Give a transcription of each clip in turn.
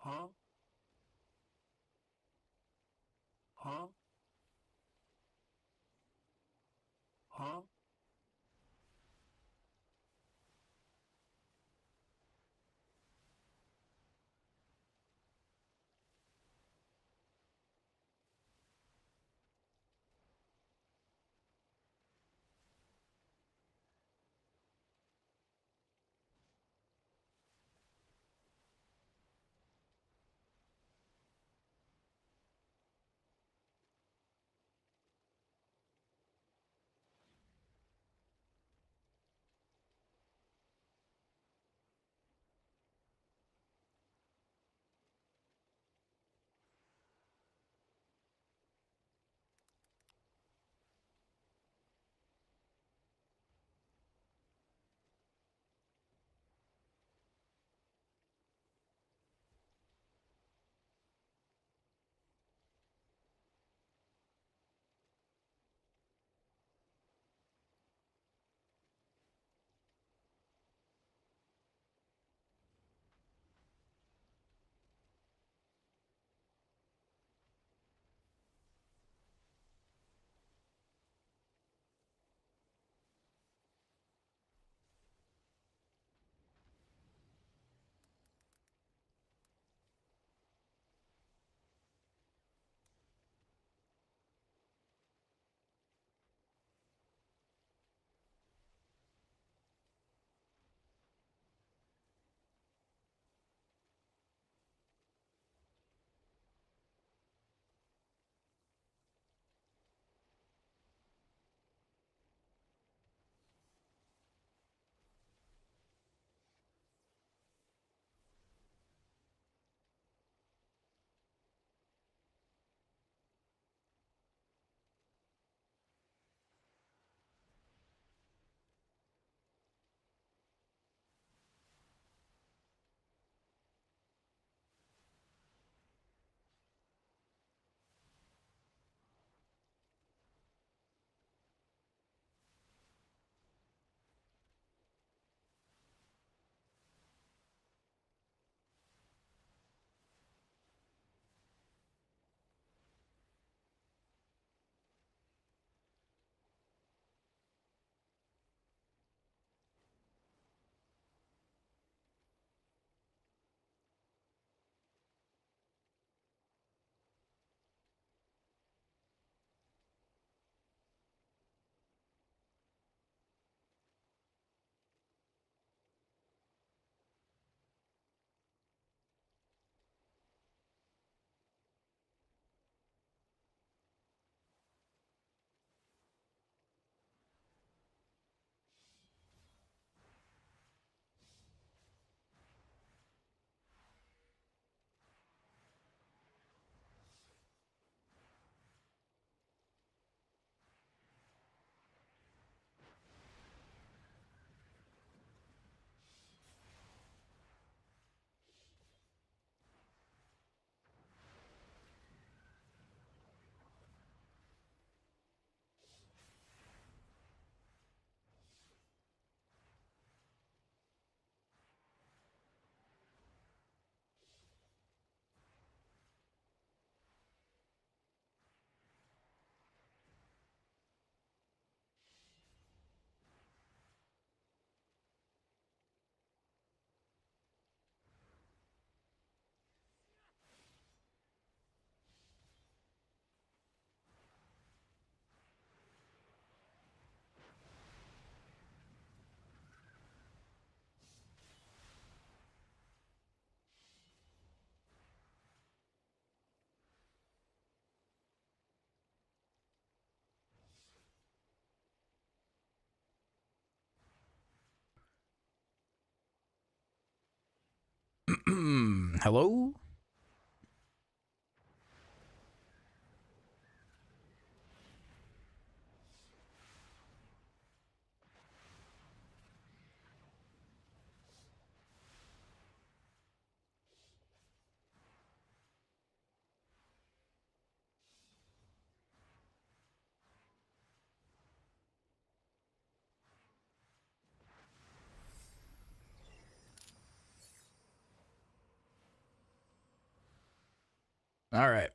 Huh? Huh? Huh? Hello? All right.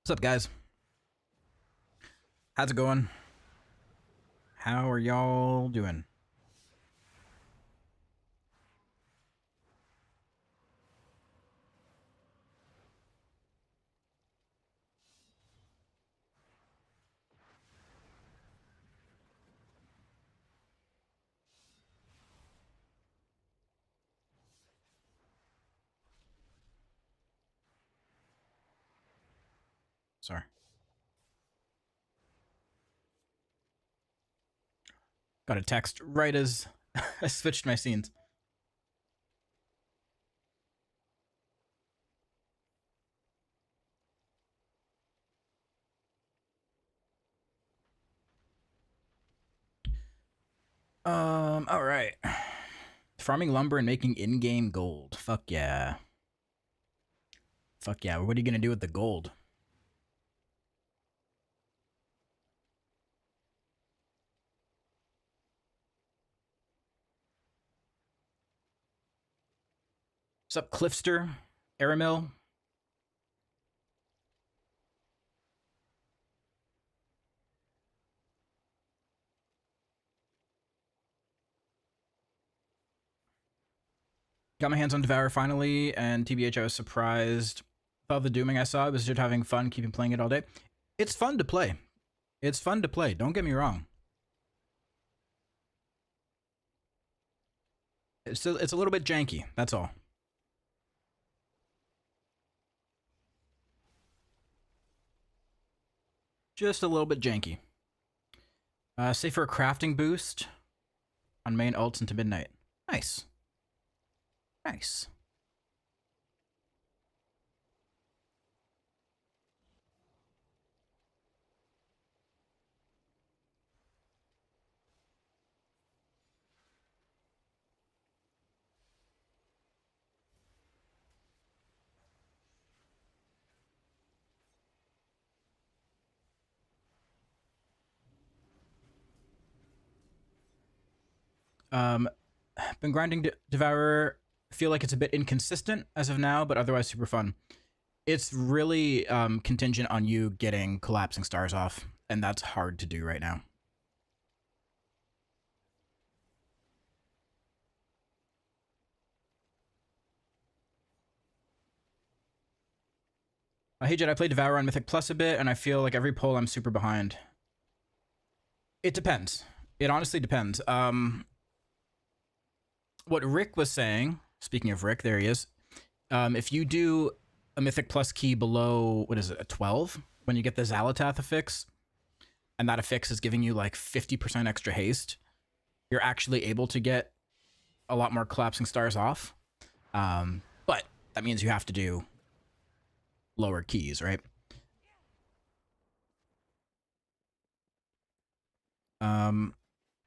What's up, guys? How's it going? How are y'all doing? Sorry. Got a text right as I switched my scenes. All right. Farming lumber and making in-game gold. Fuck yeah. Fuck yeah. What are you gonna do with the gold? What's up, Cliffster? Aramil? Got my hands on Devourer finally, and TBH, I was surprised about the dooming I saw. I was just having fun keeping playing it all day. It's fun to play. It's fun to play. Don't get me wrong. It's a little bit janky. That's all. Just a little bit janky. Save for a crafting boost on main ults into midnight. Nice. Nice. Been grinding Devourer. Feel like it's a bit inconsistent as of now, but otherwise super fun. It's really contingent on you getting collapsing stars off, and that's hard to do right now. Hey Jed, I played Devourer on Mythic Plus a bit, and I feel like every pull I'm super behind. It depends. It honestly depends. What Rick was saying, speaking of Rick, there he is. If you do a Mythic Plus key below, what is it, a 12? When you get the Xalatath affix, and that affix is giving you like 50% extra haste, you're actually able to get a lot more collapsing stars off. But that means you have to do lower keys, right?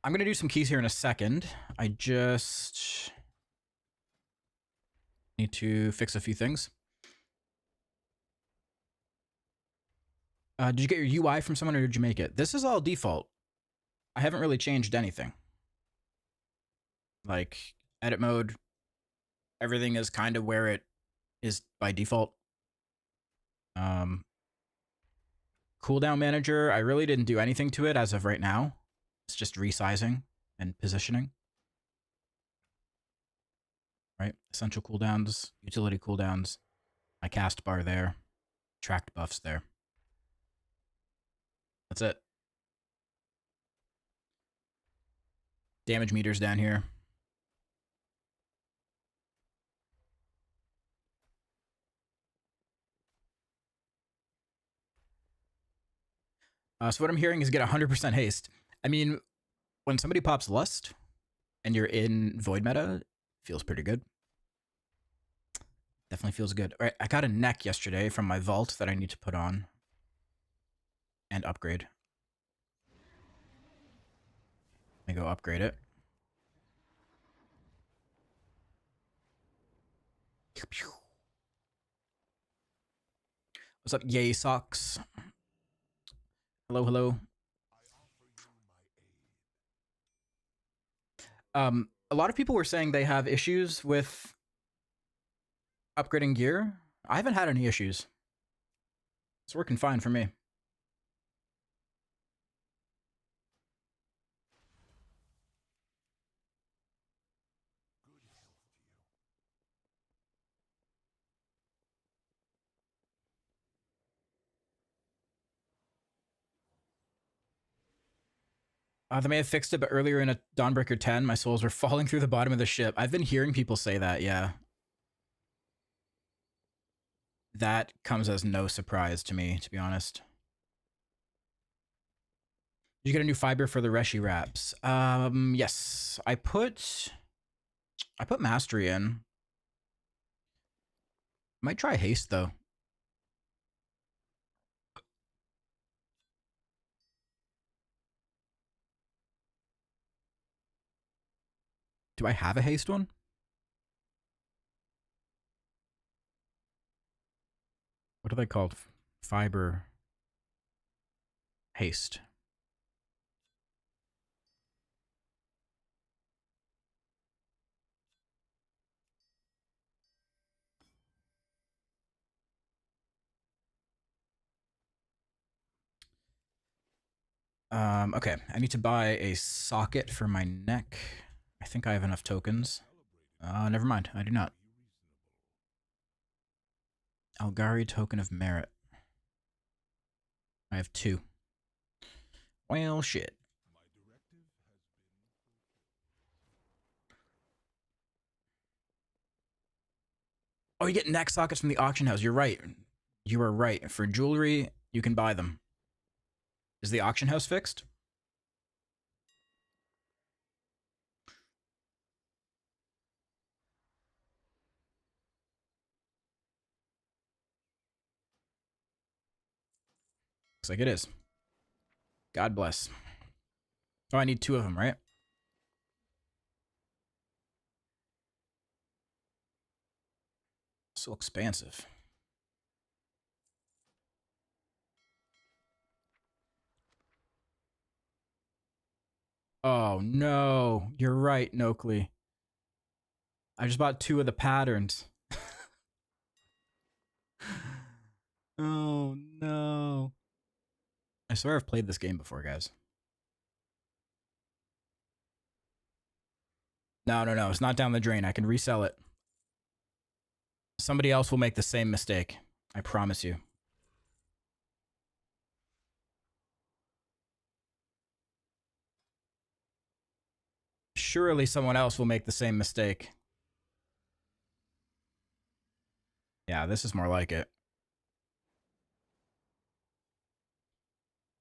I'm going to do some keys here in a second. I just need to fix a few things. Did you get your UI from someone or did you make it? This is all default. I haven't really changed anything. Like, edit mode, everything is kind of where it is by default. Cooldown manager, I really didn't do anything to it as of right now. It's just resizing and positioning. Right? Essential cooldowns, utility cooldowns, my cast bar there, tracked buffs there. That's it. Damage meters down here. So what I'm hearing is get 100% haste. I mean, when somebody pops Lust and you're in Void meta, it feels pretty good. Definitely feels good. All right, I got a neck yesterday from my vault that I need to put on and upgrade. Let me go upgrade it. What's up, Yay Socks? Hello, hello. A lot of people were saying they have issues with upgrading gear. I haven't had any issues. It's working fine for me. They may have fixed it, but earlier in a Dawnbreaker 10, my souls were falling through the bottom of the ship. I've been hearing people say that, yeah. That comes as no surprise to me, to be honest. Did you get a new fiber for the Reshi wraps? Yes. I put Mastery in. Might try Haste, though. Do I have a Haste one? What are they called? Fiber. Haste. Okay. I need to buy a socket for my neck. I think I have enough tokens. Never mind. I do not. Algari token of merit. I have 2. Well, shit. Oh, you get neck sockets from the auction house. You're right. You are right. For jewelry, you can buy them. Is the auction house fixed? Looks like it is. God bless. Oh, I need 2 of them, right? So expansive. Oh, no. You're right, Nokley. I just bought 2 of the patterns. Oh, no. I swear I've played this game before, guys. No. It's not down the drain. I can resell it. Somebody else will make the same mistake. I promise you. Surely someone else will make the same mistake. Yeah, this is more like it.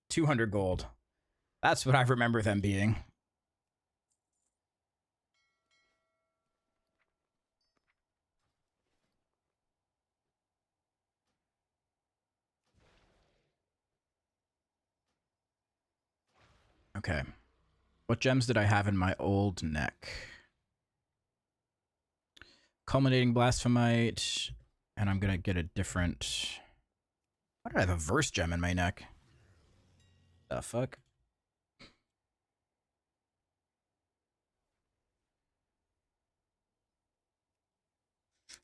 200 gold. That's what I remember them being. Okay. What gems did I have in my old neck? Culminating Blasphemite. And I'm gonna get a different... Why did I have a verse gem in my neck? The fuck?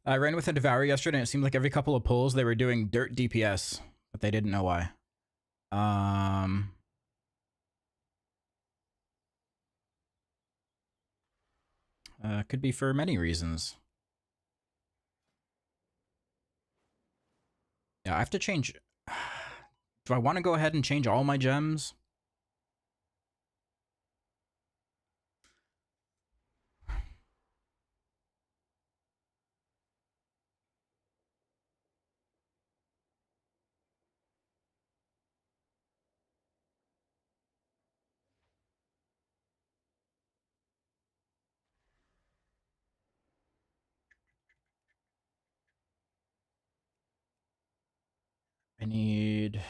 I ran with a Devourer yesterday and it seemed like every couple of pulls they were doing dirt DPS. But they didn't know why. Could be for many reasons. Yeah, I have to change... Do I want to go ahead and change all my gems? I need...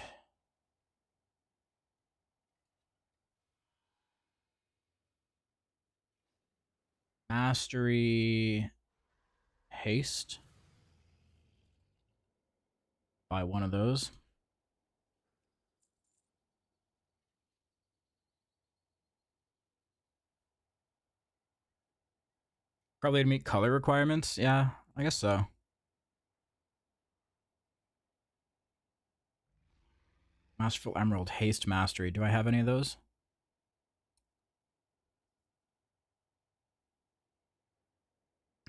Mastery... Haste. Buy one of those. Probably to meet color requirements. Yeah, I guess so. Masterful Emerald, Haste Mastery. Do I have any of those?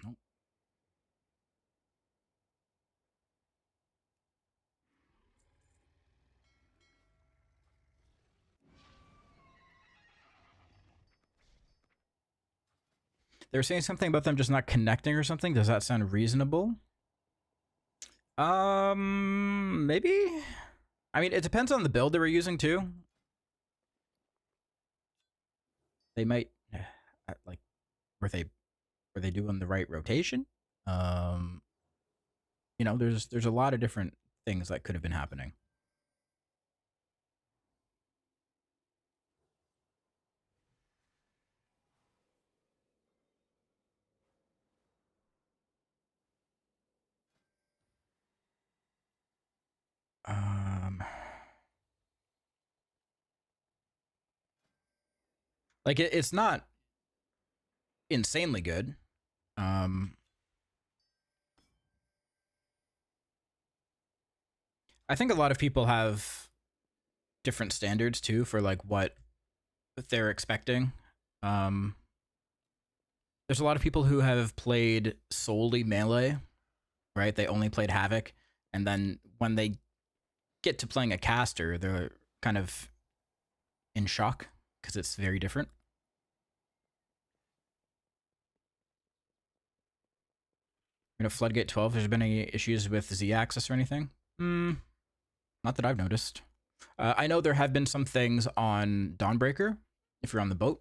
Nope. They were saying something about them just not connecting or something. Does that sound reasonable? Maybe. I mean, it depends on the build they were using too. They might like were they doing the right rotation? Um, you know, there's a lot of different things that could have been happening. Um, like it's not insanely good. Um, I think a lot of people have different standards too for like what they're expecting. Um, there's a lot of people who have played solely melee, right? They only played Havoc, and then when they get to playing a caster, they're kind of in shock because it's very different. You know, Floodgate 12, there's been any issues with Z-axis or anything? Not that I've noticed. I know there have been some things on Dawnbreaker, if you're on the boat.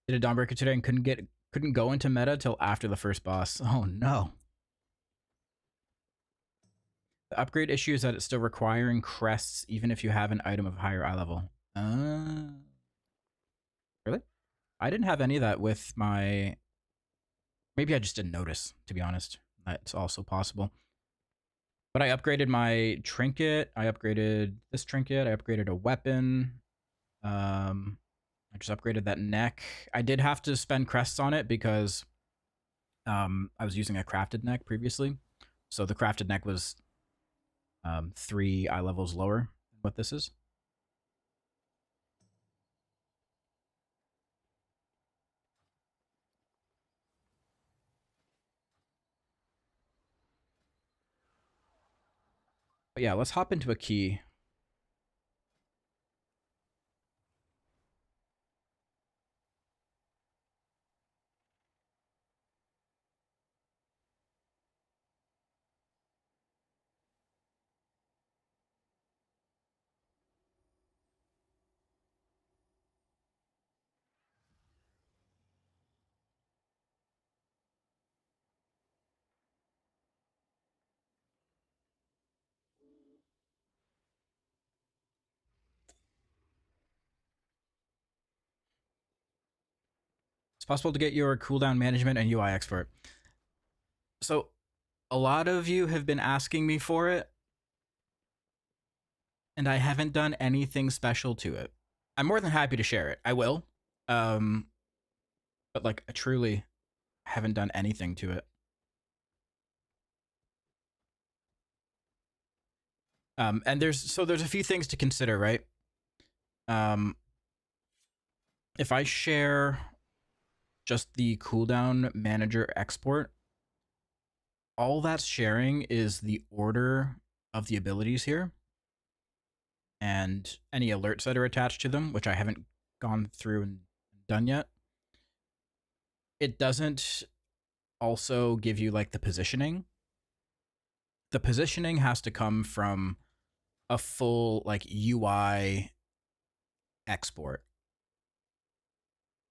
Did a Dawnbreaker today and couldn't go into meta till after the first boss. Oh no. The upgrade issue is that it's still requiring crests even if you have an item of higher eye level. Really? I didn't have any of that with my... Maybe I just didn't notice, to be honest. That's also possible. But I upgraded my trinket. I upgraded this trinket. I upgraded a weapon. I just upgraded that neck. I did have to spend crests on it because I was using a crafted neck previously. So the crafted neck was 3 eye levels lower than what this is. But yeah, let's hop into a key. It's possible to get your cooldown management and UI expert. So a lot of you have been asking me for it, and I haven't done anything special to it. I'm more than happy to share it. I will. But like I truly haven't done anything to it. And there's a few things to consider, right? If I share just the cooldown manager export, all that's sharing is the order of the abilities here and any alerts that are attached to them, which I haven't gone through and done yet. It doesn't also give you like the positioning. The positioning has to come from a full like UI export.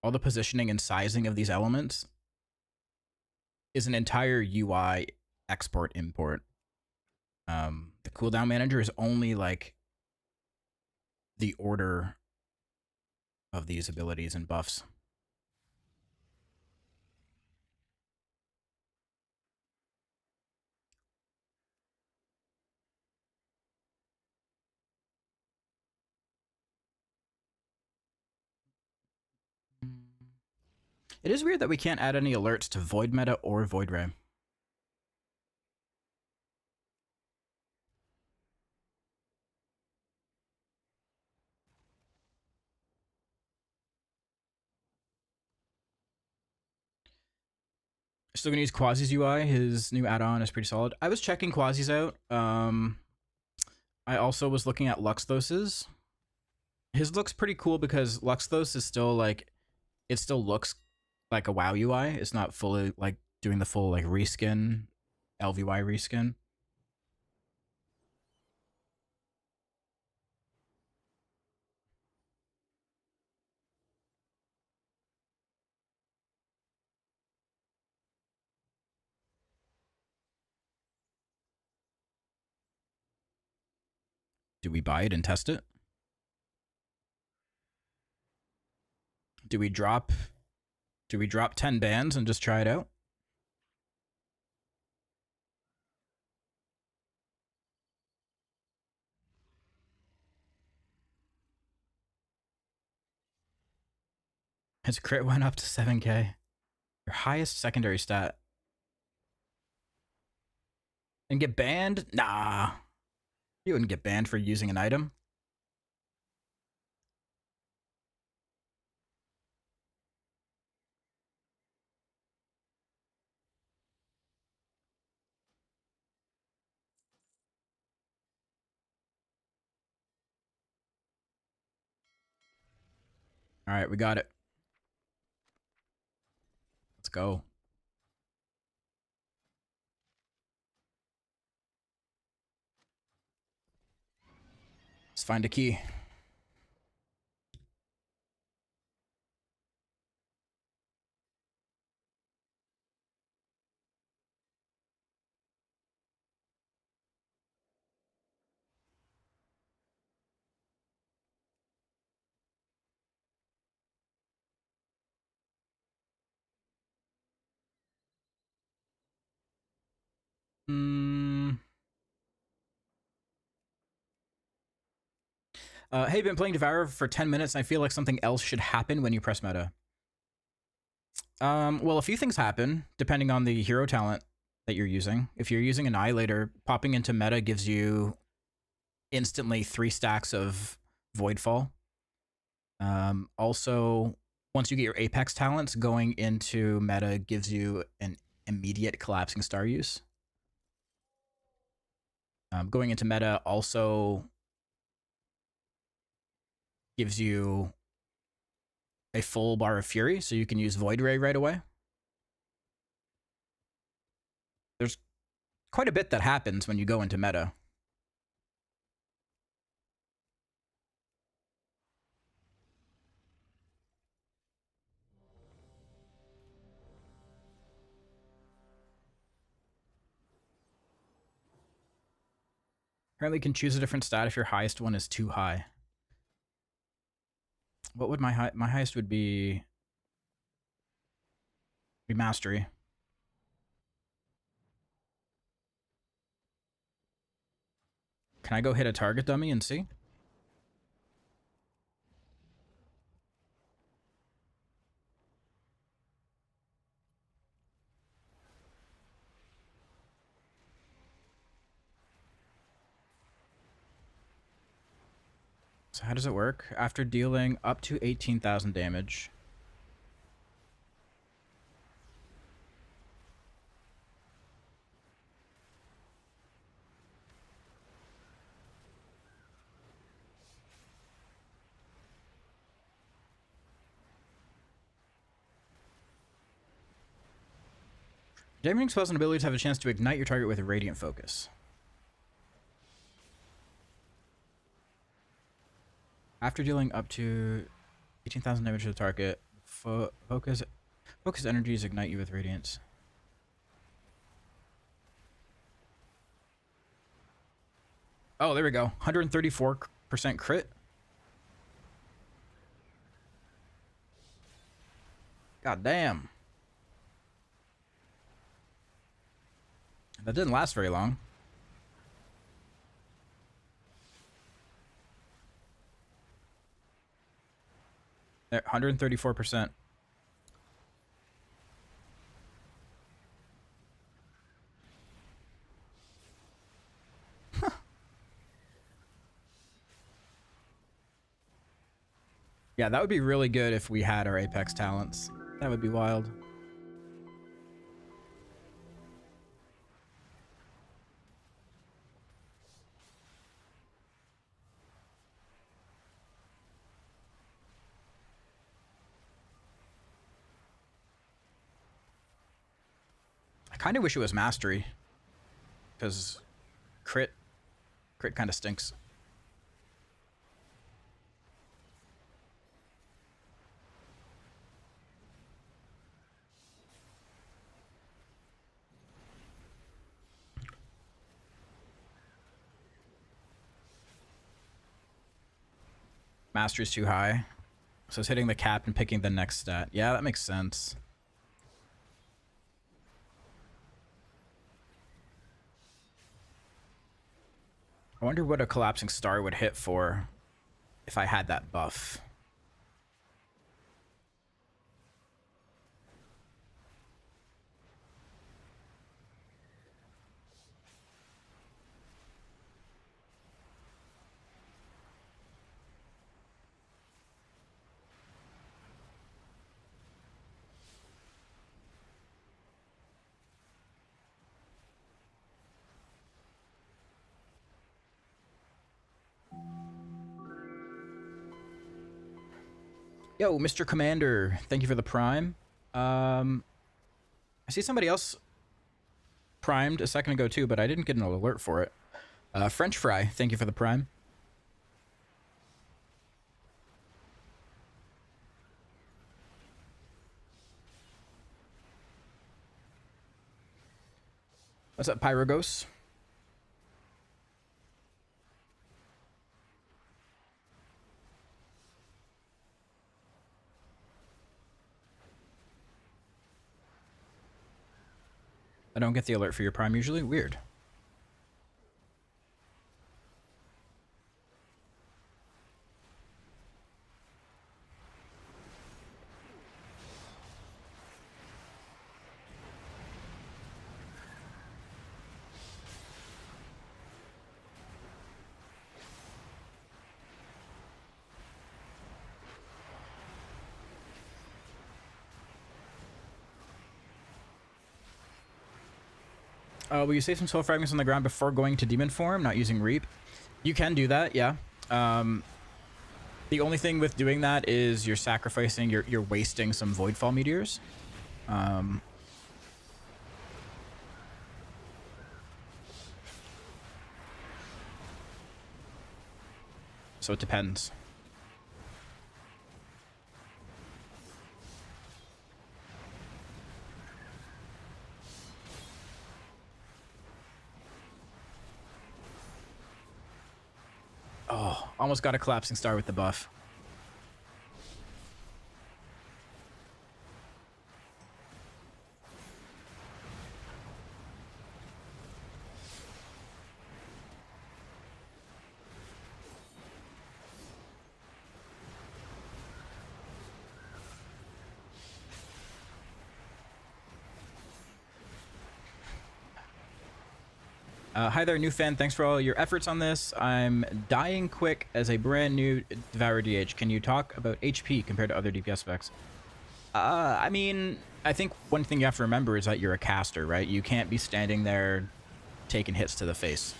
All the positioning and sizing of these elements is an entire UI export import. The cooldown manager is only like the order of these abilities and buffs. It is weird that we can't add any alerts to Void Meta or Void Ray. Still gonna use Quasi's UI. His new add-on is pretty solid. I was checking Quasi's out. I also was looking at Luxthos's. His looks pretty cool because Luxthos is still like, it still looks like a WoW UI. It's not fully like doing the full like reskin, LVY reskin. Do we buy it and test it? Do we drop 10 bands and just try it out? His crit went up to 7k. Your highest secondary stat. And get banned? Nah. You wouldn't get banned for using an item. All right, we got it. Let's go. Let's find a key. Hey, been playing Devourer for 10 minutes and I feel like something else should happen when you press meta. Well, a few things happen depending on the hero talent that you're using. If you're using Annihilator, popping into meta gives you instantly 3 stacks of Voidfall. Also, once you get your Apex talents, going into meta gives you an immediate Collapsing Star use. Going into meta also gives you a full bar of Fury, so you can use Void Ray right away. There's quite a bit that happens when you go into meta. Apparently you can choose a different stat if your highest one is too high. What would my highest would be Mastery. Can I go hit a target dummy and see? So how does it work? After dealing up to 18,000 damage, damaging spells and abilities have a chance to ignite your target with a radiant focus. After dealing up to 18,000 damage to the target, focus energies ignite you with radiance. Oh, there we go. 134% crit. God damn. That didn't last very long. There, 134%. Yeah, that would be really good if we had our Apex talents. That would be wild. I kind of wish it was mastery, because crit kind of stinks. Mastery's too high, so it's hitting the cap and picking the next stat. Yeah, that makes sense. I wonder what a collapsing star would hit for if I had that buff. Yo, Mr. Commander, thank you for the prime. I see somebody else primed a second ago too, but I didn't get an alert for it. French Fry, thank you for the prime. What's up, Pyrogos? I don't get the alert for your prime usually. Weird. Will you save some soul fragments on the ground before going to demon form, not using reap? You can do that, yeah. The only thing with doing that is you're sacrificing, you're wasting some voidfall meteors. So it depends. Oh, almost got a collapsing star with the buff. Hi there, new fan. Thanks for all your efforts on this. I'm dying quick as a brand new Devourer DH. Can you talk about HP compared to other DPS specs? I mean, I think one thing you have to remember is that you're a caster, right? You can't be standing there taking hits to the face.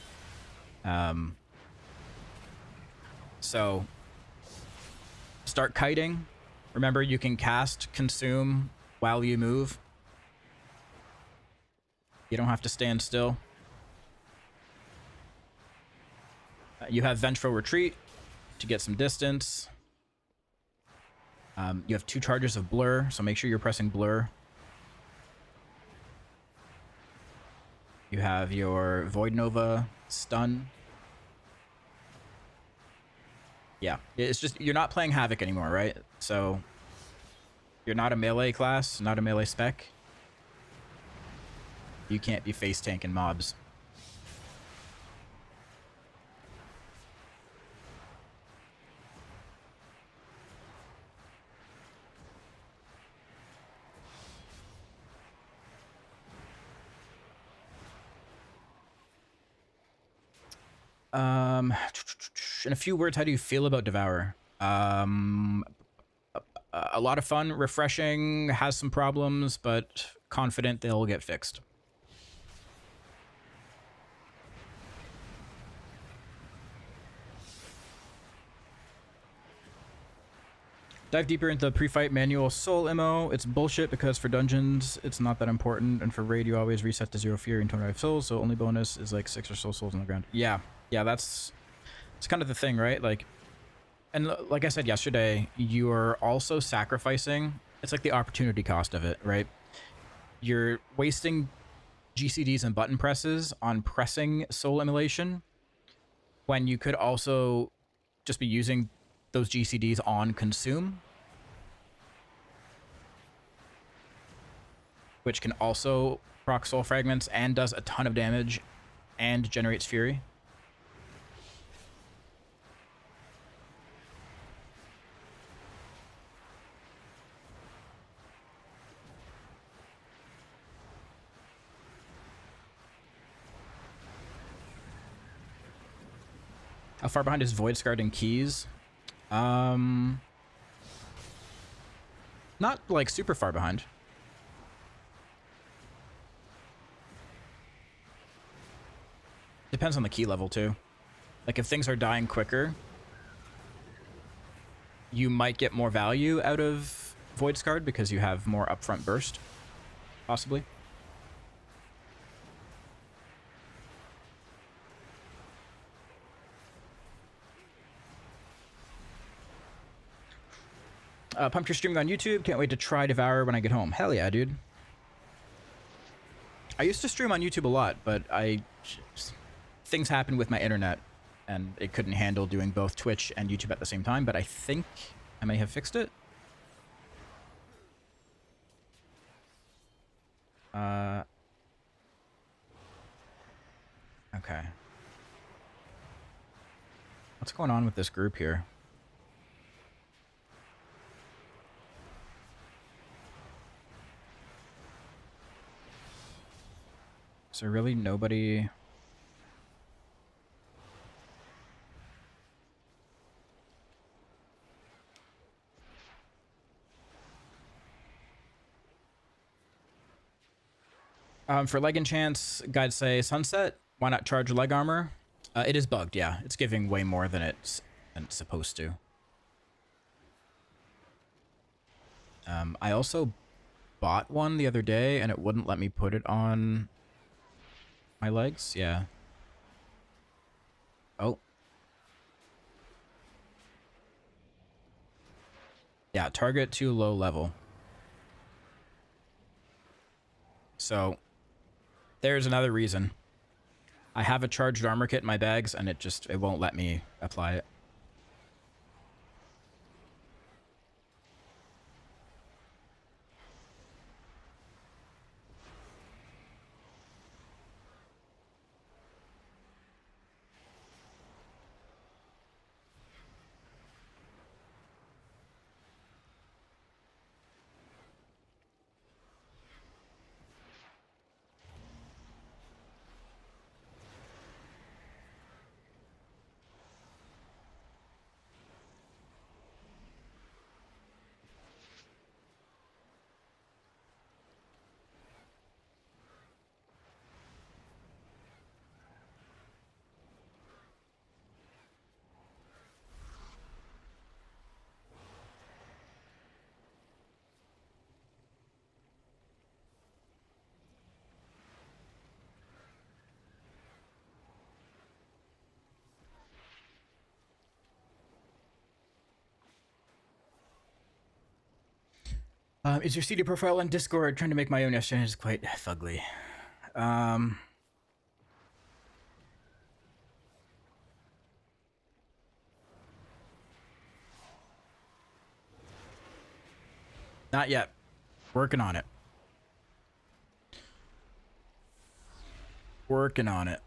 So, start kiting. Remember, you can cast Consume while you move. You don't have to stand still. You have Vengeful Retreat to get some distance. You have 2 charges of Blur, so make sure you're pressing Blur. You have your Void Nova Stun. Yeah, it's just you're not playing Havoc anymore, right? So you're not a melee class, not a melee spec. You can't be face tanking mobs. In a few words, how do you feel about Devourer? A lot of fun, refreshing, has some problems, but confident they'll get fixed. Dive deeper into the pre-fight manual soul MO. It's bullshit because for dungeons, it's not that important, and for raid, you always reset to 0 fury and 25 souls, so only bonus is like 6 or so souls on the ground. Yeah, that's kind of the thing, right? Like, and like I said yesterday, you're also sacrificing. It's like the opportunity cost of it, right? You're wasting GCDs and button presses on pressing soul immolation when you could also just be using those GCDs on consume, which can also proc soul fragments and does a ton of damage and generates fury. How far behind is Void Scarred and Keys? Not like super far behind. Depends on the key level too. Like if things are dying quicker, you might get more value out of Void Scarred because you have more upfront burst, possibly. Pumped your streaming on YouTube. Can't wait to try Devourer when I get home. Hell yeah, dude. I used to stream on YouTube a lot, but things happened with my internet, and it couldn't handle doing both Twitch and YouTube at the same time, but I think I may have fixed it. Okay. What's going on with this group here? Is there really nobody? For leg enchants, guides say sunset. Why not charge leg armor? It is bugged, yeah. It's giving way more than it's supposed to. I also bought one the other day, and it wouldn't let me put it on my legs. Yeah. Oh. Yeah, target to low level. So, there's another reason. I have a charged armor kit in my bags, and it won't let me apply it. Is your CD profile on Discord? Trying to make my own yesterday is quite fugly. Not yet. Working on it. Working on it.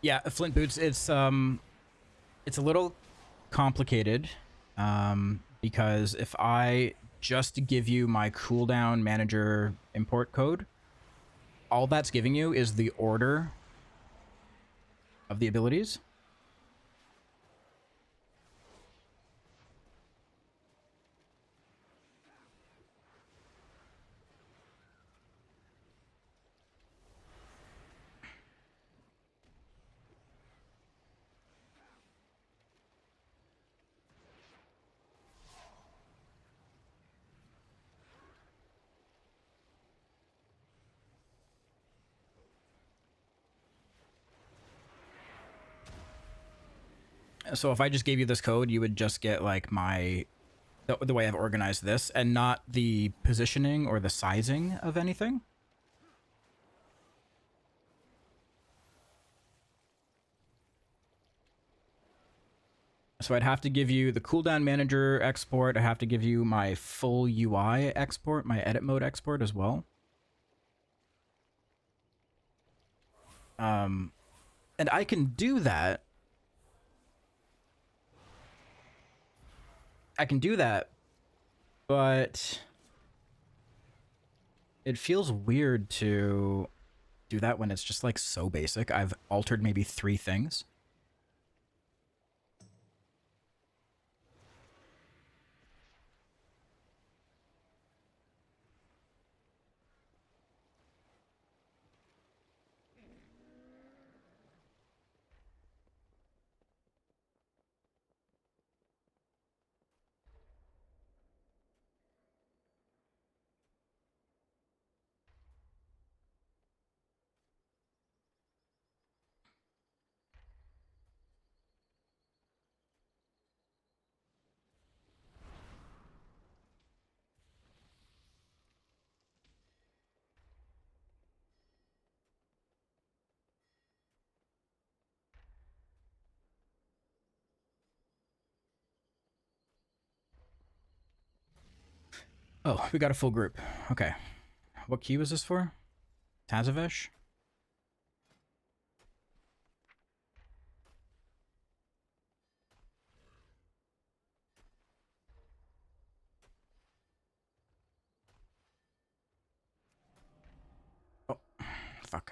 Yeah, Flint Boots, it's a little complicated because if I just give you my cooldown manager import code, all that's giving you is the order of the abilities. So if I just gave you this code, you would just get like the way I've organized this and not the positioning or the sizing of anything. So I'd have to give you the cooldown manager export. I have to give you my full UI export, my edit mode export as well. And I can do that. But it feels weird to do that when it's just like so basic. I've altered maybe 3 things. Oh, we got a full group. Okay. What key was this for? Tazavesh? Oh, fuck.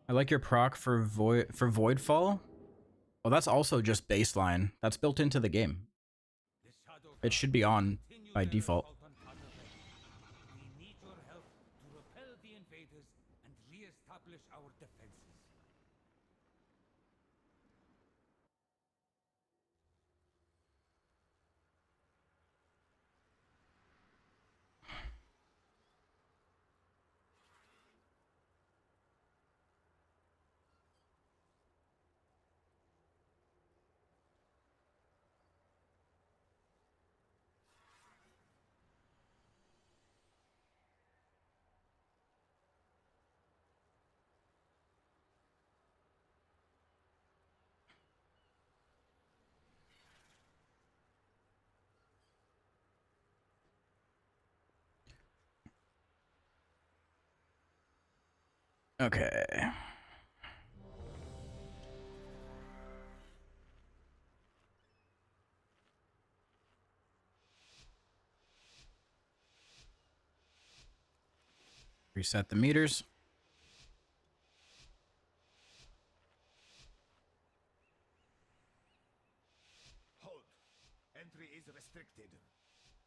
I like your proc for Voidfall. Well, that's also just baseline. That's built into the game. It should be on by default. We need your help to repel the invaders and re-establish our defenses. Okay. Reset the meters. entry is restricted.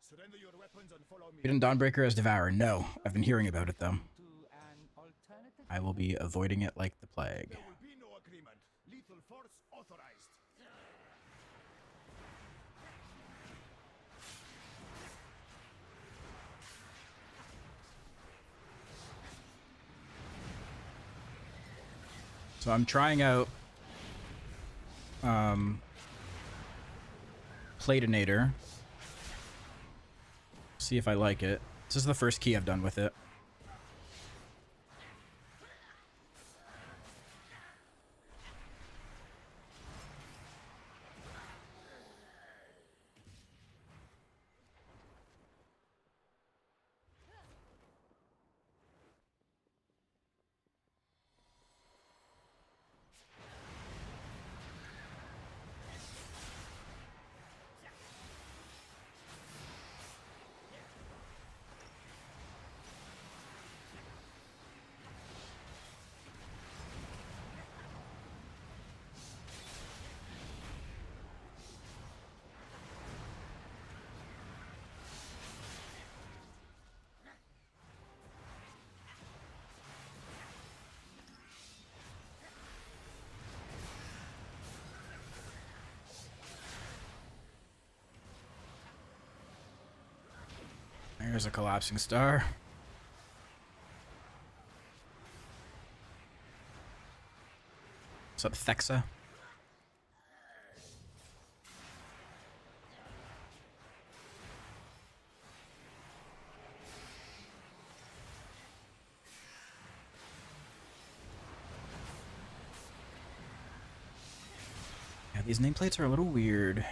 Surrender your weapons and follow me. Hidden Dawnbreaker as Devourer. No, I've been hearing about it though. To an alternative. I will be avoiding it like the plague. There will be no agreement. Lethal force authorized. So I'm trying out Platinator. See if I like it. This is the first key I've done with it. There's a collapsing star. What's up, Thexa? Yeah, these nameplates are a little weird.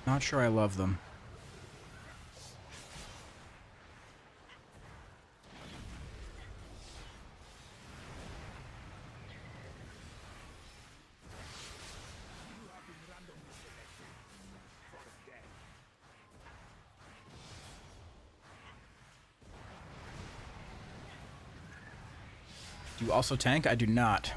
Not sure I love them. Do you also tank? I do not.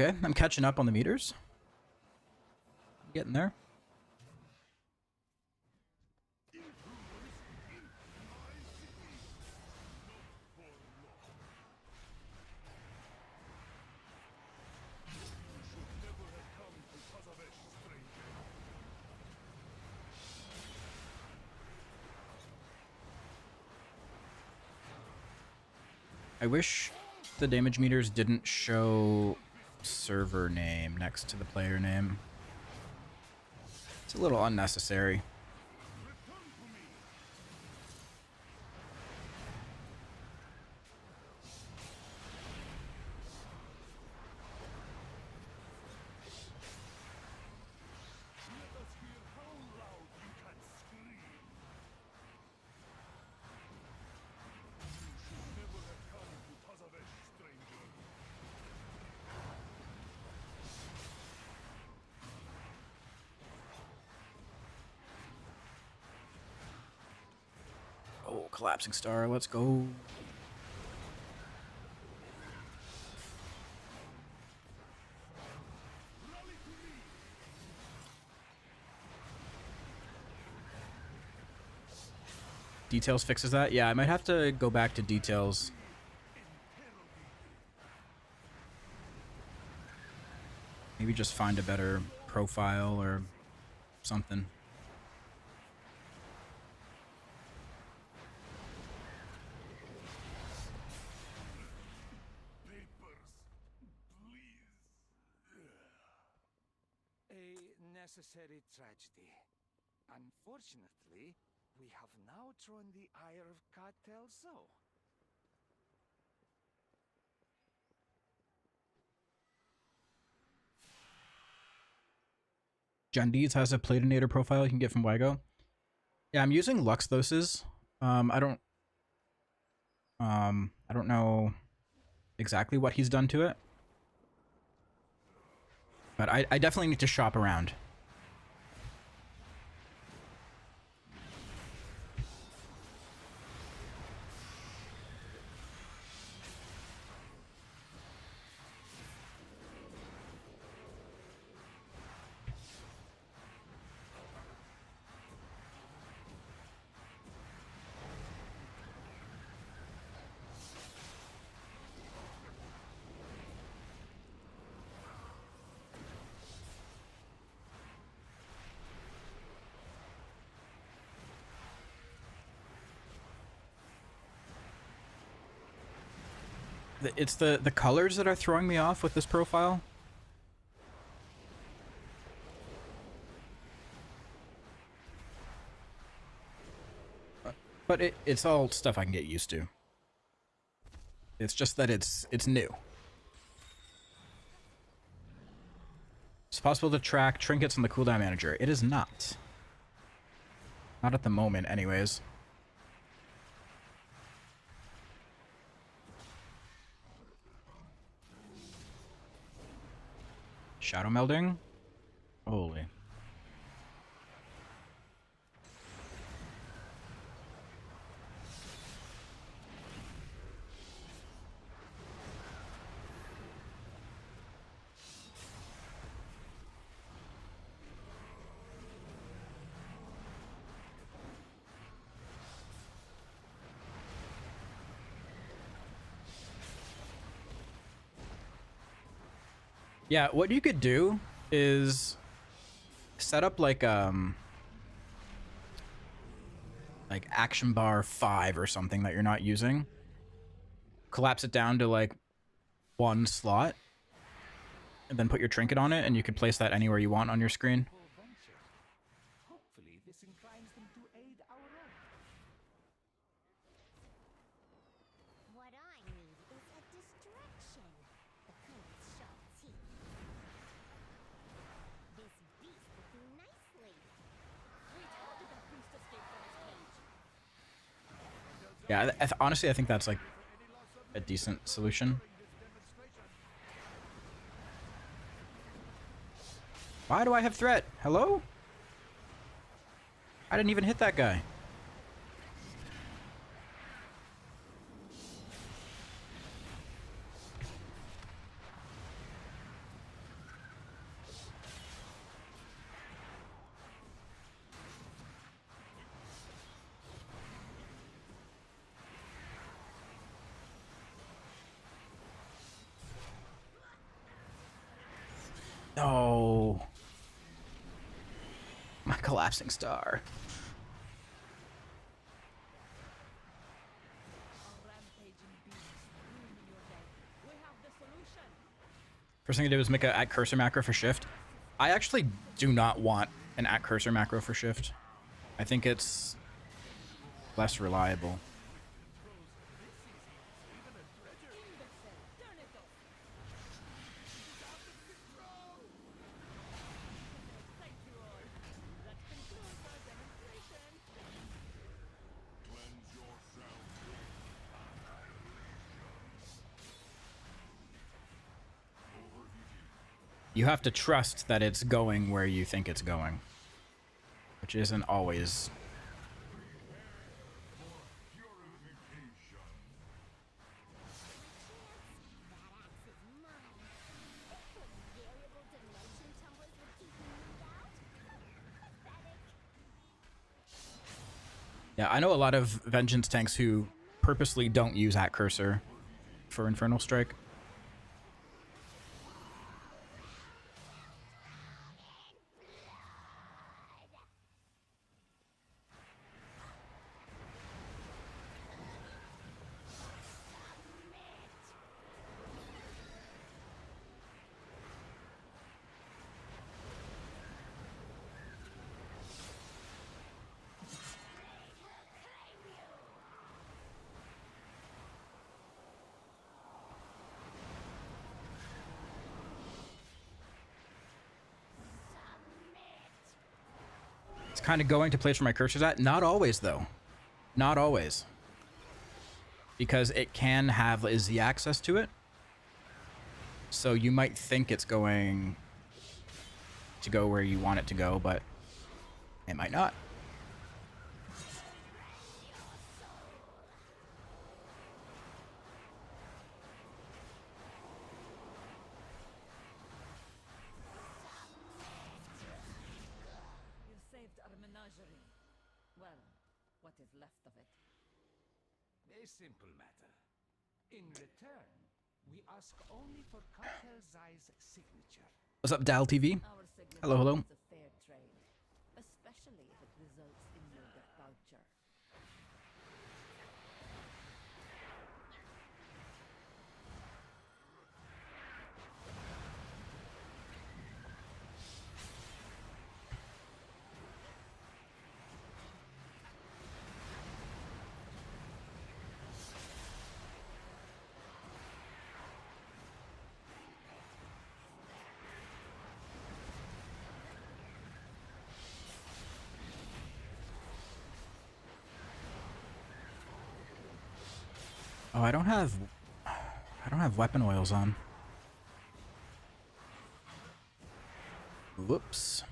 Okay, I'm catching up on the meters. I'm getting there. I wish the damage meters didn't show server name next to the player name. It's a little unnecessary. Oh, collapsing star, let's go. Details fixes that? Yeah, I might have to go back to details. Maybe just find a better profile or something. A necessary tragedy. Unfortunately, we have now thrown the ire of Cartel Zo. Jandiz has a Platinator profile you can get from Wago. Yeah, I'm using Luxthos's. I don't know exactly what he's done to it, but I definitely need to shop around. It's the colors that are throwing me off with this profile. But it's all stuff I can get used to. It's just that it's new. It's possible to track trinkets on the cooldown manager. It is not. Not at the moment, anyways. Shadow melding? Holy. Yeah, what you could do is set up like action bar 5 or something that you're not using. Collapse it down to like one slot and then put your trinket on it, and you can place that anywhere you want on your screen. Hopefully, this inclines them to aid our own. What I need is a distraction. The Kunt's sharp teeth. This beast will do nicely. Wait, how did that beast escape from his cage? Yeah, honestly, I think that's like a decent solution. Why do I have threat? Hello? I didn't even hit that guy. No. My collapsing star. First thing I did was make an at cursor macro for shift. I actually do not want an at cursor macro for shift. I think it's less reliable. You have to trust that it's going where you think it's going, which isn't always. Yeah, I know a lot of Vengeance tanks who purposely don't use at cursor for Infernal Strike. kind of going to place where my cursor's at. Not always, though. Not always. Because it can have easy access to it. So you might think it's going to go where you want it to go, but it might not. You saved our menagerie. Well, what is left of it? A simple matter. In return, we ask only for Cartel Zai's signature. What's up, Dal TV? Our signature Hello, hello. is a fair trade, especially if it results in your voucher. Oh, I don't have weapon oils on. Whoops.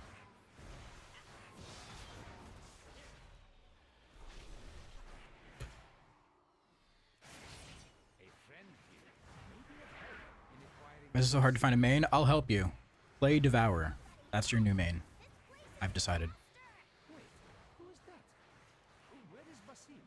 This is so hard to find a main. I'll help you. Play Devourer. That's your new main. I've decided. Wait, who is that? Where is Basim?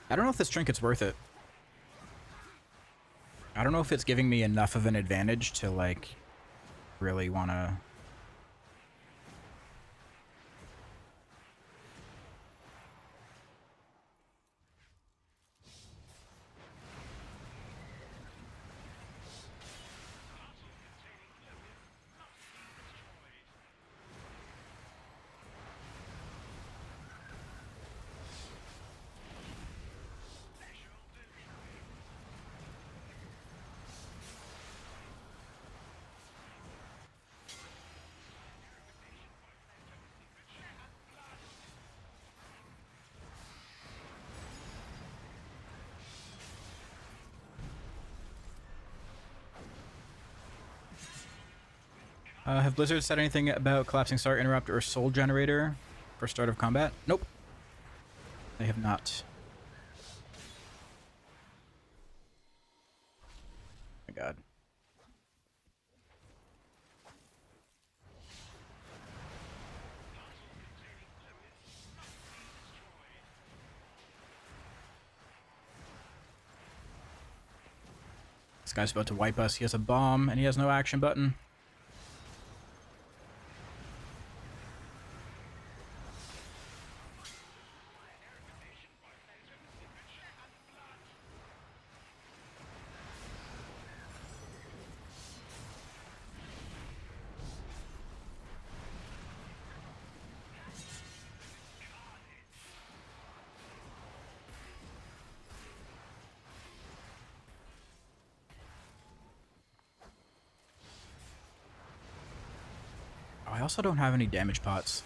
I don't know if this trinket's worth it. I don't know if it's giving me enough of an advantage to, like, really want to... have Blizzard said anything about collapsing star interrupt or soul generator for start of combat? Nope. They have not. Oh my god. This guy's about to wipe us. He has a bomb and he has no action button. I also don't have any damage pots.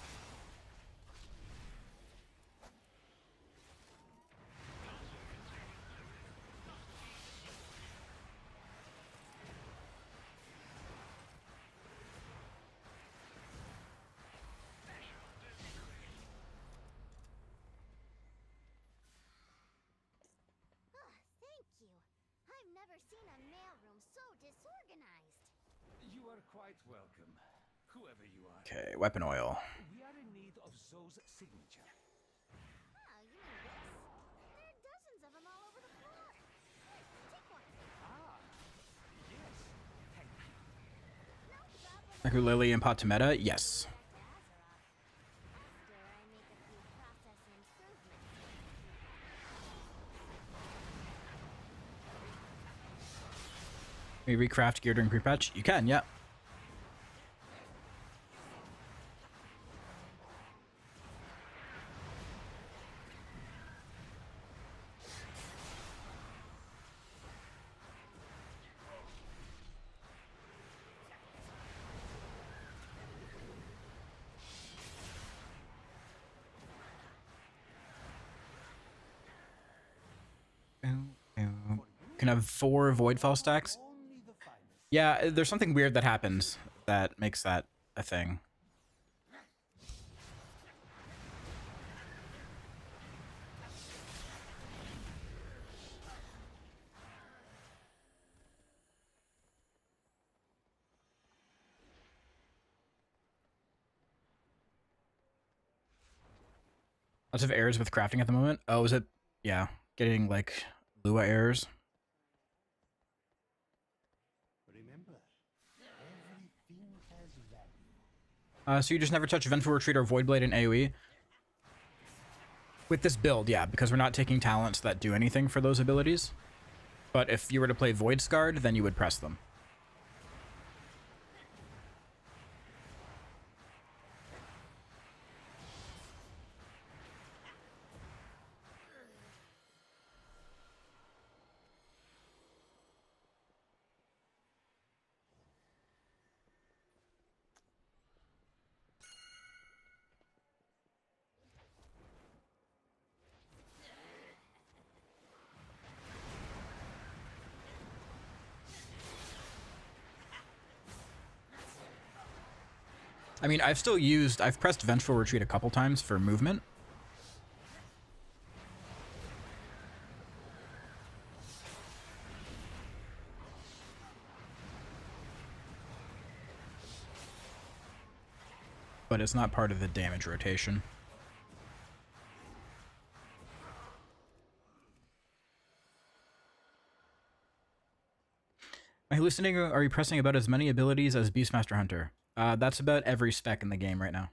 Thank you. ever seen a mailroom so disorganized. You are quite welcome, whoever you are. Okay, weapon oil. We are in need of Zoe's signature. Oh, you mean this? There are dozens of them all over the floor. Here, take one. Ah, yes, thank you. No problem. Ukulele and Patameta? Yes. Back to Azeroth. After I make a few process improvements. Can we recraft gear during pre-patch? You can, yeah. Can have 4 Voidfall stacks. Only the finest. Yeah, there's something weird that happens that makes that a thing. Lots of errors with crafting at the moment. Oh, is it? Yeah, getting like Lua errors. Remember, everything has value. So you just never touch Vengeful Retreat or Voidblade in AoE? With this build, yeah, because we're not taking talents that do anything for those abilities. But if you were to play Void Scarred, then you would press them. I mean, I've pressed Vengeful Retreat a couple times for movement. But it's not part of the damage rotation. Am I hallucinating, or are you pressing about as many abilities as Beastmaster Hunter? That's about every spec in the game right now.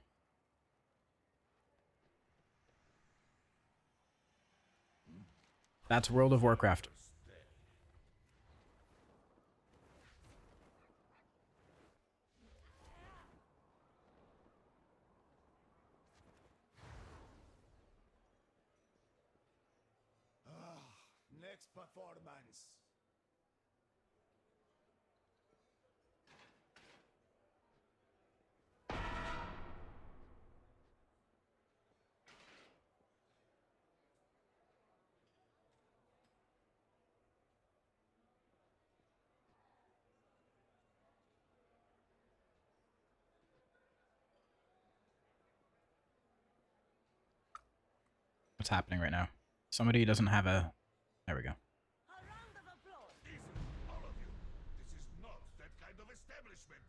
That's World of Warcraft. Next performance. What's happening right now? Somebody doesn't have a... There we go. A round of applause. Listen, all of you. This is not that kind of establishment.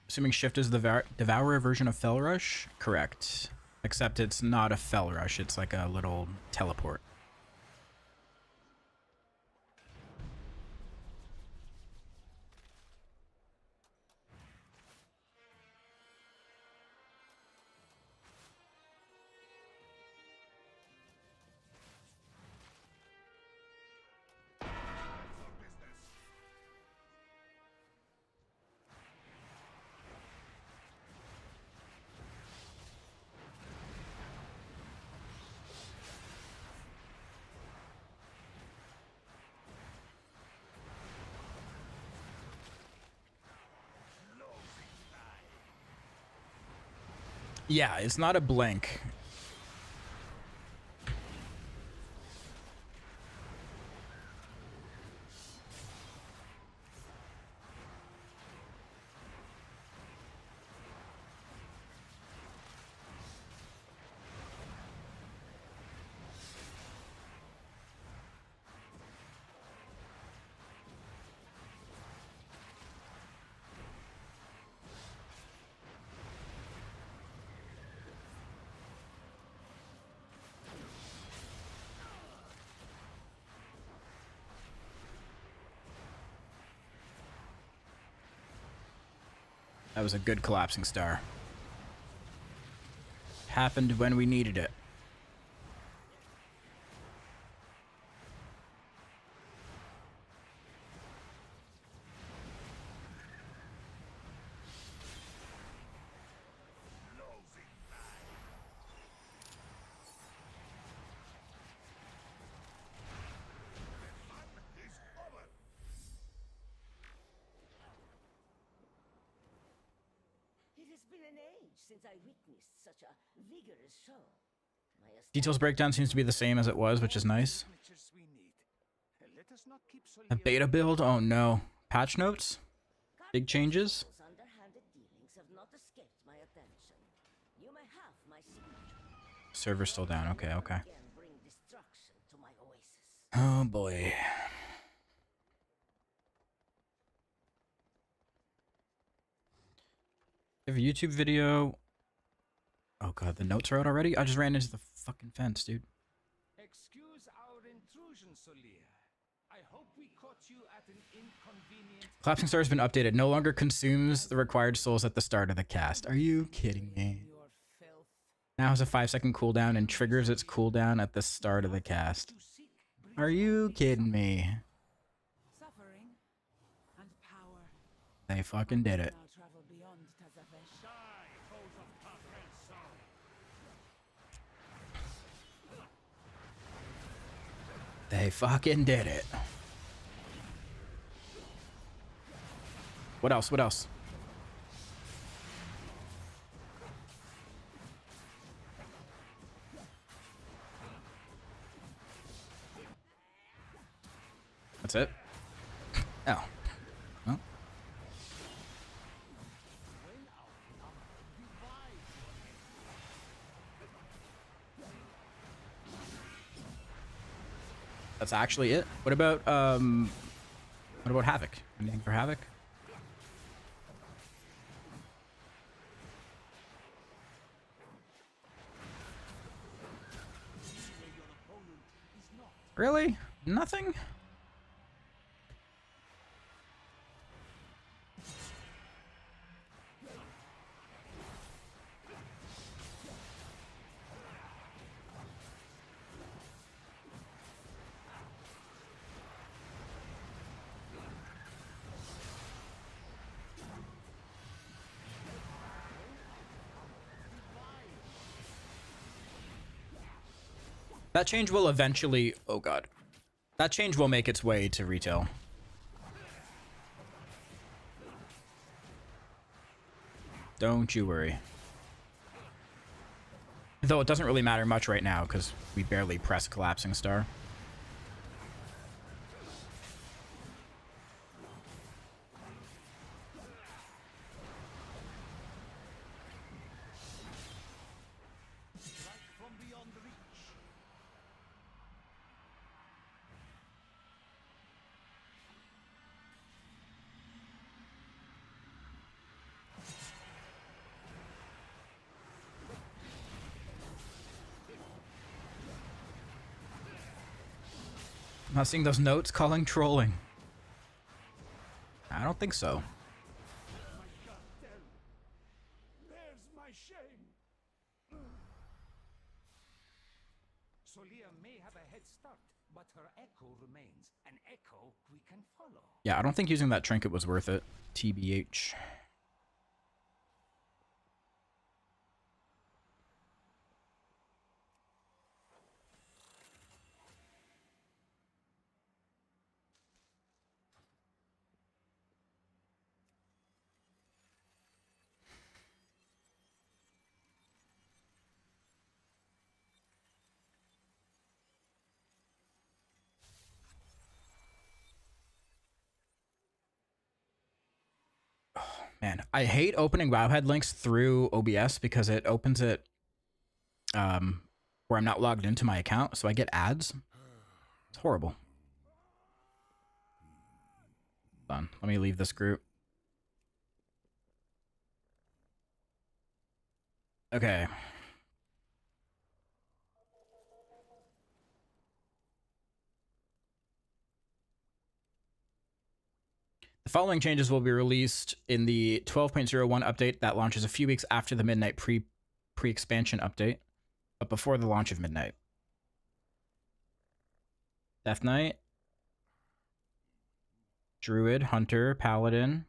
Assuming Shift is the Devourer version of Fell Rush? Correct. Except it's not a Fell Rush, it's like a little teleport. Yeah, it's not a blink. That was a good collapsing star. Happened when we needed it. It has been an age since I witnessed such a vigorous show. Details breakdown seems to be the same as it was, which is nice. Signatures we need. Let us not keep A beta build? Oh no. Patch notes? Big changes? Those underhanded dealings have not escaped my attention. You may have my signature. Server's still down. Okay, okay. Again, bring destruction to my oasis. Oh boy. You have a YouTube video. Oh god, the notes are out already? I just ran into the fucking fence, dude. Excuse our intrusion, Solia. I hope we caught you at an inconvenient. Collapsing Star has been updated. No longer consumes the required souls at the start of the cast. Are you kidding me? Your filth. Now has a 5-second cooldown and triggers its cooldown at the start of the cast. To seek Are you kidding me? Suffering and power They fucking did it. now travel beyond Tazavesh. die, foes of Tarkel's soul. They fucking did it. What else? What else? That's it? Oh. Well. That's actually it. What about Havoc? Anything for Havoc? Really? Nothing? That change will eventually... Oh god. That change will make its way to retail. Don't you worry. Though it doesn't really matter much right now, because we barely press Collapsing Star. From beyond reach. I'm not seeing those notes calling trolling. I don't think so. My goddamn. There's my shame. Solia may have a head start, but her echo remains. An echo we can follow. Yeah, I don't think using that trinket was worth it. TBH. Man, I hate opening Wowhead links through OBS because it opens it where I'm not logged into my account, so I get ads. It's horrible. Hold on, let me leave this group. Okay. The following changes will be released in the 12.01 update that launches a few weeks after the Midnight pre-expansion update, but before the launch of Midnight. Death Knight, Druid, Hunter, Paladin,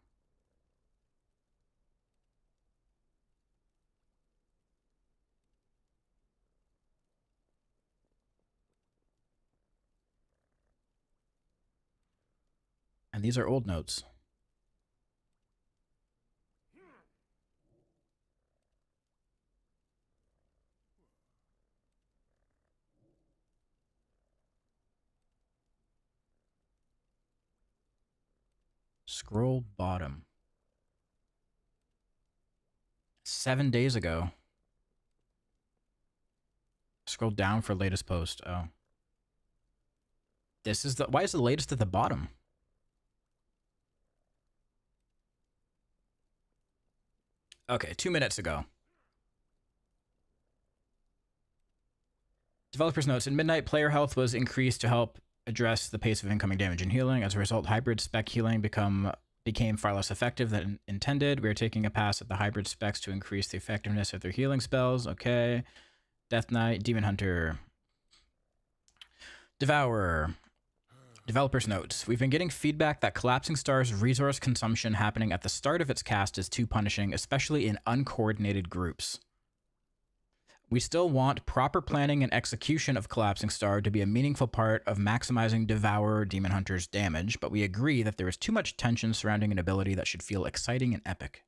and these are old notes. Scroll bottom. 7 days ago. Scroll down for latest post. Oh. This is the... Why is the latest at the bottom? Okay, 2 minutes ago. Developer's notes. In Midnight, player health was increased to help address the pace of incoming damage and healing. As a result, hybrid spec healing became far less effective than intended. We are taking a pass at the hybrid specs to increase the effectiveness of their healing spells. Okay. Death Knight, Demon Hunter. Devourer. Developer's notes. We've been getting feedback that Collapsing Star's resource consumption happening at the start of its cast is too punishing, especially in uncoordinated groups. We still want proper planning and execution of Collapsing Star to be a meaningful part of maximizing Devourer Demon Hunter's damage, but we agree that there is too much tension surrounding an ability that should feel exciting and epic.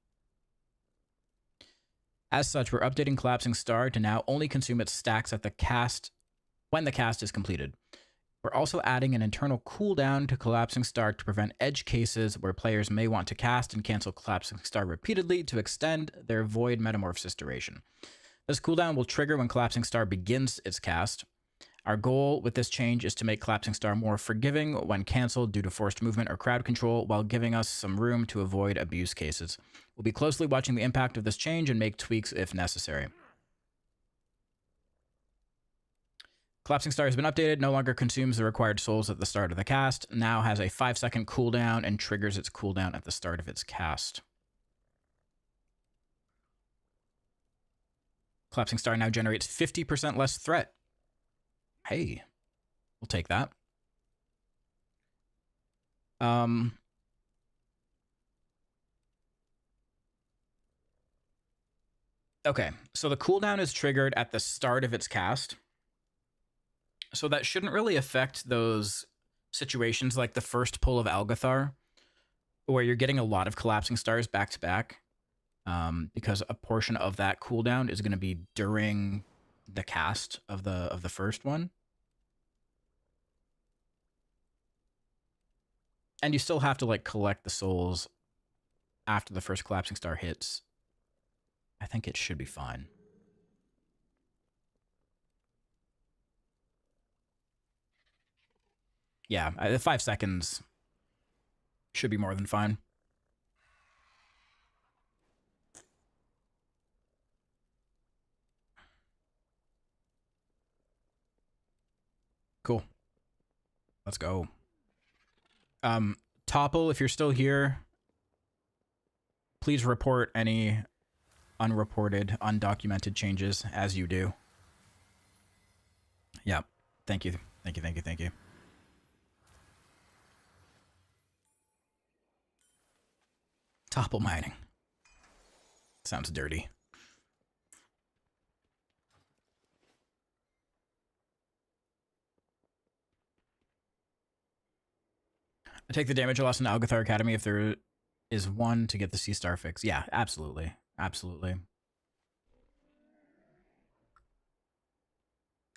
As such, we're updating Collapsing Star to now only consume its stacks at the cast when the cast is completed. We're also adding an internal cooldown to Collapsing Star to prevent edge cases where players may want to cast and cancel Collapsing Star repeatedly to extend their Void Metamorphosis duration. This cooldown will trigger when Collapsing Star begins its cast. Our goal with this change is to make Collapsing Star more forgiving when canceled due to forced movement or crowd control, while giving us some room to avoid abuse cases. We'll be closely watching the impact of this change and make tweaks if necessary. Collapsing Star has been updated, no longer consumes the required souls at the start of the cast, now has a 5-second cooldown and triggers its cooldown at the start of its cast. Collapsing Star now generates 50% less threat. Hey, we'll take that. Okay, so the cooldown is triggered at the start of its cast. So that shouldn't really affect those situations like the first pull of Algathar, where you're getting a lot of Collapsing Stars back to back, because a portion of that cooldown is going to be during the cast of the first one. And you still have to like collect the souls after the first Collapsing Star hits. I think it should be fine. Yeah, the 5 seconds should be more than fine. Cool. Let's go. Topple, if you're still here, please report any unreported, undocumented changes as you do. Yeah. Thank you. Thank you, thank you, thank you. Topple mining. Sounds dirty. I take the damage loss in Algathar Academy if there is one to get the C-Star fix. Yeah, absolutely. Absolutely.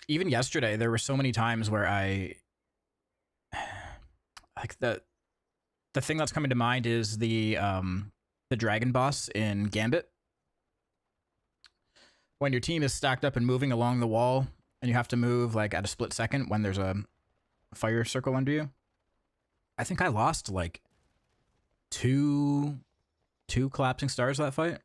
Even yesterday, there were so many times where I... Like, the thing that's coming to mind is the the dragon boss in Gambit. When your team is stacked up and moving along the wall, and you have to move like at a split second when there's a fire circle under you. I think I lost like two collapsing stars that fight.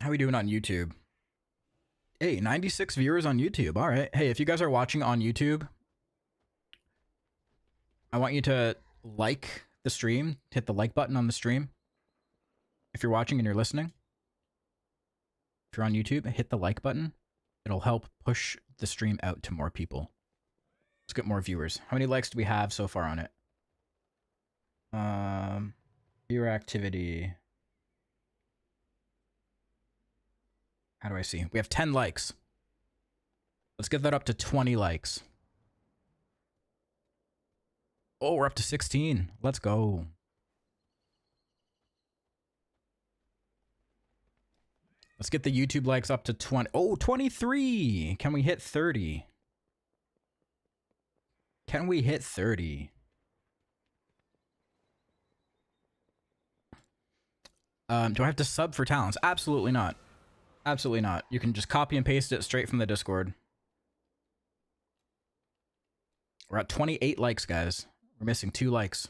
How are we doing on YouTube? Hey, 96 viewers on YouTube. All right. Hey, if you guys are watching on YouTube, I want you to like the stream. Hit the like button on the stream. If you're watching and you're listening, if you're on YouTube, hit the like button. It'll help push the stream out to more people. Let's get more viewers. How many likes do we have so far on it? Viewer activity. How do I see? We have 10 likes. Let's get that up to 20 likes. Oh, we're up to 16. Let's go. Let's get the YouTube likes up to 20. Oh, 23. Can we hit 30? Can we hit 30? Do I have to sub for talents? Absolutely not. Absolutely not. You can just copy and paste it straight from the Discord. We're at 28 likes, guys. We're missing 2 likes.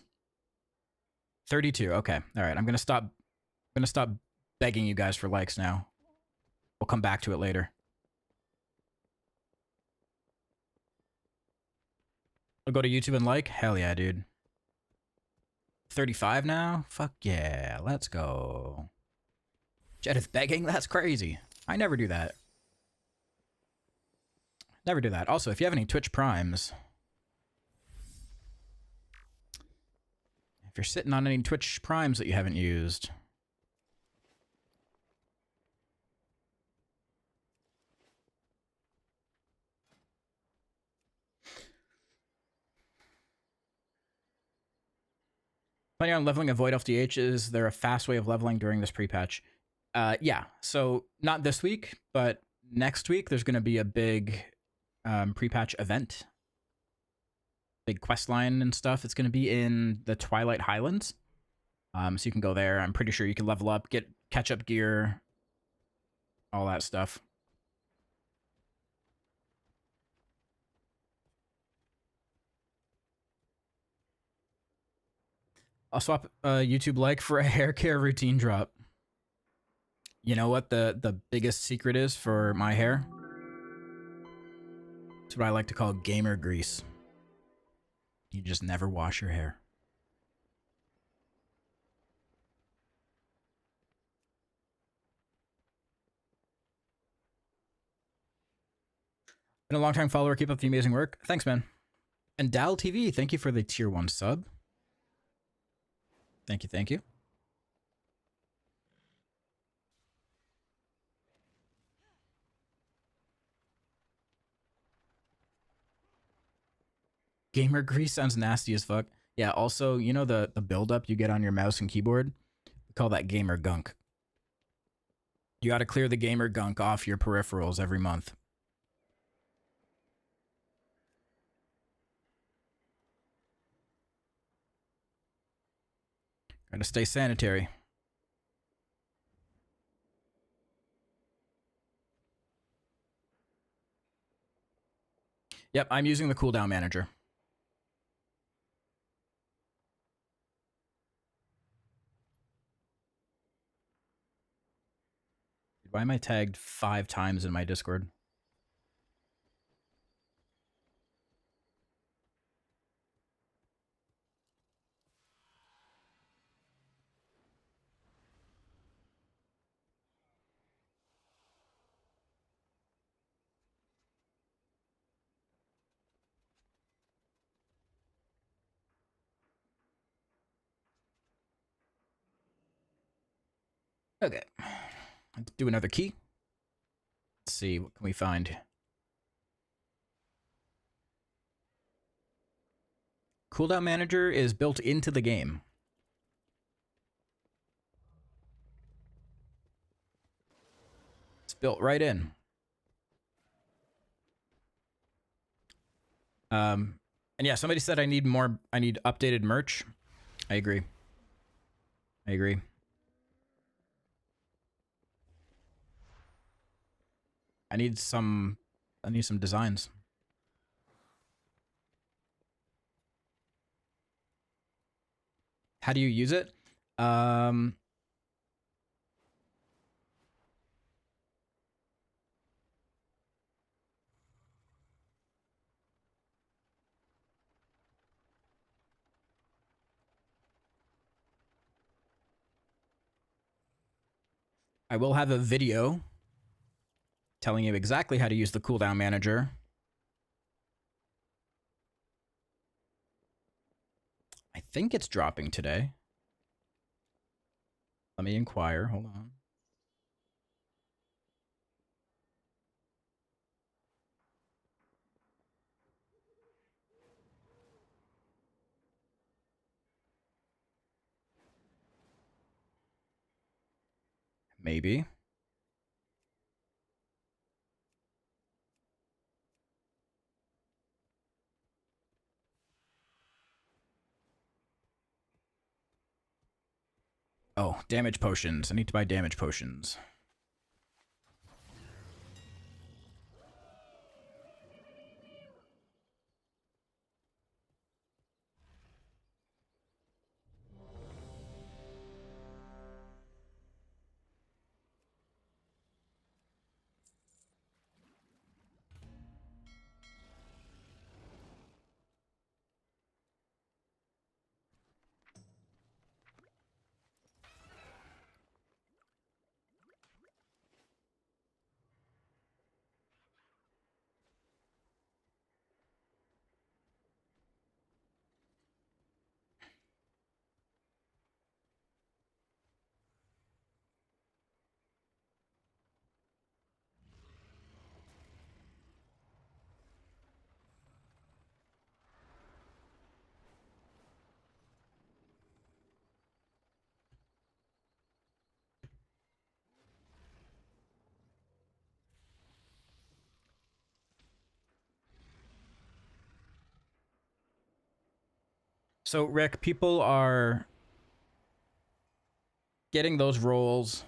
32. Okay. All right. I'm gonna stop begging you guys for likes now. We'll come back to it later. I'll go to YouTube and like. Hell yeah, dude. 35 now? Fuck yeah. Let's go. Jedith begging? That's crazy. I never do that. Never do that. Also, if you have any Twitch Primes, if you're sitting on any Twitch Primes that you haven't used, planning on leveling a Void Elf DH, is there a fast way of leveling during this pre-patch? Yeah, so not this week, but next week there's going to be a big pre-patch event. Big quest line and stuff. It's going to be in the Twilight Highlands. So you can go there. I'm pretty sure you can level up, get catch-up gear, all that stuff. I'll swap YouTube like for a hair care routine drop. You know what the biggest secret is for my hair? It's what I like to call gamer grease. You just never wash your hair. Been a long time follower. Keep up the amazing work. Thanks, man. And Dal TV, thank you for the tier 1 sub. Thank you, thank you. Gamer grease sounds nasty as fuck. Yeah, also, you know the buildup you get on your mouse and keyboard? We call that gamer gunk. You gotta clear the gamer gunk off your peripherals every month. Gotta stay sanitary. Yep, I'm using the cooldown manager. Why am I tagged 5 times in my Discord? Okay. Let's do another key. Let's see, what can we find? Cooldown Manager is built into the game. It's built right in. And yeah, somebody said I need updated merch. I agree. I agree. I need some designs. How do you use it? I will have a video telling you exactly how to use the cooldown manager. I think it's dropping today. Let me inquire. Hold on. Maybe. Oh, damage potions. I need to buy damage potions. So, Rick, people are getting those roles,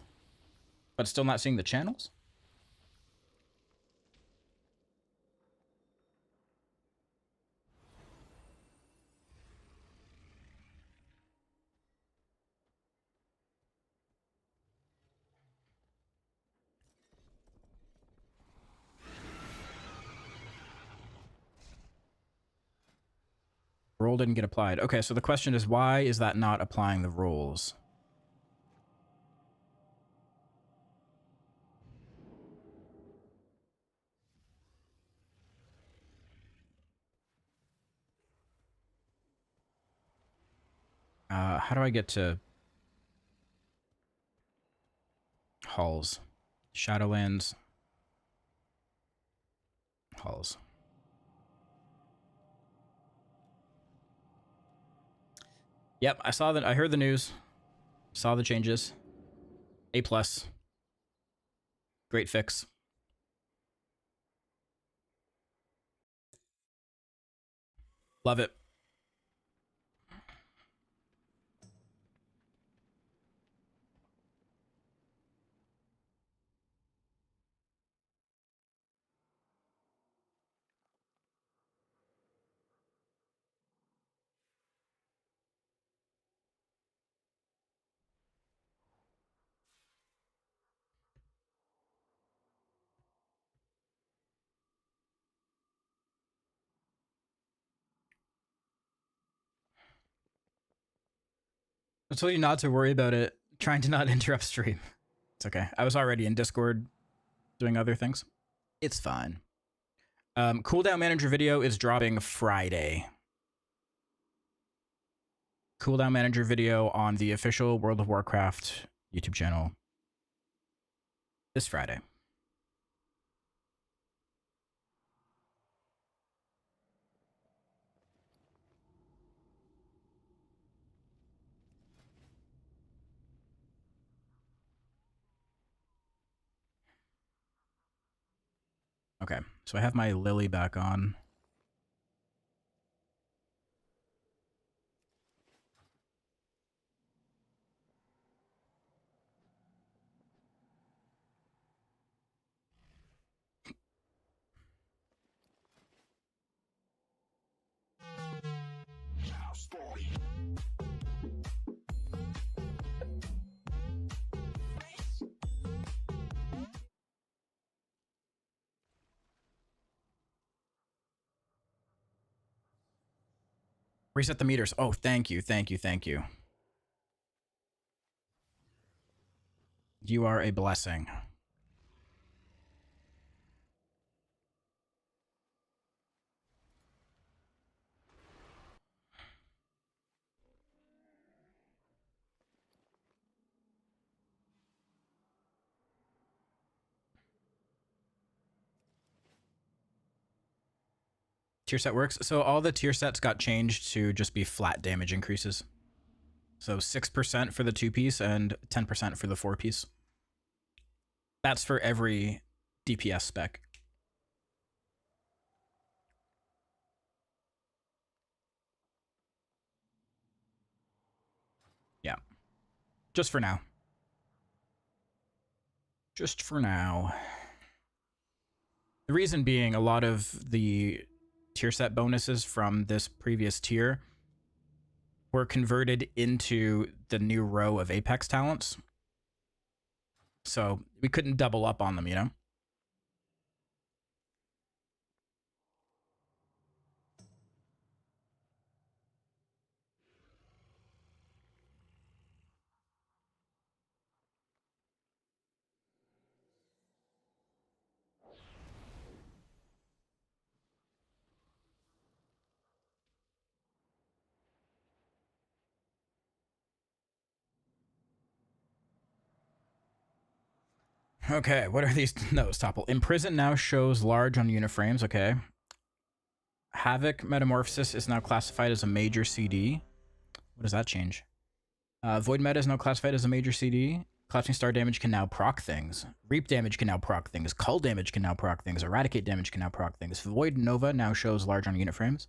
but still not seeing the channels? Role didn't get applied. Okay, so the question is, why is that not applying the roles? How do I get to halls? Shadowlands. Halls. Yep, I saw that. I heard the news. Saw the changes. A+. Great fix. Love it. I told you not to worry about it. Trying to not interrupt stream. It's okay. I was already in Discord doing other things. It's fine. Cooldown Manager video is dropping Friday. Cooldown Manager video on the official World of Warcraft YouTube channel this Friday. Okay, so I have my Lily back on. Reset the meters. Oh, thank you, thank you, thank you. You are a blessing. Tier set works. So all the tier sets got changed to just be flat damage increases. So 6% for the 2-piece and 10% for the 4-piece. That's for every DPS spec. Yeah. Just for now. Just for now. The reason being, a lot of the tier set bonuses from this previous tier were converted into the new row of Apex talents. So we couldn't double up on them, you know? Okay, what are these notes, Topple? Imprison now shows large on uniframes, okay. Havoc Metamorphosis is now classified as a major CD. What does that change? Void Meta is now classified as a major CD. Collapsing Star damage can now proc things. Reap damage can now proc things. Cull damage can now proc things. Eradicate damage can now proc things. Void Nova now shows large on unit frames.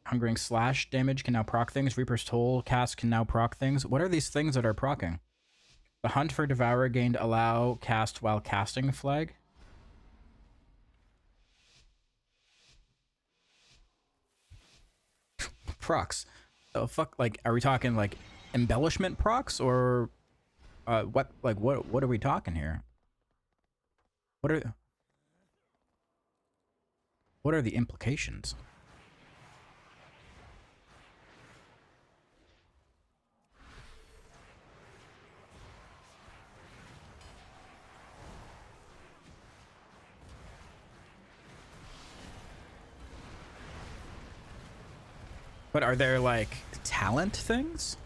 Hungering Slash damage can now proc things. Reaper's Toll cast can now proc things. What are these things that are procking? The Hunt for Devourer gained allow cast while casting flag. Procs. Oh fuck, like, are we talking like embellishment procs or what are we talking here? What are the implications? But are there like talent things?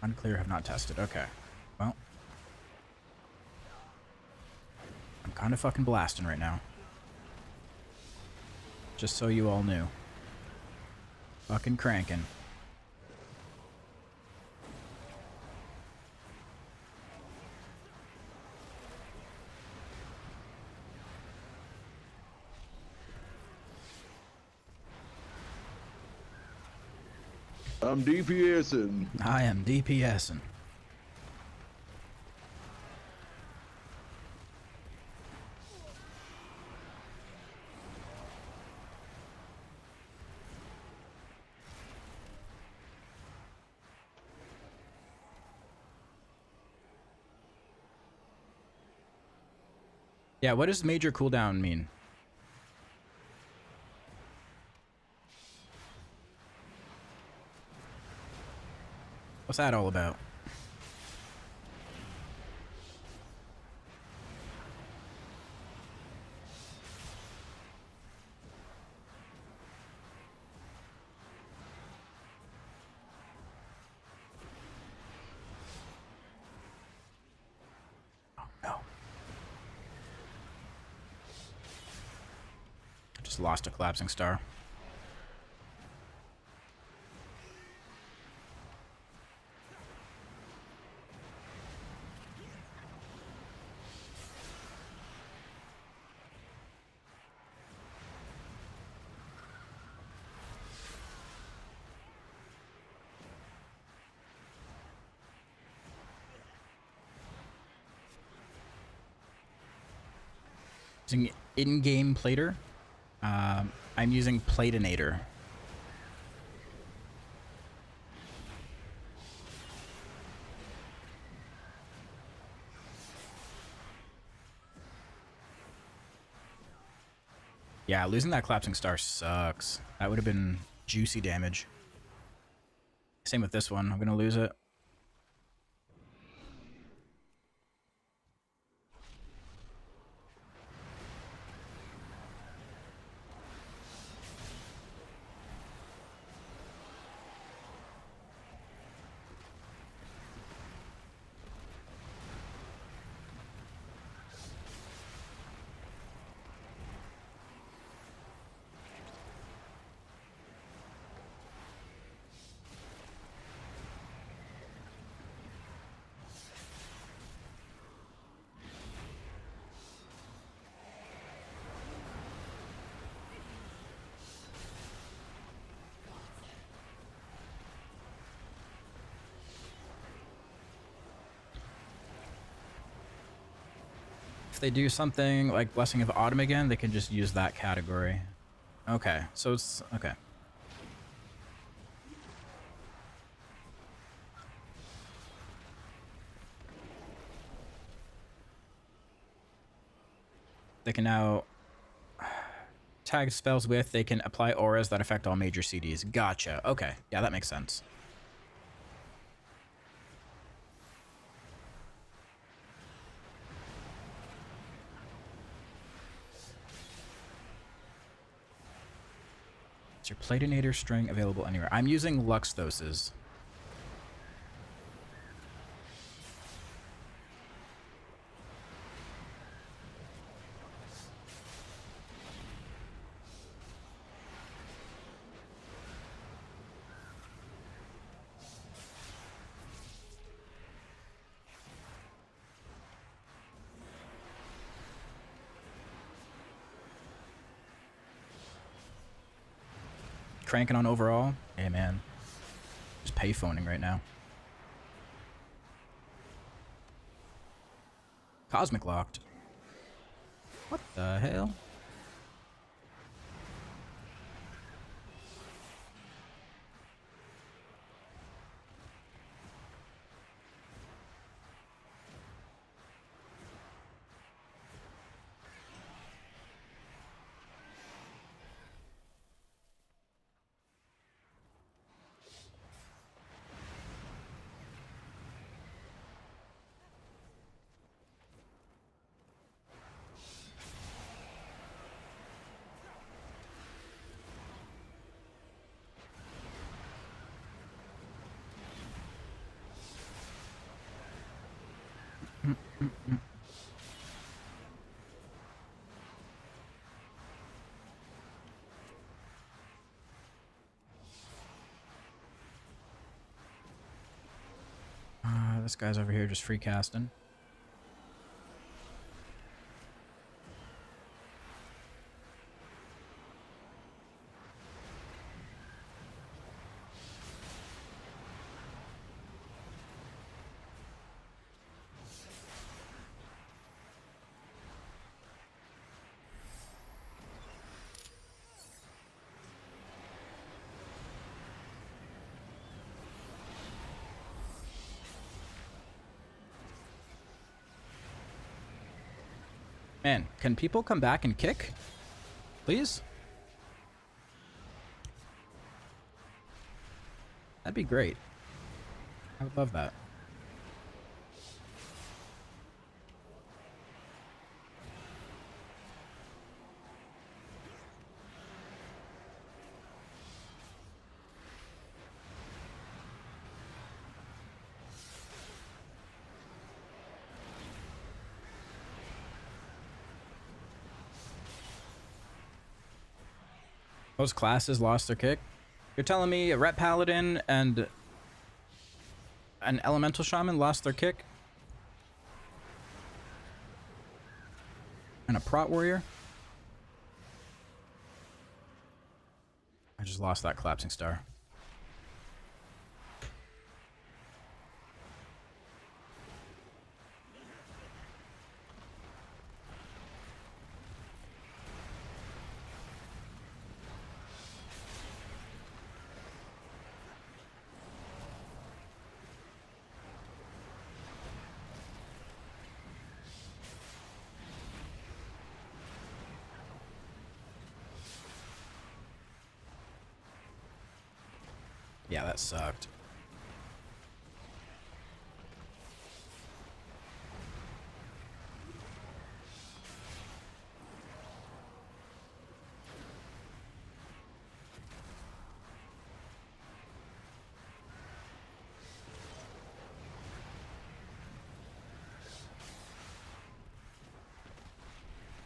Unclear, have not tested. Okay. Well. I'm kind of fucking blasting right now. Just so you all knew. Fucking cranking. I'm DPSing. I am DPSing. Yeah, what does major cooldown mean? What's that all about? Just lost a collapsing star. Using in-game plater. I'm using Platinator. Yeah, losing that collapsing star sucks. That would have been juicy damage. Same with this one. I'm gonna lose it. If they do something like Blessing of Autumn again, they can just use that category. Okay, so it's... okay. They can now tag spells with, they can apply auras that affect all major CDs. Gotcha. Okay. Yeah, that makes sense. Is your Platinator string available anywhere? I'm using Luxthos's. Cranking on overall. Hey man, just payphoning right now. Cosmic locked. What the hell? This guy's over here just free casting. Man, can people come back and kick? Please? That'd be great. I would love that. Most classes lost their kick. You're telling me a Ret Paladin and an Elemental Shaman lost their kick? And a Prot Warrior? I just lost that Collapsing Star. Yeah, that sucked.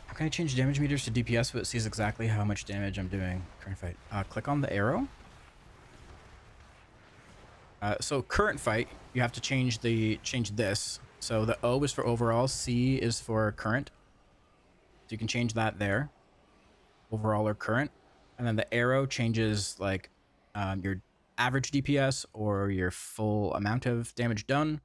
How can I change damage meters to DPS so it sees exactly how much damage I'm doing? Current fight. Click on the arrow. So current fight, you have to change this. So the O is for overall, C is for current. So you can change that there, overall or current. And then the arrow changes like your average DPS or your full amount of damage done.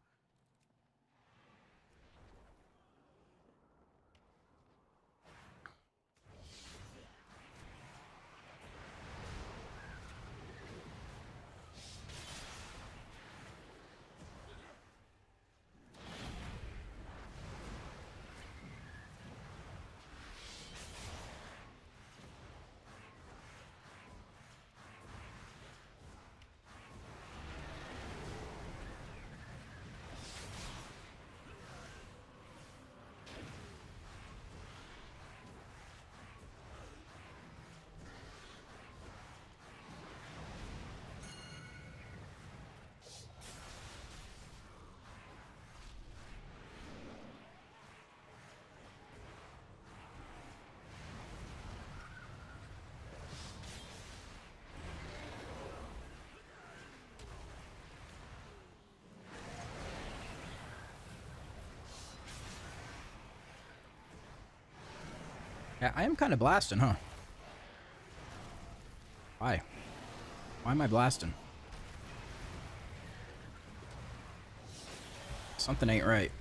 Yeah, I am kind of blasting, huh? Why? Why am I blasting? Something ain't right.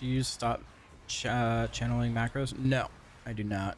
Do you stop channeling macros? No, I do not.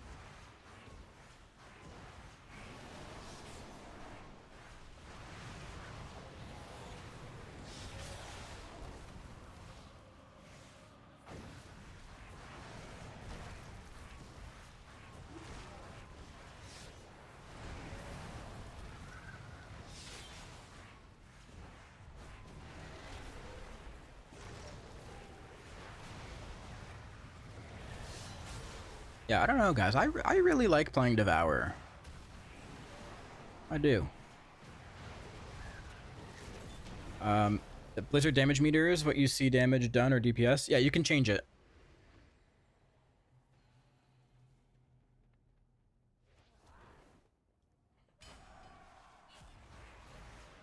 Yeah, I don't know, guys. I really like playing Devourer. I do. The Blizzard damage meter is what you see damage done or DPS. Yeah, you can change it.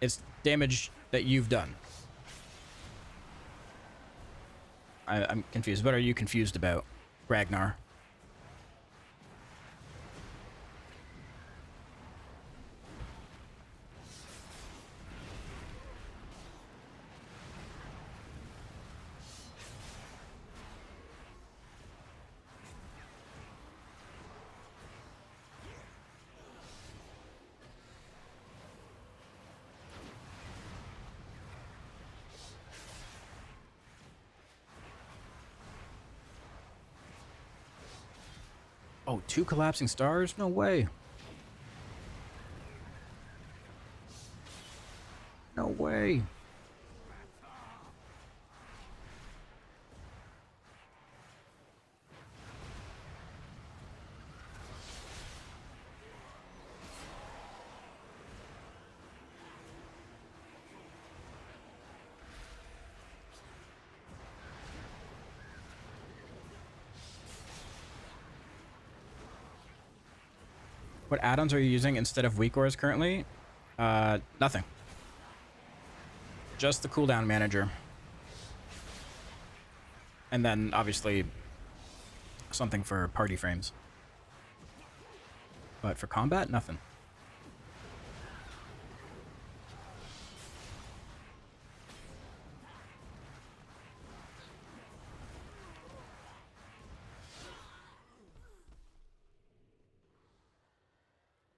It's damage that you've done. I'm confused. What are you confused about, Ragnar? Oh, 2 collapsing stars? No way. No way. What add-ons are you using instead of weak ores currently? Nothing. Just the cooldown manager. And then, obviously, something for party frames. But for combat, nothing.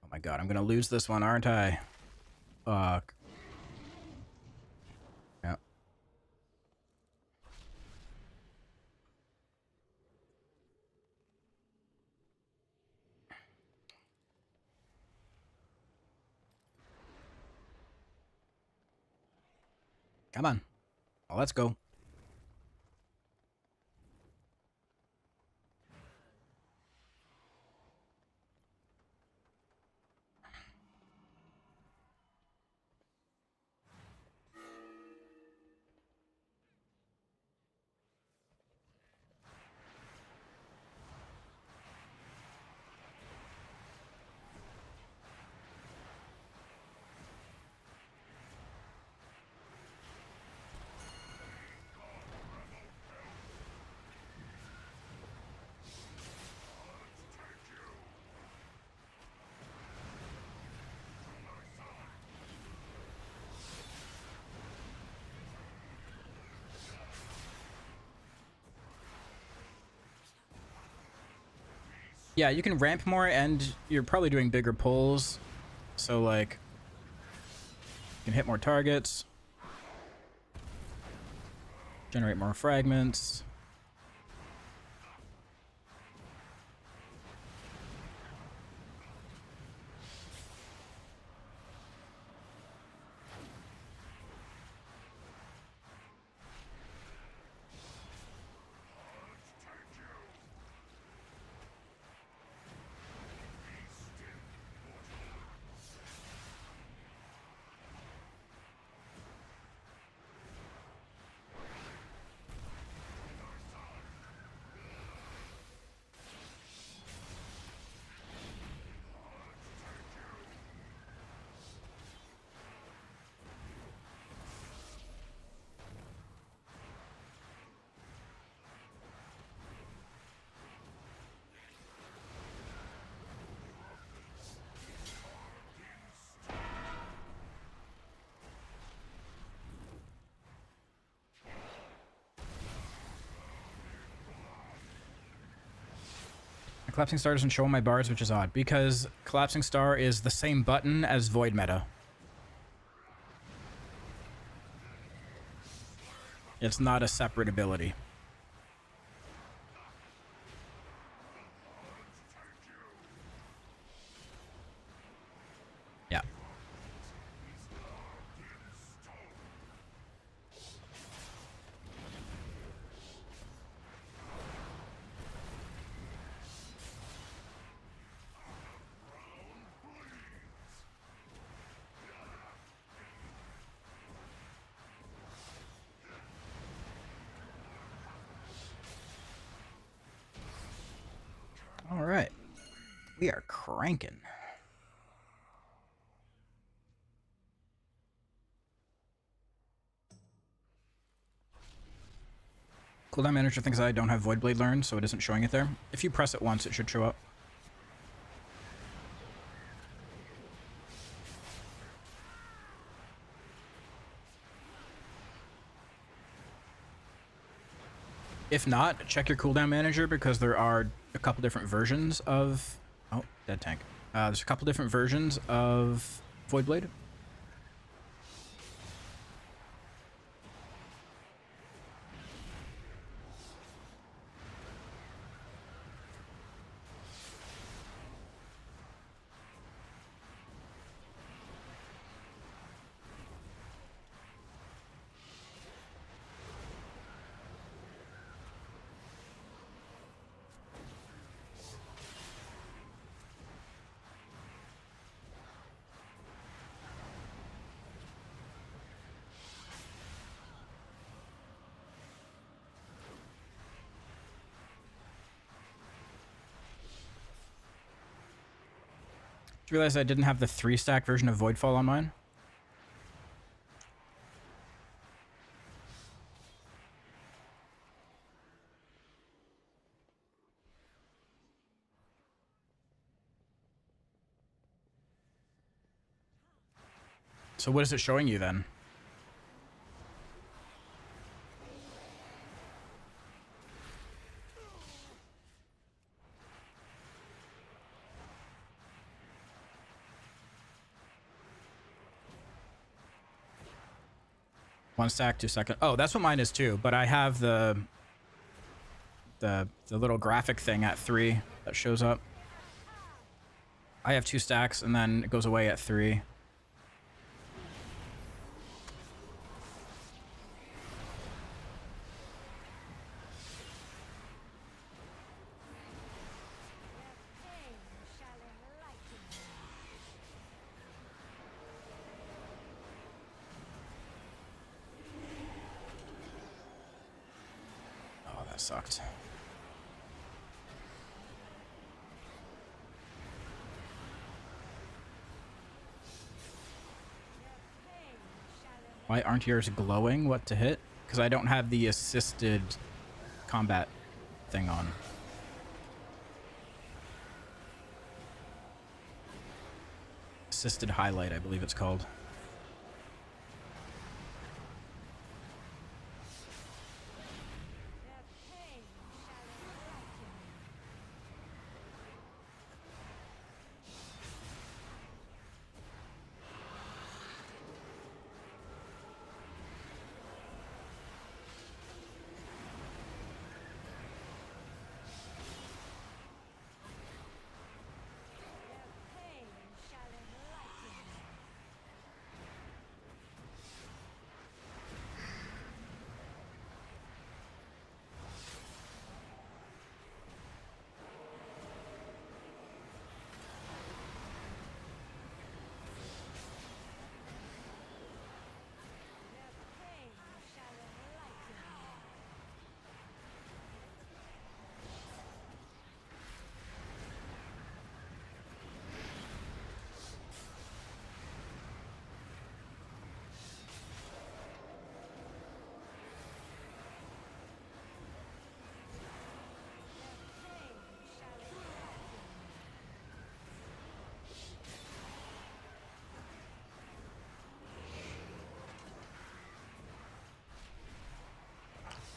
Oh my god, I'm gonna lose this one, aren't I? Fuck. Yeah. Come on. Well, let's go. Yeah, you can ramp more, and you're probably doing bigger pulls. So, like, you can hit more targets. Generate more fragments. Collapsing Star doesn't show on my bars, which is odd, because Collapsing Star is the same button as Void Meta. It's not a separate ability. Yeah. All right. We are cranking. Cooldown Manager thinks I don't have Void Blade learned, so it isn't showing it there. If you press it once, it should show up. If not, check your cooldown manager, because there are a couple different versions of... Oh, dead tank. There's a couple different versions of Void Blade. Just realized I didn't have the 3-stack version of Voidfall on mine. So what is it showing you then? One stack, 2 second. Oh, that's what mine is too. But I have the little graphic thing at 3 that shows up. I have 2 stacks and then it goes away at 3. Oh, that sucked. Why aren't yours glowing? What to hit? Because I don't have the assisted combat thing on. Assisted highlight, I believe it's called.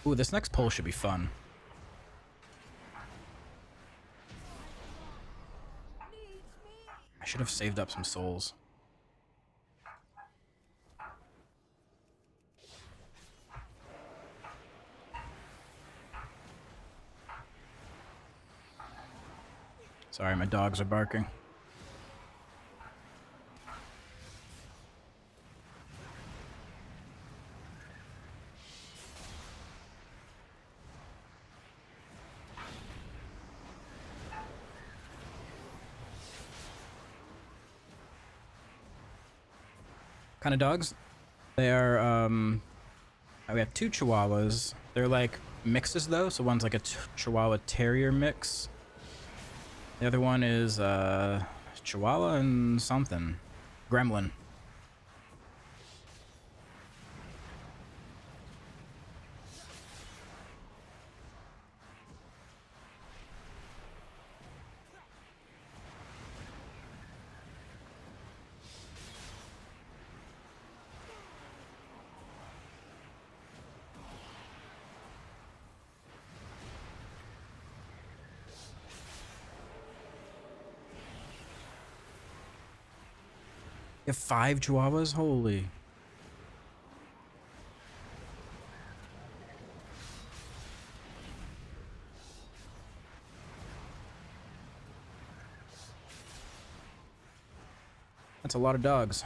Ooh, this next poll should be fun. I should have saved up some souls. Sorry, my dogs are barking. Kind of dogs? They are, we have 2 Chihuahuas. They're like mixes though, so one's like a Chihuahua Terrier mix. The other one is, Chihuahua and something. Gremlin. You have 5 Chihuahuas? Holy. That's a lot of dogs.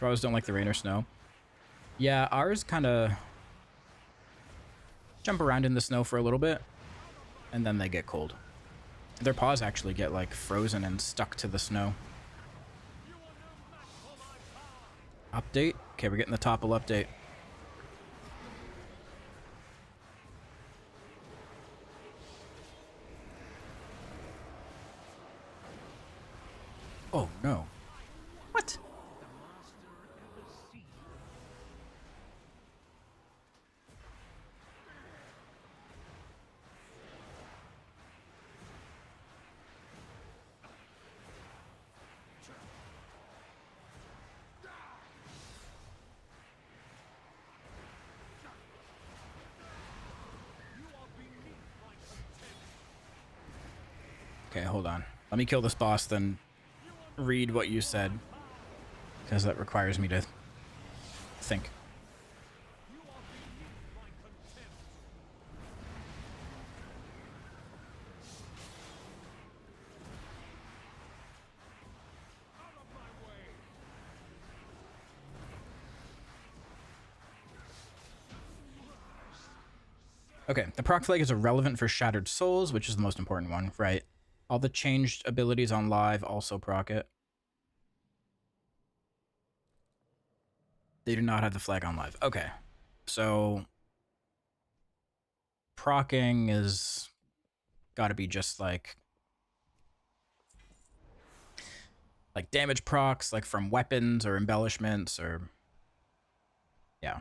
Chihuahuas don't like the rain or snow. Yeah, ours kind of jump around in the snow for a little bit, and then they get cold. Their paws actually get, like, frozen and stuck to the snow. Update? Okay, we're getting the topple update. Oh, no. What? Okay, hold on. Let me kill this boss, then read what you said. Because that requires me to think. Okay, the proc flag is irrelevant for Shattered Souls, which is the most important one, right? All the changed abilities on live also proc it. They do not have the flag on live. Okay, so procking is got to be just like damage procs, like from weapons or embellishments or yeah.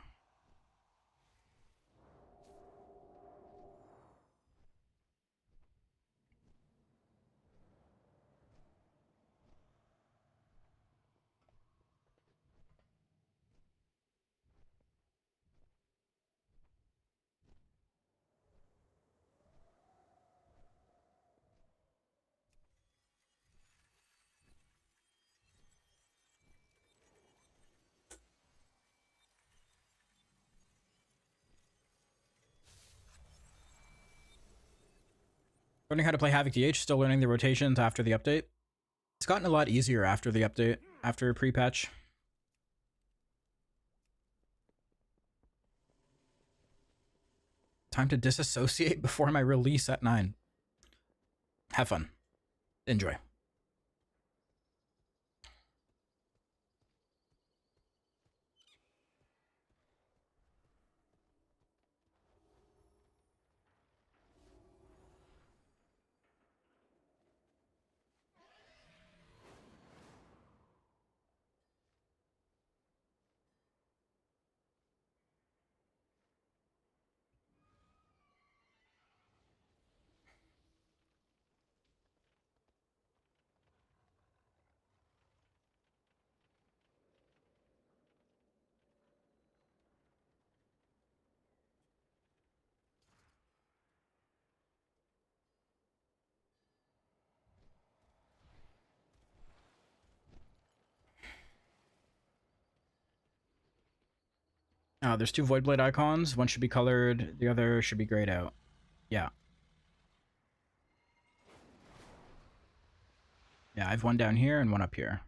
Learning how to play Havoc DH, still learning the rotations after the update. It's gotten a lot easier after the update, after pre-patch. Time to disassociate before my release at 9. Have fun. Enjoy. There's 2 Voidblade icons. One should be colored, the other should be grayed out. Yeah. Yeah, I have one down here and one up here.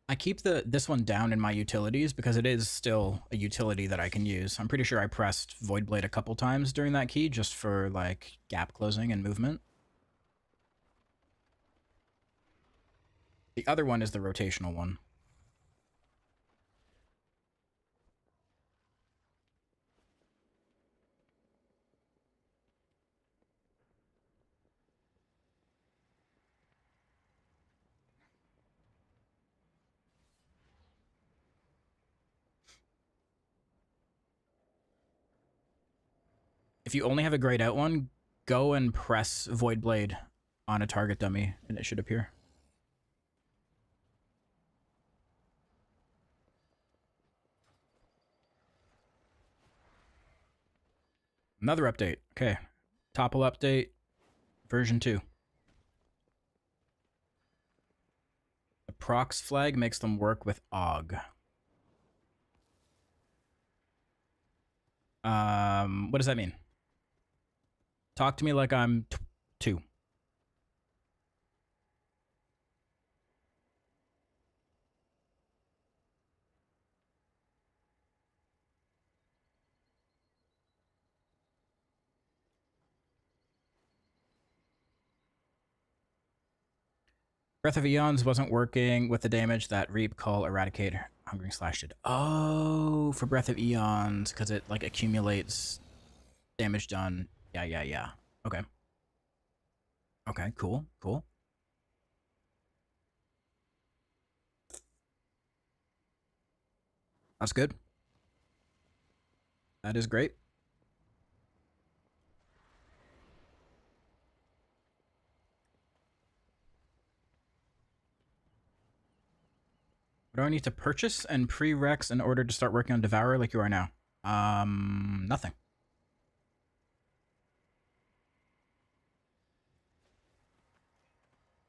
I keep this one down in my utilities because it is still a utility that I can use. I'm pretty sure I pressed Voidblade a couple times during that key just for like gap closing and movement. The other one is the rotational one. If you only have a grayed out one, go and press Voidblade on a target dummy and it should appear. Another update. Okay. Topple update, version 2. The procs flag makes them work with AUG. What does that mean? Talk to me like I'm 2. Breath of Eons wasn't working with the damage that Reap, Call, Eradicate, Hungering Slash did. Oh, for Breath of Eons, because it like accumulates damage done. Yeah. Okay. Okay, cool. That's good. That is great. What do I need to purchase and pre-rex in order to start working on Devourer like you are now? Nothing.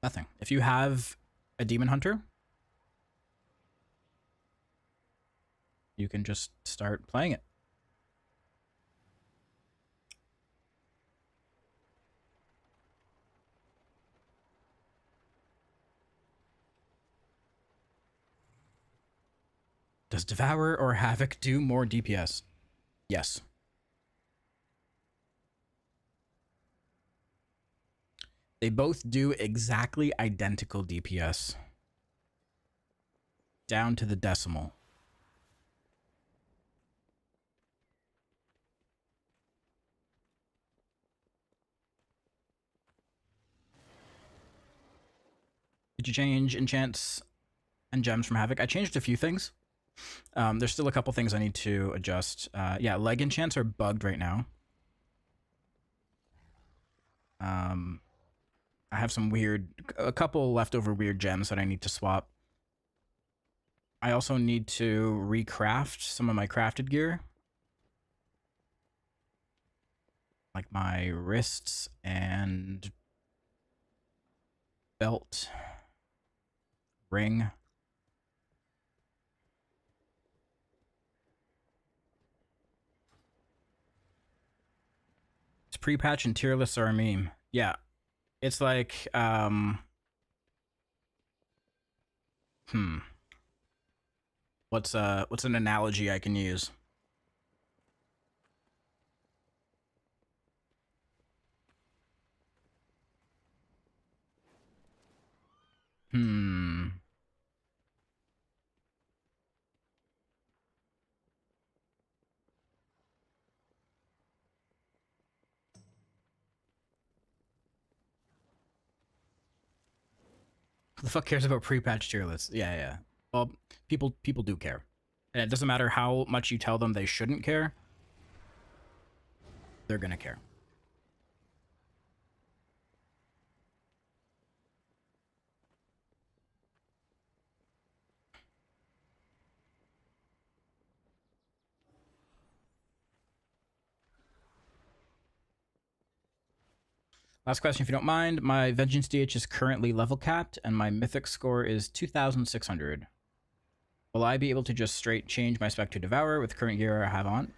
Nothing. If you have a Demon Hunter, you can just start playing it. Does Devourer or Havoc do more DPS? Yes. They both do exactly identical DPS. Down to the decimal. Did you change enchants and gems from Havoc? I changed a few things. There's still a couple things I need to adjust. Yeah, leg enchants are bugged right now. I have a couple leftover weird gems that I need to swap. I also need to recraft some of my crafted gear. Like my wrists and belt, ring. Pre-patch and tier lists are a meme. Yeah. It's like, what's an analogy I can use? Who the fuck cares about pre-patch tier lists? Yeah. Well, people do care. And it doesn't matter how much you tell them they shouldn't care. They're gonna care. Last question, if you don't mind. My Vengeance DH is currently level capped, and my Mythic score is 2,600. Will I be able to just straight change my Spec to Devourer with current gear I have on?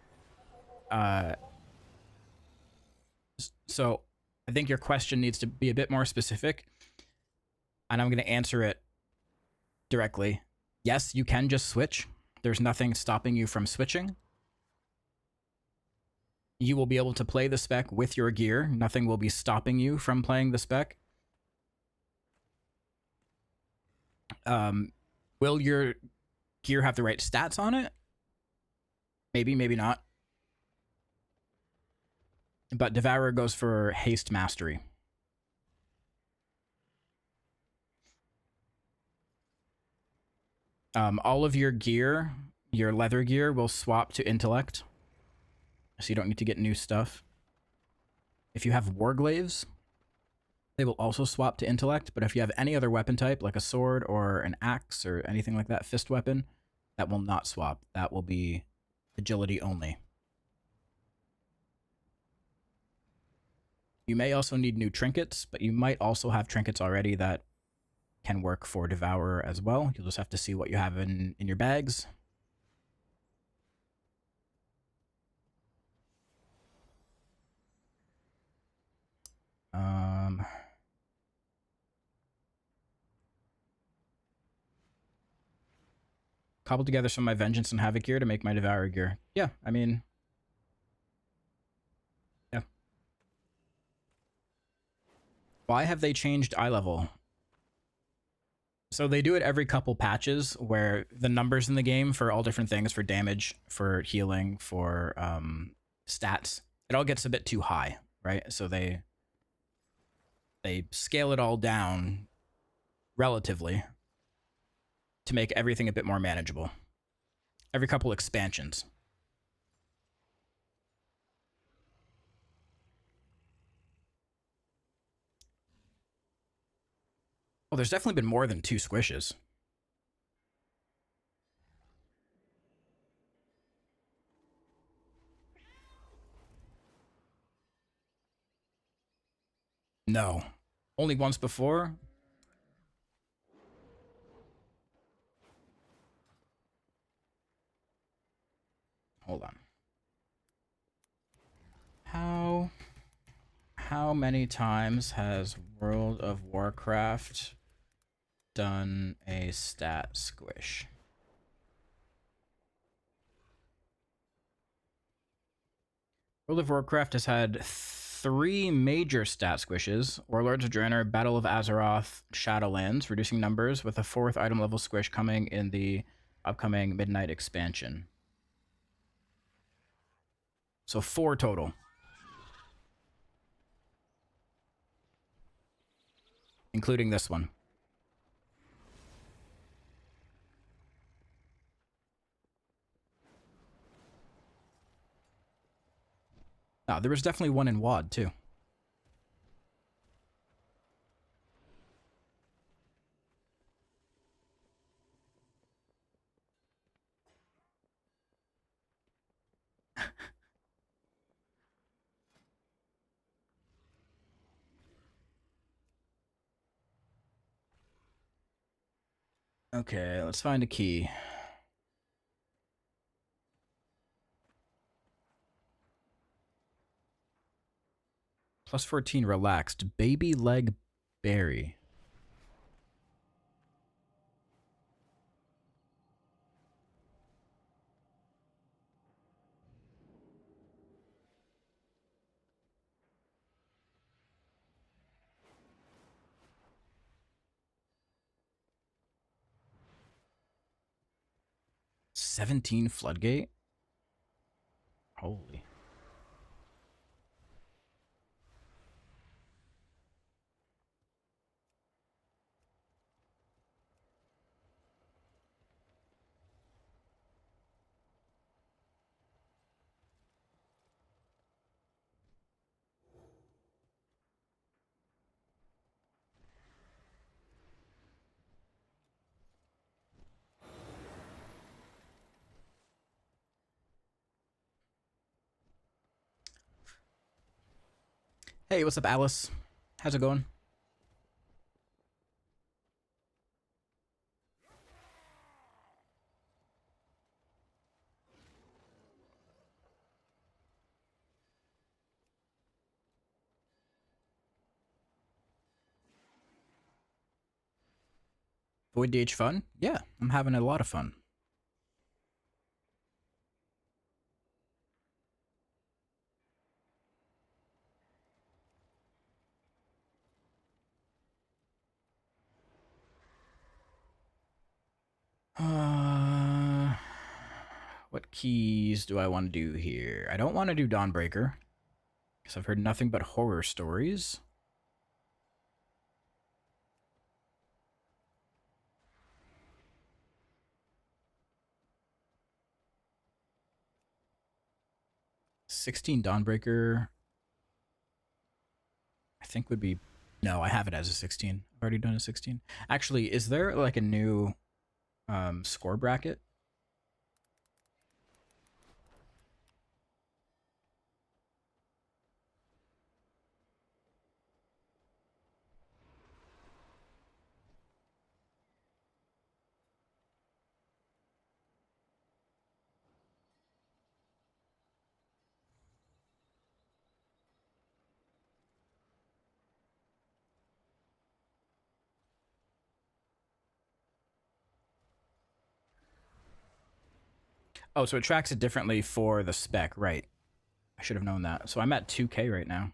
So, I think your question needs to be a bit more specific, and I'm going to answer it directly. Yes, you can just switch. There's nothing stopping you from switching. You will be able to play the Spec with your gear. Nothing will be stopping you from playing the Spec. Will your gear have the right stats on it? Maybe, maybe not. But Devourer goes for Haste Mastery. All of your gear, your leather gear, will swap to Intellect. So you don't need to get new stuff. If you have Warglaives, they will also swap to Intellect. But if you have any other weapon type, like a sword or an axe or anything like that, fist weapon, that will not swap. That will be Agility only. You may also need new trinkets, but you might also have trinkets already that can work for Devourer as well. You'll just have to see what you have in your bags. Cobbled together some of my Vengeance and Havoc gear to make my Devourer gear. Yeah, I mean... yeah. Why have they changed eye level? So they do it every couple patches where the numbers in the game for all different things, for damage, for healing, for stats, it all gets a bit too high, right? So they scale it all down relatively to make everything a bit more manageable. Every couple expansions. Oh, there's definitely been more than 2 squishes. No. Only once before? Hold on. How many times has World of Warcraft done a stat squish? World of Warcraft has had 3 major stat squishes: Warlords of Draenor, Battle of Azeroth, Shadowlands, reducing numbers, with a 4th item level squish coming in the upcoming Midnight expansion. So 4 total. Including this one. No, there was definitely one in WoD too. Okay, let's find a key. Plus 14 relaxed. Baby leg berry. $17 floodgate? Holy. Hey, what's up, Alice? How's it going? Void DH fun? Yeah, I'm having a lot of fun. What keys do I want to do here? I don't want to do Dawnbreaker, because I've heard nothing but horror stories. $16 Dawnbreaker, I think would be... No, I have it as a 16. I've already done a 16. Actually, is there like a new score bracket? Oh, so it tracks it differently for the spec, right? I should have known that. So I'm at 2K right now.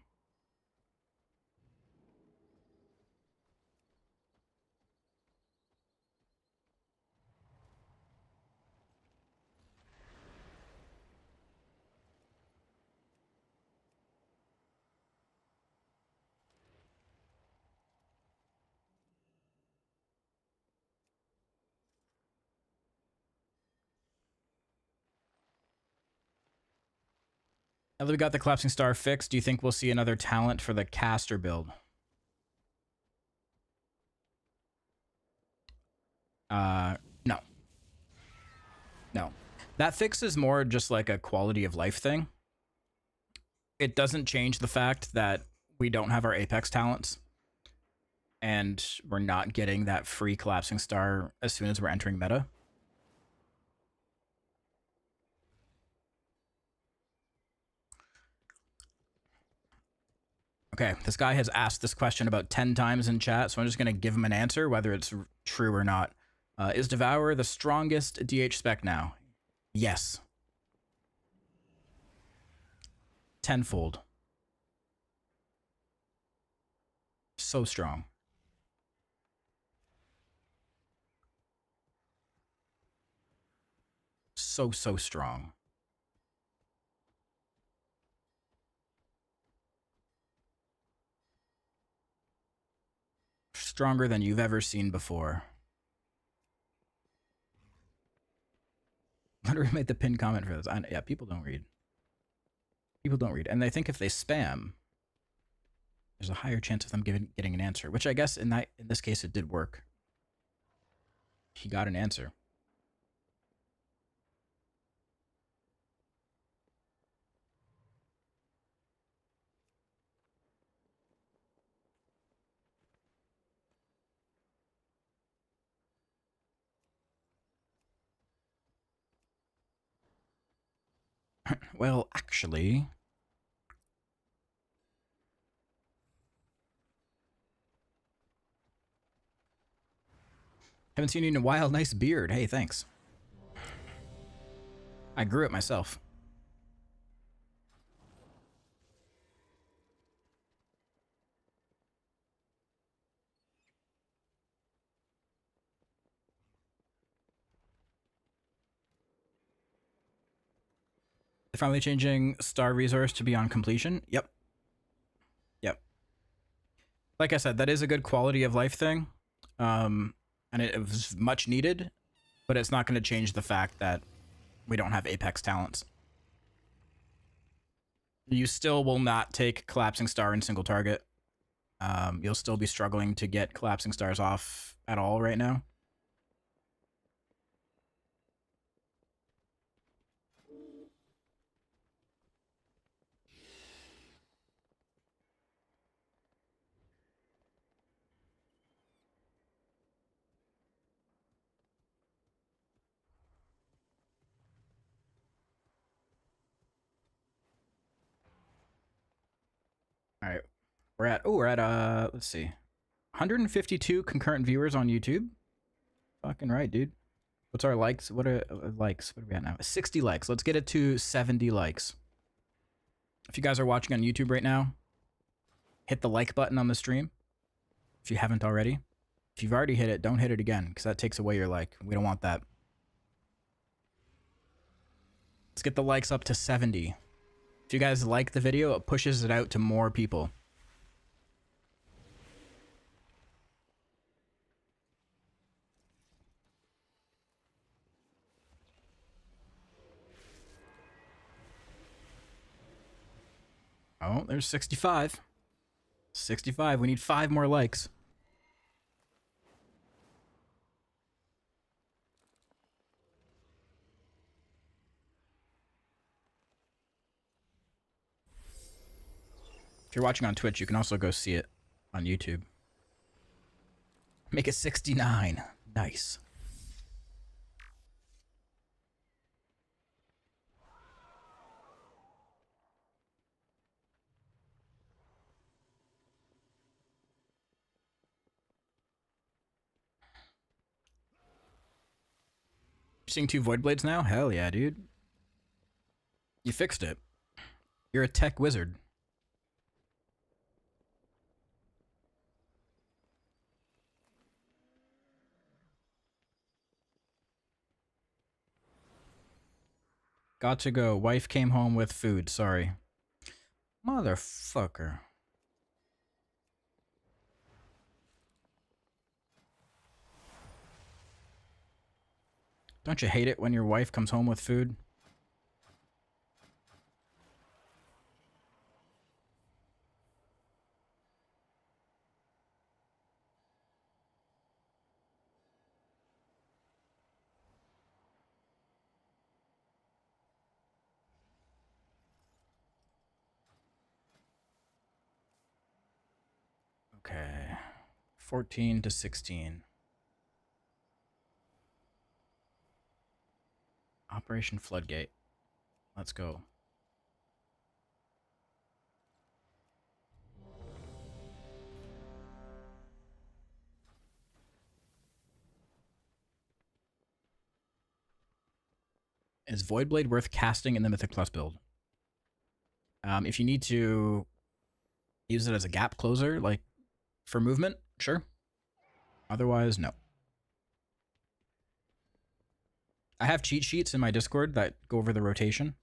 Now that we got the collapsing star fixed, do you think we'll see another talent for the caster build? No. No. That fix is more just like a quality of life thing. It doesn't change the fact that we don't have our Apex talents. And we're not getting that free collapsing star as soon as we're entering meta. Okay, this guy has asked this question about 10 times in chat, so I'm just going to give him an answer, whether it's true or not. Is Devourer the strongest DH spec now? Yes. Tenfold. So strong. So strong. Stronger than you've ever seen before. Literally made the pinned comment for this. Yeah, people don't read. People don't read. And they think if they spam, there's a higher chance of them getting an answer, which I guess in this case it did work. He got an answer. Well, actually, haven't seen you in a while. Nice beard. Hey, thanks. I grew it myself. They're finally changing star resource to be on completion. Yep. Yep. Like I said, that is a good quality of life thing. And it was much needed, but it's not going to change the fact that we don't have Apex talents. You still will not take collapsing star in single target. You'll still be struggling to get collapsing stars off at all right now. All right. We're at let's see. 152 concurrent viewers on YouTube. Fucking right, dude. What's our likes? What are likes? What are we at now? 60 likes. Let's get it to 70 likes. If you guys are watching on YouTube right now, hit the like button on the stream if you haven't already. If you've already hit it, don't hit it again because that takes away your like. We don't want that. Let's get the likes up to 70. If you guys like the video, it pushes it out to more people. Oh, there's 65. 65. We need 5 more likes. If you're watching on Twitch, you can also go see it on YouTube. Make it 69. Nice. seeing 2 Void Blades now? Hell yeah, dude. You fixed it. You're a tech wizard. Got to go. Wife came home with food. Sorry. Motherfucker. Don't you hate it when your wife comes home with food? Okay. 14 to 16. Operation Floodgate. Let's go. Is Voidblade worth casting in the Mythic Plus build? If you need to use it as a gap closer, like for movement, sure. Otherwise, no. I have cheat sheets in my Discord that go over the rotation.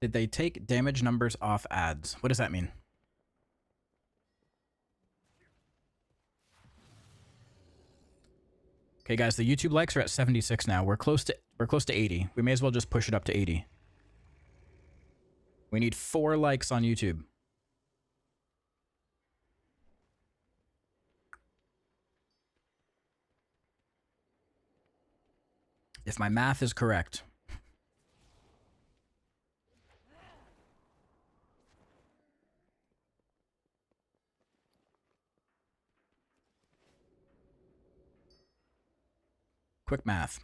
Did they take damage numbers off ads? What does that mean? Okay, guys, the YouTube likes are at 76 now. We're close to 80. We may as well just push it up to 80. We need 4 likes on YouTube. If my math is correct. Quick math.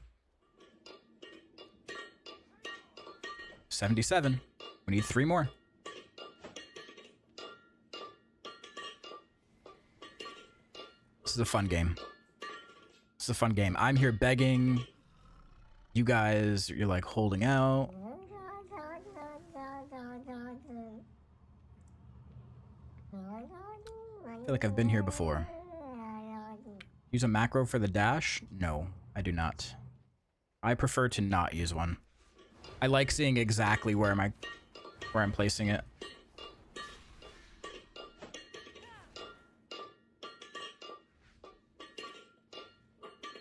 77. We need 3 more. This is a fun game. This is a fun game. I'm here begging. You guys, you're like holding out. I feel like I've been here before. Use a macro for the dash? No, I do not. I prefer to not use one. I like seeing exactly where I'm placing it.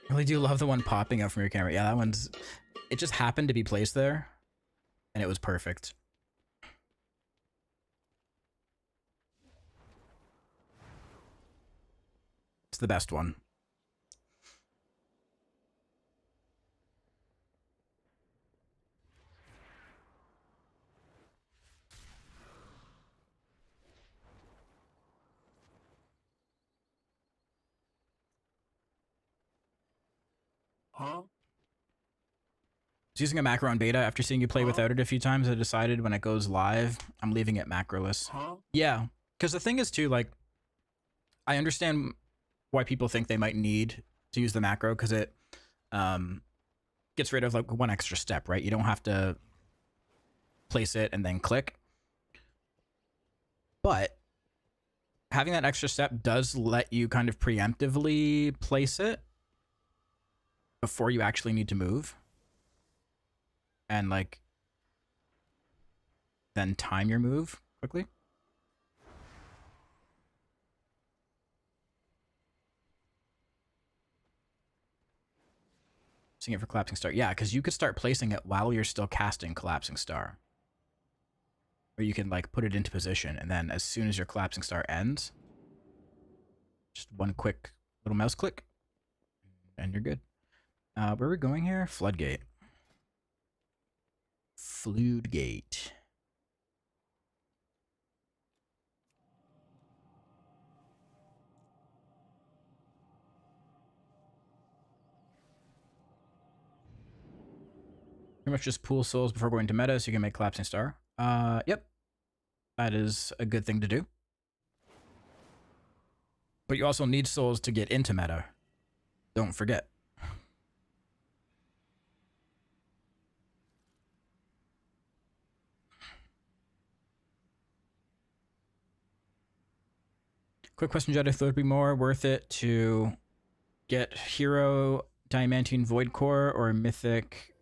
I really do love the one popping up from your camera. Yeah, that one's... It just happened to be placed there, and it was perfect. It's the best one. Huh? Using a macro on beta after seeing you play without it a few times. I decided when it goes live, I'm leaving it macroless. Huh? Yeah, because the thing is too, like, I understand why people think they might need to use the macro because it gets rid of like one extra step, right? You don't have to place it and then click. But having that extra step does let you kind of preemptively place it before you actually need to move. And like, then time your move quickly. Seeing it for Collapsing Star. Yeah, because you could start placing it while you're still casting Collapsing Star. where you can like put it into position, and then as soon as your collapsing star ends, just one quick little mouse click, and you're good. Where are we going here? Floodgate. Floodgate. Pretty much just pool souls before going to meta so you can make collapsing star. Yep. That is a good thing to do. But you also need souls to get into meta. Don't forget. Quick question, Jedith. Would it be more worth it to get Hero, Diamantine Void Core, or Mythic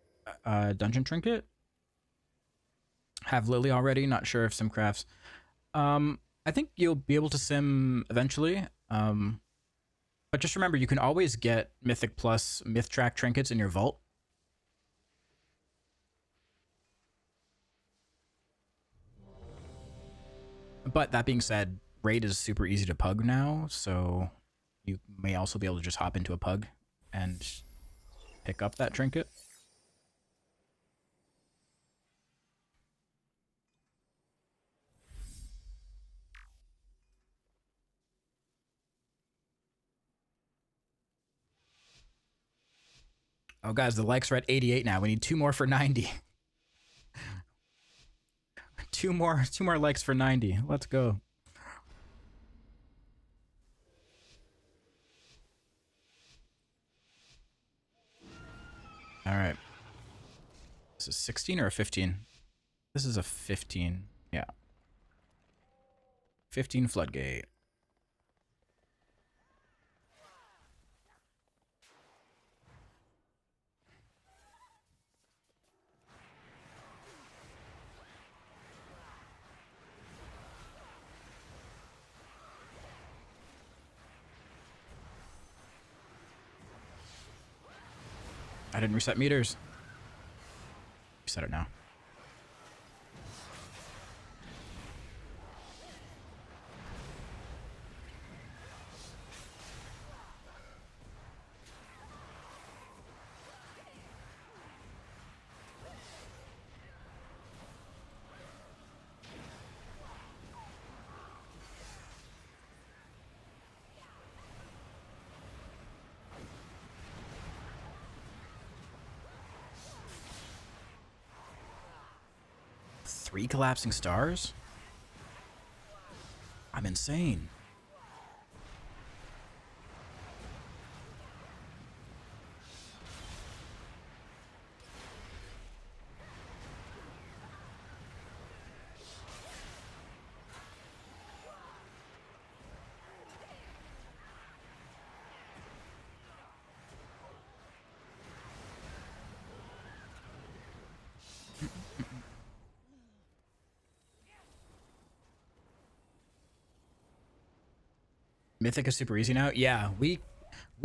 Dungeon Trinket? Have Lily already. Not sure if sim crafts. I think you'll be able to sim eventually. But just remember, you can always get Mythic plus Myth Track trinkets in your vault. But that being said, raid is super easy to pug now, so you may also be able to just hop into a pug and pick up that trinket. Oh, guys, the likes are at 88 now. We need 2 more for 90. two more likes for 90. Let's go. All right. This is 16 or a 15? This is a 15. Yeah. 15 floodgate. I didn't reset meters. Reset it now. Three collapsing stars? I'm insane. Mythic is super easy now. Yeah, we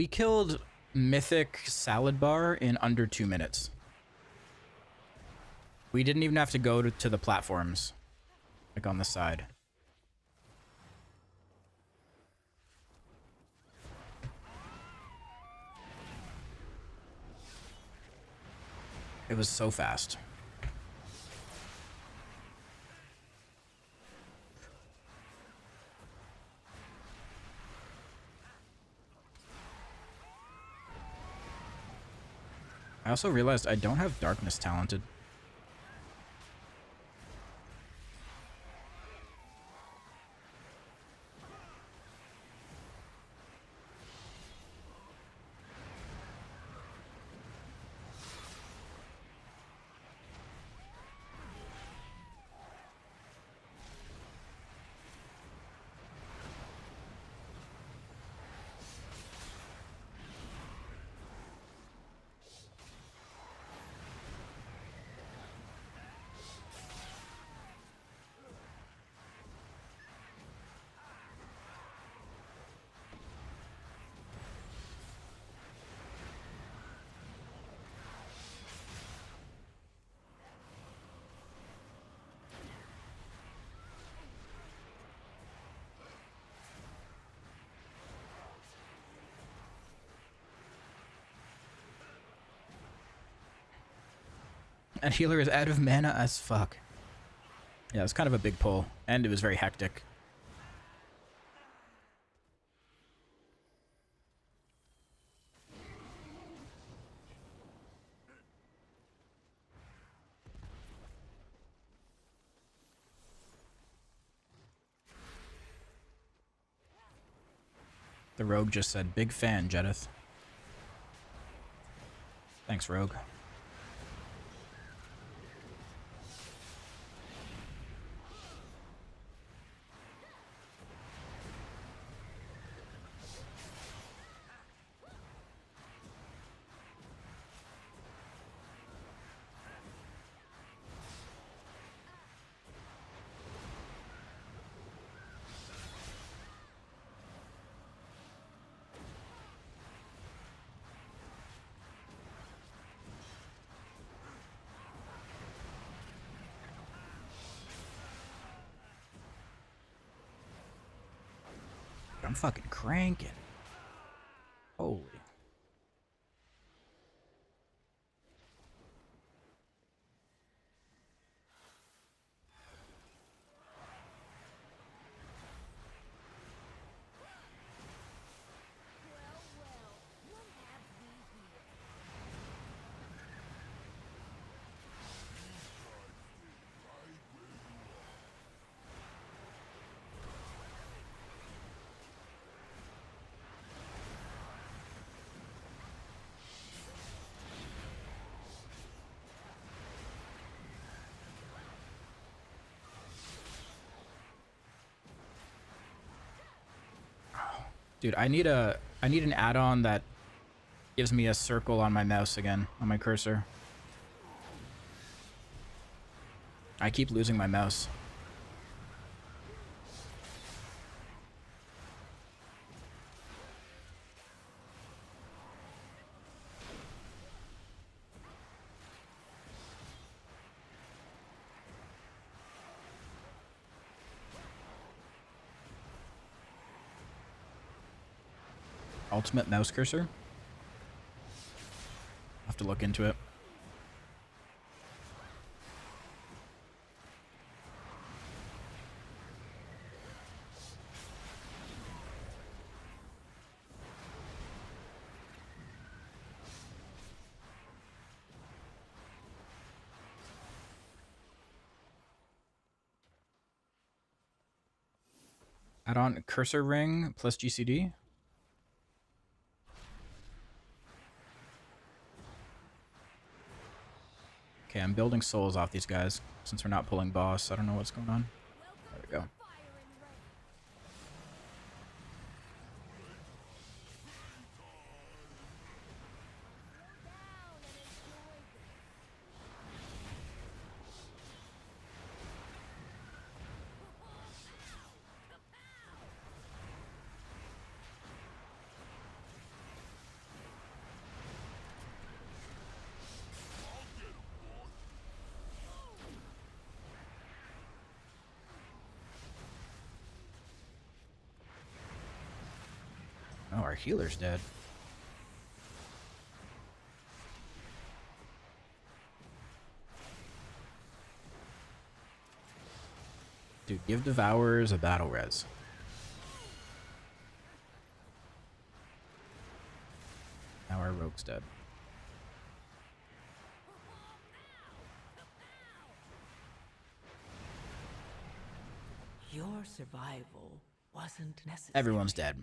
killed Mythic Salad Bar in under 2 minutes. We didn't even have to go to the platforms, like on the side. It was so fast. I also realized I don't have Darkness talented. And healer is out of mana as fuck. Yeah, it was kind of a big pull, and it was very hectic. The rogue just said, big fan, Jedith. Thanks, rogue. I'm fucking cranking. Holy. Dude, I need an add-on that gives me a circle on my mouse again, on my cursor. I keep losing my mouse. Ultimate mouse cursor? I'll have to look into it. Add on cursor ring plus GCD. Okay, I'm building souls off these guys since we're not pulling boss. I don't know what's going on. There we go. Oh, our healer's dead. Dude, give Devourers a battle res. Now our rogue's dead. Your survival wasn't necessary. Everyone's dead.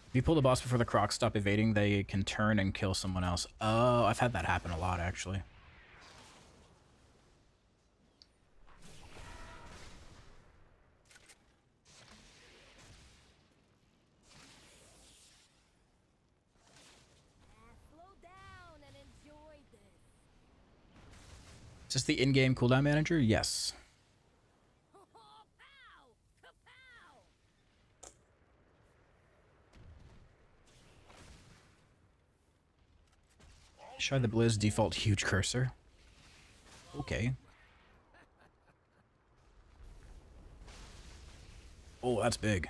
If you pull the boss before the crocs stop evading, they can turn and kill someone else. Oh, I've had that happen a lot, actually. Is this the in-game cooldown manager? Yes. Try the Blizz default huge cursor. Okay. Oh, that's big.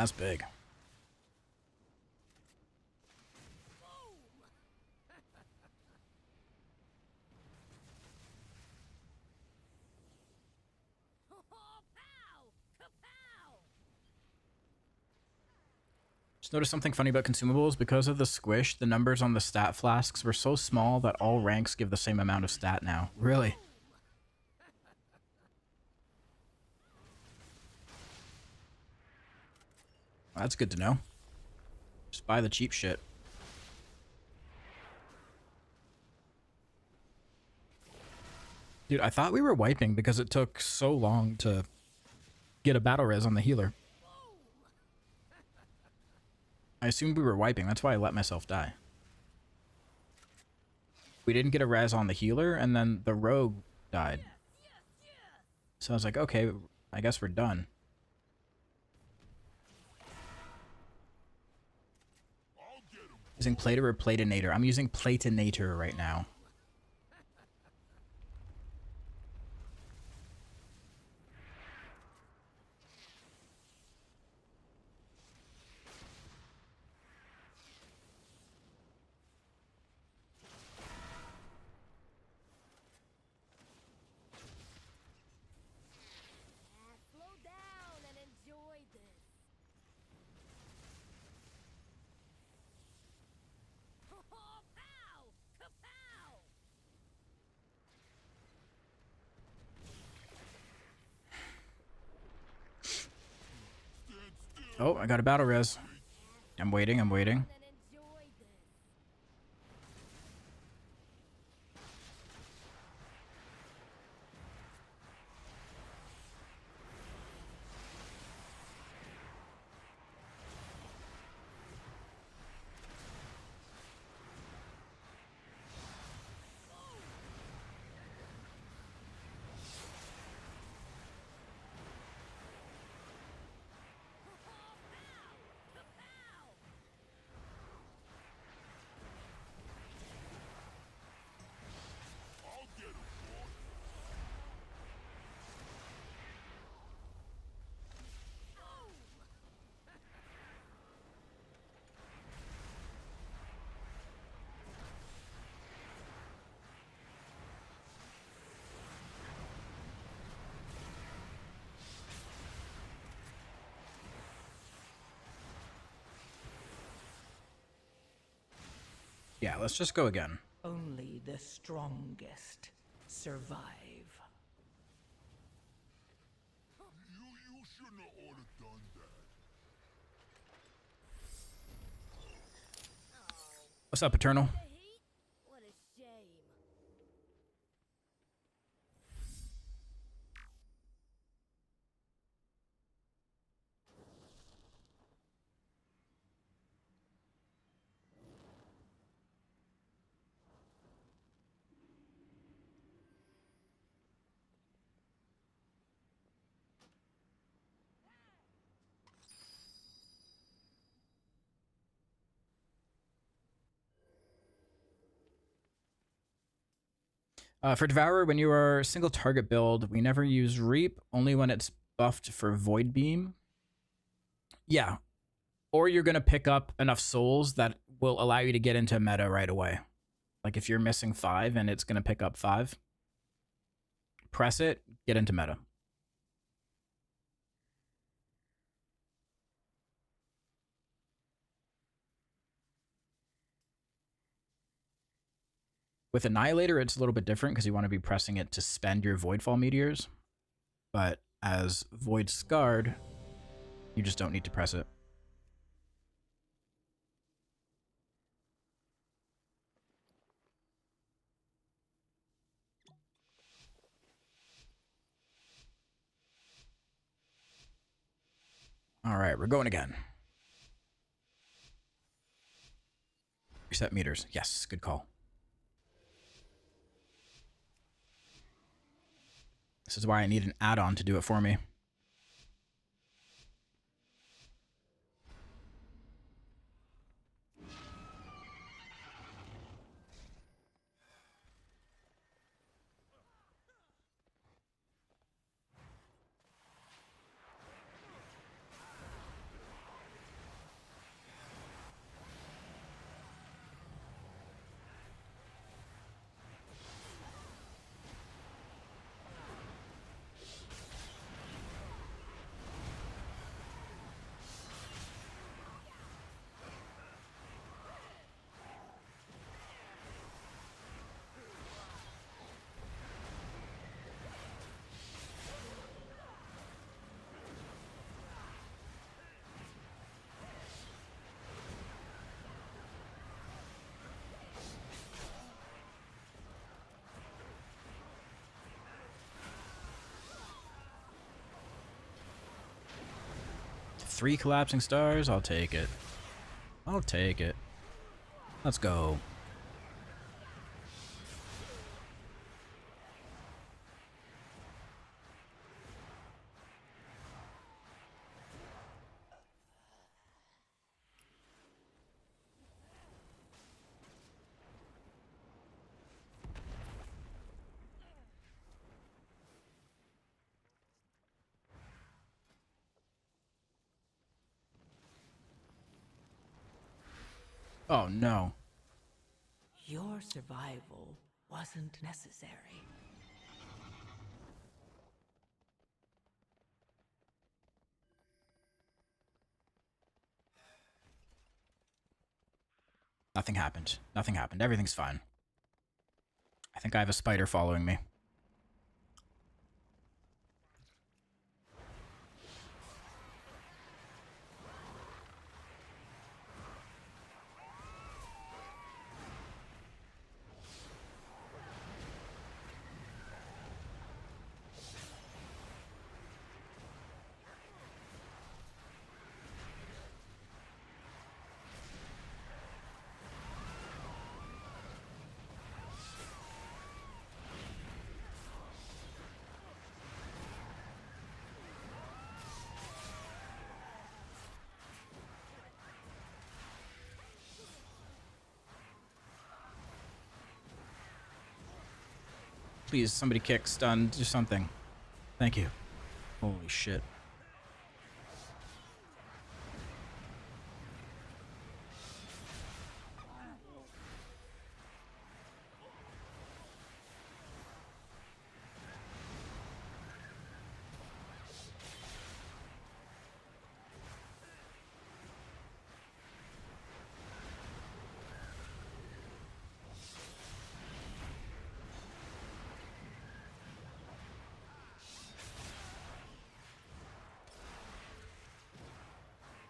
That's big. Just noticed something funny about consumables. Because of the squish, the numbers on the stat flasks were so small that all ranks give the same amount of stat now. Really? That's good to know. Just buy the cheap shit. Dude, I thought we were wiping because it took so long to get a battle res on the healer. I assumed we were wiping. That's why I let myself die. We didn't get a res on the healer, and then the rogue died. So I was like, okay, I guess we're done. Using Plater or Platinator? I'm using Platinator right now. Slow down and enjoy this. Pow! Kapow! Oh, I got a battle res. I'm waiting, I'm waiting. And enjoy this. Yeah, let's just go again. Only the strongest survive. You shouldn't have ought to done that. What's up, Eternal? The heat? What a shame. For Devourer, when you are single target build, we never use Reap, only when it's buffed for Void Beam. Yeah. Or you're going to pick up enough souls that will allow you to get into meta right away. Like if you're missing 5 and it's going to pick up 5, press it, get into meta. With Annihilator, it's a little bit different because you want to be pressing it to spend your Voidfall Meteors. But as Void Scarred, you just don't need to press it. All right, we're going again. Reset meters. Yes, good call. This is why I need an add-on to do it for me. 3 collapsing stars. I'll take it. I'll take it. Let's go. Oh no. Your survival wasn't necessary. Nothing happened. Nothing happened. Everything's fine. I think I have a spider following me. Please, somebody kick, stun, do something. Thank you. Holy shit.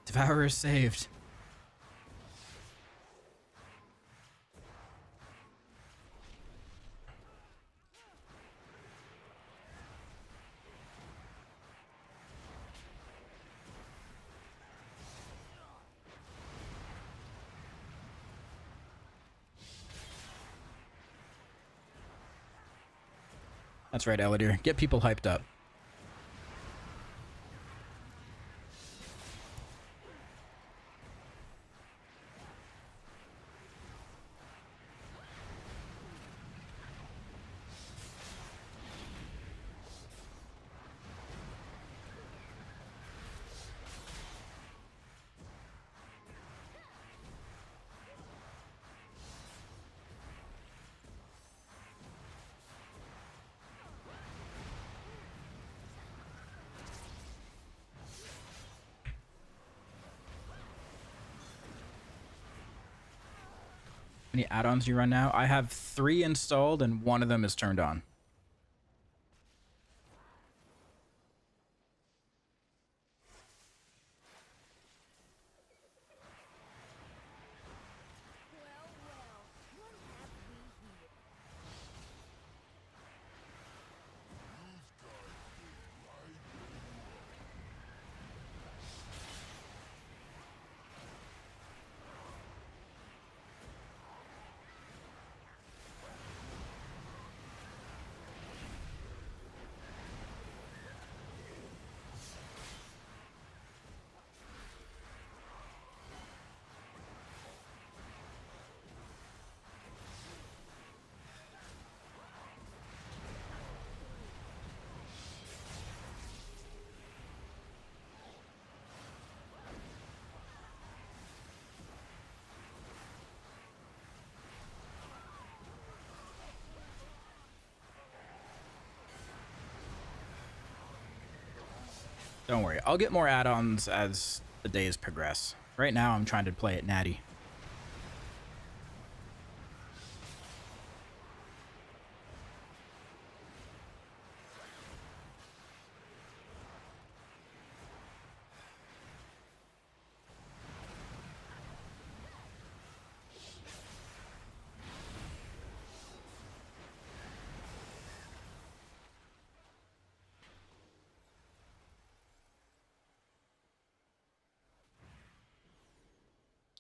Devourer saved. That's right, Ellidir. Get people hyped up. Any add-ons you run now? I have 3 installed and 1 of them is turned on. Don't worry, I'll get more add-ons as the days progress. Right now, I'm trying to play it natty.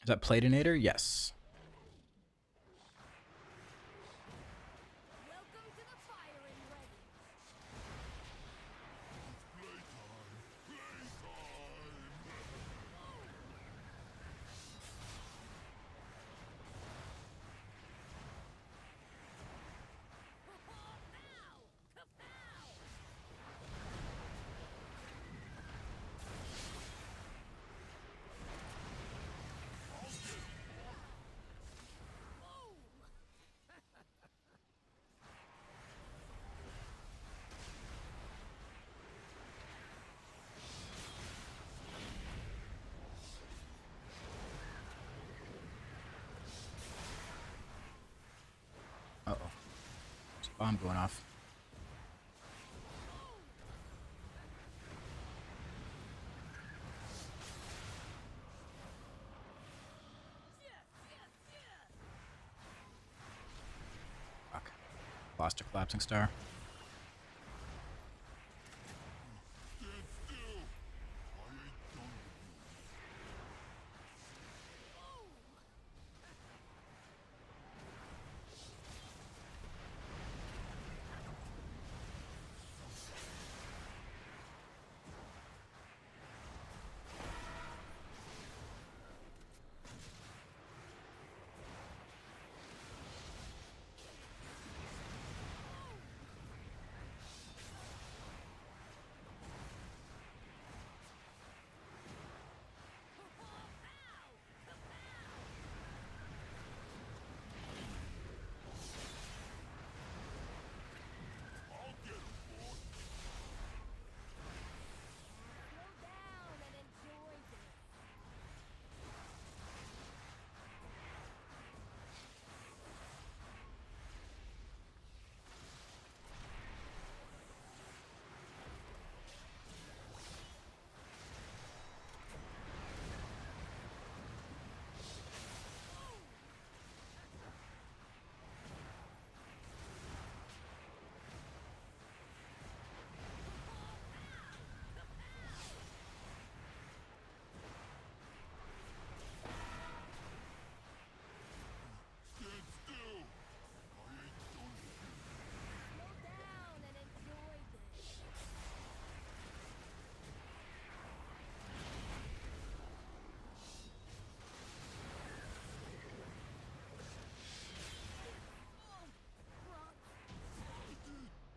Is that Platinator? Yes. Welcome to the firing ready. Uh-oh. There's a bomb going off. Fuck. Lost a collapsing star.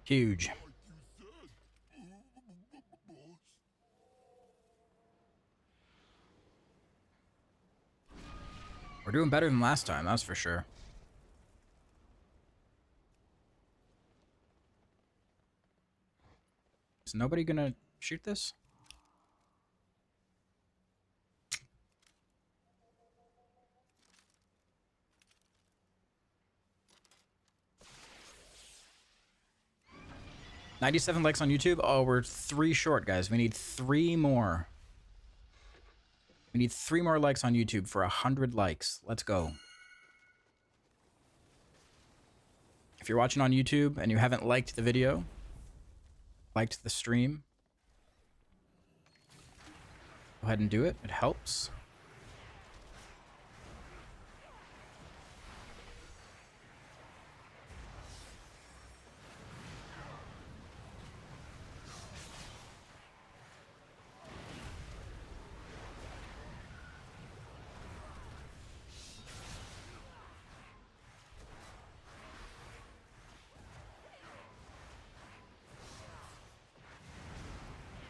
Huge. We're doing better than last time, that's for sure. Is nobody gonna shoot this? $97 likes on YouTube. Oh, we're 3 short, guys. We need 3 more. We need 3 more likes on YouTube for 100 likes. Let's go. If you're watching on YouTube and you haven't liked the video, liked the stream, go ahead and do it. It helps.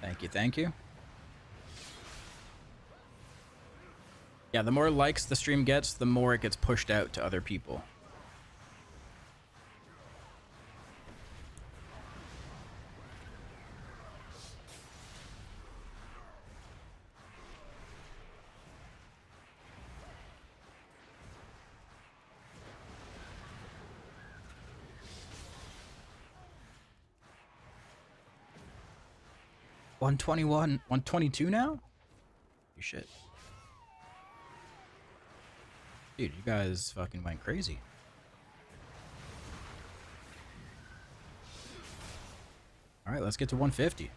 Thank you, thank you. Yeah, the more likes the stream gets, the more it gets pushed out to other people. $121, 122 now? You shit. Dude, you guys fucking went crazy. Alright, let's get to 150.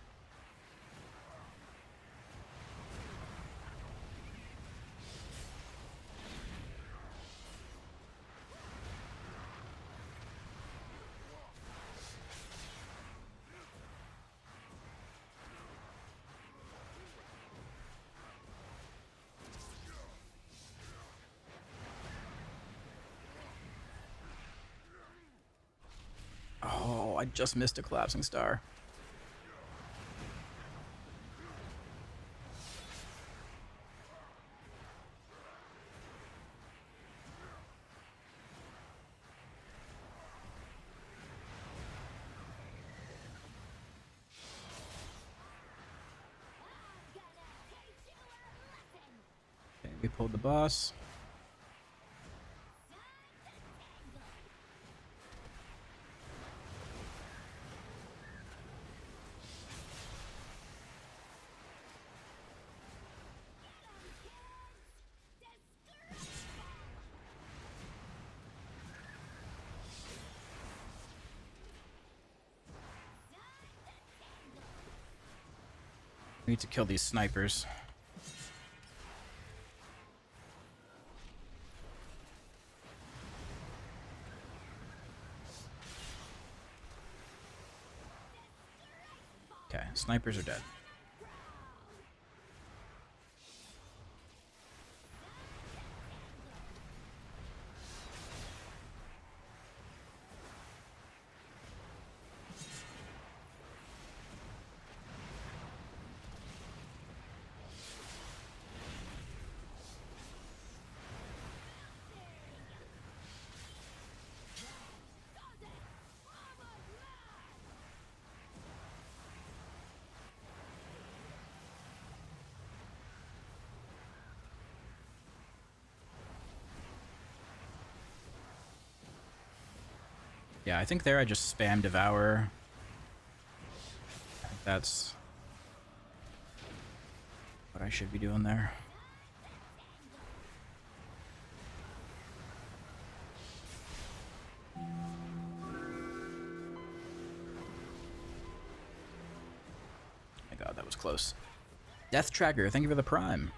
I just missed a collapsing star. Okay, we pulled the boss. We need to kill these snipers. Okay, snipers are dead. Yeah, I think there I just spam Devourer. I think that's what I should be doing there. My god, that was close. Death Tracker, thank you for the prime.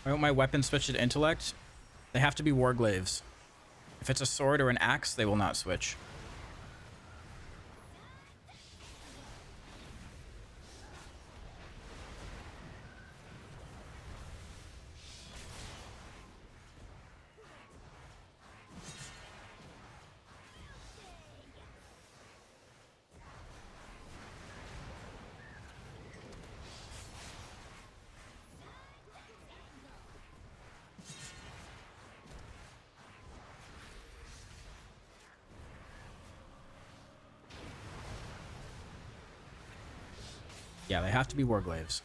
I want my weapon switched to intellect. They have to be warglaives. If it's a sword or an axe, they will not switch. Yeah, they have to be warglaives.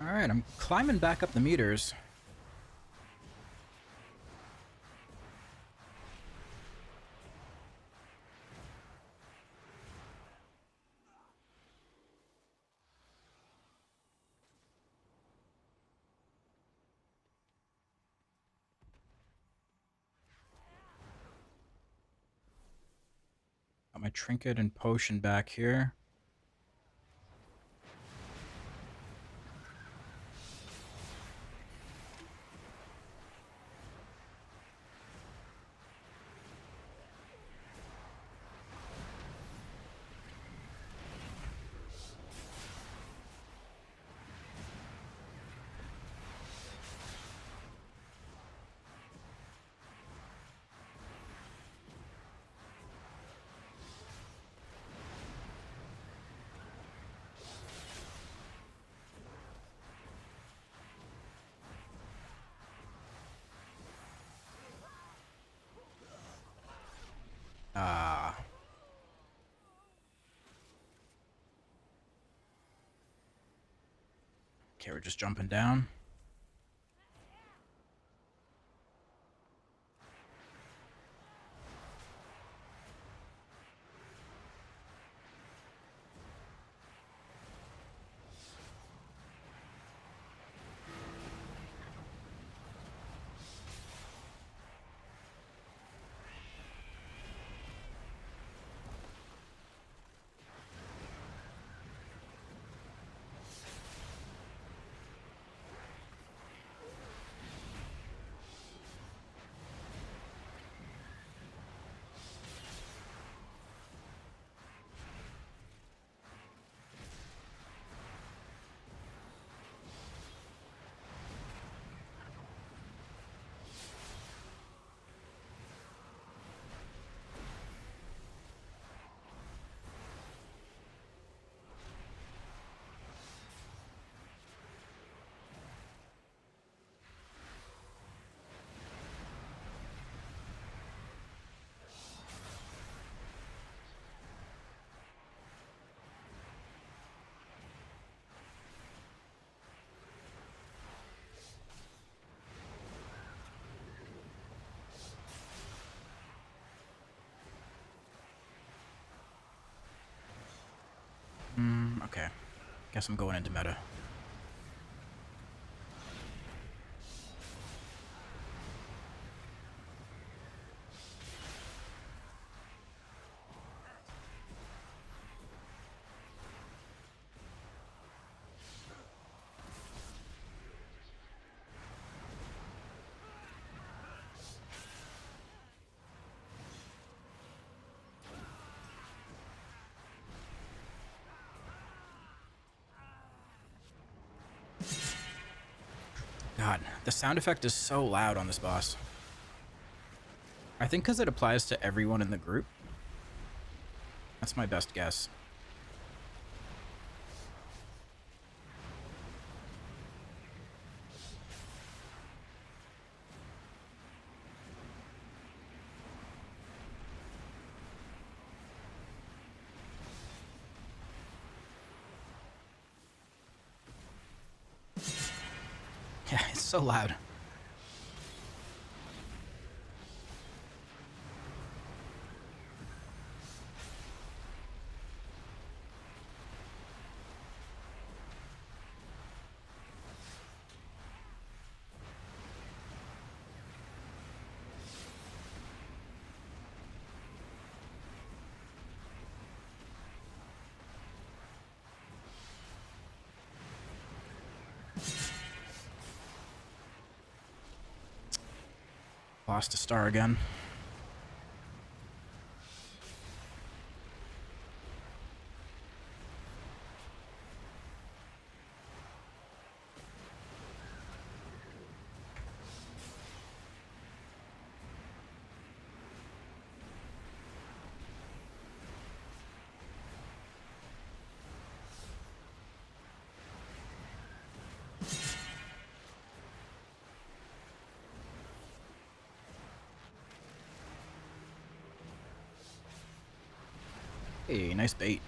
Alright, I'm climbing back up the meters. Got my trinket and potion back here. Okay, we're just jumping down. Okay. Guess I'm going into meta. God, the sound effect is so loud on this boss. I think because it applies to everyone in the group. That's my best guess. Yeah, it's so loud. Lost a star again. Hey, nice bait.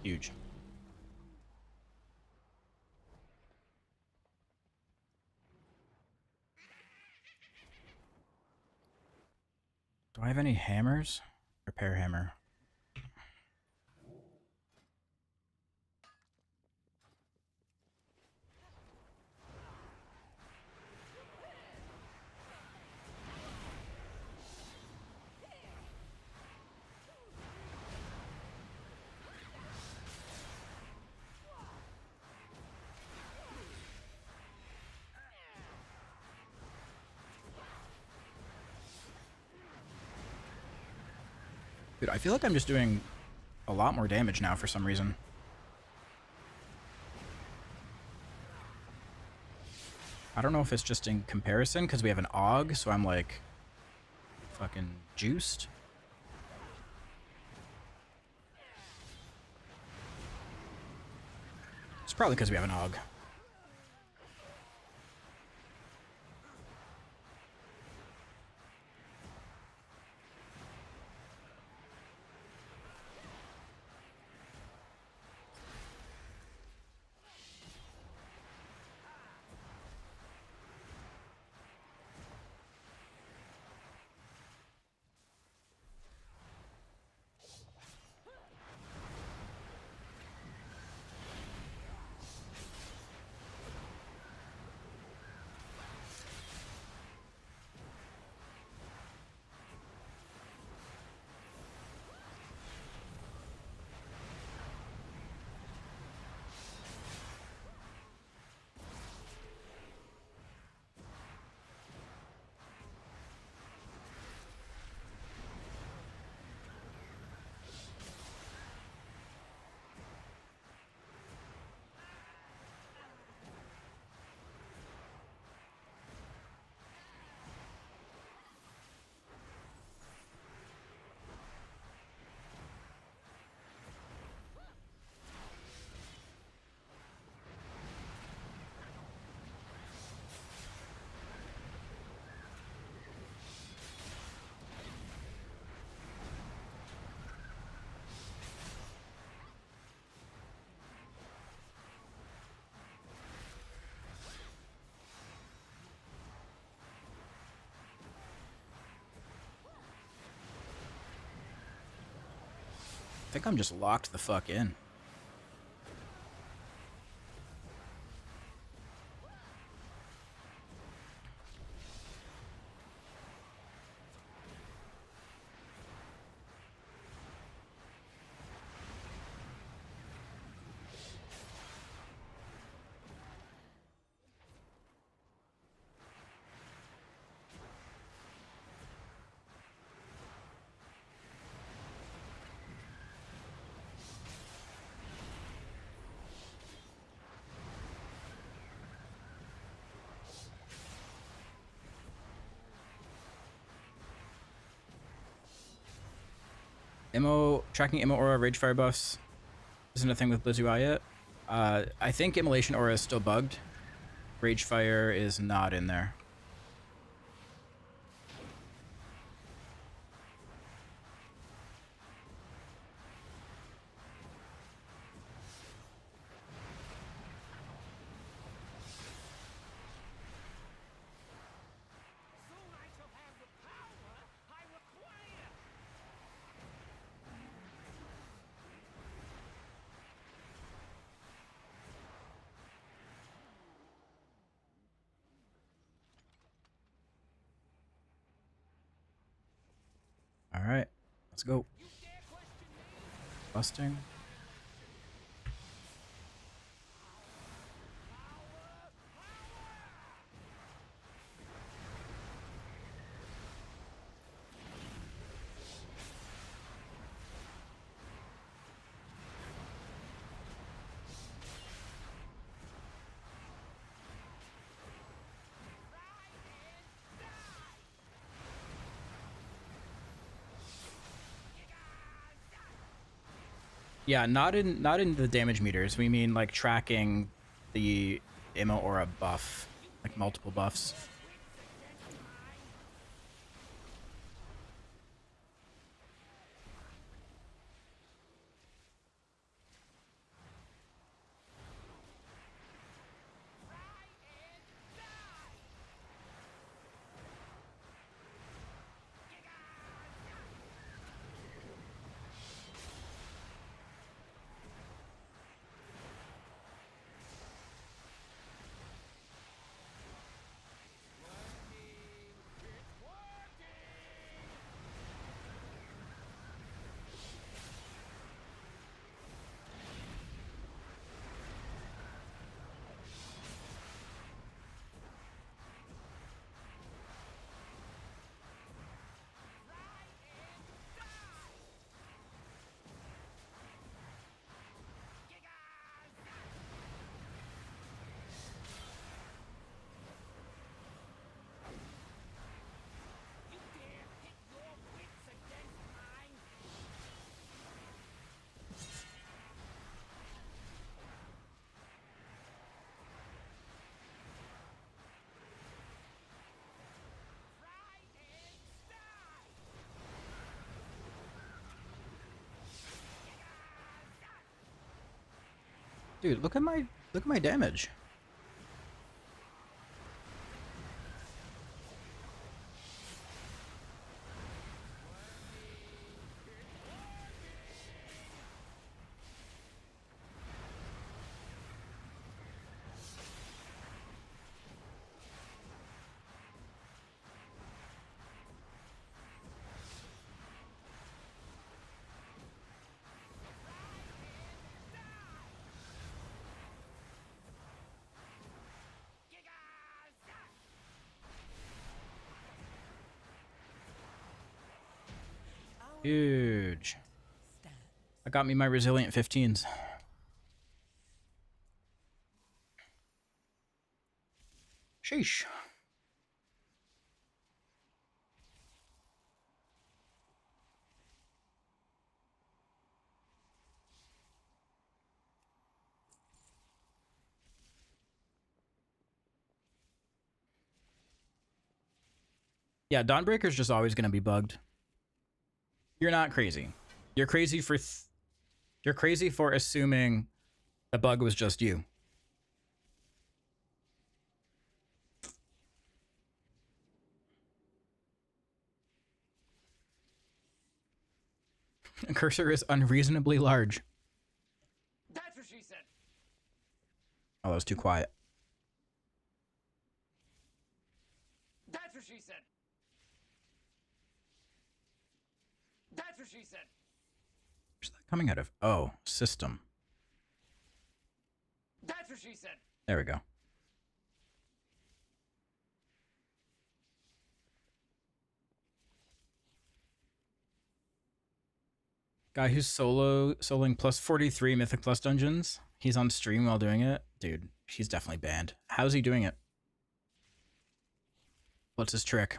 Huge. Do I have any hammers? Repair hammer. Dude, I feel like I'm just doing a lot more damage now for some reason. I don't know if it's just in comparison because we have an AUG, so I'm like fucking juiced. It's probably because we have an AUG. I think I'm just locked the fuck in. Tracking Immo Aura Rage Fire buffs isn't a thing with Blizz UI yet. I think Immolation Aura is still bugged. Rage Fire is not in there. All right, let's go. Busting. Yeah, not in the damage meters. We mean like tracking the Immo Aura buff, like multiple buffs. Dude, look at my damage. Huge. I got me my resilient 15s. Sheesh. Yeah, Dawnbreaker's just always going to be bugged. You're not crazy. You're crazy for you're crazy for assuming the bug was just you. Cursor is unreasonably large. That's what she said. Oh, that was too quiet. That's what she said. That's what she said. Where's that coming out of? Oh, system. That's what she said. There we go. Guy who's soloing plus 43 Mythic plus dungeons. He's on stream while doing it. Dude, he's definitely banned. How's he doing it? What's his trick?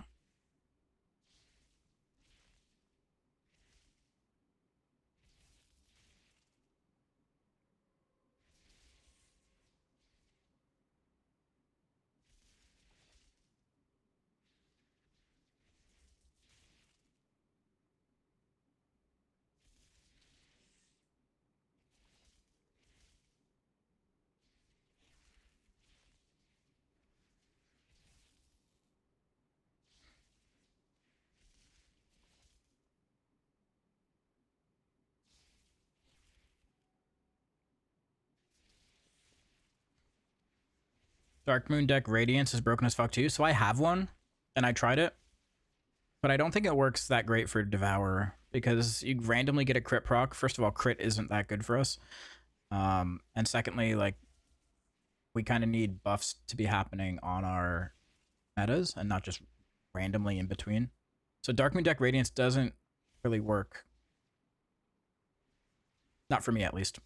Dark Moon deck Radiance is broken as fuck too. So I have one, and I tried it, but I don't think it works that great for Devourer because you randomly get a crit proc. First of all, crit isn't that good for us, and secondly, like we kind of need buffs to be happening on our metas and not just randomly in between. So Dark Moon deck Radiance doesn't really work. Not for me, at least.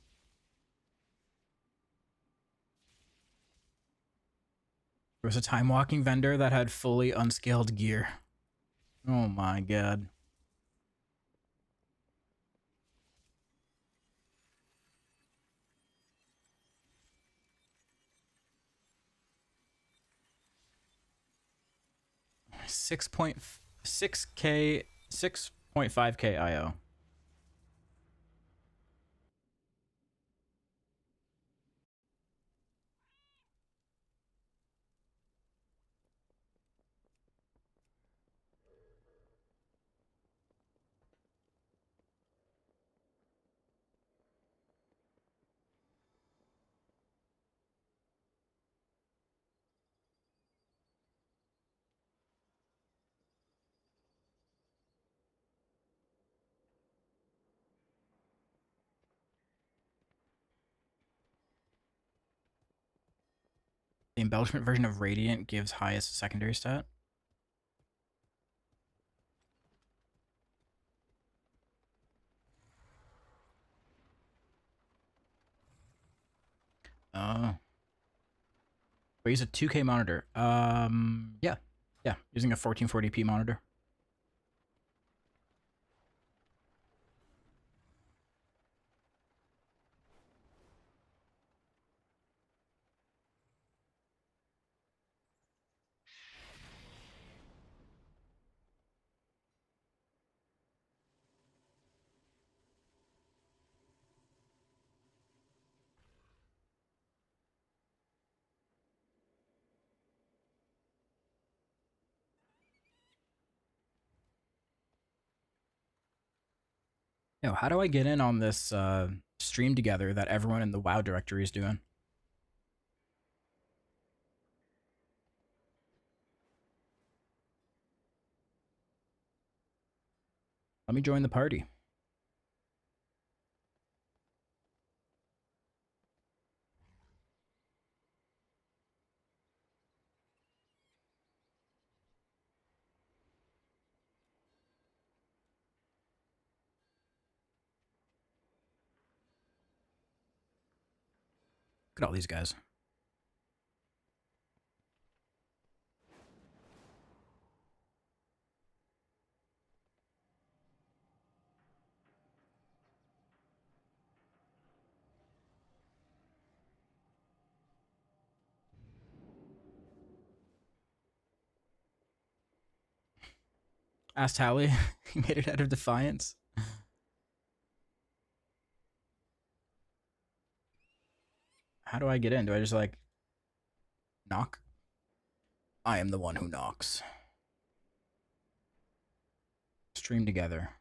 There was a time walking vendor that had fully unscaled gear. Oh my god. $6.5K IO. The embellishment version of Radiant gives highest secondary stat. Oh. We use a 2K monitor. Yeah. Yeah, using a 1440p monitor. Yo, how do I get in on this stream together that everyone in the WoW directory is doing? Let me join the party. Look at all these guys. Asked Hallie. He made it out of defiance. How do I get in? Do I just like knock? I am the one who knocks. Stream together.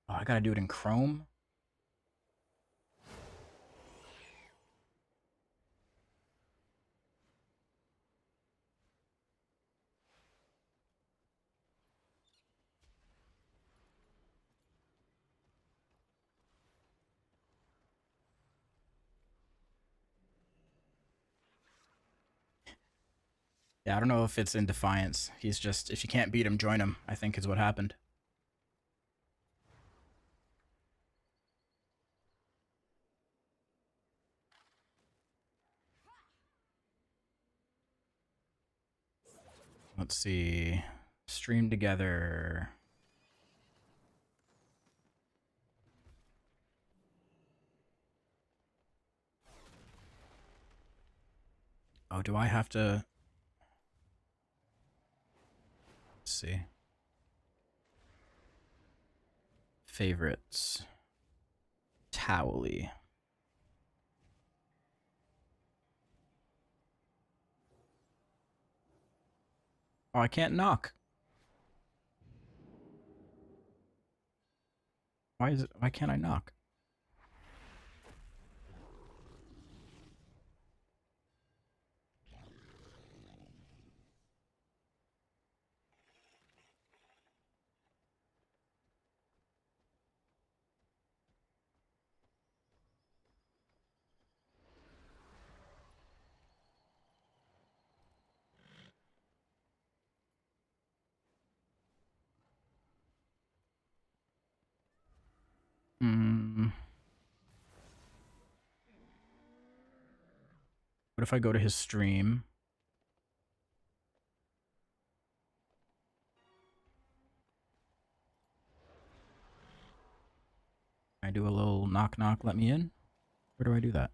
Oh, I gotta do it in Chrome? Yeah, I don't know if it's in defiance. He's just, if you can't beat him, join him, I think is what happened. Let's see. Stream together. Oh, do I have to? Let's see. Favorites. Towley. Oh, I can't knock. Why can't I knock? What if I go to his stream? I do a little knock knock, let me in? Where do I do that?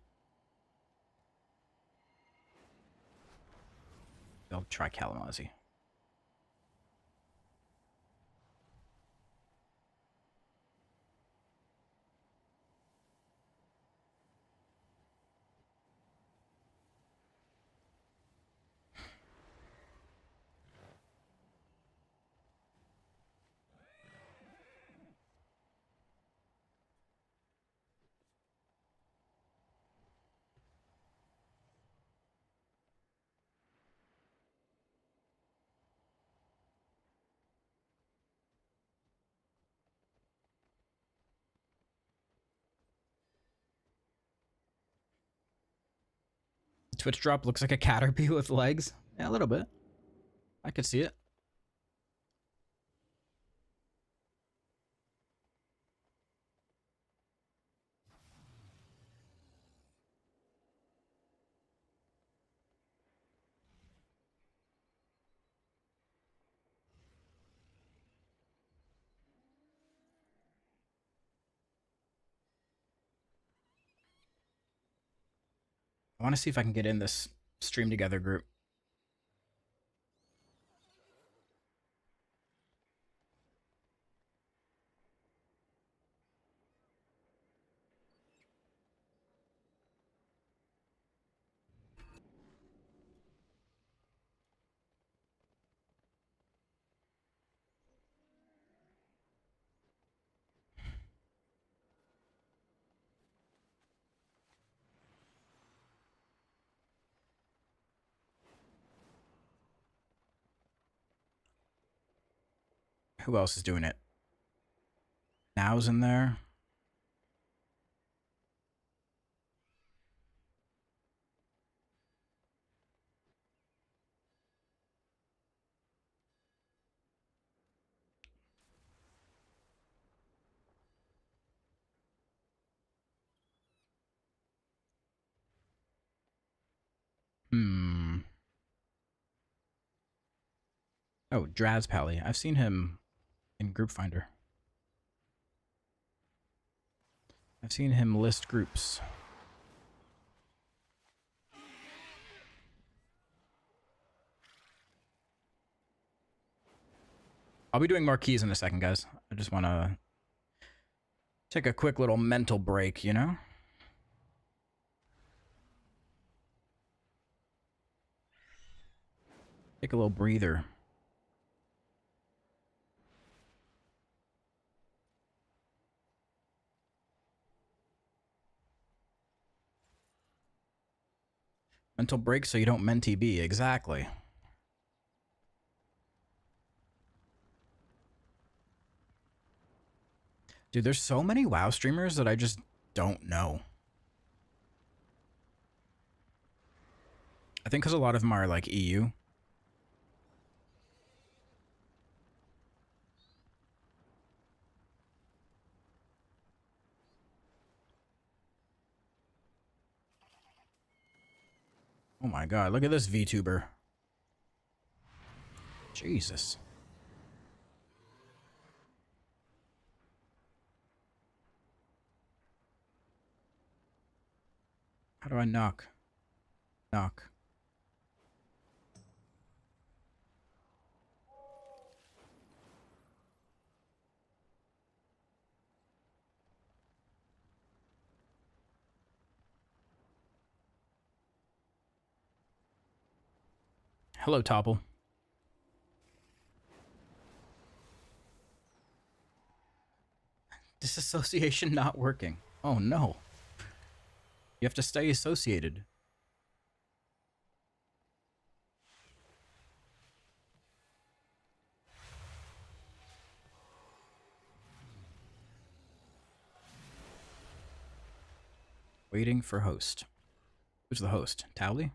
I'll try Kalamazoo. Twitch drop looks like a caterpie with legs. Yeah, a little bit. I could see it. I want to see if I can get in this stream together group. Who else is doing it? Now's in there. Oh, Draz Pally. I've seen him in Group Finder. I've seen him list groups. I'll be doing marquees in a second, guys. I just want to take a quick little mental break, you know? Take a little breather. Mental break so you don't mentee be. Exactly. Dude, there's so many WoW streamers that I just don't know. I think because a lot of them are like EU. Oh my god, look at this VTuber. Jesus. How do I knock? Knock. Hello, Topple. Disassociation not working. Oh no. You have to stay associated. Waiting for host. Who's the host? Towley?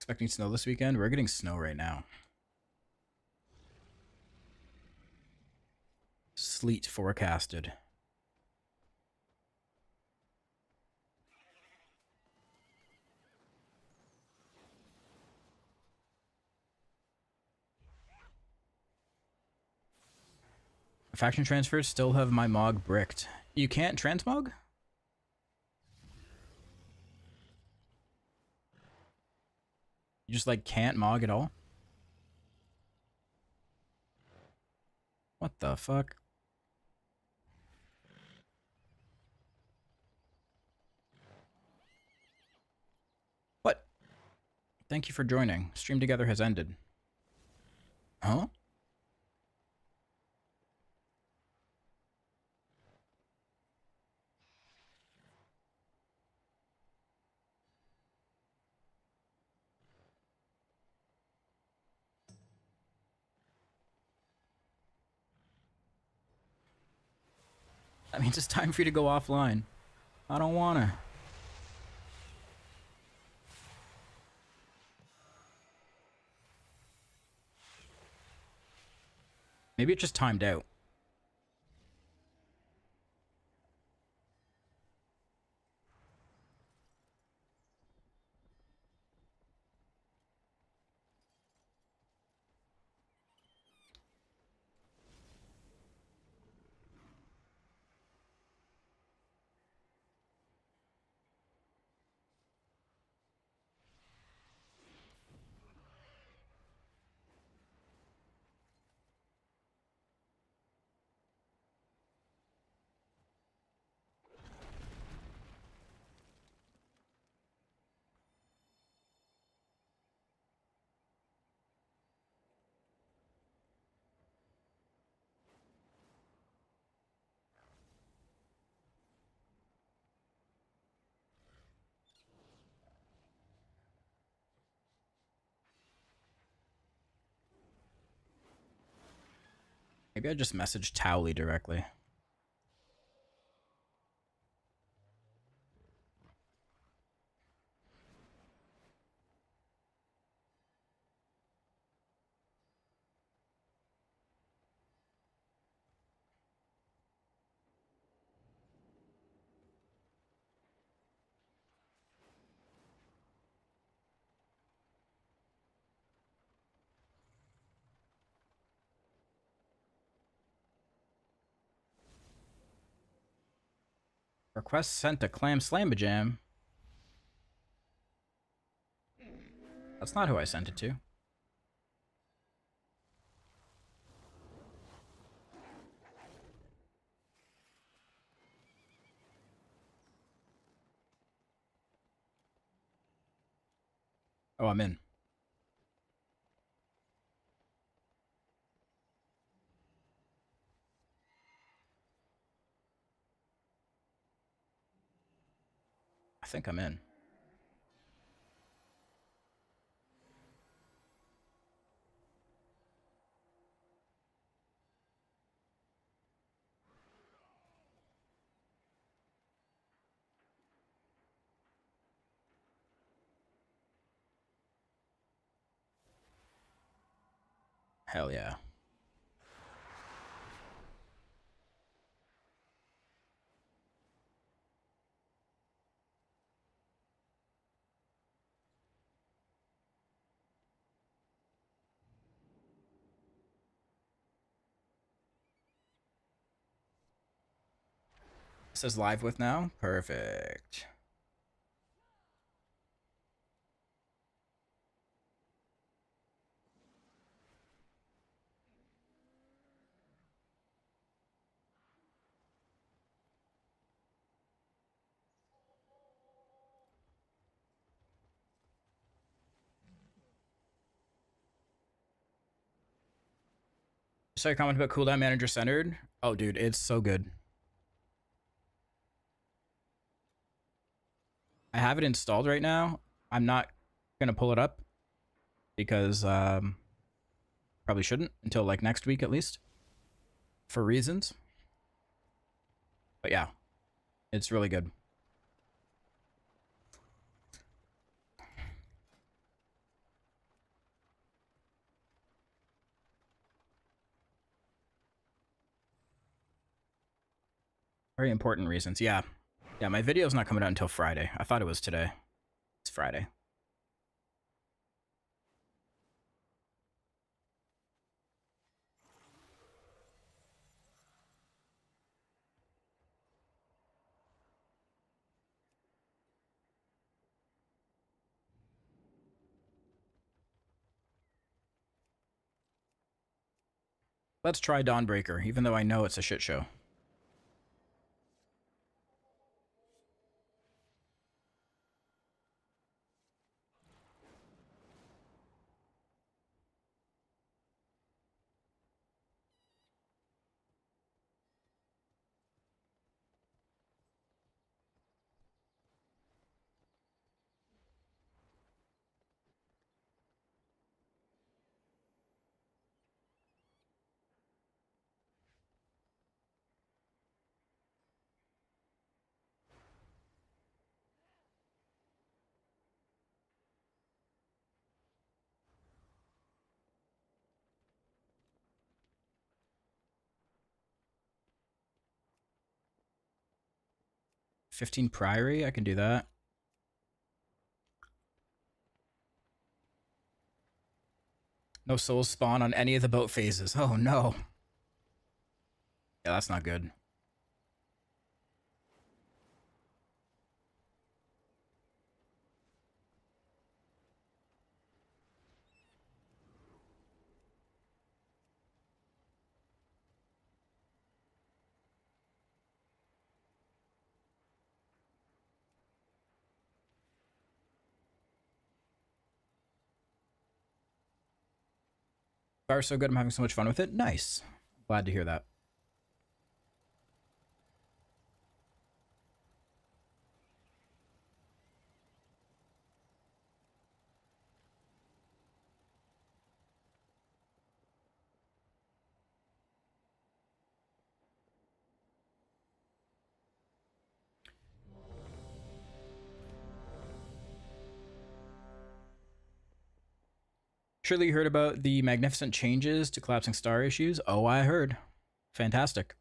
Expecting snow this weekend? We're getting snow right now. Sleet forecasted. Faction transfers still have my Mog bricked. You can't transmog? You just like can't Mog at all? What the fuck? What? Thank you for joining. Stream together has ended. Huh? That means it's time for you to go offline. I don't wanna. Maybe it just timed out. Maybe I just messaged Towley directly. Request sent to Clam Slamajam. That's not who I sent it to. Oh, I'm in. I think I'm in. Hell yeah. It says live with now. Perfect. Sorry, comment about Cooldown Manager Centered. Oh, dude, it's so good. I have it installed right now. I'm not gonna pull it up because probably shouldn't until like next week at least, for reasons. But yeah, it's really good. Very important reasons. Yeah. Yeah, my video's not coming out until Friday. I thought it was today. It's Friday. Let's try Dawnbreaker, even though I know it's a shit show. $15 Priory, I can do that. No souls spawn on any of the boat phases. Oh no. Yeah, that's not good. Fire's so good, I'm having so much fun with it. Nice. Glad to hear that. Surely you heard about the magnificent changes to collapsing star issues? Oh, I heard. Fantastic.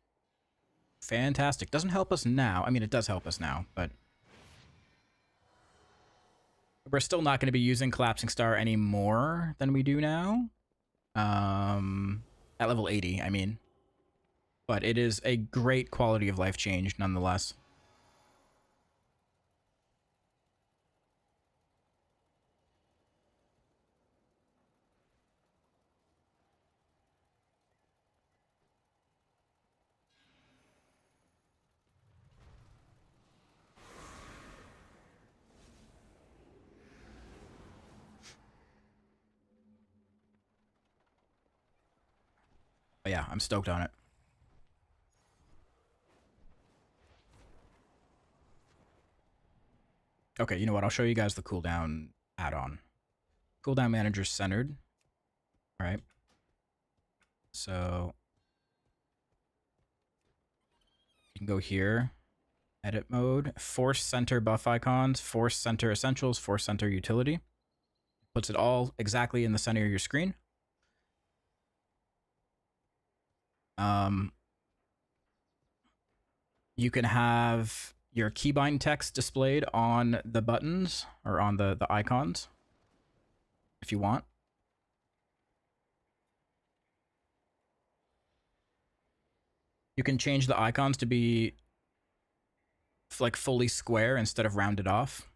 Fantastic. Doesn't help us now. I mean, it does help us now, but we're still not going to be using collapsing star any more than we do now. At level 80, I mean. But it is a great quality of life change nonetheless. But yeah, I'm stoked on it. Okay, you know what? I'll show you guys the cooldown add-on. Cooldown manager centered. All right. So you can go here, edit mode, force center buff icons, force center essentials, force center utility. Puts it all exactly in the center of your screen. You can have your keybind text displayed on the buttons or on the icons if you want. You can change the icons to be like fully square instead of rounded off.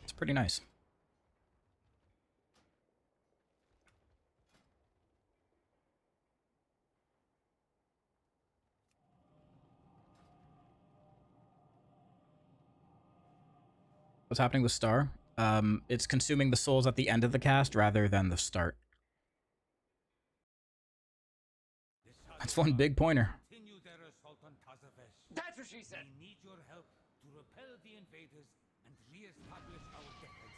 It's pretty nice. What's happening with Star? It's consuming the souls at the end of the cast rather than the start. That's one big pointer. That's what she said. We need your help to repel the invaders and re-establish our defense.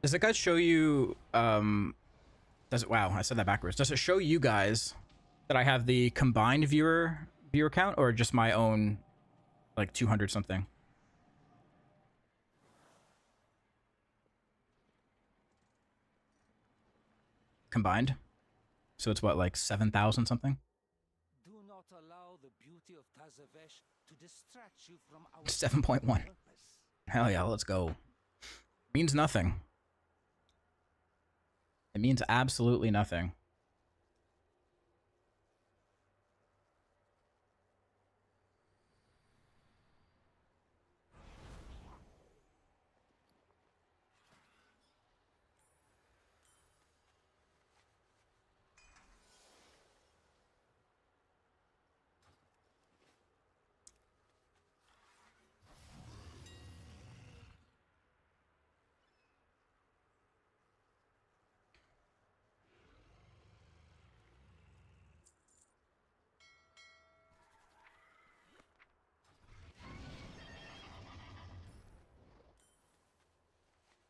Does it guys show you, does it, wow, I said that backwards. Does it show you guys that I have the combined viewer count or just my own, like 200 something? Combined? So it's what, like 7,000 something? Do not allow the beauty of Tazavesh to distract you from our 7.1. purpose. Hell yeah, let's go. Means nothing. It means absolutely nothing.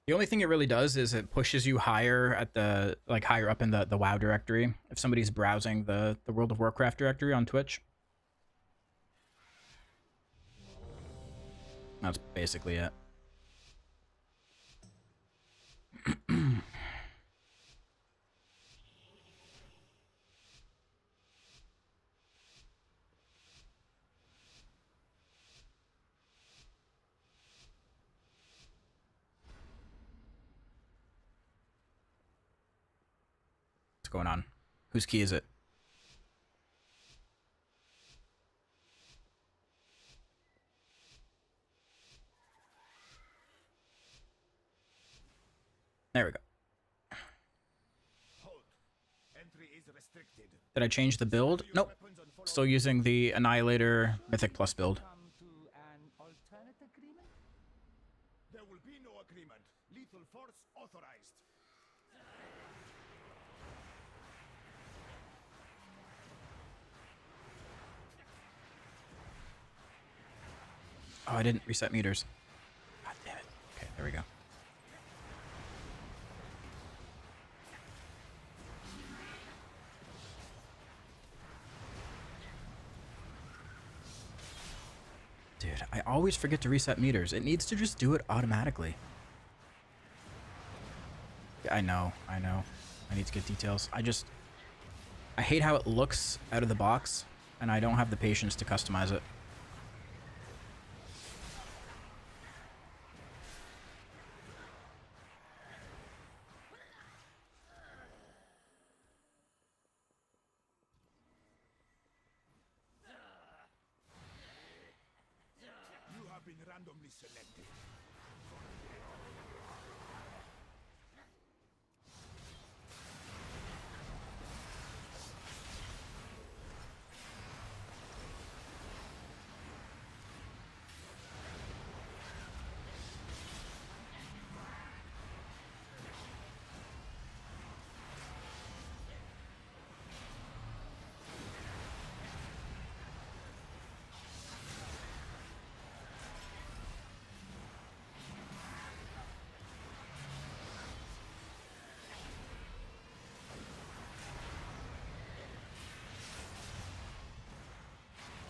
The only thing it really does is it pushes you higher at the, like higher up in the WoW directory. If somebody's browsing the World of Warcraft directory on Twitch. That's basically it. What's going on? Whose key is it? There we go. Hold. Entry is restricted. Did I change the build? Nope. Still using the Annihilator Mythic Plus build. Come to an alternate agreement? There will be no agreement. Lethal force authorized. I didn't reset meters. God damn it. Okay, there we go. Dude, I always forget to reset meters. It needs to just do it automatically. I know. I need to get details. I hate how it looks out of the box, and I don't have the patience to customize it. You have been randomly selected.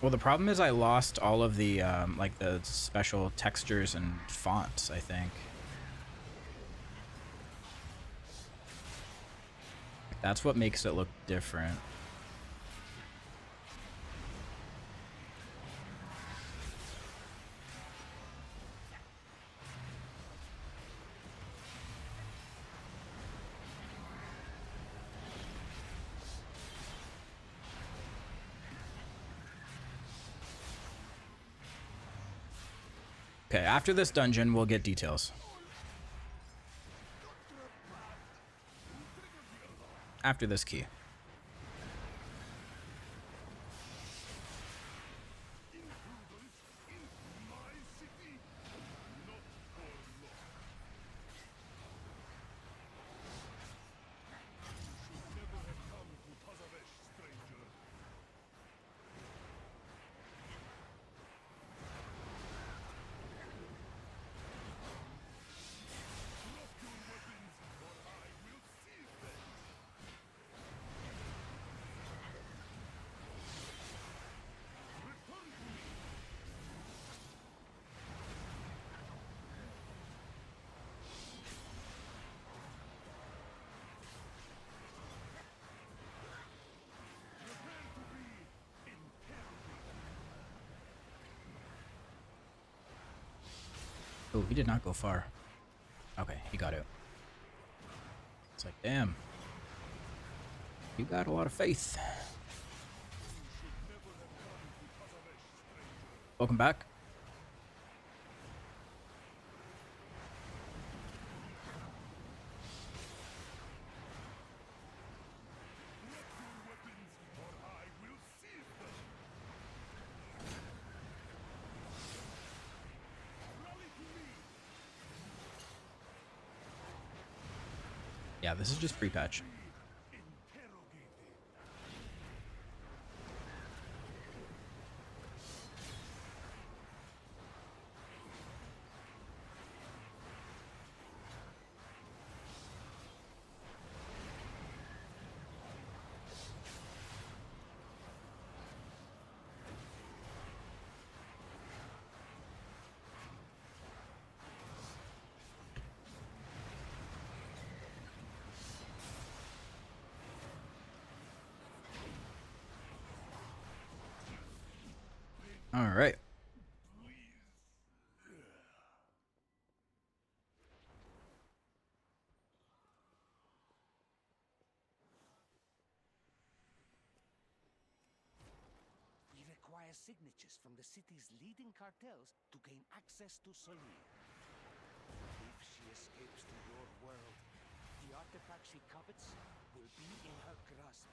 Well, the problem is I lost all of the, like, the special textures and fonts, I think. That's what makes it look different. Okay, after this dungeon, we'll get details. After this key. Oh, he did not go far. Okay, he got out. It's like, damn. You got a lot of faith. Welcome back. Yeah, this is just pre-patch. All right. We require signatures from the city's leading cartels to gain access to Solir. If she escapes to your world, the artifact she covets will be in her grasp.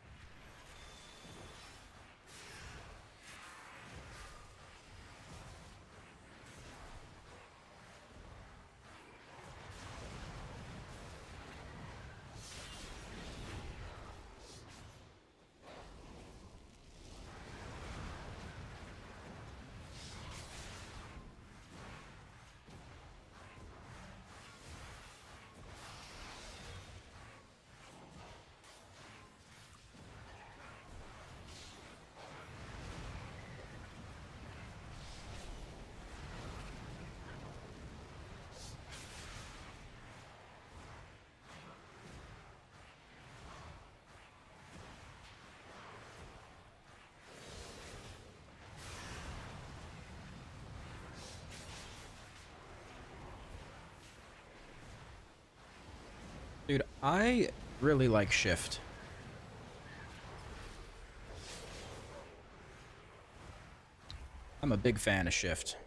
Dude, I really like shift. I'm a big fan of shift.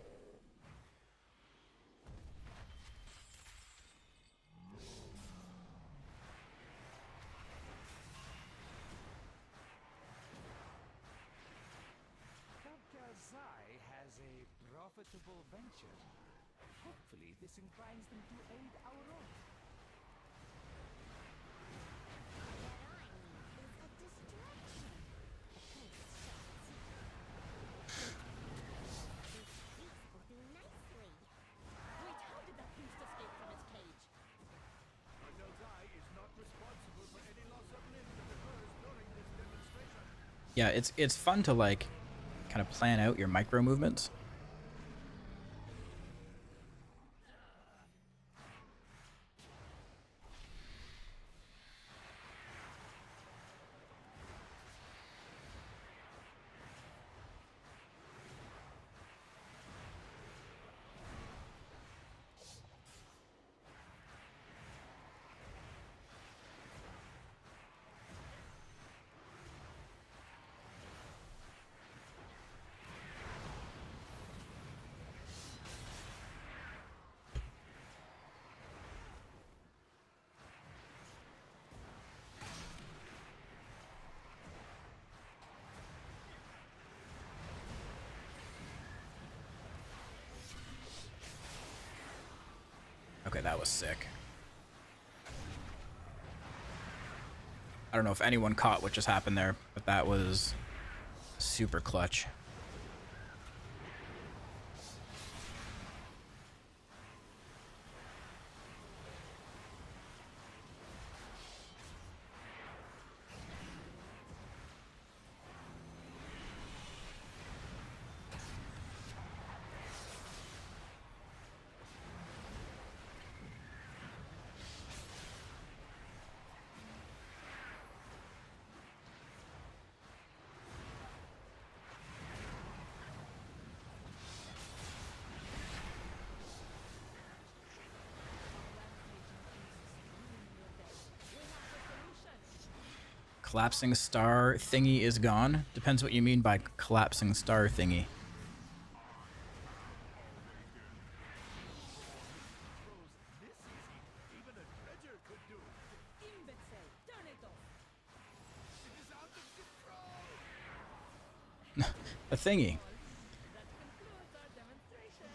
Has a profitable venture. Hopefully, this inclines them to aid our own. Wait, how did that beast escape from its cage? Cartel's Eye is not responsible for any loss of limb that occurs during this demonstration. Yeah, it's fun to like kind of plan out your micro movements. Okay, that was sick. I don't know if anyone caught what just happened there, but that was super clutch. Collapsing star thingy is gone. Depends what you mean by collapsing star thingy. Even a dredger could do. Imbecile! Turn it off! It is out of control. A thingy. That concludes our demonstration.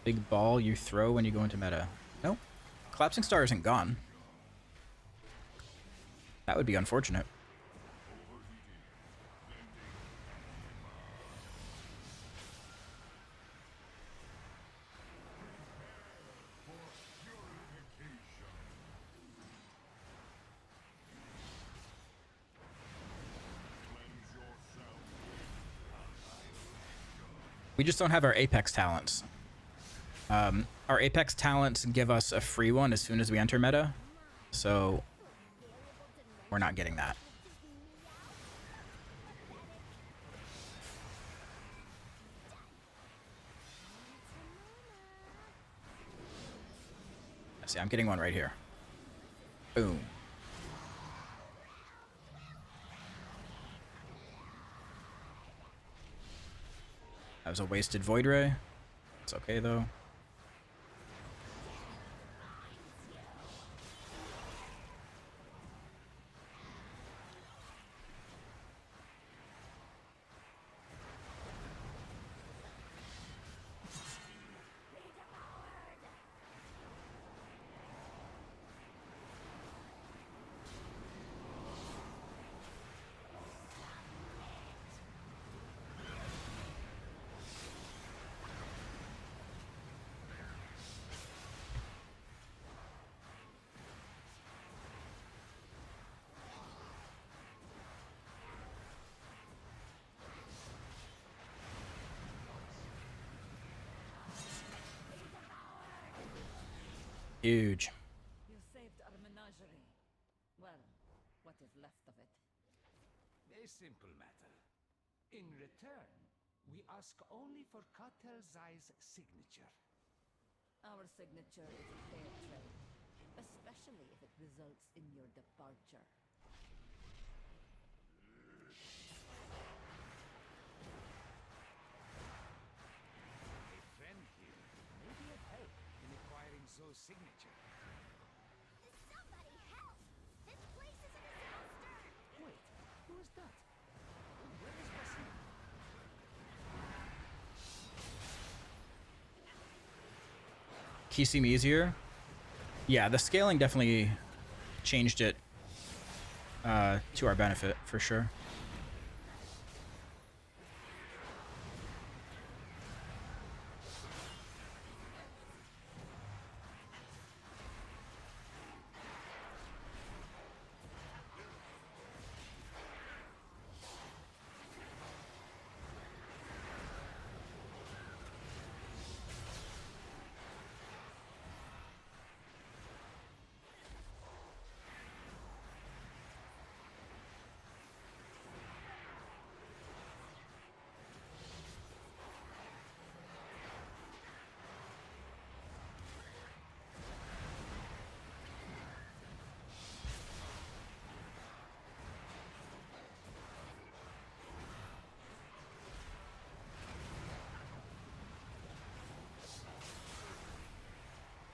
Big ball you throw when you go into meta. Nope. Collapsing star isn't gone. That would be unfortunate. We just don't have our Apex talents. Our Apex talents give us a free one as soon as we enter meta, so we're not getting that. See, I'm getting one right here. Boom. That was a wasted Void Ray. It's okay though. Huge. You saved our menagerie. Well, what is left of it? A simple matter. In return, we ask only for Cartel Zai's signature. Our signature is a fair trade. especially if it results in your departure. A friend here may be of help in acquiring Zoe's signature. Somebody help! This place is a disaster! Wait, who is that? Where is Basim? Key seem easier. Yeah, the scaling definitely changed it to our benefit for sure.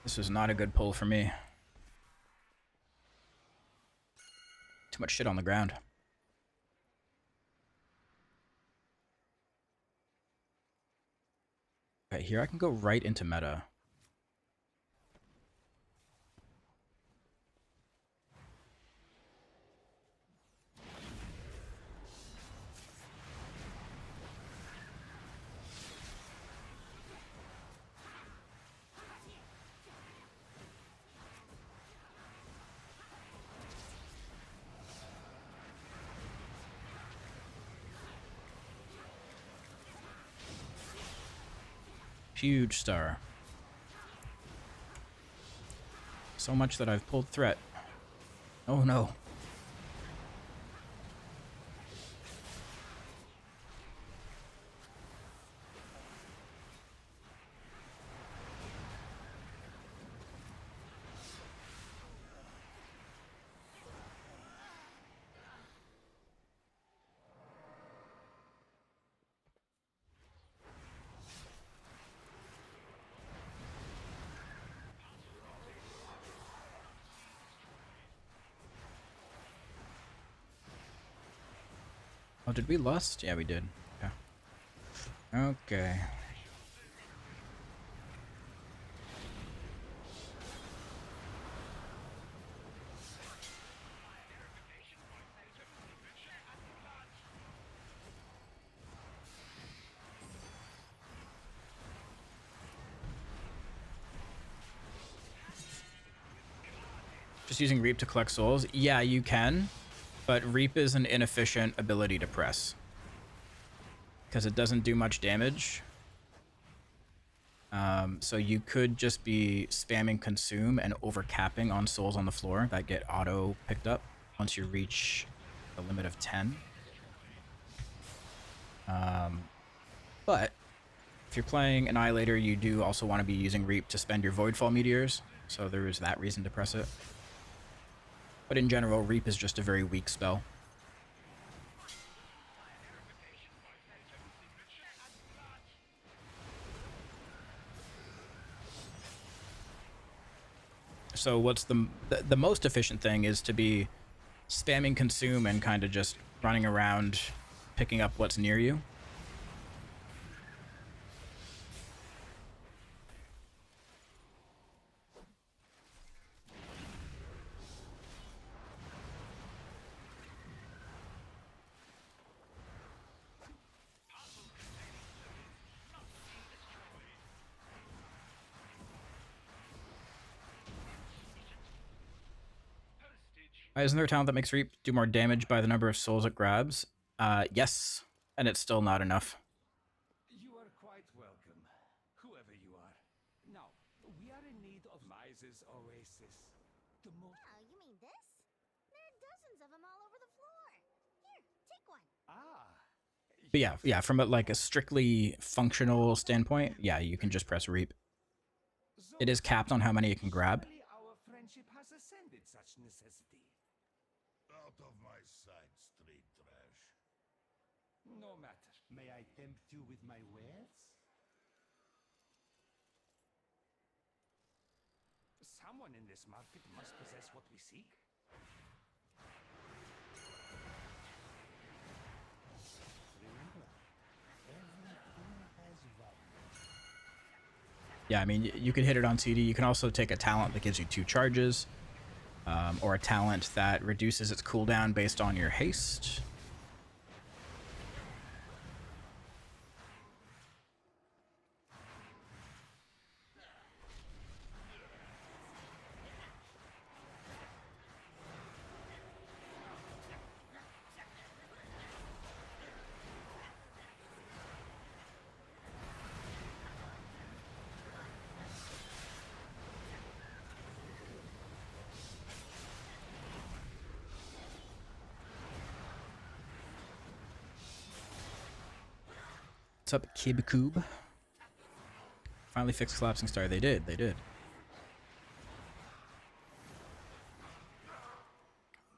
This was not a good pull for me. Too much shit on the ground. Okay, here I can go right into meta. Huge star. So much that I've pulled threat. Oh no. Oh, did we lust? Yeah, we did. Yeah. Okay. Just using Reap to collect souls? Yeah, you can. But Reap is an inefficient ability to press. Because it doesn't do much damage. So you could just be spamming Consume and overcapping on souls on the floor that get auto picked up once you reach the limit of 10. But if you're playing Annihilator, you do also want to be using Reap to spend your Voidfall Meteors. So there is that reason to press it. But in general, Reap is just a very weak spell. So what's the most efficient thing is to be spamming Consume and kind of just running around picking up what's near you. Isn't there a talent that makes Reap do more damage by the number of souls it grabs? Yes, and it's still not enough. You are quite welcome, whoever you are. Now, we are in need of Mises Oasis. The most... Oh, you mean this? There are dozens of them all over the floor. Here, take one. Ah. But yeah, from a strictly functional standpoint, yeah, you can just press Reap. It is capped on how many it can grab. Our friendship such necessity. Out of my sight, street trash. No matter. May I tempt you with my wares? Someone in this market must possess what we seek. Remember, everything has value. Yeah, I mean, you could hit it on CD. You can also take a talent that gives you 2 charges, or a talent that reduces its cooldown based on your haste. What's up, Kibakoob? Finally fixed Collapsing Star. They did. They did.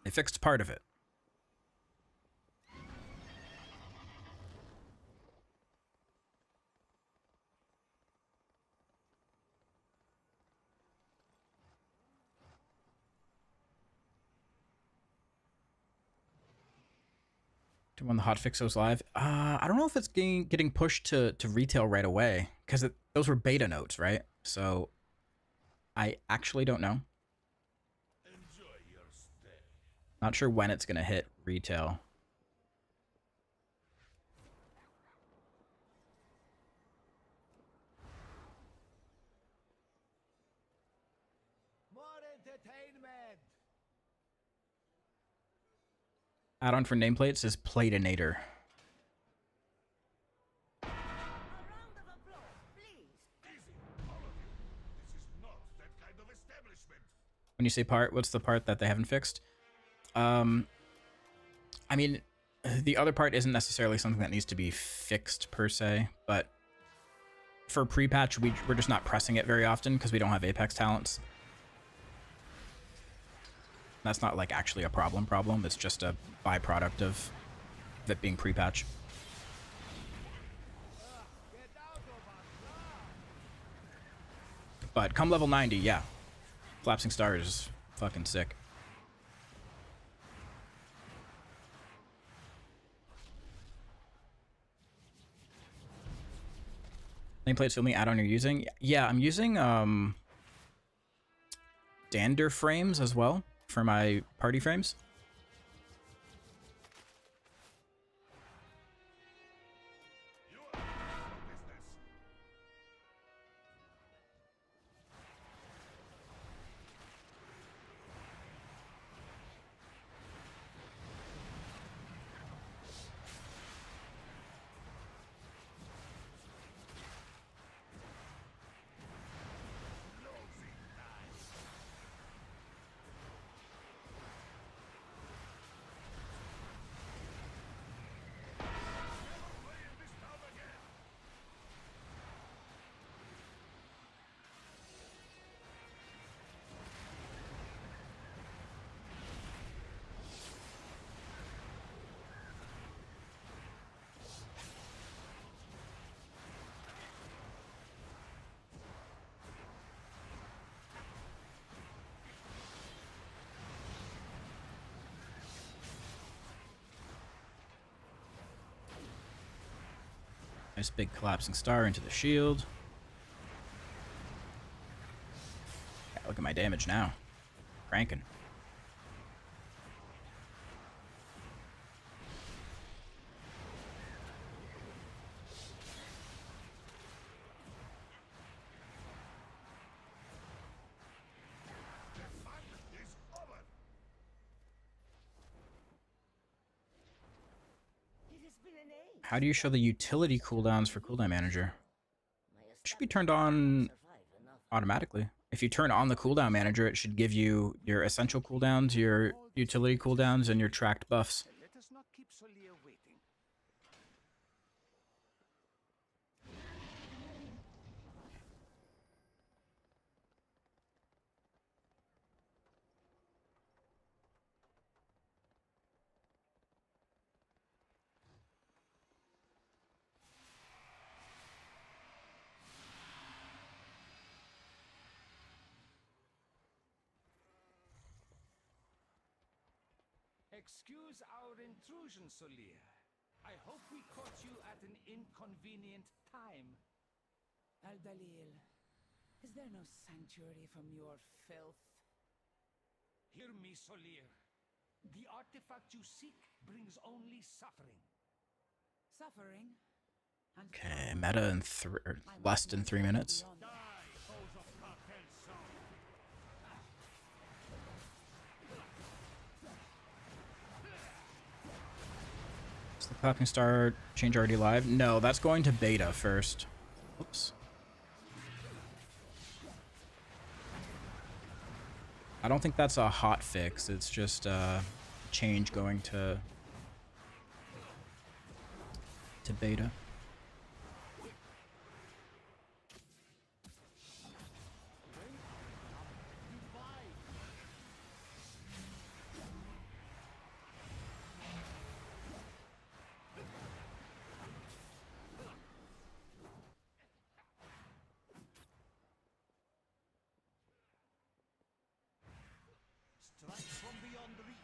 They fixed part of it. When the hotfix goes live, I don't know if it's getting pushed to retail right away, because those were beta notes, right? So I actually don't know. Enjoy your stay. Not sure when it's gonna hit retail. More entertainment! Add-on for nameplates is Platinator. A round of applause, please. Easy, all of you. This is not that kind of establishment. When you say part, what's the part that they haven't fixed? I mean, the other part isn't necessarily something that needs to be fixed per se, but for pre-patch, we're just not pressing it very often because we don't have Apex talents. That's not like actually a problem. It's just a byproduct of it being pre-patch. But come level 90, yeah. Collapsing Star is fucking sick. Nameplate's the only add-on you're using? Yeah, I'm using Dander frames as well for my party frames. You are for business. Nice big collapsing star into the shield. Yeah, look at my damage now. Cranking. The fun is over. It has been an age. How do you show the utility cooldowns for Cooldown Manager? It should be turned on automatically. If you turn on the Cooldown Manager, it should give you your essential cooldowns, your utility cooldowns, and your tracked buffs. Let us not keep Solia waiting. Excuse our intrusion, Solir. I hope we caught you at an inconvenient time. Al-Dalil, is there no sanctuary from your filth? Hear me, Solir. The artifact you seek brings only suffering. Suffering? And Okay, meta in less than 3 minutes. Die, foes of cartel soul. Is the clapping star change already live? No, that's going to beta first. Oops. I don't think that's a hot fix. It's just a change going to beta. Strike from beyond reach.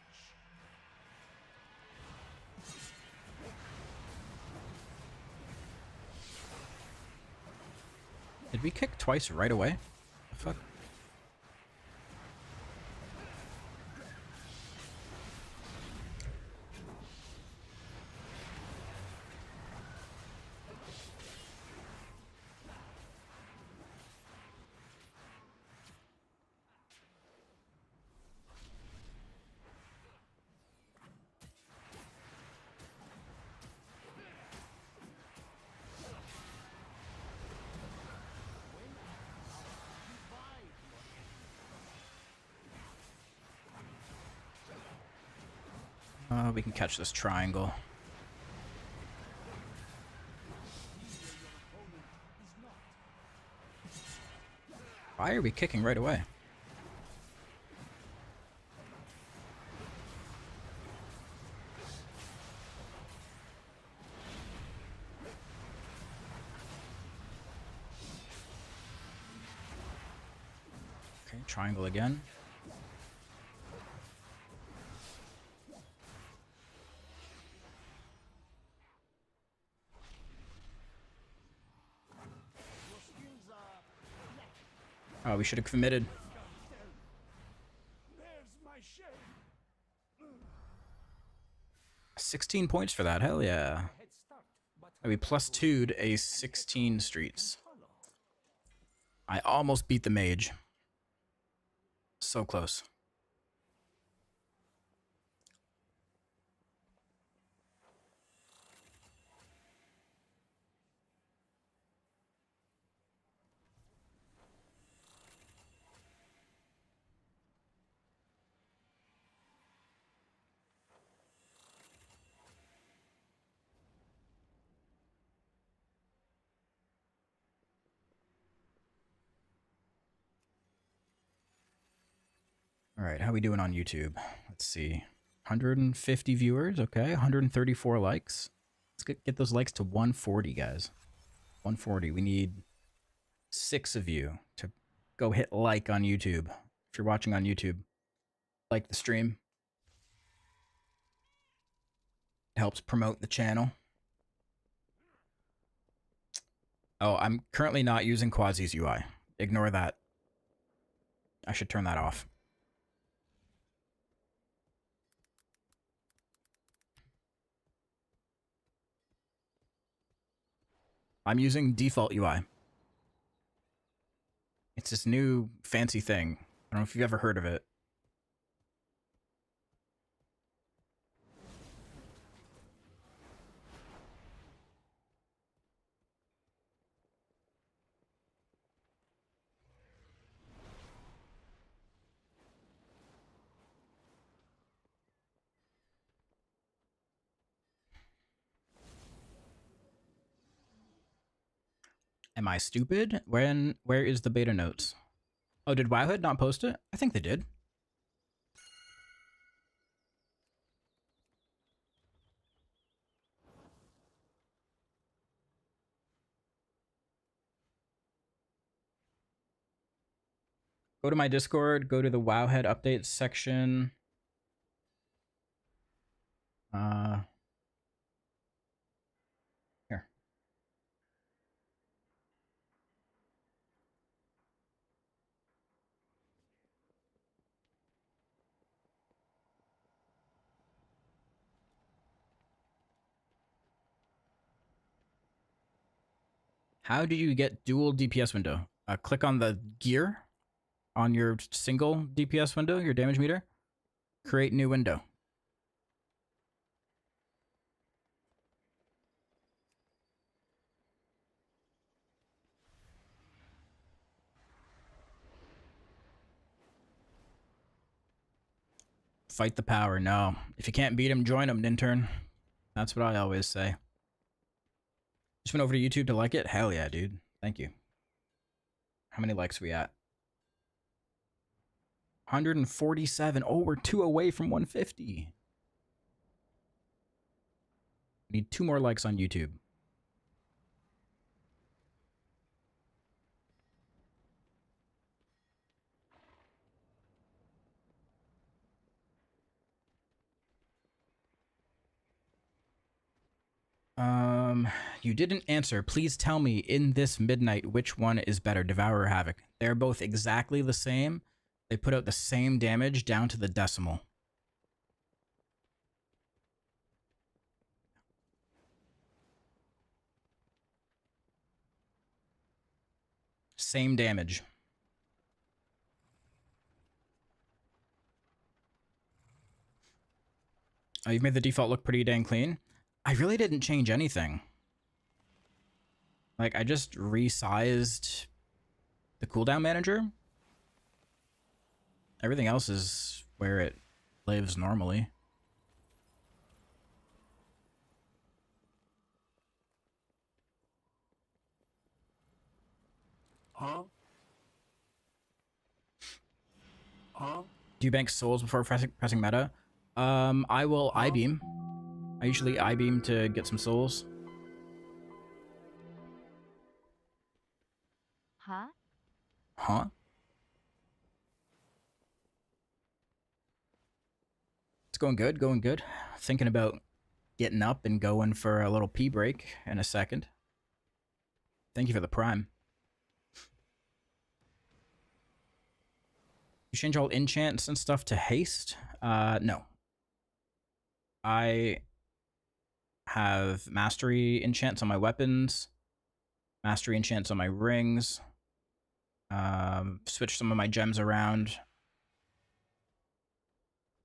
Did we kick twice right away? The fuck? We can catch this triangle. Why are we kicking right away? Okay, triangle again. Oh, we should have committed. There's my shame. 16 points for that, hell yeah. Head start, but We +2'd a 16 streets. I almost beat the mage. So close. All right, how we doing on YouTube? Let's see. 150 viewers, okay. 134 likes. Let's get those likes to 140, guys. 140. We need 6 of you to go hit like on YouTube. If you're watching on YouTube, like the stream. It helps promote the channel. Oh, I'm currently not using Quasi's UI. Ignore that. I should turn that off. I'm using default UI. It's this new fancy thing. I don't know if you've ever heard of it. Am I stupid? Where is the beta notes? Oh, did Wowhead not post it? I think they did. Go to my Discord, go to the Wowhead updates section. Here. How do you get dual DPS window? Click on the gear on your single DPS window, your damage meter. Create new window. Fight the power. No. If you can't beat him, join him, intern. That's what I always say. Just went over to YouTube to like it? Hell yeah, dude. Thank you. How many likes are we at? 147. Oh, we're 2 away from 150. Need 2 more likes on YouTube. You didn't answer. Please tell me in this midnight which one is better, Devourer or Havoc. They're both exactly the same. They put out the same damage down to the decimal. Same damage. Oh, you've made the default look pretty dang clean. I really didn't change anything. Like, I just resized the cooldown manager. Everything else is where it lives normally. Huh? Huh? Do you bank souls before pressing meta? I will I-beam. I usually I-beam to get some souls. Huh? Huh? It's going good, going good. Thinking about getting up and going for a little pee break in a second. Thank you for the prime. You change all enchants and stuff to haste? No. I have mastery enchants on my weapons, mastery enchants on my rings, switch some of my gems around.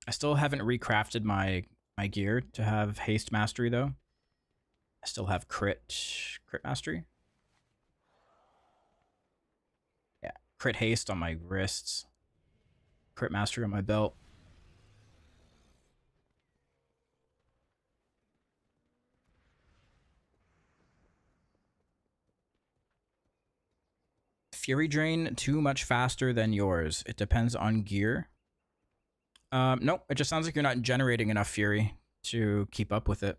I still haven't recrafted my gear to have haste mastery though. I still have crit mastery. Yeah, crit haste on my wrists, crit mastery on my belt. Fury drain too much faster than yours. It depends on gear. Nope, it just sounds like you're not generating enough fury to keep up with it.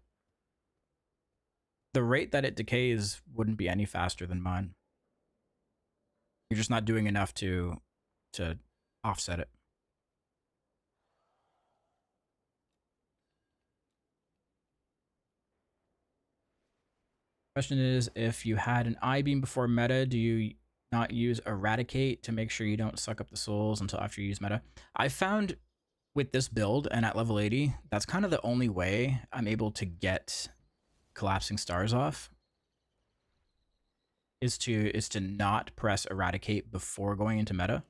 The rate that it decays wouldn't be any faster than mine. You're just not doing enough to offset it. Question is, if you had an I-beam before meta, do you not use Eradicate to make sure you don't suck up the souls until after you use meta? I found with this build and at level 80, that's kind of the only way I'm able to get collapsing stars off. Is to not press Eradicate before going into meta.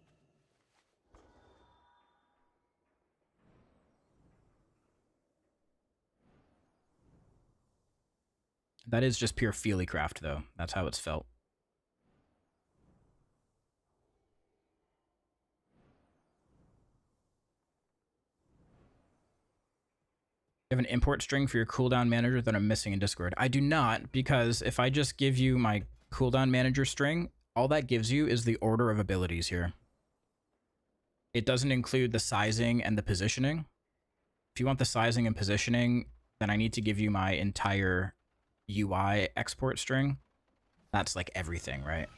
That is just pure feely craft though. That's how it's felt. You have an import string for your cooldown manager that I'm missing in Discord. I do not, because if I just give you my cooldown manager string, all that gives you is the order of abilities here. It doesn't include the sizing and the positioning. If you want the sizing and positioning, then I need to give you my entire UI export string. That's like everything, right?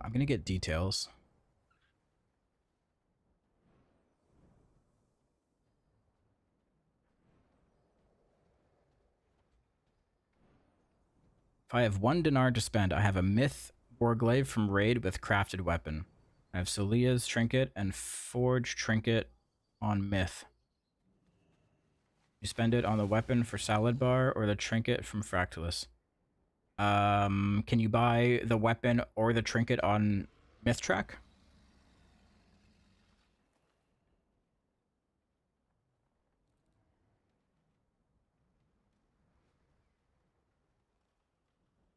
I'm gonna get details. If I have 1 dinar to spend, I have a myth Borglaive from Raid with crafted weapon. I have Solia's trinket and Forge trinket on myth. You spend it on the weapon for salad bar or the trinket from Fractalus. Can you buy the weapon or the trinket on myth track?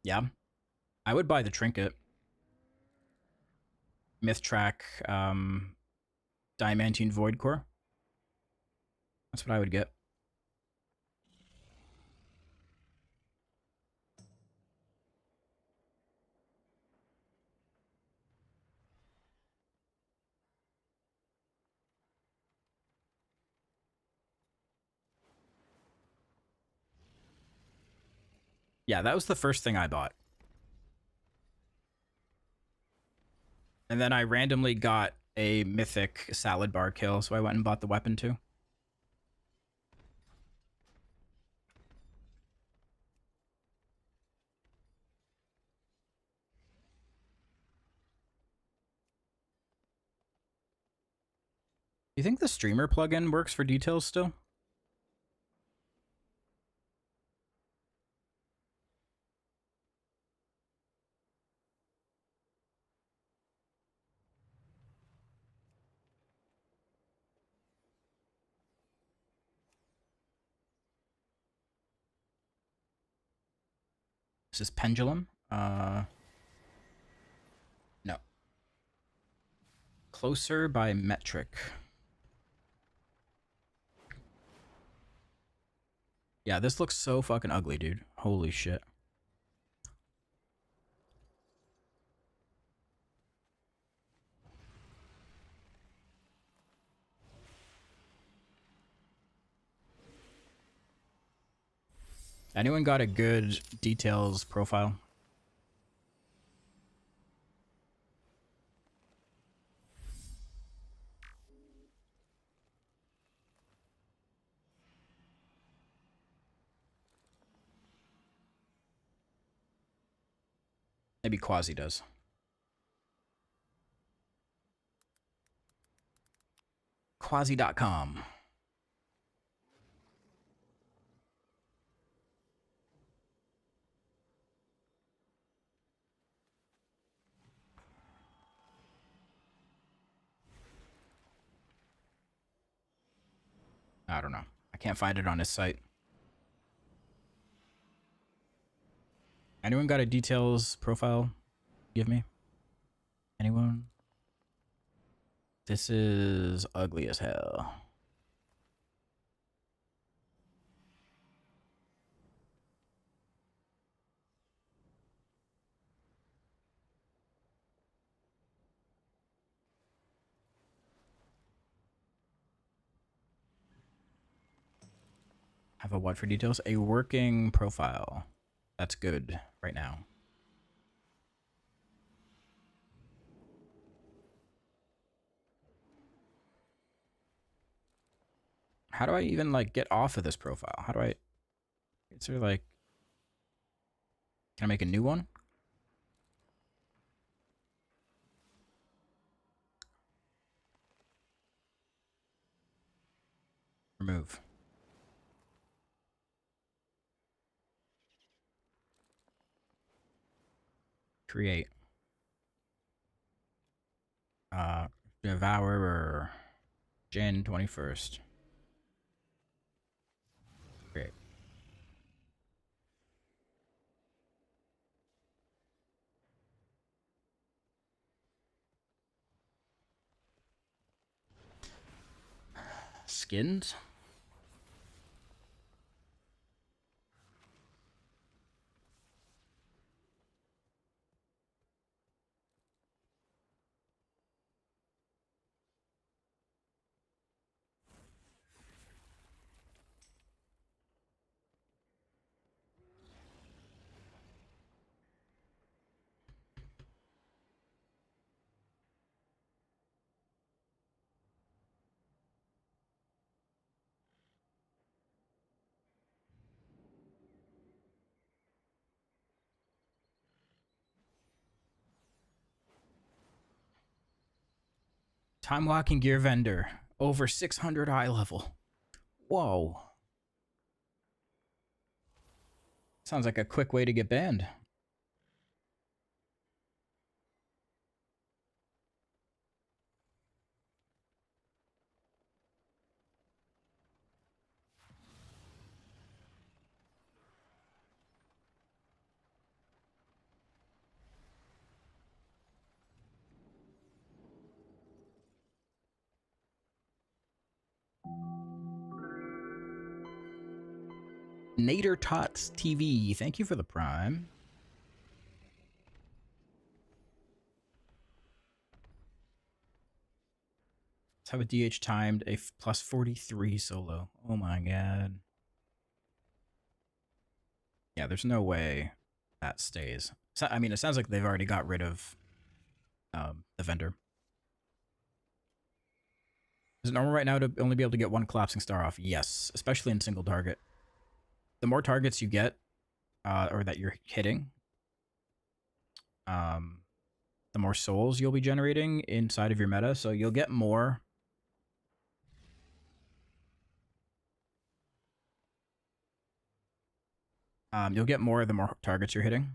Yeah, I would buy the trinket. Myth track, Diamantine Void Core. That's what I would get. Yeah, that was the first thing I bought. And then I randomly got a mythic salad bar kill, so I went and bought the weapon too. Do you think the streamer plugin works for details still? This is Pendulum. No. Closer by Metric. Yeah, this looks so fucking ugly, dude. Holy shit. Anyone got a good details profile? Maybe Quasi does. Quasi.com. I don't know. I can't find it on his site. Anyone got a details profile? Give me. Anyone? This is ugly as hell. Have a what for details? A working profile. That's good right now. How do I even like get off of this profile? How do I? Is there like? Can I make a new one? Remove. Create. Devourer. Jan 21st. Create. Skins. Time walking gear vendor. Over 600 eye level. Whoa. Sounds like a quick way to get banned. Nader Tots TV, thank you for the prime. Let's have a DH timed a plus 43 solo. Oh my god. Yeah, there's no way that stays. So, I mean, it sounds like they've already got rid of the vendor. Is it normal right now to only be able to get one collapsing star off? Yes, especially in single target. The more targets you get, or that you're hitting, the more souls you'll be generating inside of your meta. So you'll get more. You'll get more the more targets you're hitting.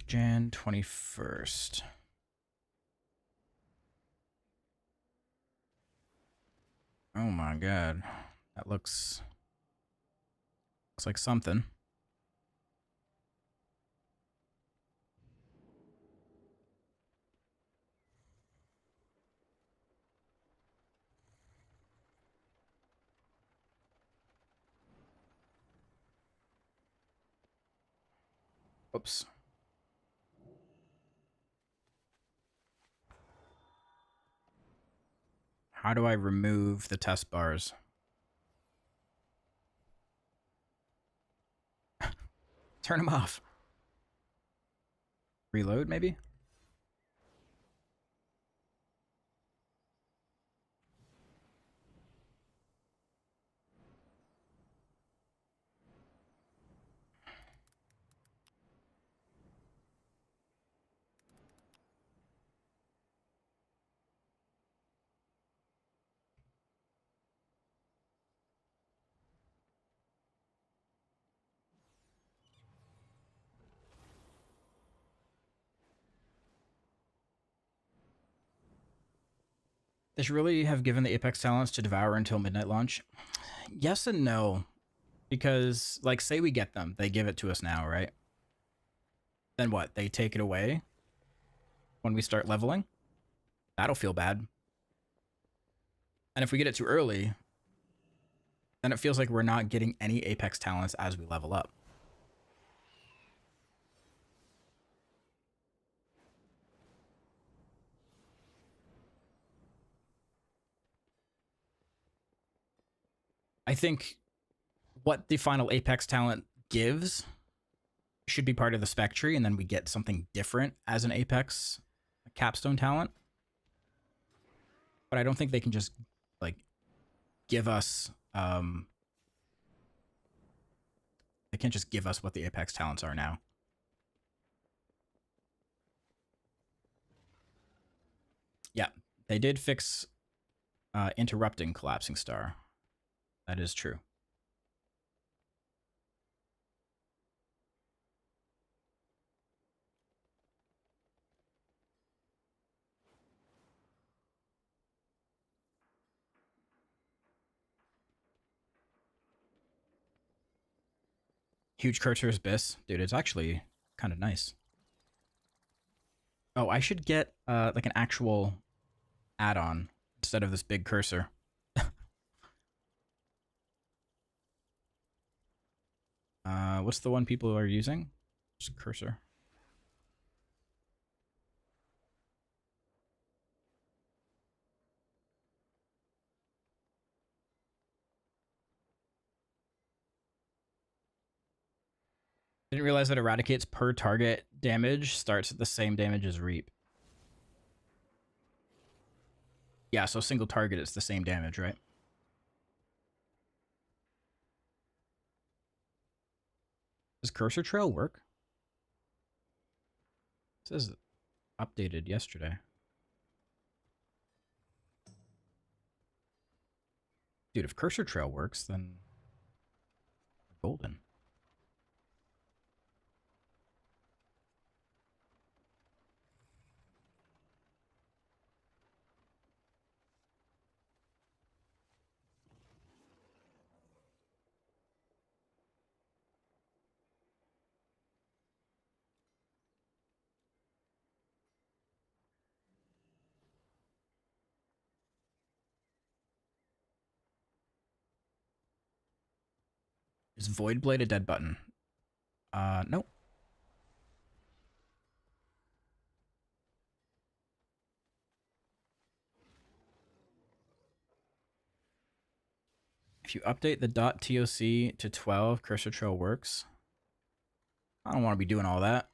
Jan 21st. Oh my god. That looks like something. Oops. How do I remove the test bars? Turn them off. Reload, maybe? They should really have given the Apex talents to Devourer until midnight launch. Yes and no. Because, like, say we get them. They give it to us now, right? Then what? They take it away when we start leveling? That'll feel bad. And if we get it too early, then it feels like we're not getting any Apex talents as we level up. I think what the final Apex talent gives should be part of the spec tree, and then we get something different as an Apex capstone talent. But I don't think they can just, like, give us... they can't just give us what the Apex talents are now. Yeah, they did fix interrupting collapsing star. That is true. Huge cursor's Biss. Dude, it's actually kind of nice. Oh, I should get like an actual add-on instead of this big cursor. What's the one people are using? Just cursor. Didn't realize that eradicates per target damage starts at the same damage as reap. Yeah, so single target is the same damage, right? Does cursor trail work? It says updated yesterday. Dude, if cursor trail works, then we're golden. Is Void Blade a dead button? Nope. If you update the .toc to 12, cursor trail works. I don't want to be doing all that.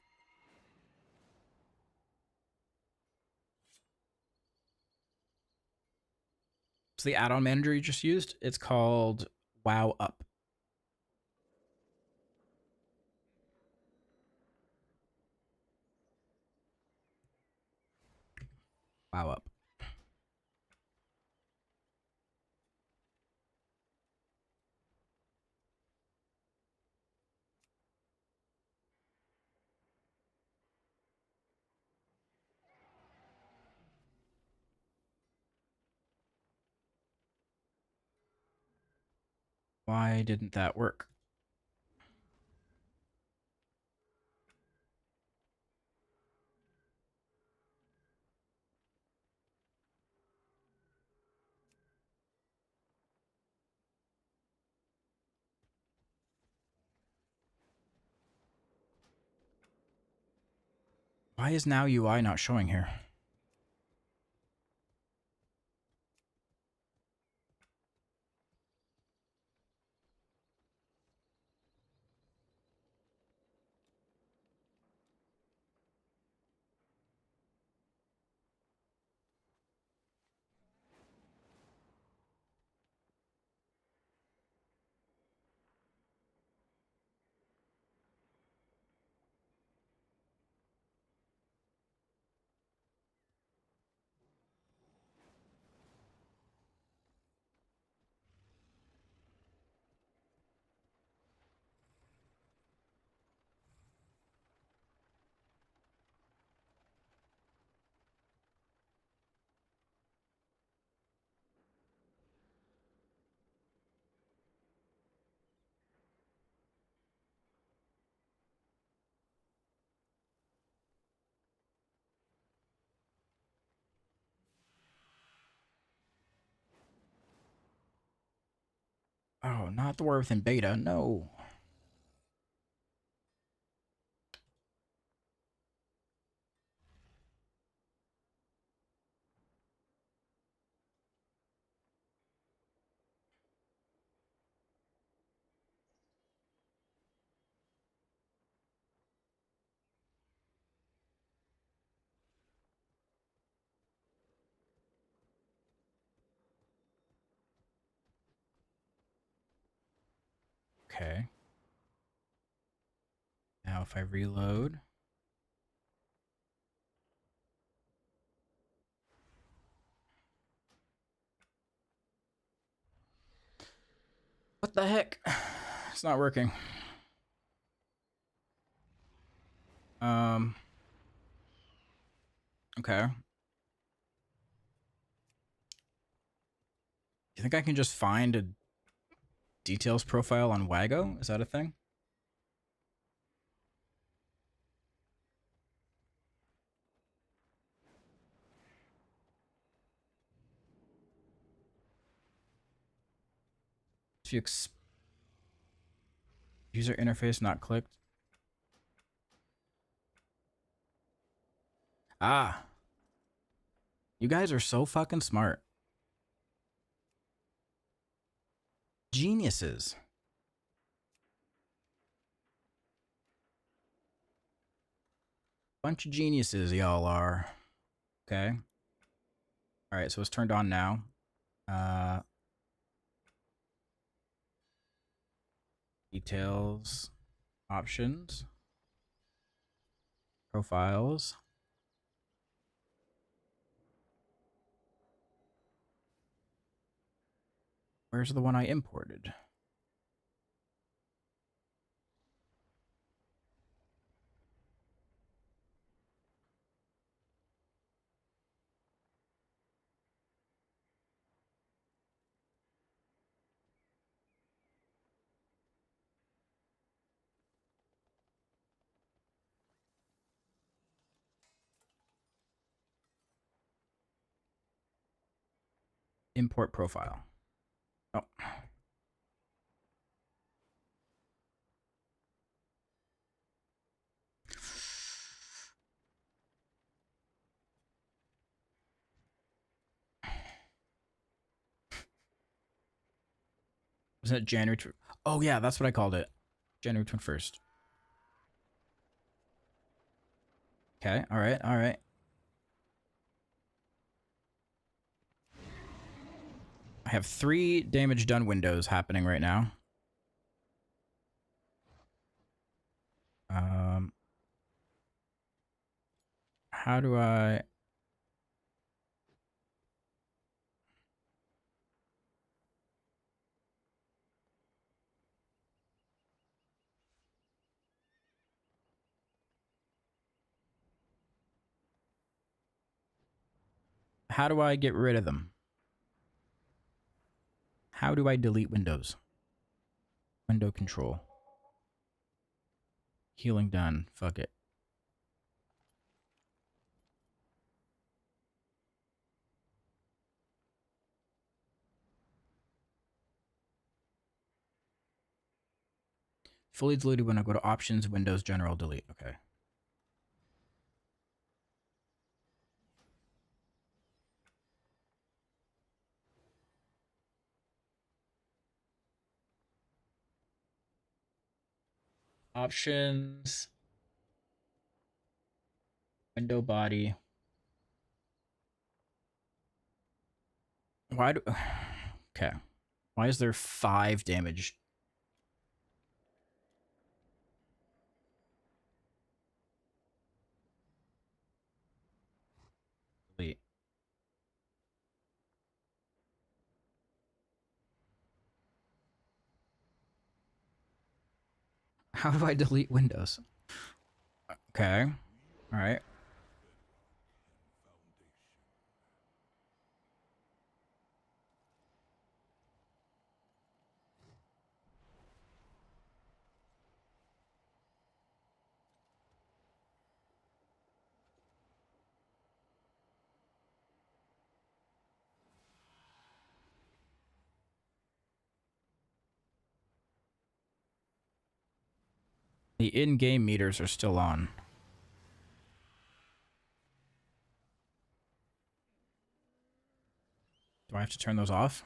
So the add-on manager you just used, it's called WoW Up. WoW Up. Why didn't that work? Why is now UI not showing here? Oh, not the war within beta. No. Okay. Now if I reload. What the heck? It's not working. Okay. You think I can just find a details profile on Wago? Is that a thing? If you user interface not clicked. Ah. You guys are so fucking smart. Geniuses. Bunch of geniuses, y'all are. Okay. All right, so it's turned on now. Details, options, profiles. Where's the one I imported? Import profile. Oh. Was it January? Oh yeah, that's what I called it. January 21st. Okay, all right, all right. I have 3 damage done windows happening right now. How do I... How do I get rid of them? How do I delete windows? Window control. Healing done. Fuck it. Fully deleted when I go to options, windows, general, delete. Okay. Options. Window body. Why do... Okay. Why is there 5 damage? Delete. How do I delete windows? Okay. All right. The in-game meters are still on. Do I have to turn those off?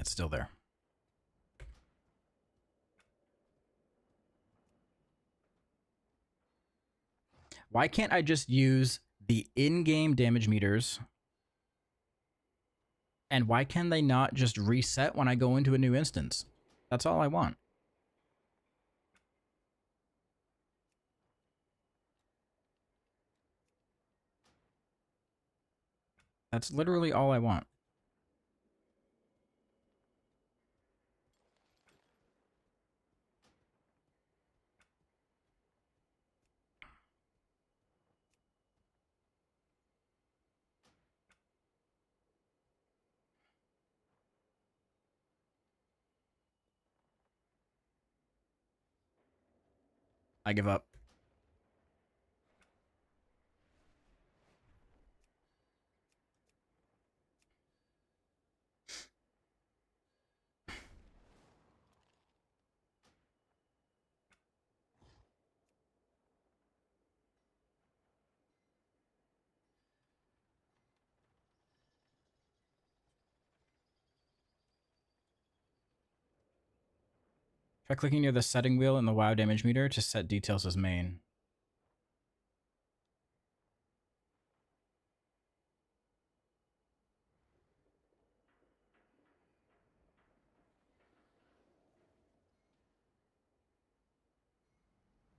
It's still there. Why can't I just use the in-game damage meters? And why can they not just reset when I go into a new instance? That's all I want. That's literally all I want. I give up. Try clicking near the setting wheel in the WoW damage meter to set details as main.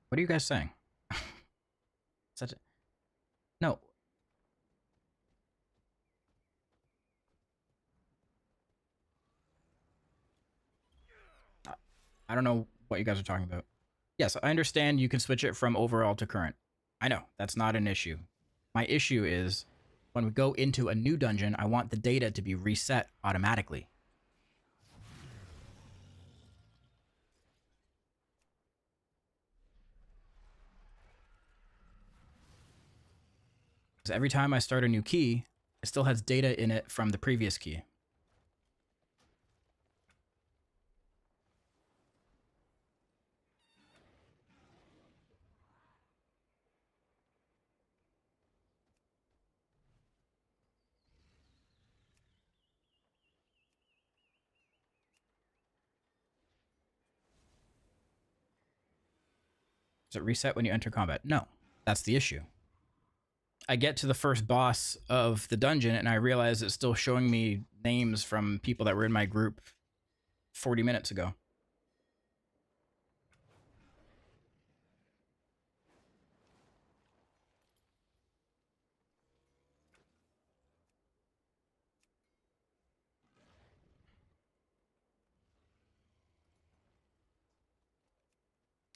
What are you guys saying? Such a... No. I don't know what you guys are talking about. Yes, I understand you can switch it from overall to current. I know, that's not an issue. My issue is when we go into a new dungeon, I want the data to be reset automatically. Because every time I start a new key, it still has data in it from the previous key. Does it reset when you enter combat? No, that's the issue. I get to the first boss of the dungeon and I realize it's still showing me names from people that were in my group 40 minutes ago.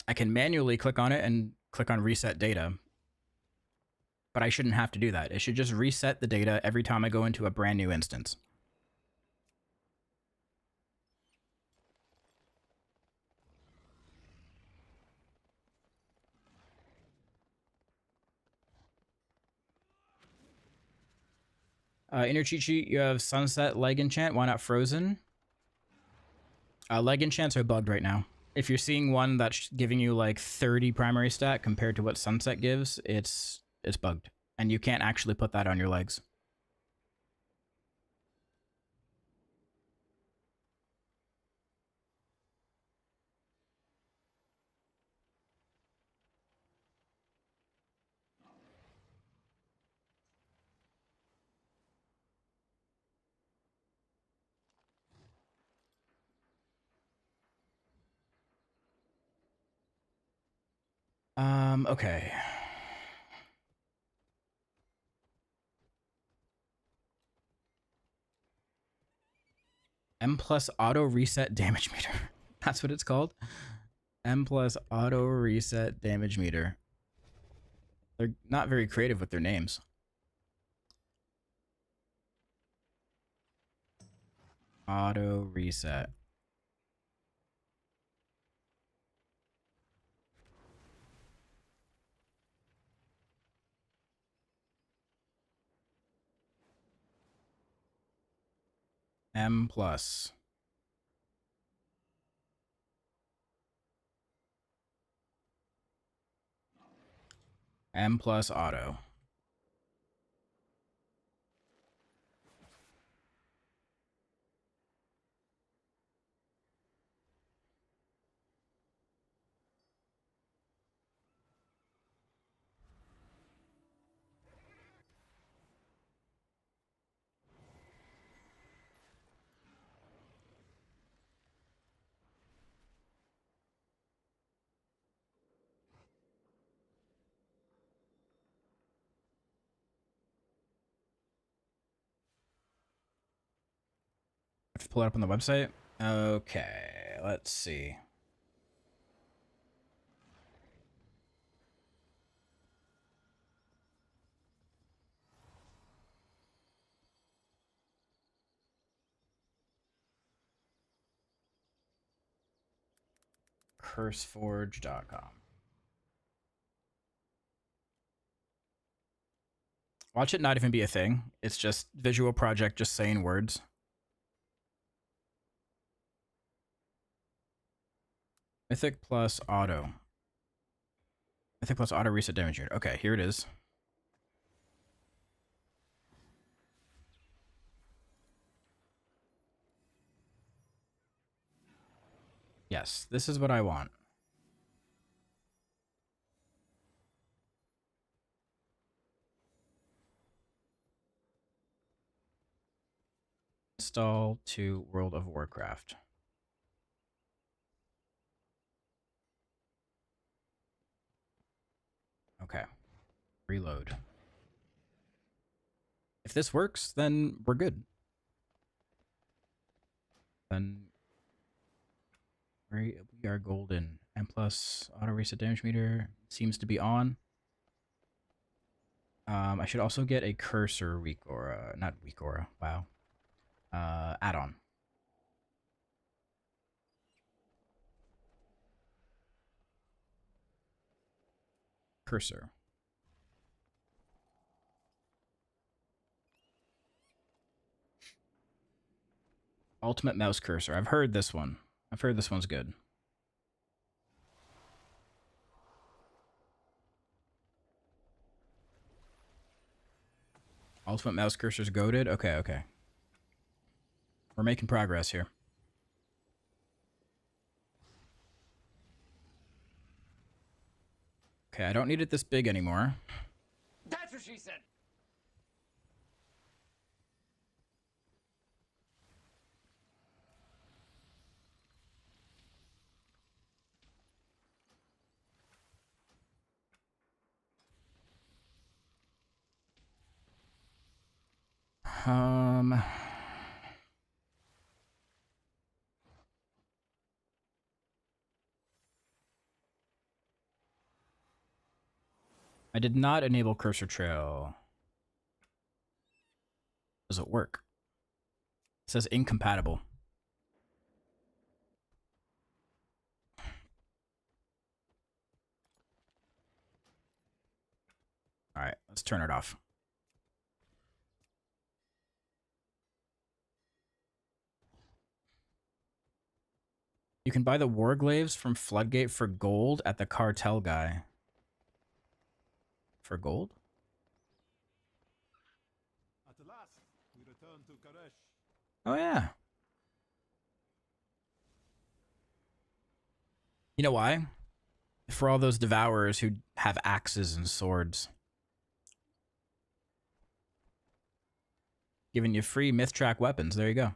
I can manually click on it and click on reset data, but I shouldn't have to do that. It should just reset the data every time I go into a brand new instance. Inner cheat sheet, you have Sunset Leg Enchant. Why not Frozen? Leg Enchants are bugged right now. If you're seeing one that's giving you like 30 primary stat compared to what Sunset gives, it's bugged. And you can't actually put that on your legs. Okay. M plus auto reset damage meter. That's what it's called. M plus auto reset damage meter. They're not very creative with their names. Auto reset. M plus. M plus auto. Have to pull it up on the website. Okay, let's see. Curseforge.com. Watch it not even be a thing. It's just visual project just saying words. Mythic plus auto. Mythic plus auto reset damage unit. Okay, here it is. Yes, this is what I want. Install to World of Warcraft. Okay. Reload. If this works, then we're good. Then we are golden. M plus auto reset damage meter seems to be on. I should also get a cursor weak aura, not weak aura. Wow. Add-on. Cursor. Ultimate mouse cursor. I've heard this one. I've heard this one's good. Ultimate mouse cursor's goated? Okay, okay. We're making progress here. Okay, I don't need it this big anymore. That's what she said. I did not enable cursor trail. Does it work? It says incompatible. All right, let's turn it off. You can buy the Warglaves from Floodgate for gold at the cartel guy. For gold? At last, we return to Karesh. Oh, yeah. You know why? For all those Devourers who have axes and swords. Giving you free myth track weapons. There you go.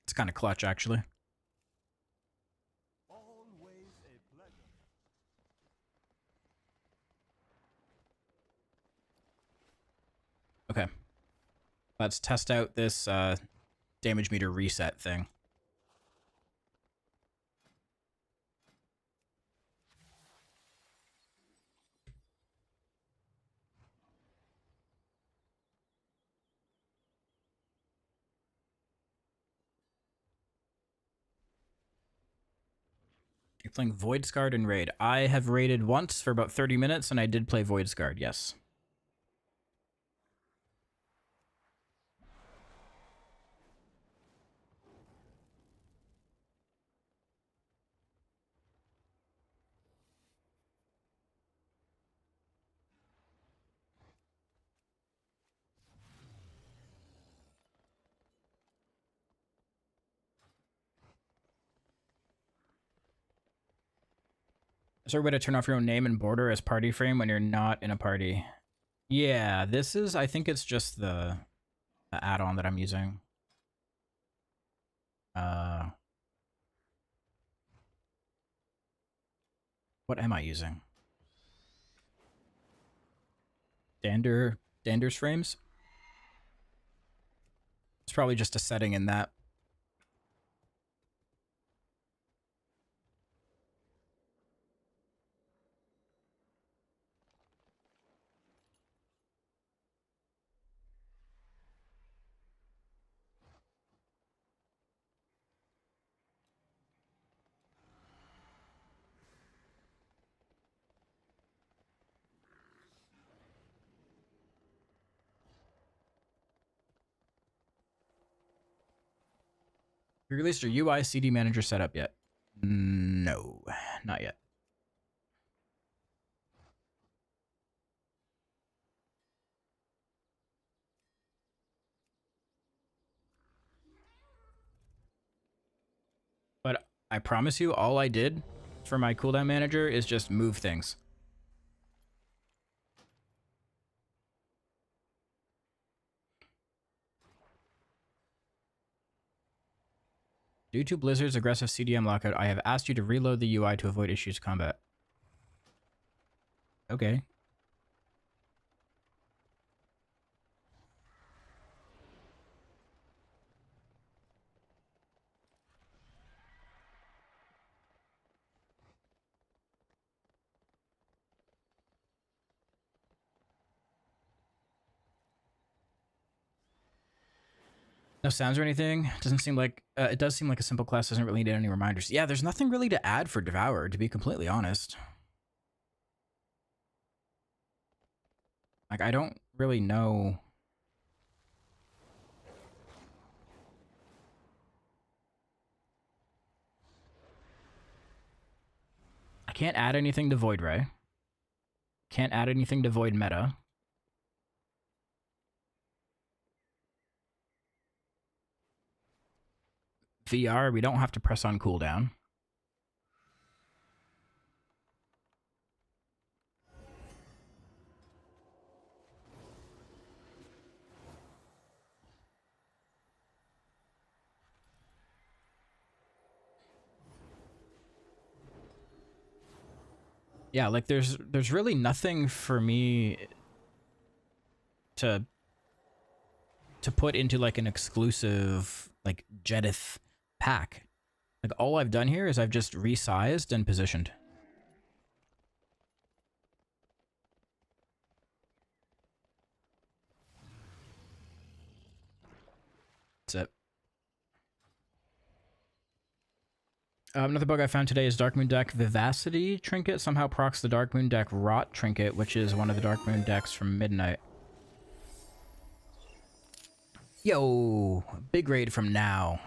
It's kind of clutch, actually. Always a pleasure. Okay. Let's test out this damage meter reset thing. You're playing Void Scarred in Raid. I have raided once for about 30 minutes, and I did play Void Scarred, yes. Is there a way to turn off your own name and border as party frame when you're not in a party? Yeah, this is, I think it's just the add-on that I'm using. What am I using? Dander's frames? It's probably just a setting in that. You released your UI CD manager setup yet? No, not yet. I promise you, all I did for my cooldown manager is just move things. Due to Blizzard's aggressive CDM lockout, I have asked you to reload the UI to avoid issues combat. Okay. No sounds or anything. Doesn't seem like it does seem like a simple class. Doesn't really need any reminders. Yeah, there's nothing really to add for Devourer, to be completely honest. Like, I don't really know. I can't add anything to Void Ray. Can't add anything to Void Meta. VR, we don't have to press on cooldown. Yeah, like there's really nothing for me to put into like an exclusive like Jedith pack. Like all I've done here is I've just resized and positioned. That's it. Another bug I found today is Dark Moon deck Vivacity trinket somehow procs the Dark Moon deck Rot trinket, which is one of the Dark Moon decks from Midnight. Yo, big raid from Now.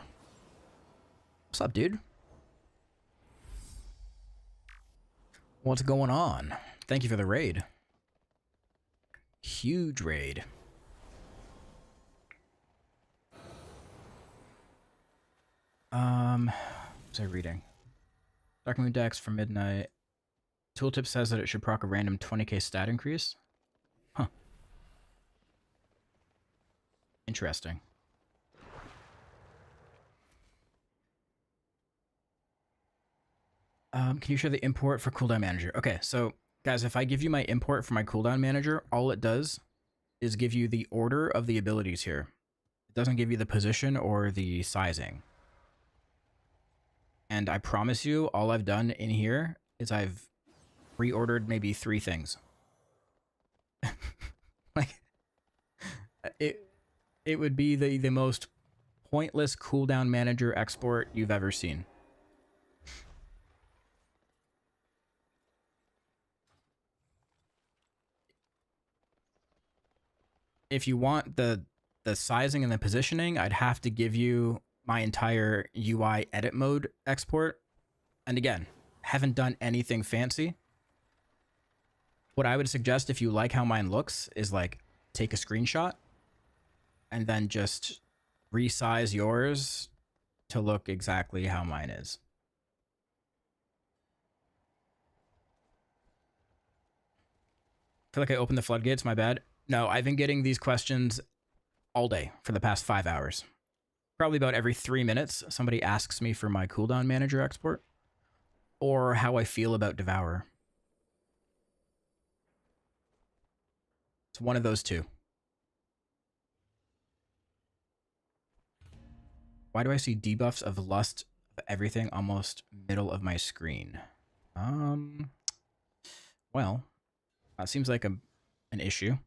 What's up, dude? What's going on? Thank you for the raid. Huge raid. What's I reading? Dark Moon decks from Midnight. Tooltip says that it should proc a random 20k stat increase. Huh. Interesting. Can you share the import for Cooldown Manager? Okay, so guys, if I give you my import for my Cooldown Manager, all it does is give you the order of the abilities here. It doesn't give you the position or the sizing. And I promise you, all I've done in here is I've reordered maybe 3 things. Like, it would be the most pointless Cooldown Manager export you've ever seen. If you want the sizing and the positioning, I'd have to give you my entire UI edit mode export. And again, haven't done anything fancy. What I would suggest if you like how mine looks is like take a screenshot and then just resize yours to look exactly how mine is. I feel like I opened the floodgates, my bad. No, I've been getting these questions all day for the past 5 hours. Probably about every 3 minutes, somebody asks me for my Cooldown Manager export or how I feel about Devourer. It's one of those two. Why do I see debuffs of lust of everything almost middle of my screen? Well, that seems like an issue.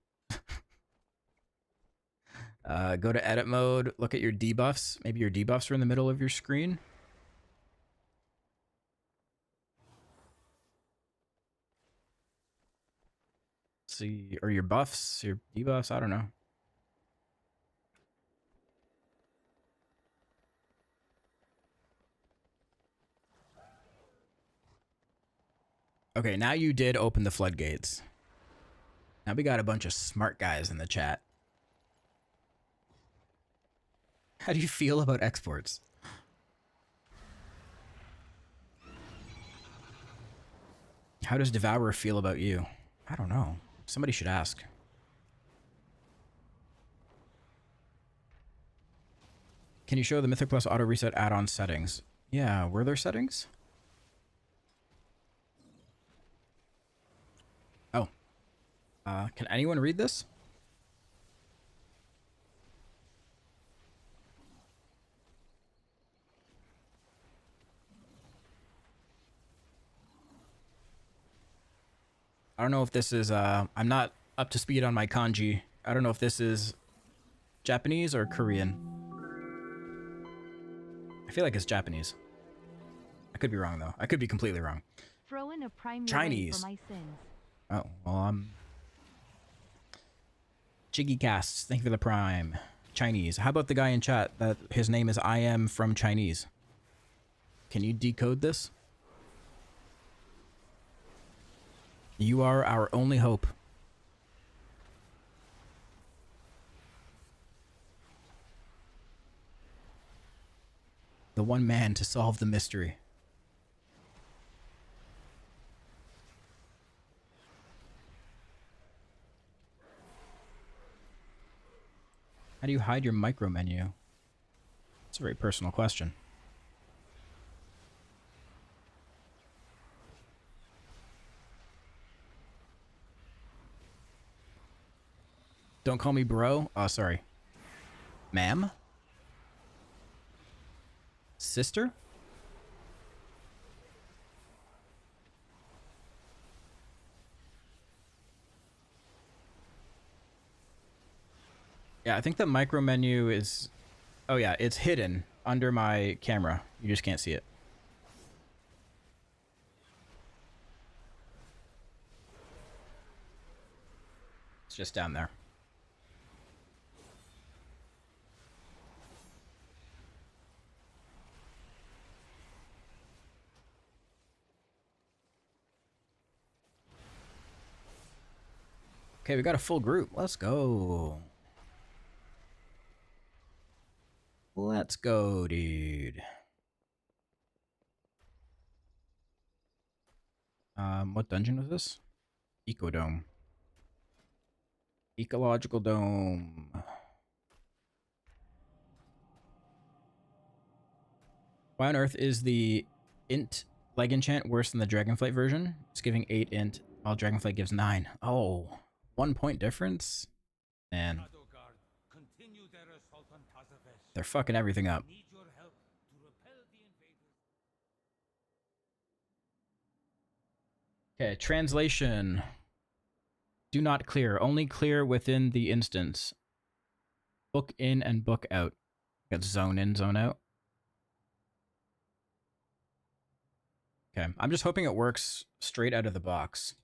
Go to edit mode, look at your debuffs. Maybe your debuffs are in the middle of your screen. Let's see, or your buffs, your debuffs, I don't know. Okay, now you did open the floodgates. Now we got a bunch of smart guys in the chat. How do you feel about exports? How does Devourer feel about you? I don't know. Somebody should ask. Can you show the Mythic Plus auto reset add-on settings? Yeah, were there settings? Oh. Can anyone read this? I don't know if this is, I'm not up to speed on my kanji. I don't know if this is Japanese or Korean. I feel like it's Japanese. I could be wrong, though. I could be completely wrong. Throw in a prime Chinese. for my sins. Oh, well, Jiggy Casts, thank you for the prime. Chinese. How about the guy in chat that his name is I am from Chinese? Can you decode this? You are our only hope. The one man to solve the mystery. How do you hide your micro menu? It's a very personal question. Don't call me bro. Oh, sorry. Ma'am? Sister? Yeah, I think the micro menu is... Oh yeah, it's hidden under my camera. You just can't see it. It's just down there. Okay, we got a full group. Let's go. Let's go, dude. What dungeon was this? Ecodome. Ecological Dome. Why on earth is the int leg enchant worse than the Dragonflight version? It's giving 8 int, while Dragonflight gives 9. Oh, 1 point difference? Man. They're fucking everything up. Okay, translation. Do not clear. Only clear within the instance. Book in and book out. Got zone in, zone out. Okay, I'm just hoping it works straight out of the box.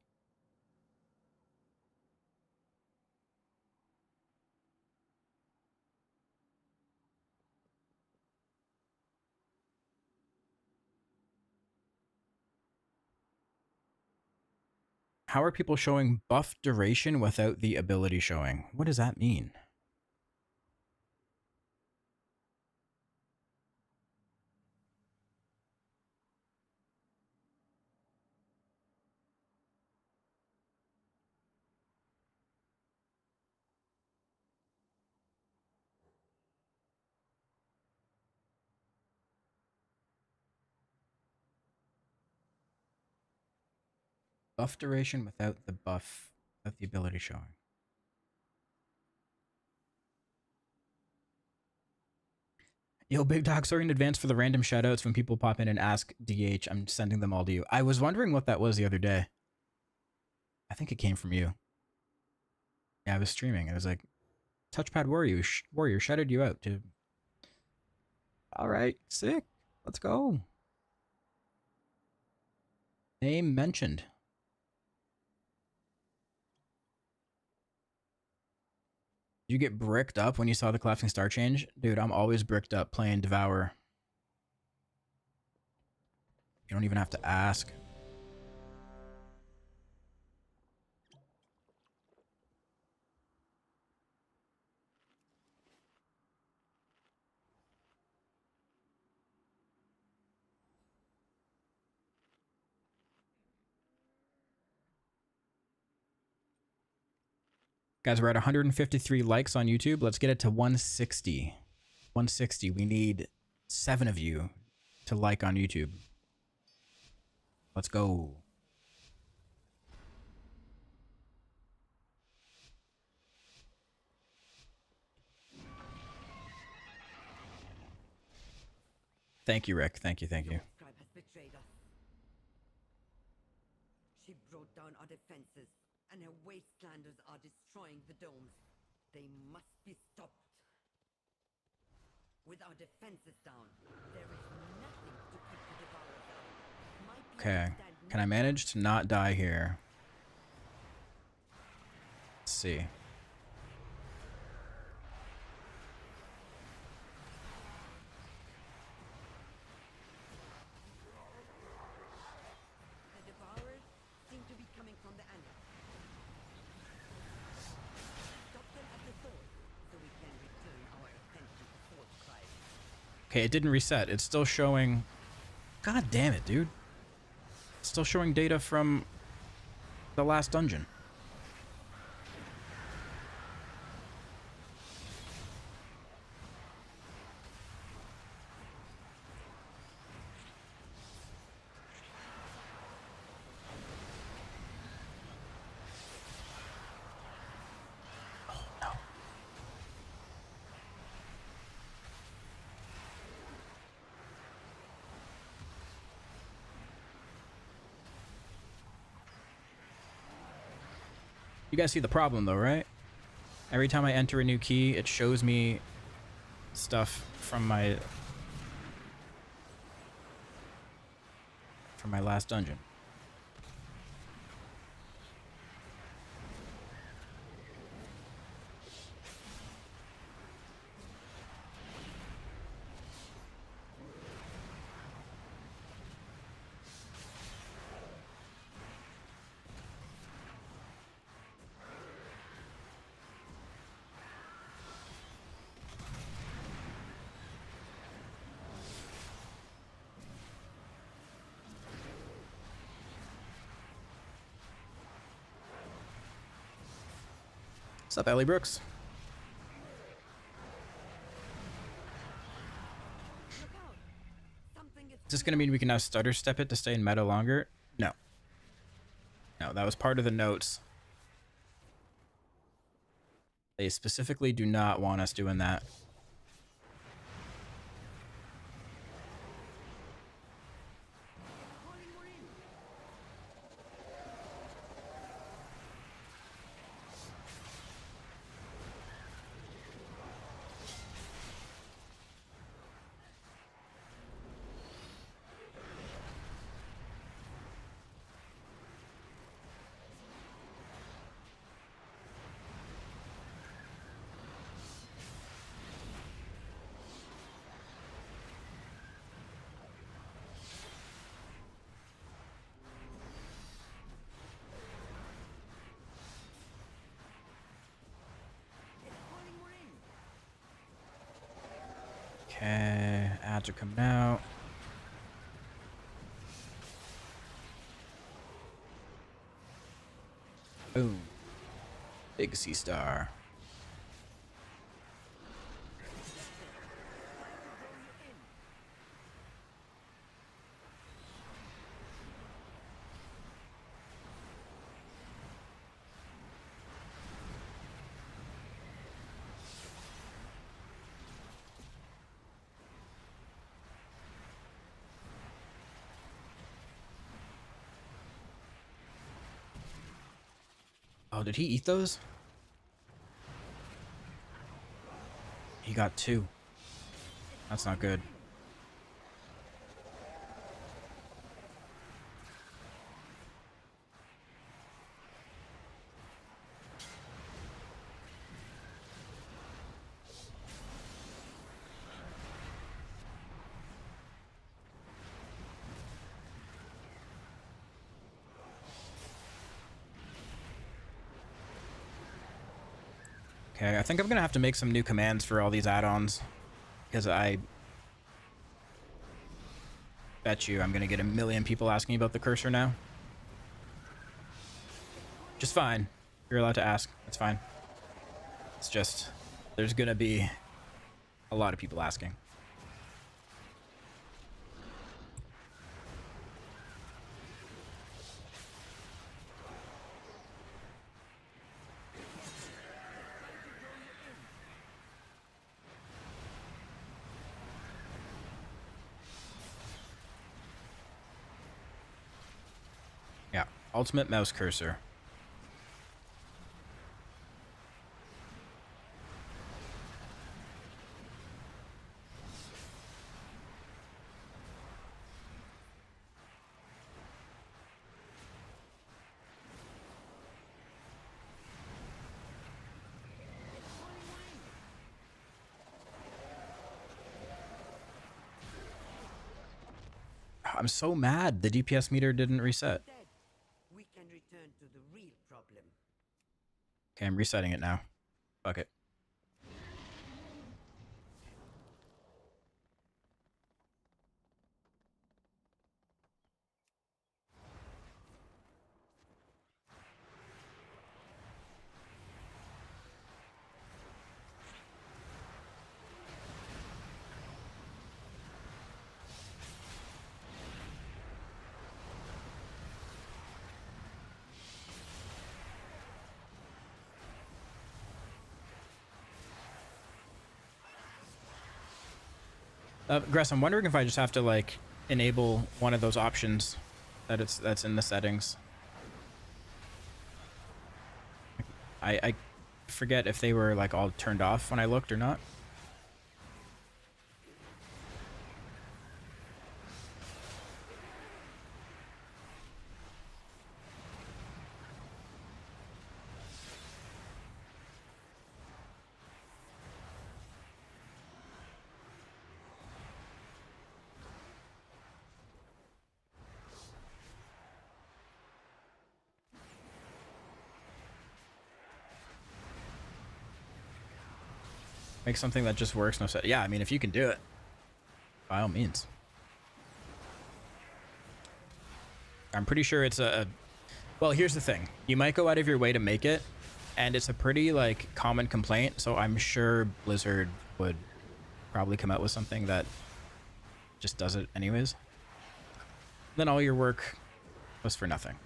How are people showing buff duration without the ability showing? What does that mean? Buff duration without the buff, without the ability showing. Yo, Big Dog, sorry in advance for the random shoutouts when people pop in and ask DH. I'm sending them all to you. I was wondering what that was the other day. I think it came from you. Yeah, I was streaming. I was like, Touchpad Warrior shouted you out to... All right, sick. Let's go. Name mentioned. Did you get bricked up when you saw the collapsing star change? Dude, I'm always bricked up playing Devourer. You don't even have to ask. Guys, we're at 153 likes on YouTube. Let's get it to 160. 160. We need 7 of you to like on YouTube. Let's go. Thank you, Rick. Thank you, thank you. Tribe has betrayed us. She brought down our defenses, and her wastelanders are destroying the domes. They must be stopped. With our defenses down, there is nothing to keep the Devourers out. My people Okay. stand Can I manage to not die here? Let's see. The Devourers seem to be coming from the annex. Stop them at the source, so we can return our attention to Force Tribe. Okay, it didn't reset. It's still showing... God damn it, dude. It's still showing data from the last dungeon. Oh, no. You guys see the problem though, right? Every time I enter a new key, it shows me stuff from my last dungeon. What's up, Ellie Brooks? Look out! Something is Is this going to mean we can now stutter step it to stay in meta longer? No. No, that was part of the notes. They specifically do not want us doing that. calling more in. It's calling more in. Okay, ads are coming out. Boom. Big sea star. Oh, did he eat those? He got 2. That's not good. Okay, I think I'm gonna have to make some new commands for all these add-ons, because I bet you I'm gonna get a million people asking about the cursor now. Just fine. You're allowed to ask. It's fine. It's just, there's gonna be a lot of people asking. Yeah, ultimate mouse cursor. I'm so mad the DPS meter didn't reset. Instead, we can return to the real problem. Okay, I'm resetting it now. Fuck it. Gress, I'm wondering if I just have to like enable one of those options that's in the settings. I forget if they were like all turned off when I looked or not. Make something that just works. No set. Yeah, I mean, if you can do it, by all means. I'm pretty sure it's a. Well, here's the thing. You might go out of your way to make it, and it's a pretty like common complaint. So I'm sure Blizzard would probably come out with something that just does it anyways. Then all your work was for nothing.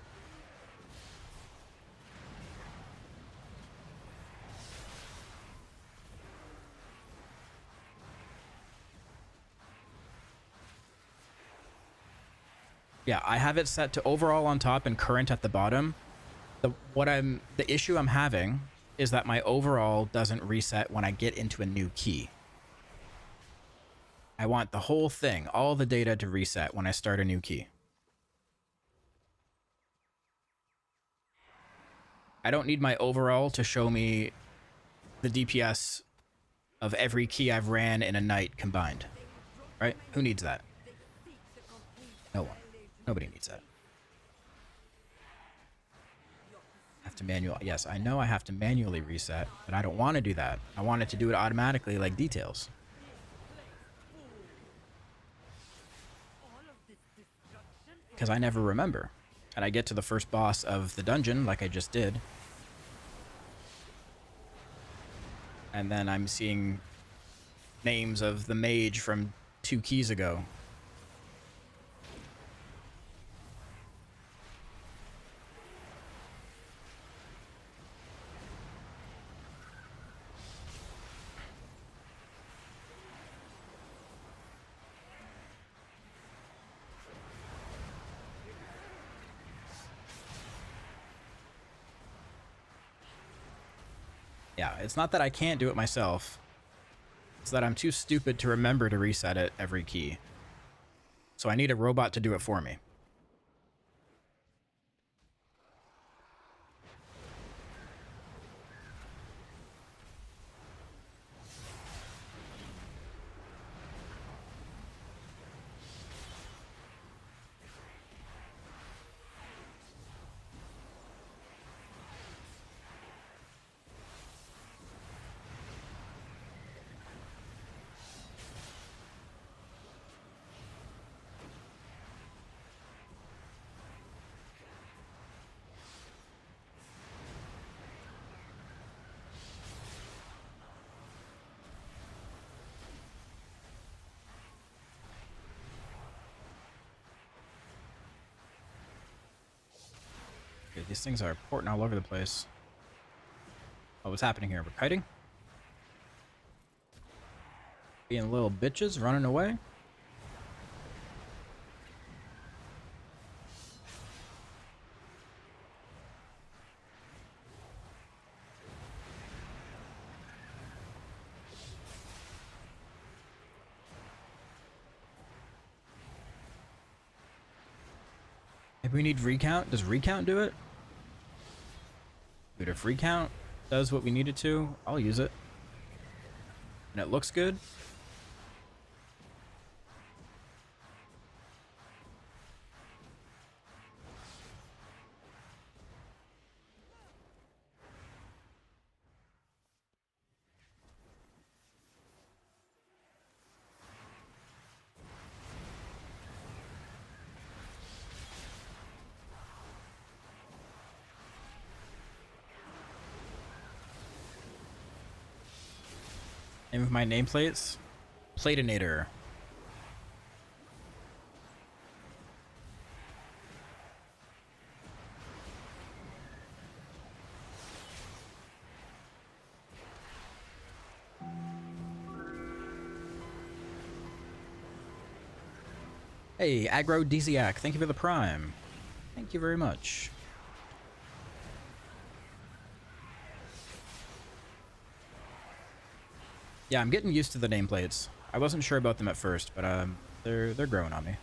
Yeah, I have it set to overall on top and current at the bottom. The issue I'm having is that my overall doesn't reset when I get into a new key. I want the whole thing, all the data to reset when I start a new key. I don't need my overall to show me the DPS of every key I've ran in a night combined. Right? Who needs that? No one. Nobody needs that. I have to manual. Yes, I know I have to manually reset, but I don't want to do that. I want it to do it automatically like details. Because I never remember. And I get to the first boss of the dungeon like I just did. And then I'm seeing names of the mage from 2 keys ago. Yeah, it's not that I can't do it myself. It's that I'm too stupid to remember to reset it every key. So I need a robot to do it for me. These things are porting all over the place. Oh, what's happening here? We're kiting? Being little bitches, running away? Maybe we need recount? Does recount do it? Dude, if recount does what we need it to, I'll use it. And it looks good. Name of my nameplates? Platinator. Hey, Aggrodisiac, thank you for the prime. Thank you very much. Yeah, I'm getting used to the nameplates. I wasn't sure about them at first, but they're growing on me.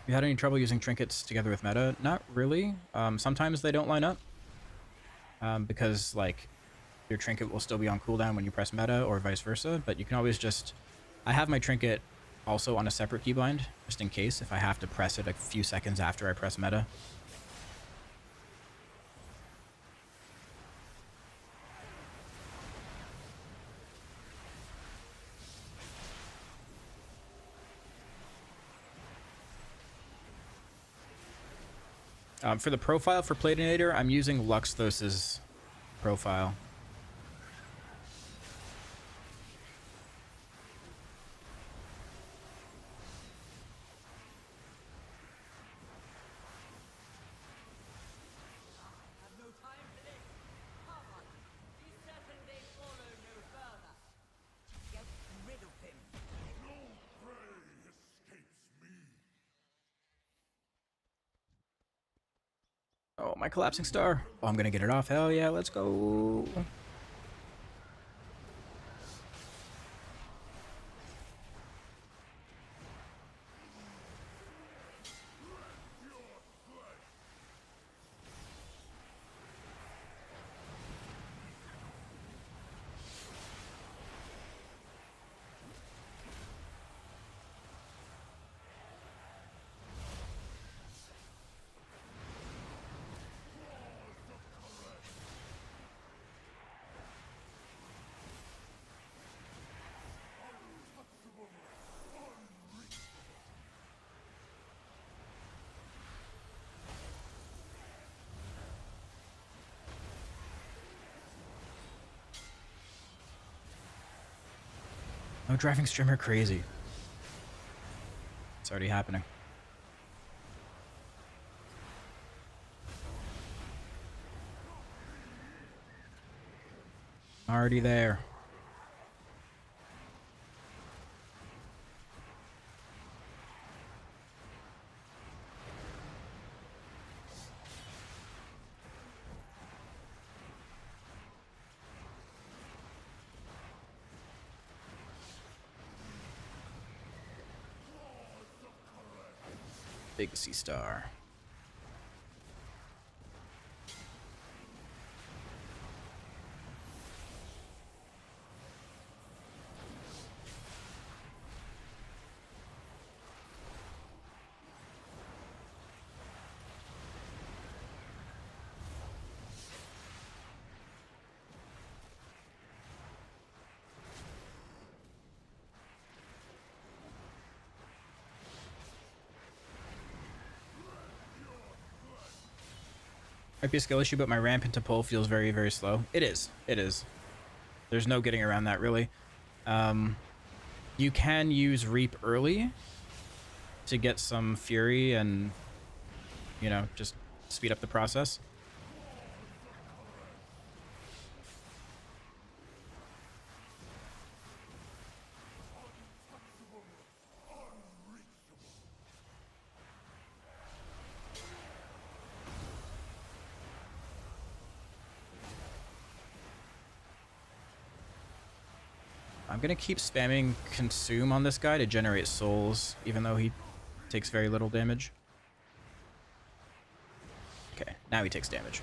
You had any trouble using trinkets together with meta? Not really. Sometimes they don't line up. Because, like, your trinket will still be on cooldown when you press meta, or vice versa, but you can always just... I have my trinket also on a separate keybind, just in case, if I have to press it a few seconds after I press meta. For the profile for Platinator, I'm using Luxthos's profile. Oh, my collapsing star. Oh, I'm gonna get it off. Hell yeah, let's go. No driving streamer crazy. It's already happening. Already there. Big sea star. Might be a skill issue, but my ramp into pull feels very, very slow. It is. It is. There's no getting around that, really. You can use Reap early, to get some fury and, you know, just speed up the process. I'm gonna keep spamming consume on this guy to generate souls, even though he takes very little damage. Okay, now he takes damage.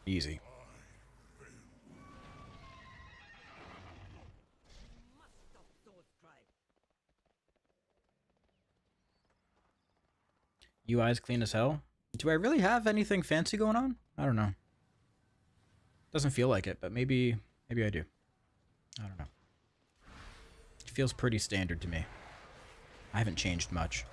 Easy. UI's clean as hell. Do I really have anything fancy going on? I don't know. Doesn't feel like it, but maybe I do. I don't know. It feels pretty standard to me. I haven't changed much.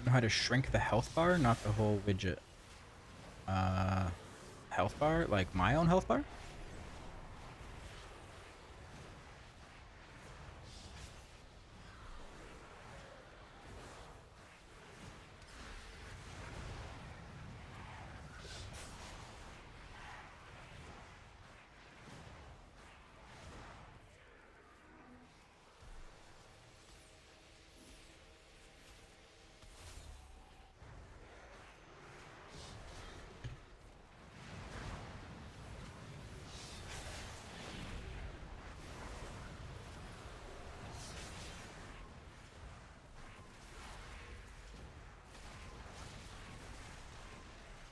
Know how to shrink the health bar, not the whole widget. Health bar? Like my own health bar?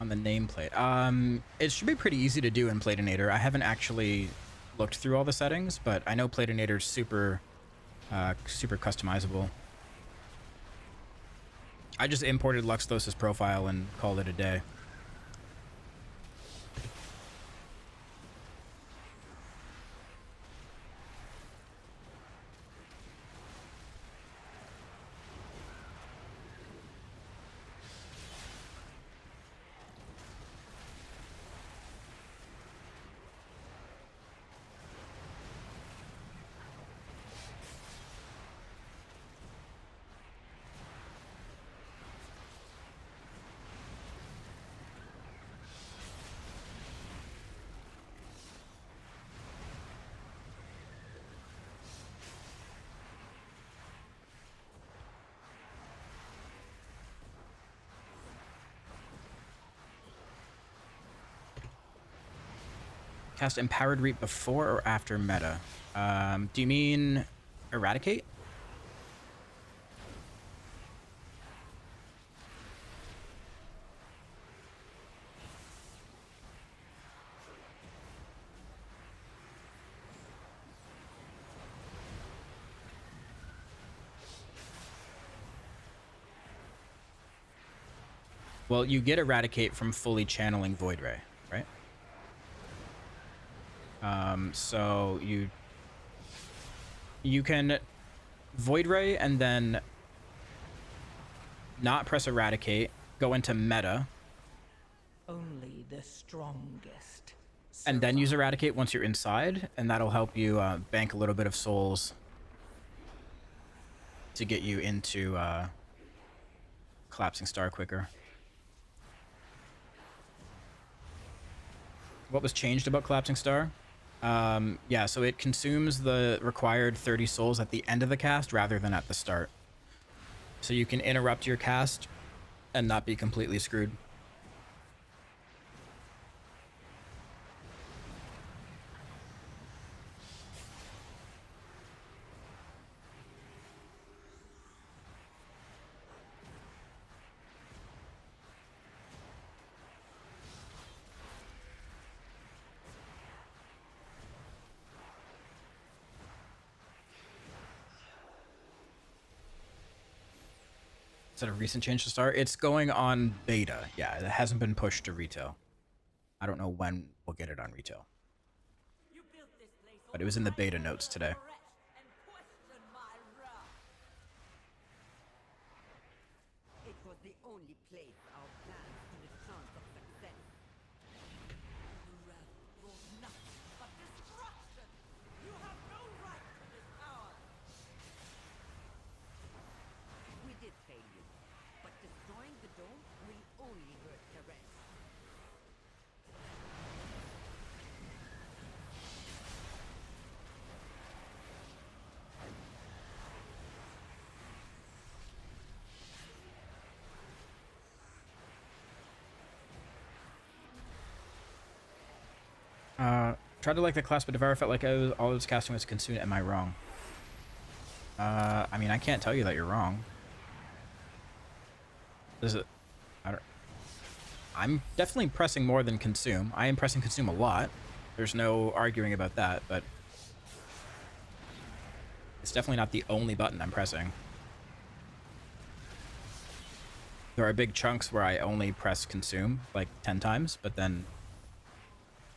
On the nameplate. It should be pretty easy to do in Platinator. I haven't actually looked through all the settings, but I know Platinator's super customizable. I just imported Luxthos' profile and called it a day. Cast Empowered Reap before or after meta? Do you mean Eradicate? Well, you get Eradicate from fully channeling Void Ray, right? So you can Void Ray and then not press Eradicate, go into meta, Only the strongest. and then use Eradicate once you're inside, and that'll help you bank a little bit of souls to get you into Collapsing Star quicker. What was changed about Collapsing Star? Yeah, so it consumes the required 30 souls at the end of the cast rather than at the start. So you can interrupt your cast and not be completely screwed. Is that a recent change to start? It's going on beta. Yeah, it hasn't been pushed to retail. I don't know when we'll get it on retail. But it was in the beta notes today. It was the only place our plans stood a chance of success. We did fail you, but destroying the dome will only hurt the rest. Tried to like the class, but Devourer felt like all I was casting was consumed. Am I wrong? I mean, I can't tell you that you're wrong. Is it? I'm definitely pressing more than consume. I am pressing consume a lot. There's no arguing about that, but it's definitely not the only button I'm pressing. There are big chunks where I only press consume like 10 times, but then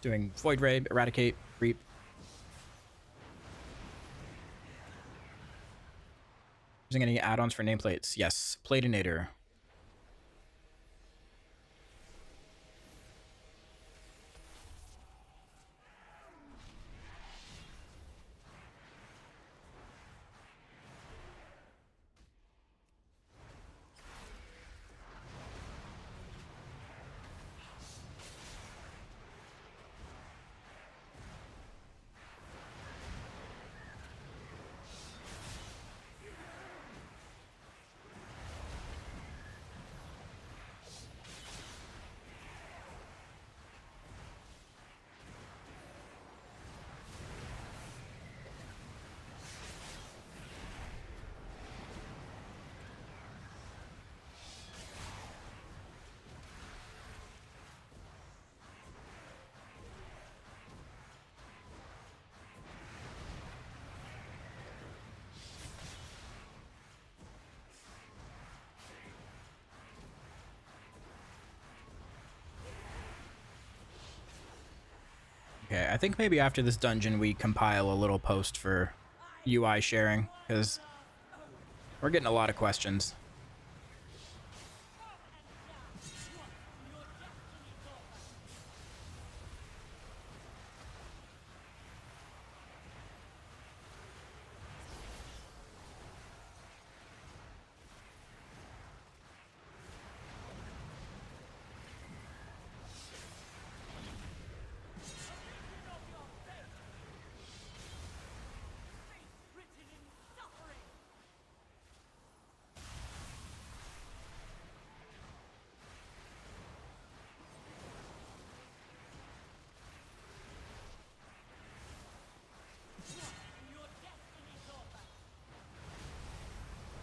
doing Void Ray, Eradicate, Reap. Using any add-ons for nameplates? Yes. Platinator. Okay, I think maybe after this dungeon we compile a little post for UI sharing, because we're getting a lot of questions.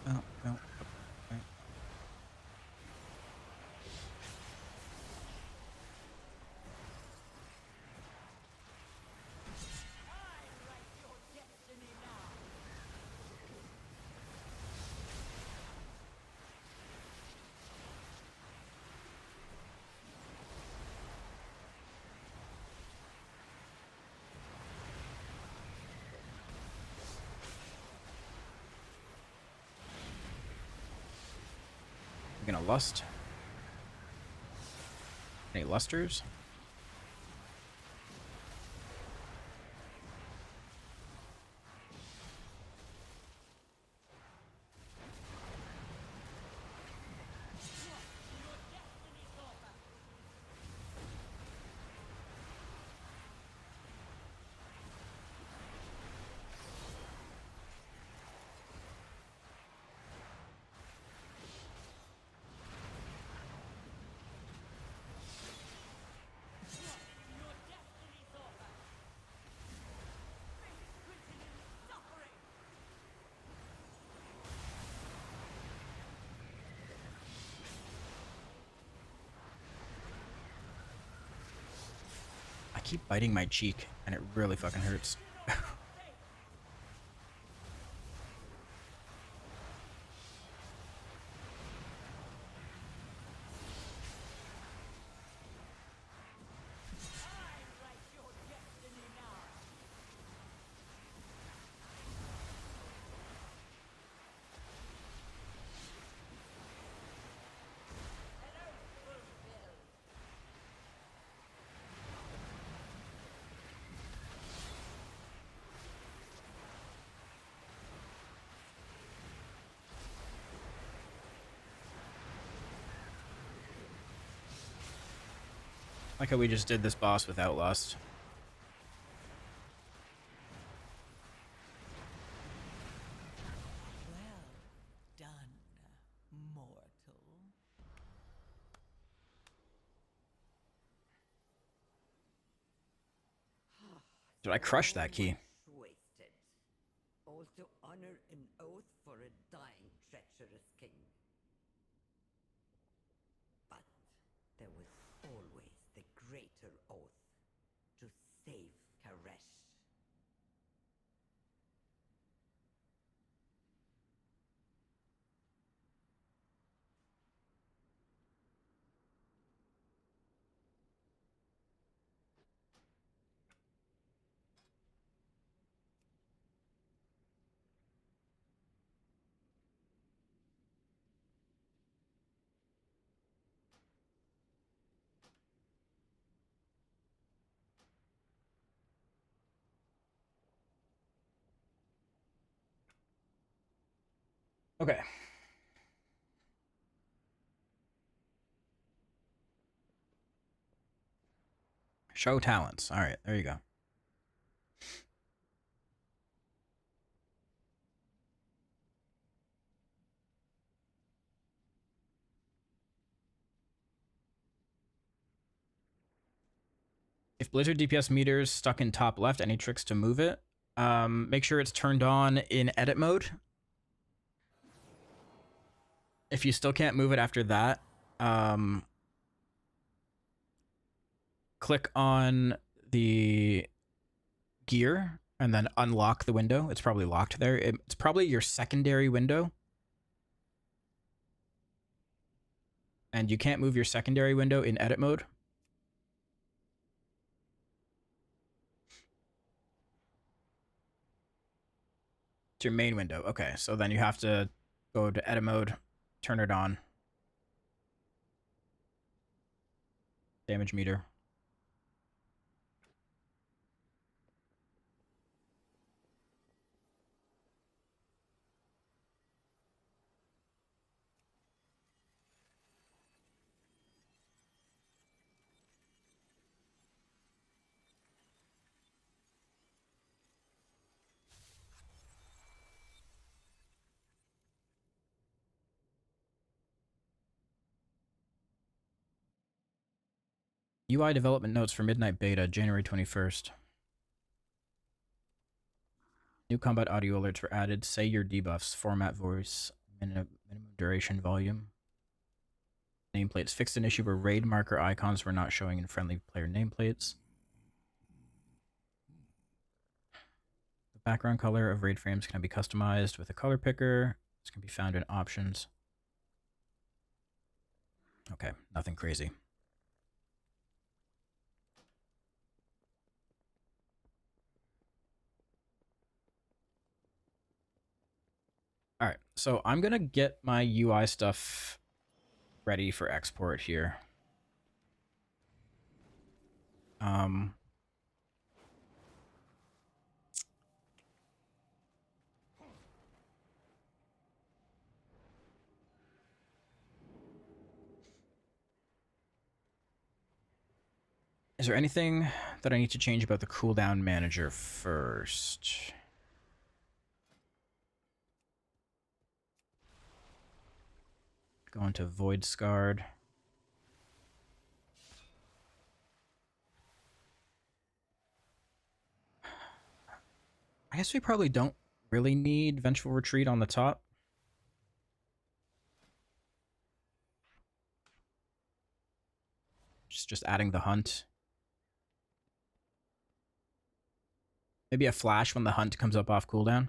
Oh, no. Okay. We're gonna lust. Any lusters? I keep biting my cheek, and it really fucking hurts. Like how we just did this boss with Outlast. Well done, mortal. Did I crush that key? Much wasted. All to honor an oath for a dying, treacherous king. But there was always the greater oath to save Karesh. Okay. Show talents. All right, there you go. If Blizzard DPS meter is stuck in top left, any tricks to move it? Make sure it's turned on in edit mode. If you still can't move it after that, click on the gear and then unlock the window. It's probably locked there. It's probably your secondary window. And you can't move your secondary window in edit mode. It's your main window. Okay, so then you have to go to edit mode, turn it on. Damage meter. UI development notes for Midnight Beta, January 21st. New combat audio alerts were added. Say your debuffs. Format voice. Minimum duration volume. Nameplates. Fixed an issue where raid marker icons were not showing in friendly player nameplates. The background color of raid frames can be customized with a color picker. This can be found in options. Okay, nothing crazy. All right, so I'm gonna get my UI stuff ready for export here. Is there anything that I need to change about the cooldown manager first? Go into Void Scarred. I guess we probably don't really need Vengeful Retreat on the top. Just adding the hunt. Maybe a flash when the hunt comes up off cooldown.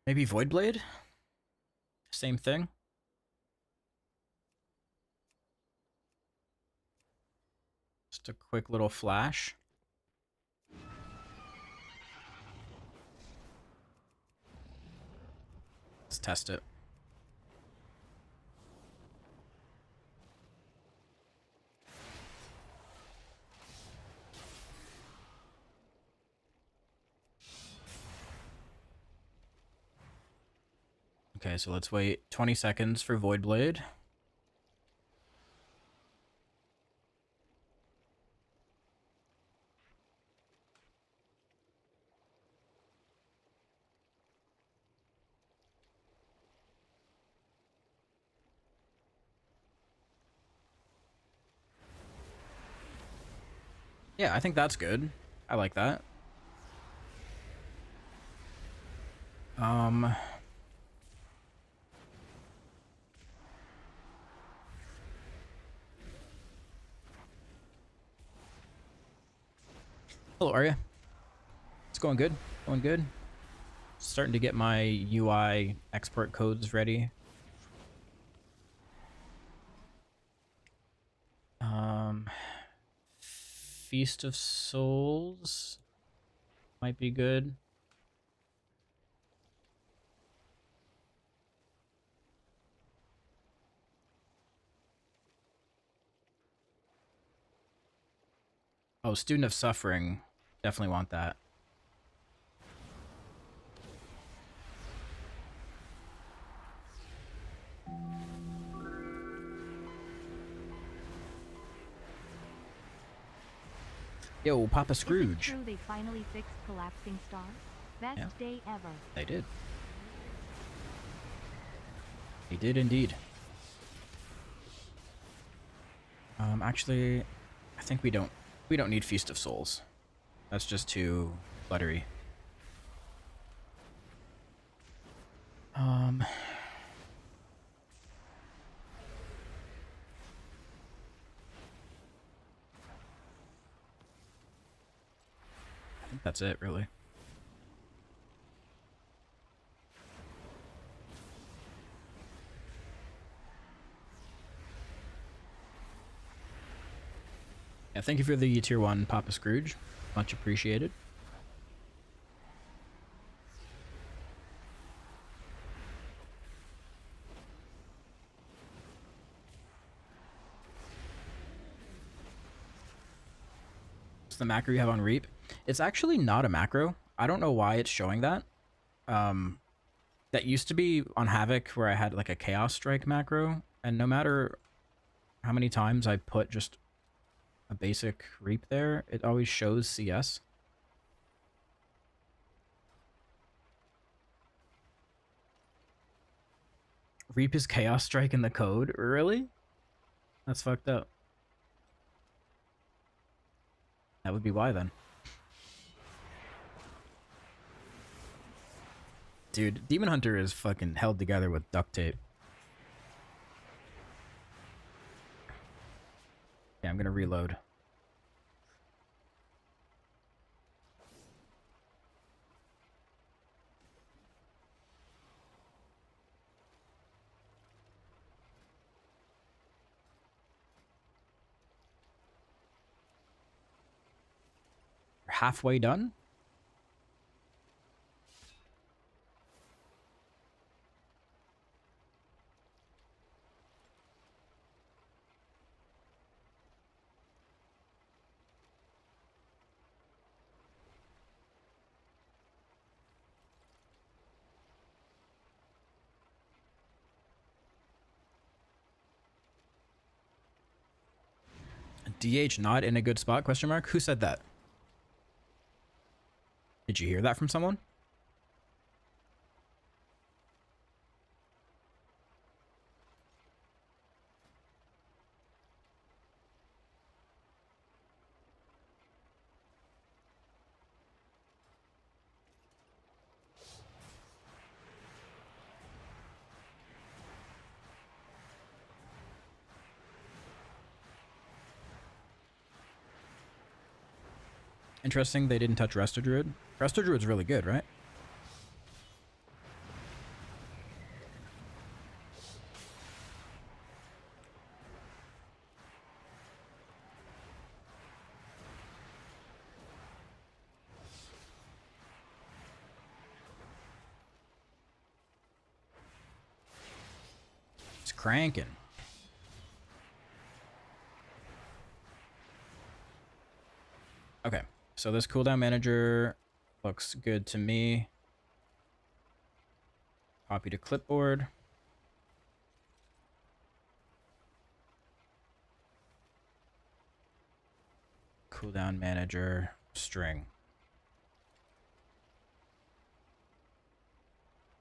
Maybe Void Blade? Same thing. Just a quick little flash. Let's test it. Okay, so let's wait 20 seconds for Void Blade. Yeah, I think that's good. I like that. Hello, Arya. It's going good. Going good. Starting to get my UI export codes ready. Feast of Souls might be good. Oh, Student of Suffering. Definitely want that. Yo, Papa Scrooge. Is it true they finally fixed collapsing stars? Best day ever. They did. They did indeed. Actually, I think we don't need Feast of Souls. That's just too cluttery. I think that's it, really. Yeah, thank you for the tier 1 Papa Scrooge. Much appreciated. What's the macro you have on Reap? It's actually not a macro. I don't know why it's showing that. That used to be on Havoc where I had like a Chaos Strike macro, and no matter how many times I put just a basic Reap there, it always shows CS. Reap is Chaos Strike in the code? Really? That's fucked up. That would be why then. Dude, Demon Hunter is fucking held together with duct tape. Yeah, I'm gonna reload. You're halfway done? DH not in a good spot, question mark? Who said that? Did you hear that from someone? Interesting they didn't touch Resto Druid. Resto Druid's really good, right? cranking. Okay, so this cooldown manager looks good to me. Copy to clipboard. Cooldown manager string.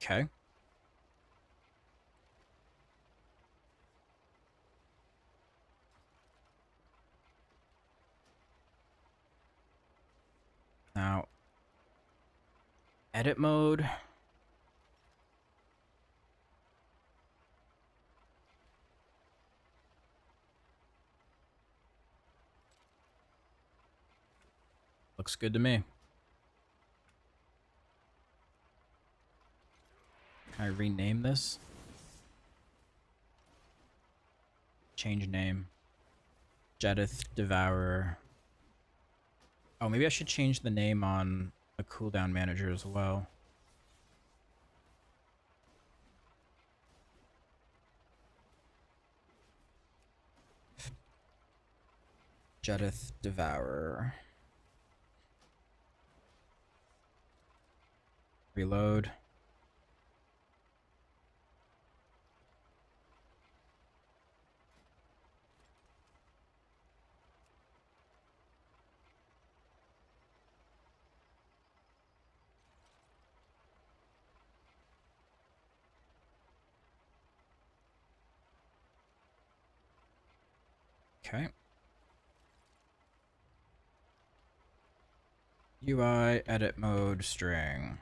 Okay. Now, edit mode. Looks good to me. Can I rename this? Change name. Jedith, Devourer. Oh, maybe I should change the name on the cooldown manager as well. Jedith, Devourer. Reload. Okay. UI edit mode string.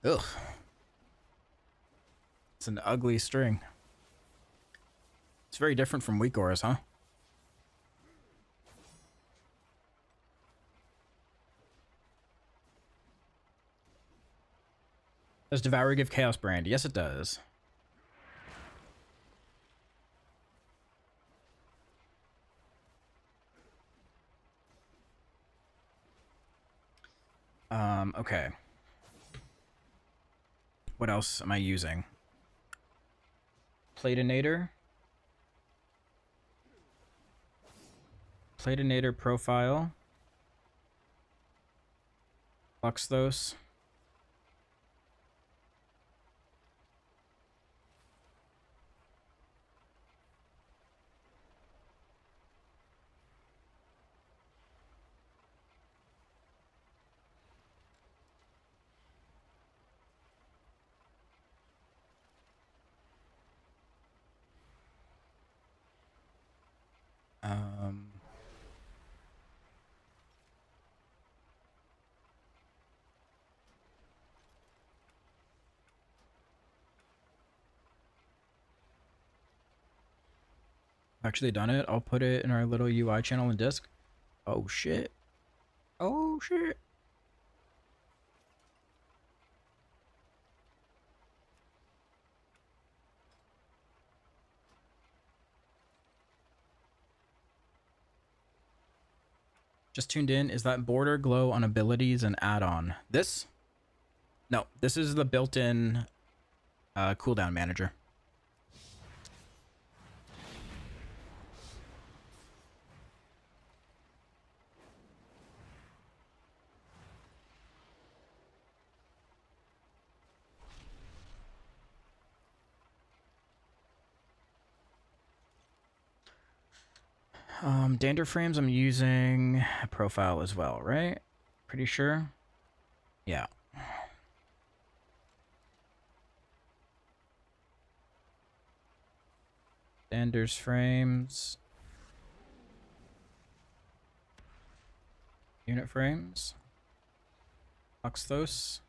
Ugh. It's an ugly string. It's very different from weak auras, huh? Does Devourer give Chaos Brand? Yes, it does. Okay. What else am I using? Platinator. Platinator profile. Luxthos. Actually done it. I'll put it in our little UI channel and disk. Oh shit. Oh shit. Just tuned in. Is that border glow on abilities and add-on? This? No, this is the built-in cooldown manager. Dander frames, I'm using a profile as well, right? Pretty sure. Yeah. Dander's frames. Unit frames. Luxthos.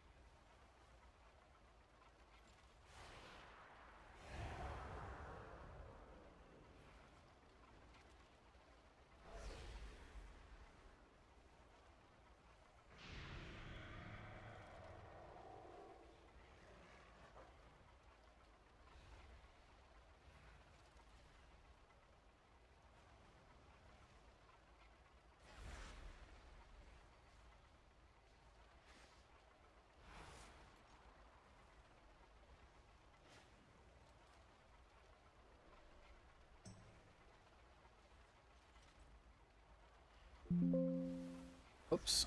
Oops.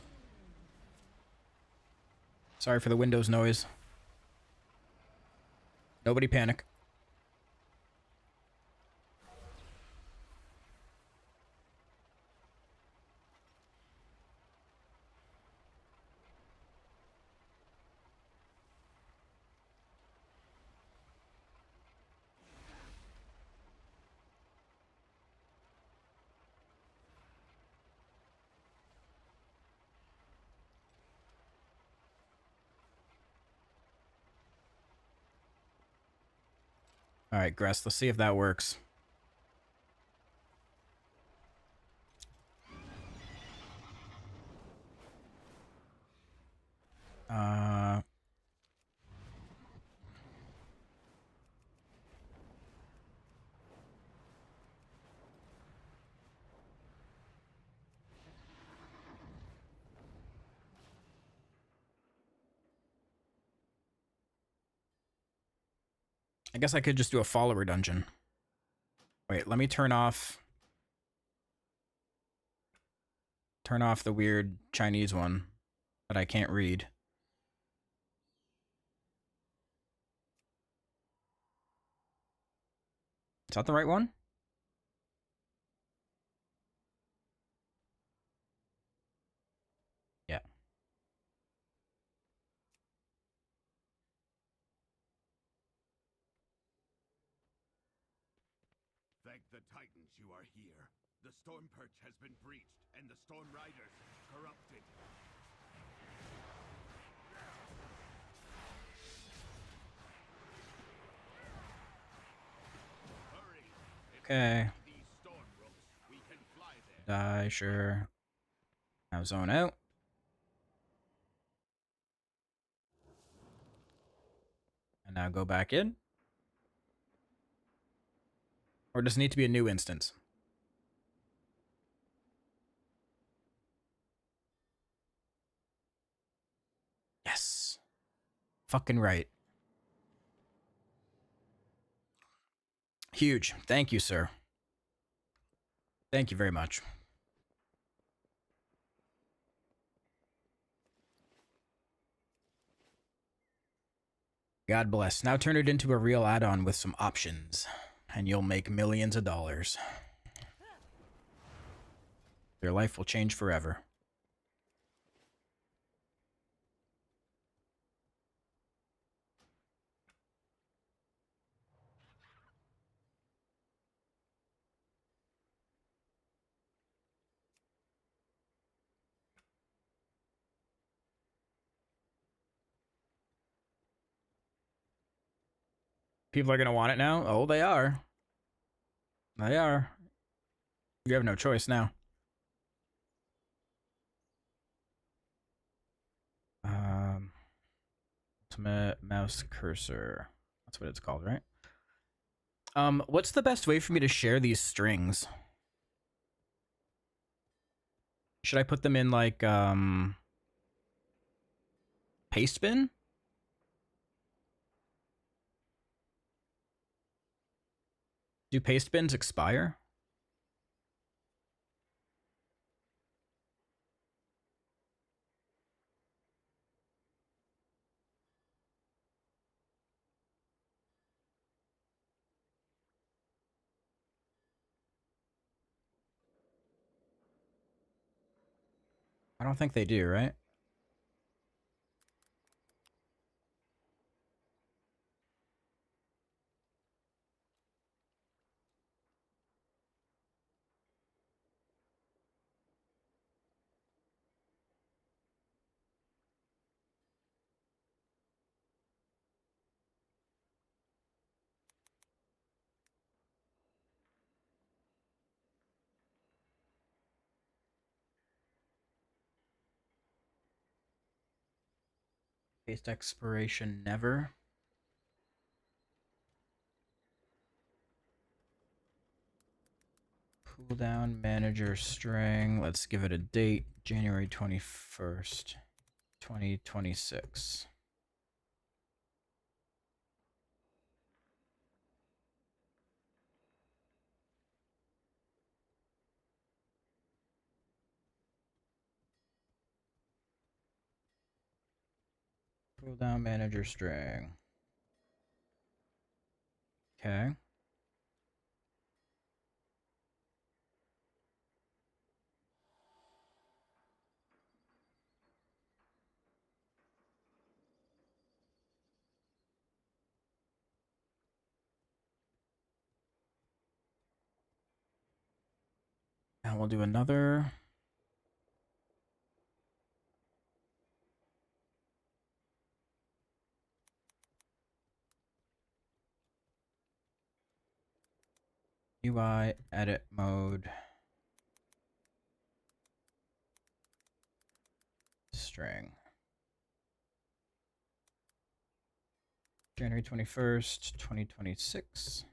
Sorry for the Windows noise. Nobody panic. All right, Gress, let's see if that works. I guess I could just do a follower dungeon. Wait, let me turn off the weird Chinese one that I can't read. Is that the right one? Yeah. Thank the Titans you are here. The Storm Perch has been breached, and the Storm Riders corrupted. Hurry! Okay. These storm ropes, we can fly there. Die, sure. Now zone out. And now go back in. Or does it need to be a new instance? Yes. Fucking right. Huge. Thank you, sir. Thank you very much. God bless. Now turn it into a real add-on with some options, and you'll make millions of dollars. Your life will change forever. People are going to want it now? Oh, they are. They are. You have no choice now. Ultimate mouse cursor. That's what it's called, right? What's the best way for me to share these strings? Should I put them in like Pastebin? Do Pastebins expire? I don't think they do, right? Paste expiration never. Cooldown manager string. Let's give it a date. January 21st, 2026. Cooldown manager string. Okay. And we'll do another. UI edit mode string. January 21st, 2026.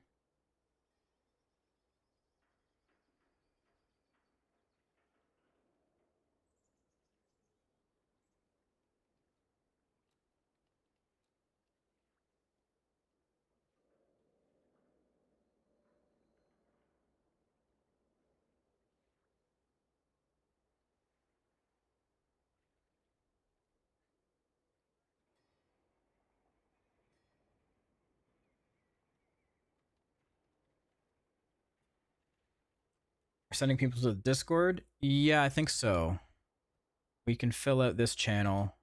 We're sending people to the Discord? Yeah, I think so. We can fill out this channel.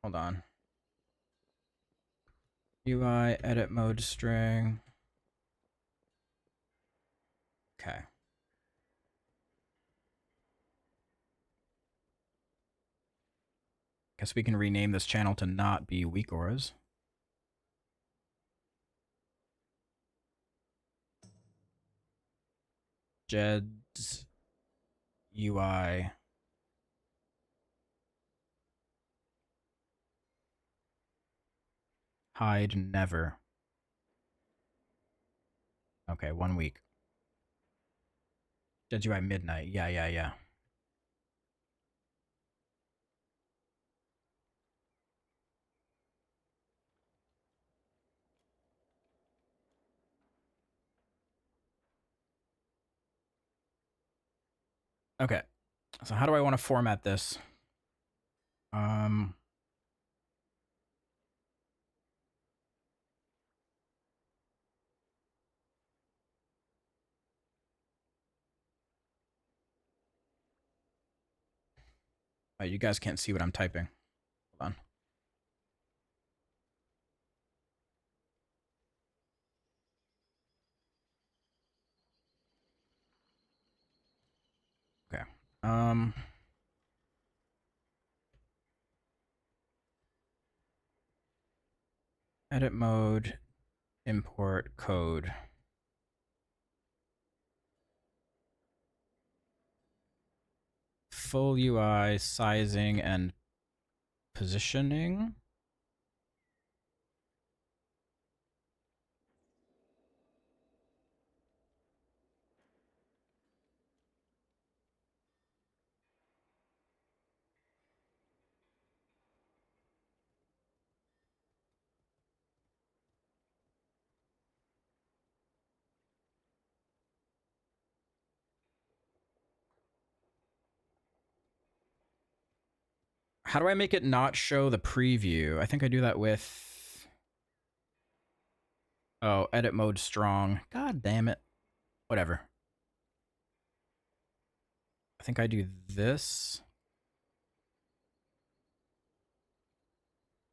Hold on. UI edit mode string. Okay. Guess we can rename this channel to not be Weak Auras. Jed's UI. Hide never. Okay, 1 week. Jed's UI midnight. Yeah. Okay. So how do I want to format this? Oh, you guys can't see what I'm typing. Hold on. Okay. Edit mode, import code. Full UI sizing and positioning. How do I make it not show the preview? I think I do that with... Oh, edit mode strong. God damn it. Whatever. I think I do this.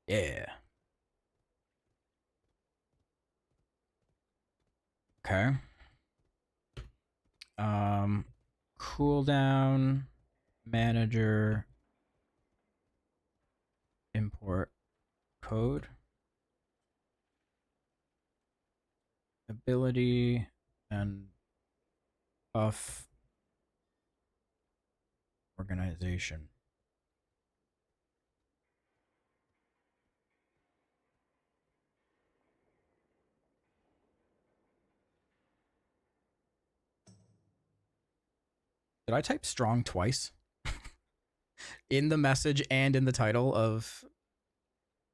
Yeah. Okay. Cooldown manager import code ability and buff organization. Did I type strong twice? In the message and in the title of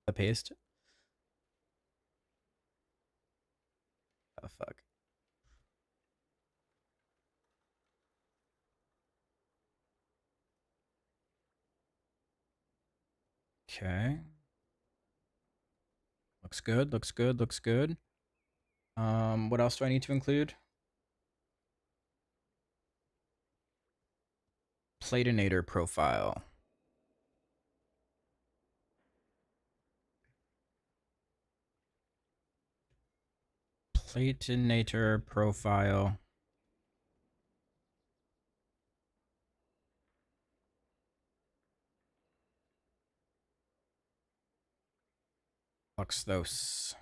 the paste? Oh, fuck. Okay. Looks good, looks good, looks good. What else do I need to include? Platinator profile. Platinator profile. Luxthos.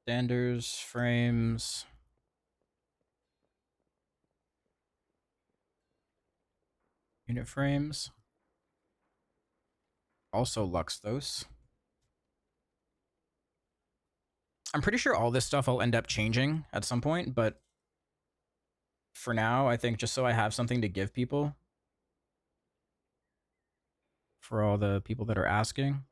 Standards, frames. Unit frames. Also Luxthos. I'm pretty sure all this stuff will end up changing at some point, but for now, I think just so I have something to give people for all the people that are asking.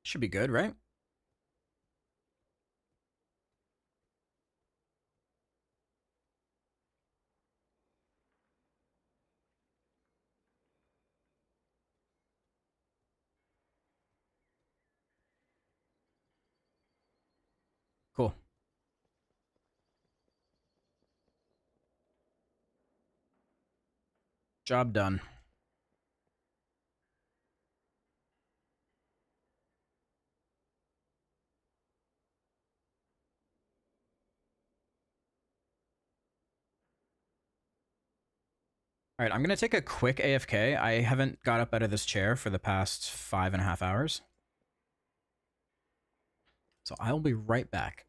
Should be good, right? Cool. Job done. All right, I'm going to take a quick AFK. I haven't got up out of this chair for the past 5.5 hours. So I'll be right back.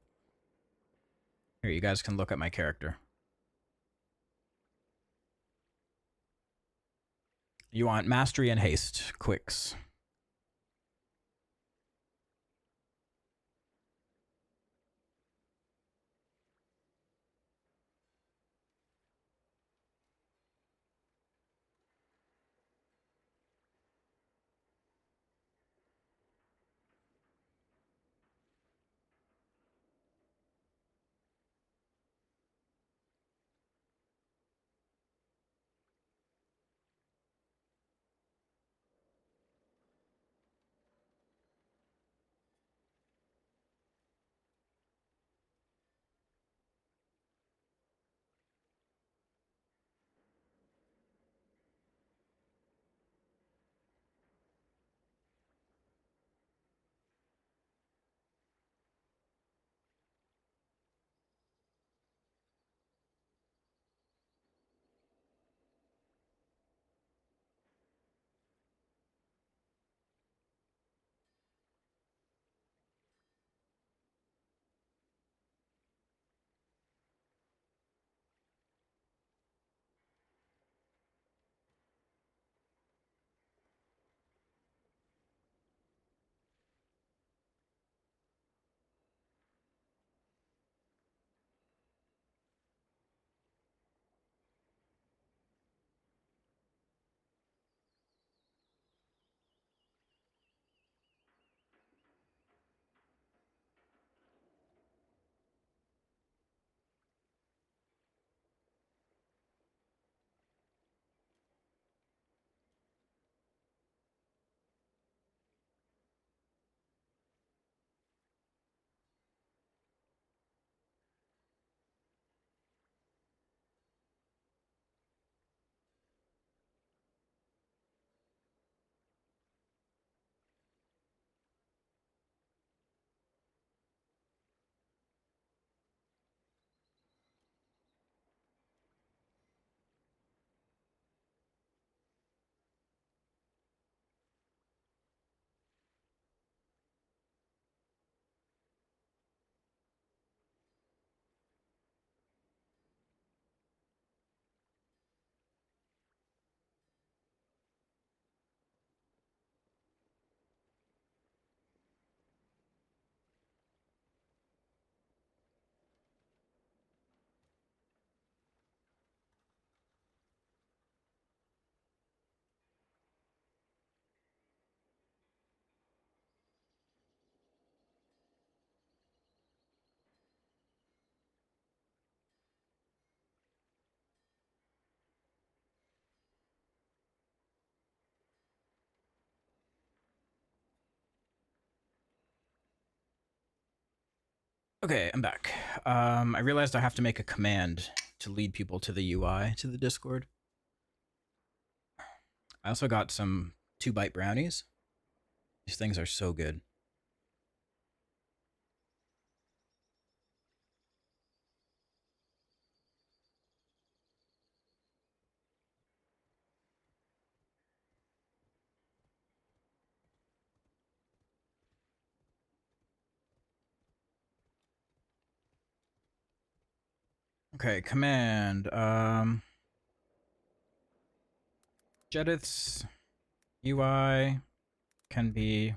Here, you guys can look at my character. You want mastery and haste, quicks. Okay, I'm back. I realized I have to make a command to lead people to the UI to the Discord. I also got some 2-bite brownies. These things are so good. Okay, command. Jedith's UI can be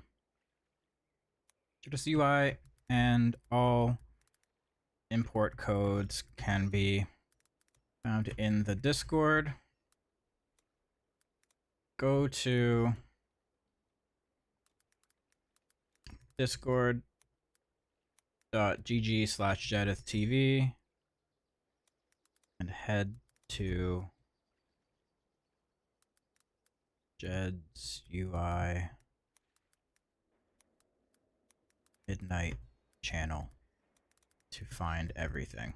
Jedith's UI and all import codes can be found in the Discord. Go to discord.gg/JedithTV and head to Jed's UI Midnight channel to find everything.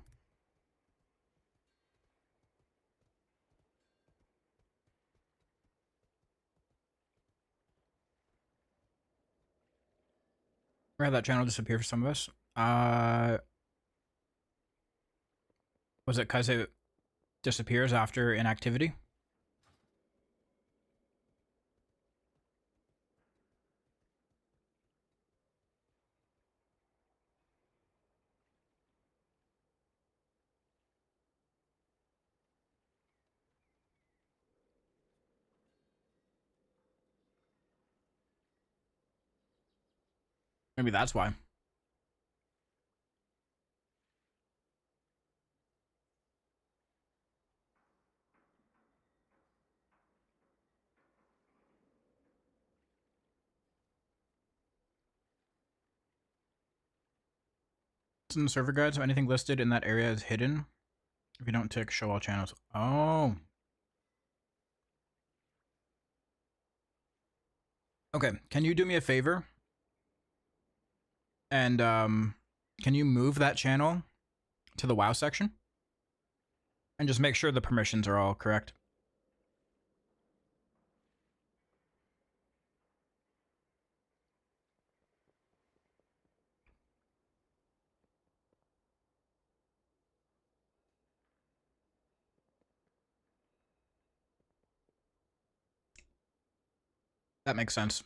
Where had that channel disappear for some of us? Was it because it disappears after inactivity? Maybe that's why. In the server guide, so anything listed in that area is hidden. If you don't tick show all channels. Oh. Okay, can you do me a favor? And can you move that channel to the WoW section? And just make sure the permissions are all correct. That makes sense.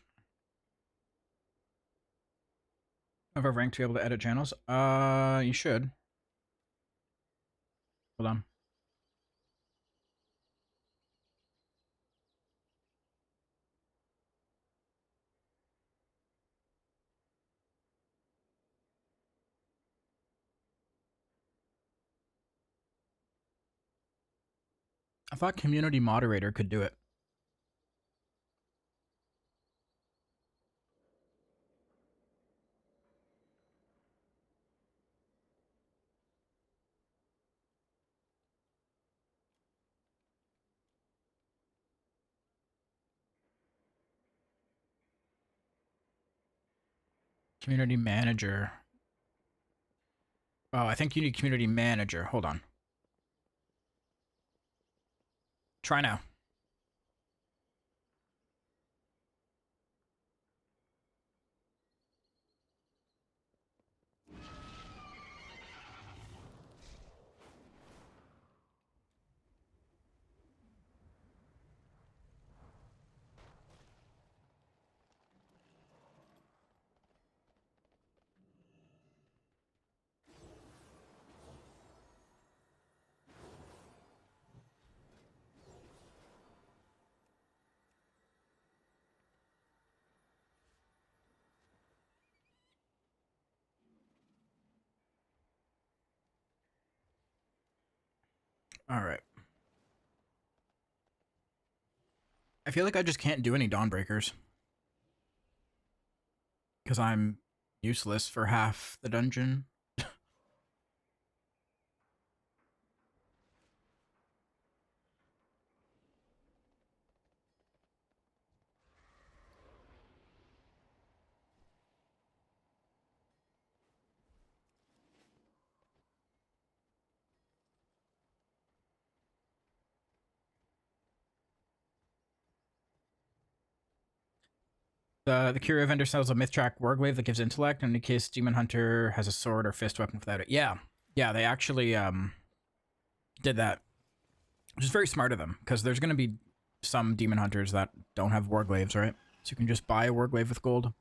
Have I ranked to be able to edit channels? You should. Hold on. I thought community moderator could do it. Community manager. Oh, I think you need community manager. Hold on. Try now. All right. I feel like I just can't do any Dawnbreakers. Because I'm useless for half the dungeon. The curio vendor sells a Mythtrack Warglaive that gives intellect, and in case Demon Hunter has a sword or fist weapon without it. Yeah, they actually did that, which is very smart of them, because there's going to be some Demon Hunters that don't have Warglaives, right? So you can just buy a Warglaive with gold.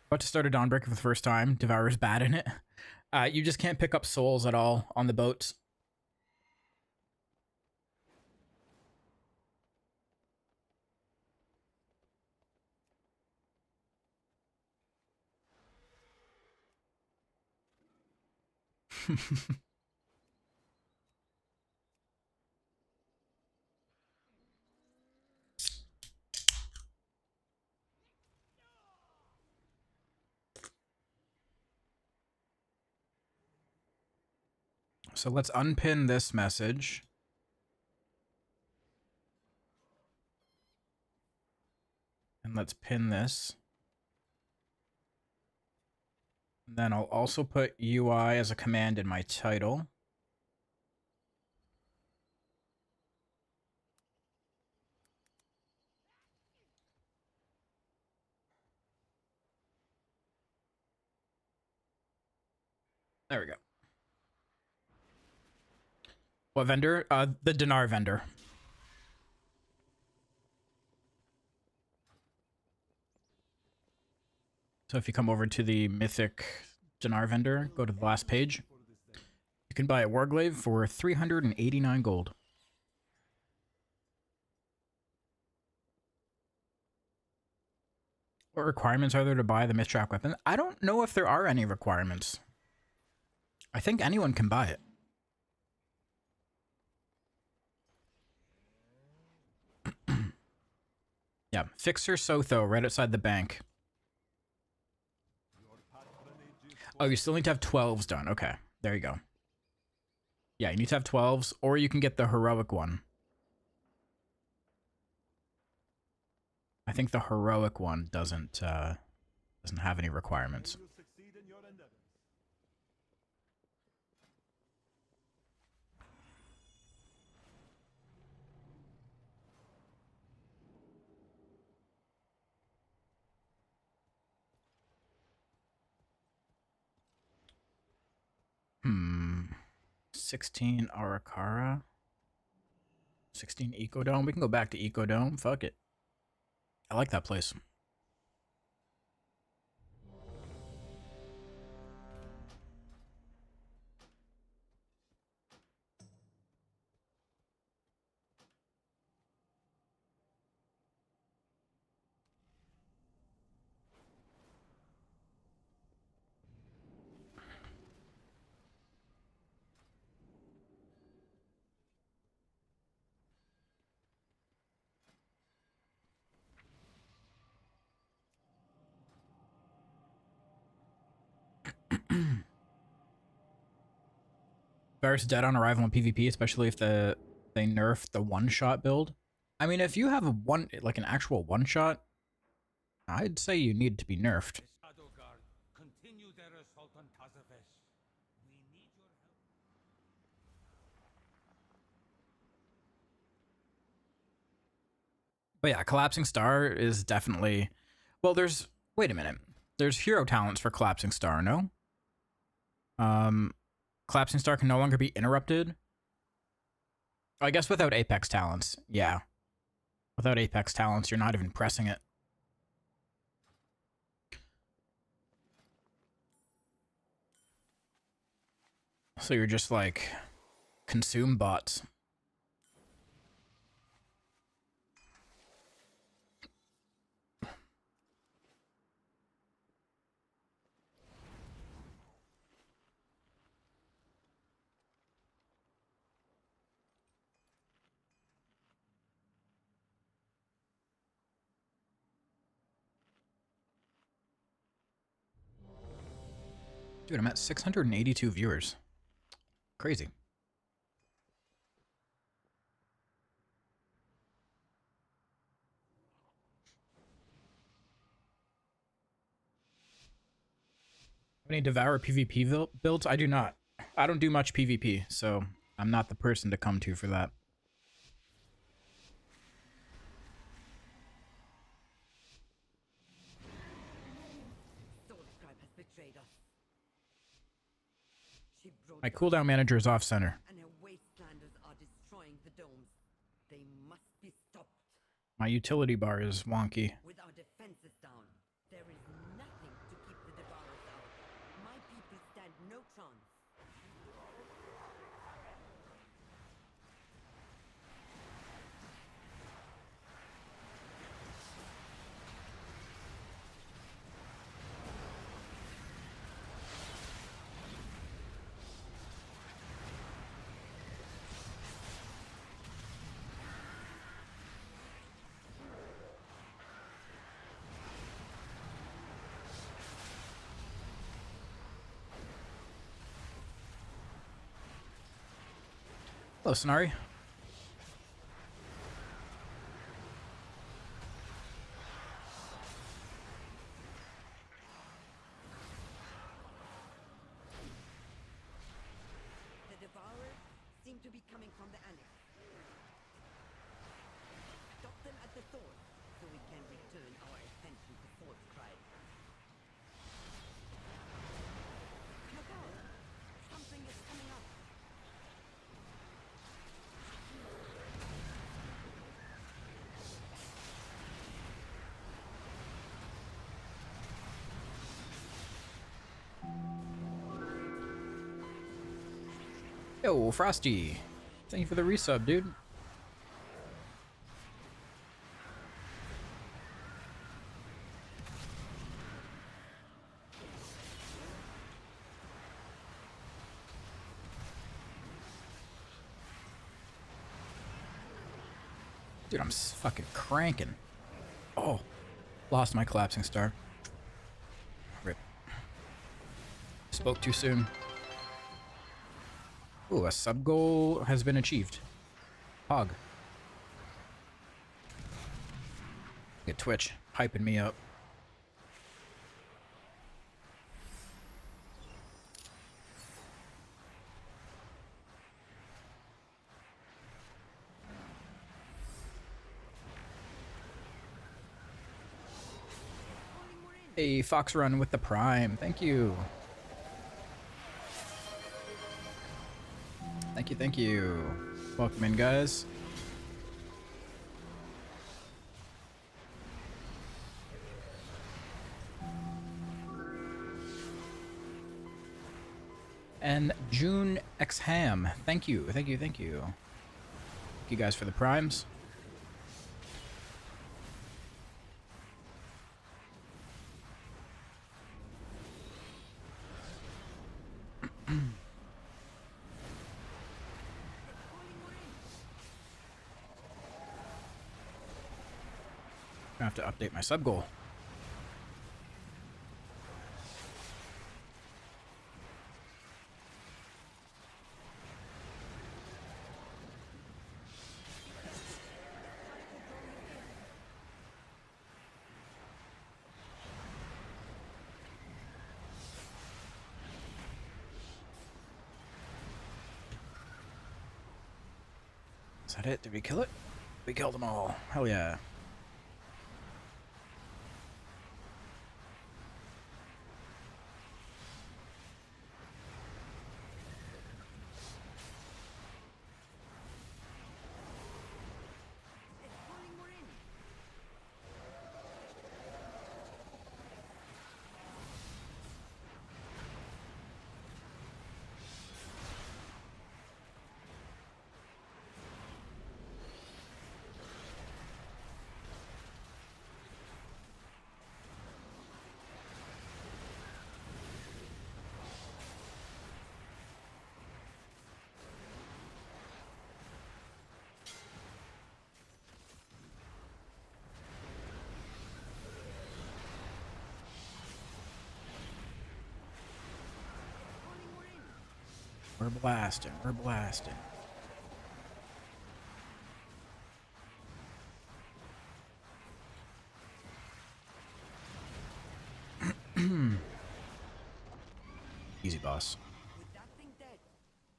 About to start a Dawnbreaker for the first time. Devourer's bad in it. You just can't pick up souls at all on the boats. So let's unpin this message. And let's pin this. And then I'll also put UI as a command in my title. There we go. What vendor? The dinar vendor. So if you come over to the Mythic dinar vendor, go to the last page. You can buy a Warglaive for 389 gold. What requirements are there to buy the Mythtrack weapon? I don't know if there are any requirements. I think anyone can buy it. Yeah, Fixer Sotho right outside the bank. Oh, you still need to have 12s done. Okay, there you go. Yeah, you need to have 12s, or you can get the heroic one. I think the heroic one doesn't have any requirements. Hmm. 16 Arakara. 16 Ecodome. We can go back to Ecodome. Fuck it. I like that place. Varus dead on arrival in PvP, especially if they nerf the one-shot build. I mean, if you have a an actual one-shot, I'd say you need to be nerfed. Continue their assault on Tazavesh. We need your help. But yeah, Collapsing Star is definitely... Well, wait a minute. There's hero talents for Collapsing Star, no? Collapsing Star can no longer be interrupted. I guess without Apex talents, yeah. Without Apex talents, you're not even pressing it. So you're just like, consume bots. Dude, I'm at 682 viewers. Crazy. Any Devourer PvP builds? I do not. I don't do much PvP, so I'm not the person to come to for that. She brought My cooldown manager is off center. and her wastelanders are destroying the domes. They must be stopped. My utility bar is wonky. With our defenses down, there is nothing to keep the Devourers out. My people stand no chance. Hello, Sonari. The Devourers seem to be coming from the annex. Stop them at the source, so we can return our attention to Force Cry. Look out! Something is coming up. Yo, Frosty. Thank you for the resub, dude. Dude, I'm fucking cranking. Oh, lost my collapsing star. Rip. Spoke too soon. Ooh, a sub goal has been achieved. Hog. Get Twitch hyping me up. Hey, Fox Run with the Prime. Thank you. Thank you, thank you. Welcome in, guys. And June X Ham. Thank you, thank you, thank you. Thank you guys for the primes. I have to update my sub goal. Is that it? Did we kill it? We killed them all. Hell yeah. We're blasting, we're blasting. Easy, boss. With that thing dead,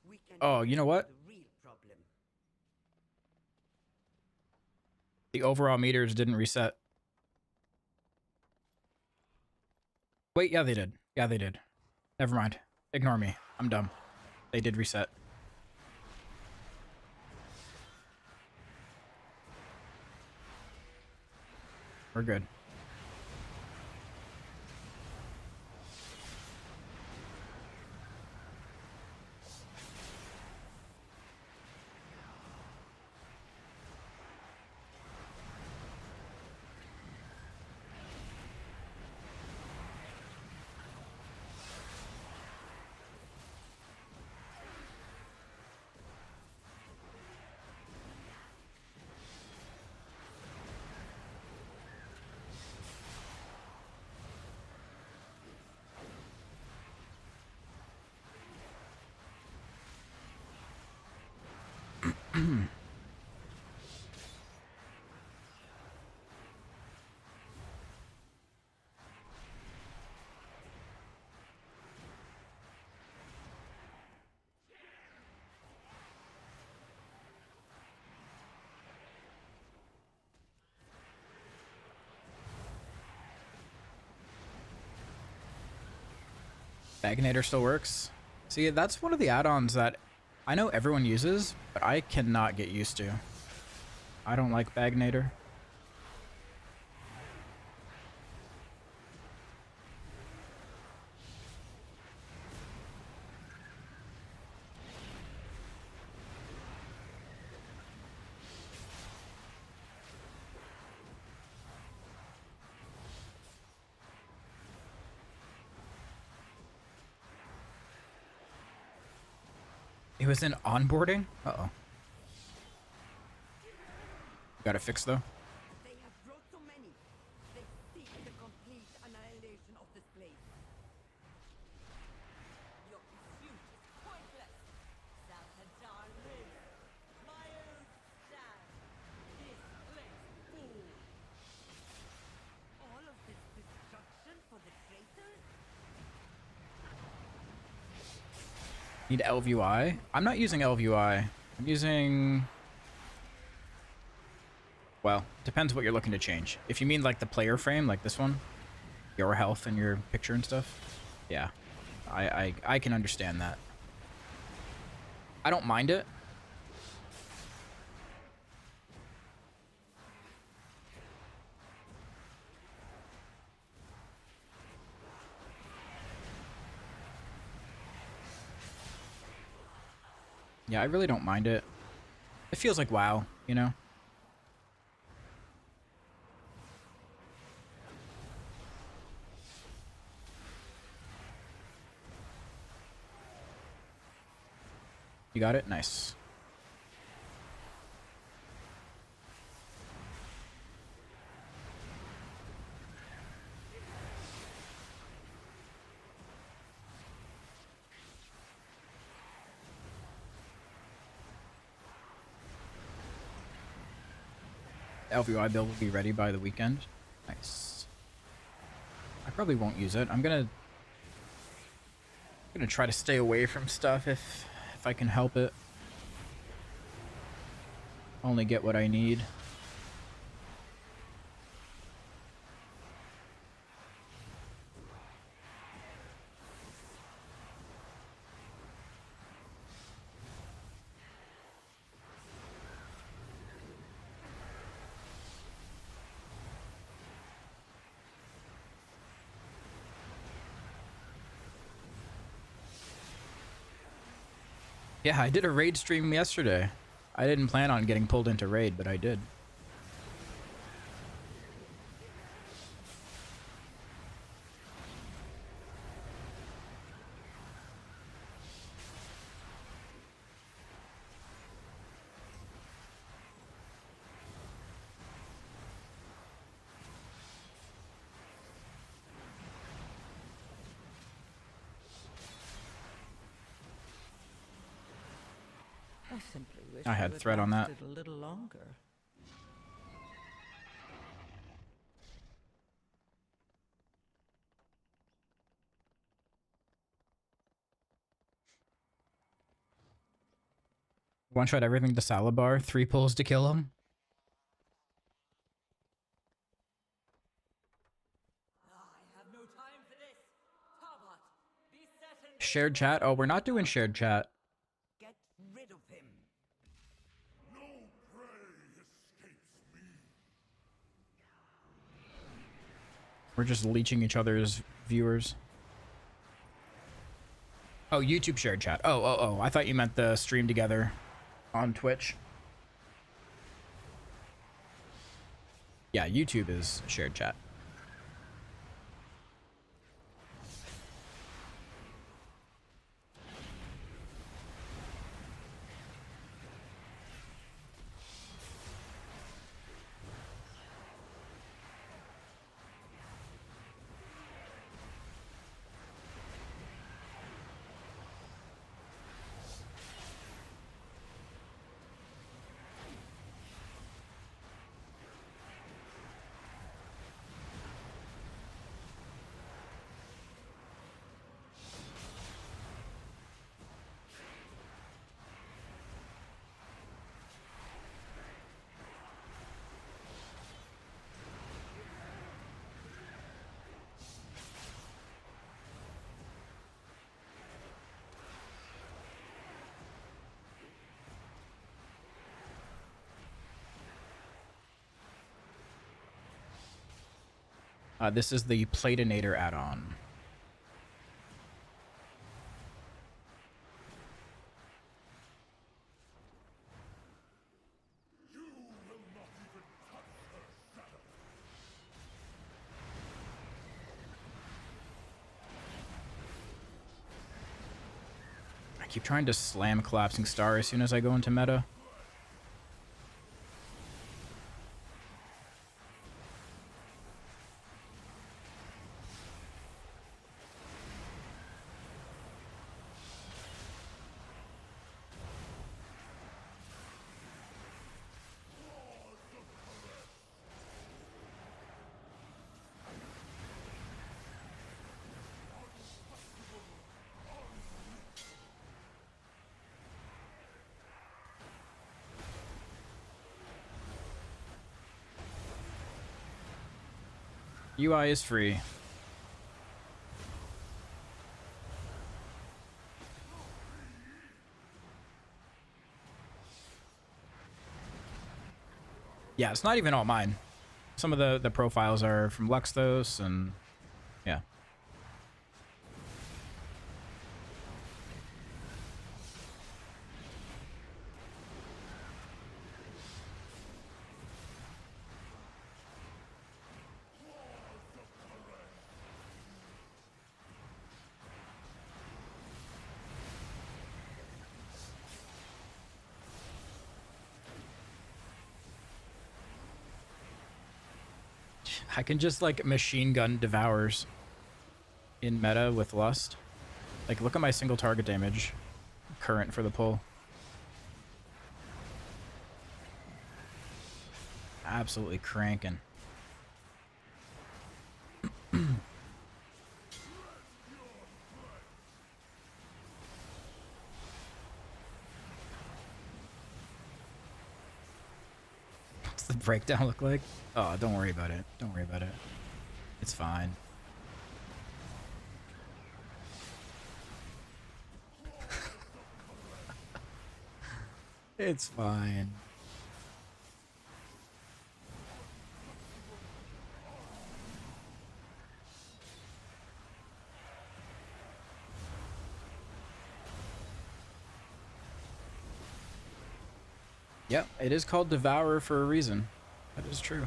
we can Oh, you know what? the real problem. The overall meters didn't reset. Wait, yeah, they did. Yeah, they did. Never mind. Ignore me. I'm dumb. They did reset. We're good. Bagnator still works. See, that's one of the add-ons that I know everyone uses, but I cannot get used to. I don't like Bagnator. It was in onboarding? Uh-oh. Got it fixed, though. They have brought so many. They seek the complete annihilation of this place. Your pursuit is pointless. Salhadar lives. Myers stand. This place fool. All of this destruction for the traitors? Need LVUI? I'm not using LVUI. I'm using... Well, depends what you're looking to change. If you mean like the player frame, like this one, your health and your picture and stuff, yeah, I can understand that. I don't mind it. Yeah, I really don't mind it. It feels like WoW, you know? You got it? Nice. The LVI build will be ready by the weekend. Nice. I probably won't use it. I'm gonna try to stay away from stuff if I can help it. Only get what I need. Yeah, I did a raid stream yesterday. I didn't plan on getting pulled into raid, but I did. I simply wish I had you thread on that. lasted a little longer. One-shot everything to Salabar, 3 pulls to kill him. I have no time for this. Tabat, be set and Shared chat? Oh, we're not doing shared chat. We're just leeching each other's viewers. Oh, YouTube shared chat. Oh. I thought you meant the stream together on Twitch. Yeah, YouTube is shared chat. This is the Platinator add-on. I keep trying to slam Collapsing Star as soon as I go into meta. UI is free. Yeah, it's not even all mine. Some of the profiles are from Luxthos and yeah. I can just like machine gun Devours in meta with Lust. Like, look at my single target damage current for the pull. Absolutely cranking. What's the breakdown look like? Oh, don't worry about it. Don't worry about it. It's fine. It's fine. Yep, it is called Devourer for a reason. That is true.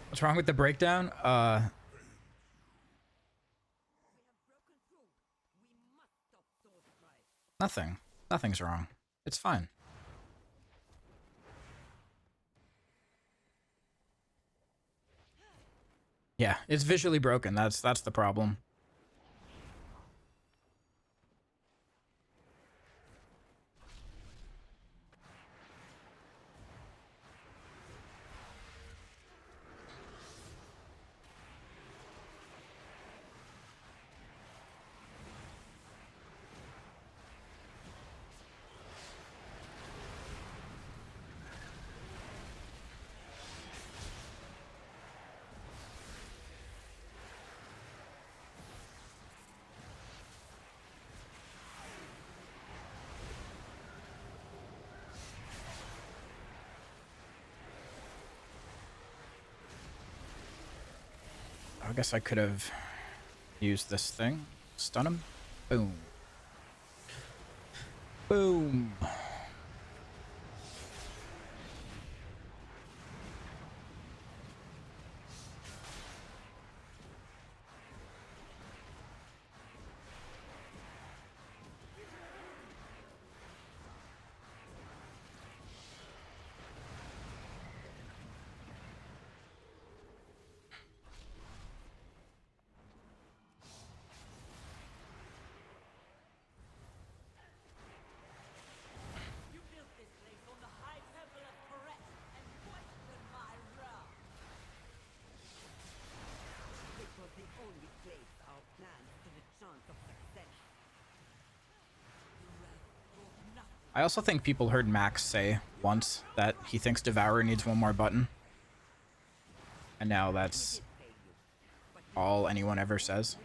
What's wrong with the breakdown? Nothing. Nothing's wrong. It's fine. Yeah, it's visually broken. That's the problem. I guess I could have used this thing. Stun him. Boom. Boom. I also think people heard Max say once that he thinks Devourer needs one more button. And now that's all anyone ever says.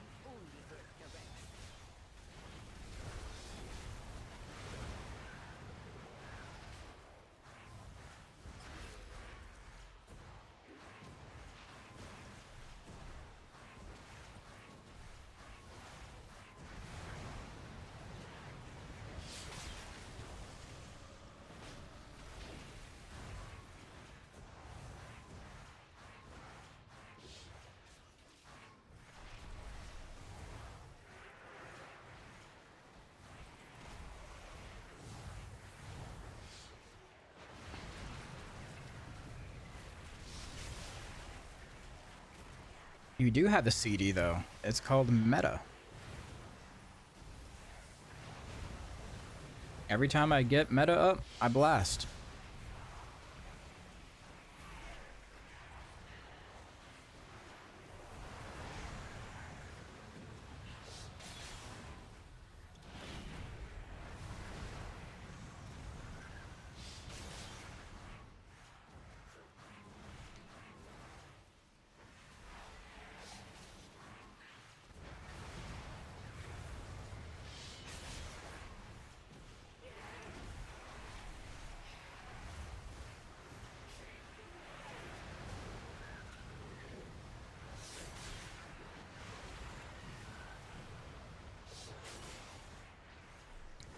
You do have a CD though. It's called Meta. Every time I get Meta up, I blast.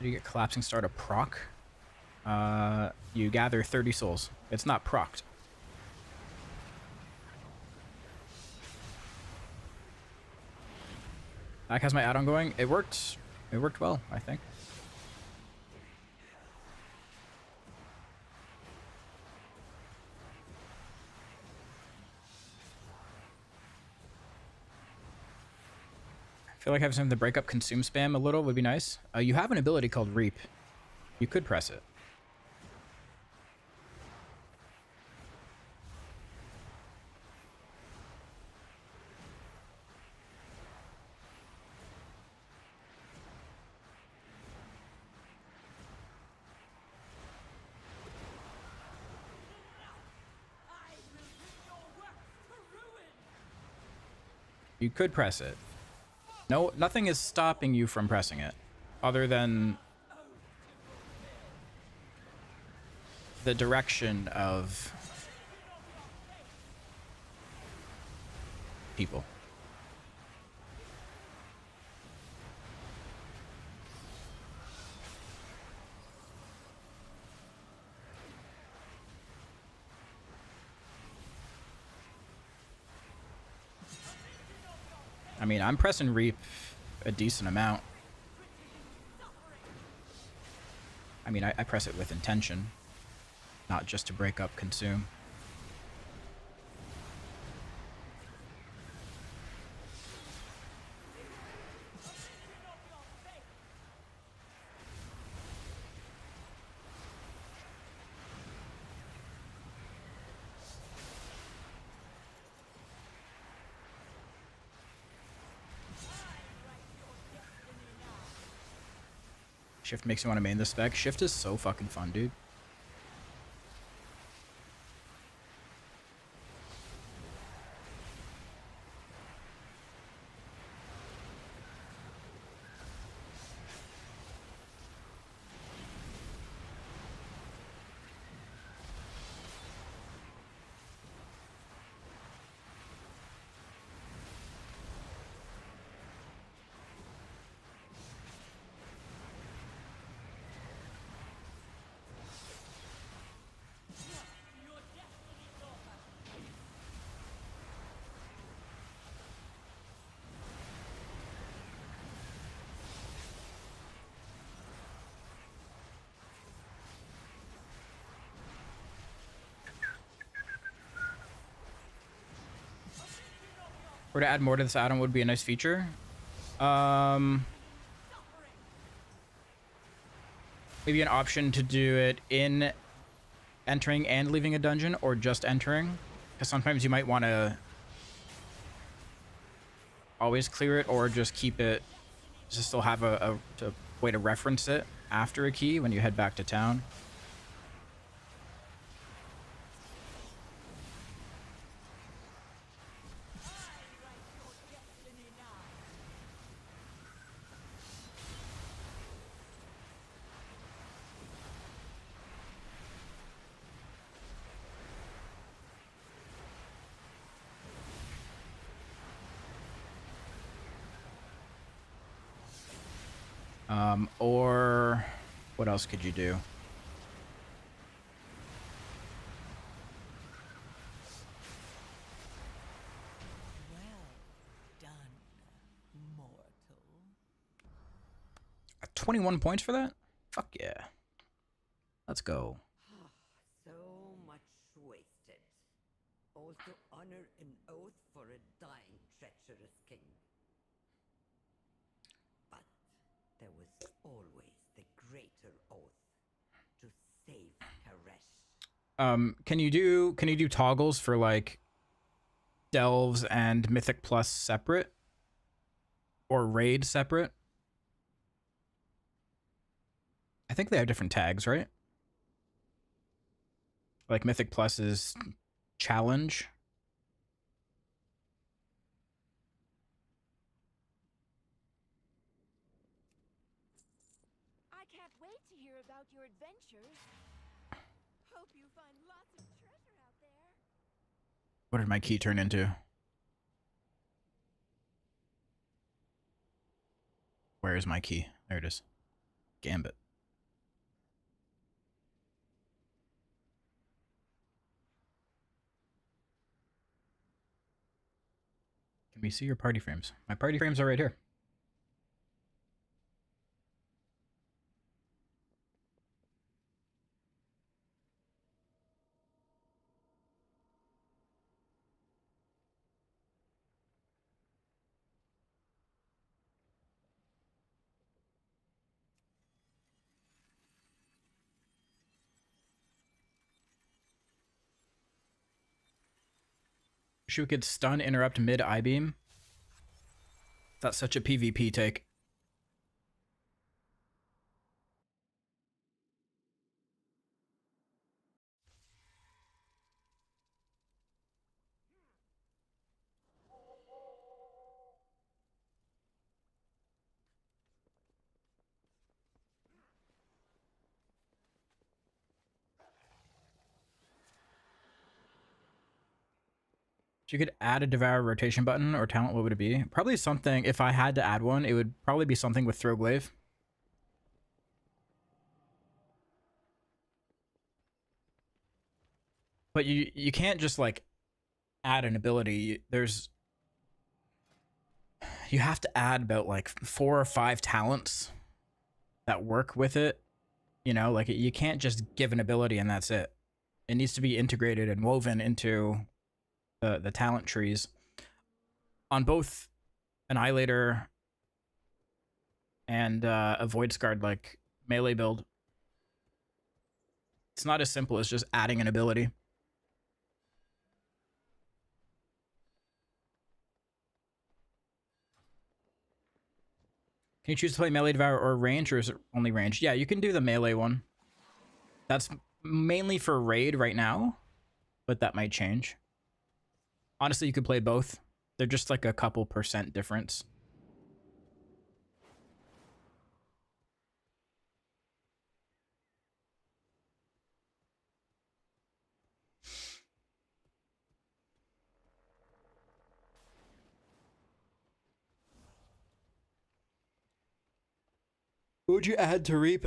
Did you get Collapsing Star to proc? You gather 30 souls. It's not procced. Like, how's my add-on going? It worked. It worked well, I think. I feel like having something to break up consume spam a little would be nice. You have an ability called Reap. You could press it. You could press it. No, nothing is stopping you from pressing it, other than the direction of people. I mean, I'm pressing Reap a decent amount. I mean, I press it with intention, not just to break up consume. Shift makes you want to main the spec. Shift is so fucking fun, dude. Or to add more to this add-on would be a nice feature. Maybe an option to do it in entering and leaving a dungeon, or just entering. Because sometimes you might want to always clear it, or just keep it, just still have a way to reference it after a key when you head back to town. Or what else could you do? Well done, mortal. 21 points for that? Fuck yeah. Let's go. So much wasted. Also honor an oath for a dying, treacherous king. But there was always the greater oath to save Karesh. Can you do toggles for like delves and Mythic Plus separate? Or raid separate? I think they have different tags, right? Like Mythic Plus is challenge. I can't wait to hear about your adventures. Hope you find lots of treasure out there. What did my key turn into? Where is my key? There it is. Gambit. Can we see your party frames? My party frames are right here. Wish we could stun, interrupt mid I-beam. That's such a PvP take. If you could add a Devourer rotation button or talent, what would it be? Probably something, if I had to add one, it would probably be something with Throwglaive. But you can't just like add an ability. You have to add about like 4 or 5 talents that work with it. You know, like you can't just give an ability and that's it. It needs to be integrated and woven into the talent trees on both Annihilator and a Void Scarred like melee build. It's not as simple as just adding an ability. Can you choose to play melee, Devour, or range, or is it only range? Yeah, you can do the melee one. That's mainly for raid right now, but that might change. Honestly, you could play both. They're just like a couple % difference. What would you add to Reap?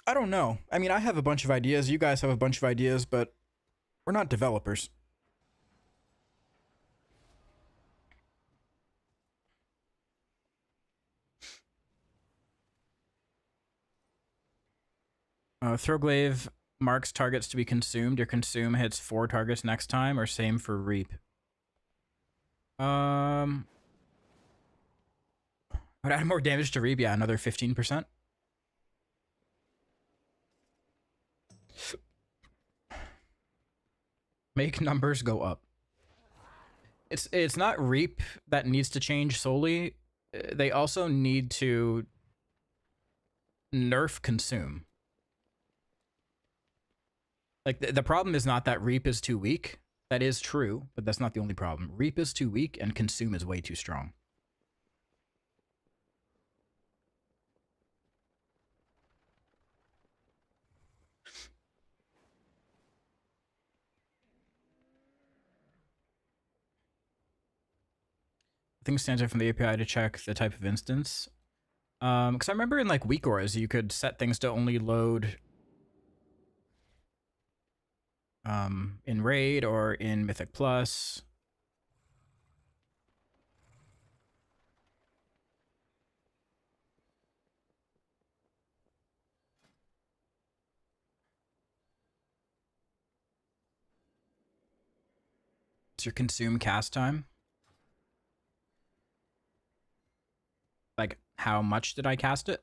I don't know. I mean, I have a bunch of ideas. You guys have a bunch of ideas, but we're not developers. Throwglaive marks targets to be consumed. Your consume hits 4 targets next time, or same for Reap. Would add more damage to Reap? Yeah, another 15%. Make numbers go up. It's not Reap that needs to change solely. They also need to nerf Consume. Like, the problem is not that Reap is too weak. That is true, but that's not the only problem. Reap is too weak and Consume is way too strong. Things stands out from the API to check the type of instance. Because I remember in like weak auras, you could set things to only load in Raid or in Mythic Plus. It's your consume cast time. Like, how much did I cast it?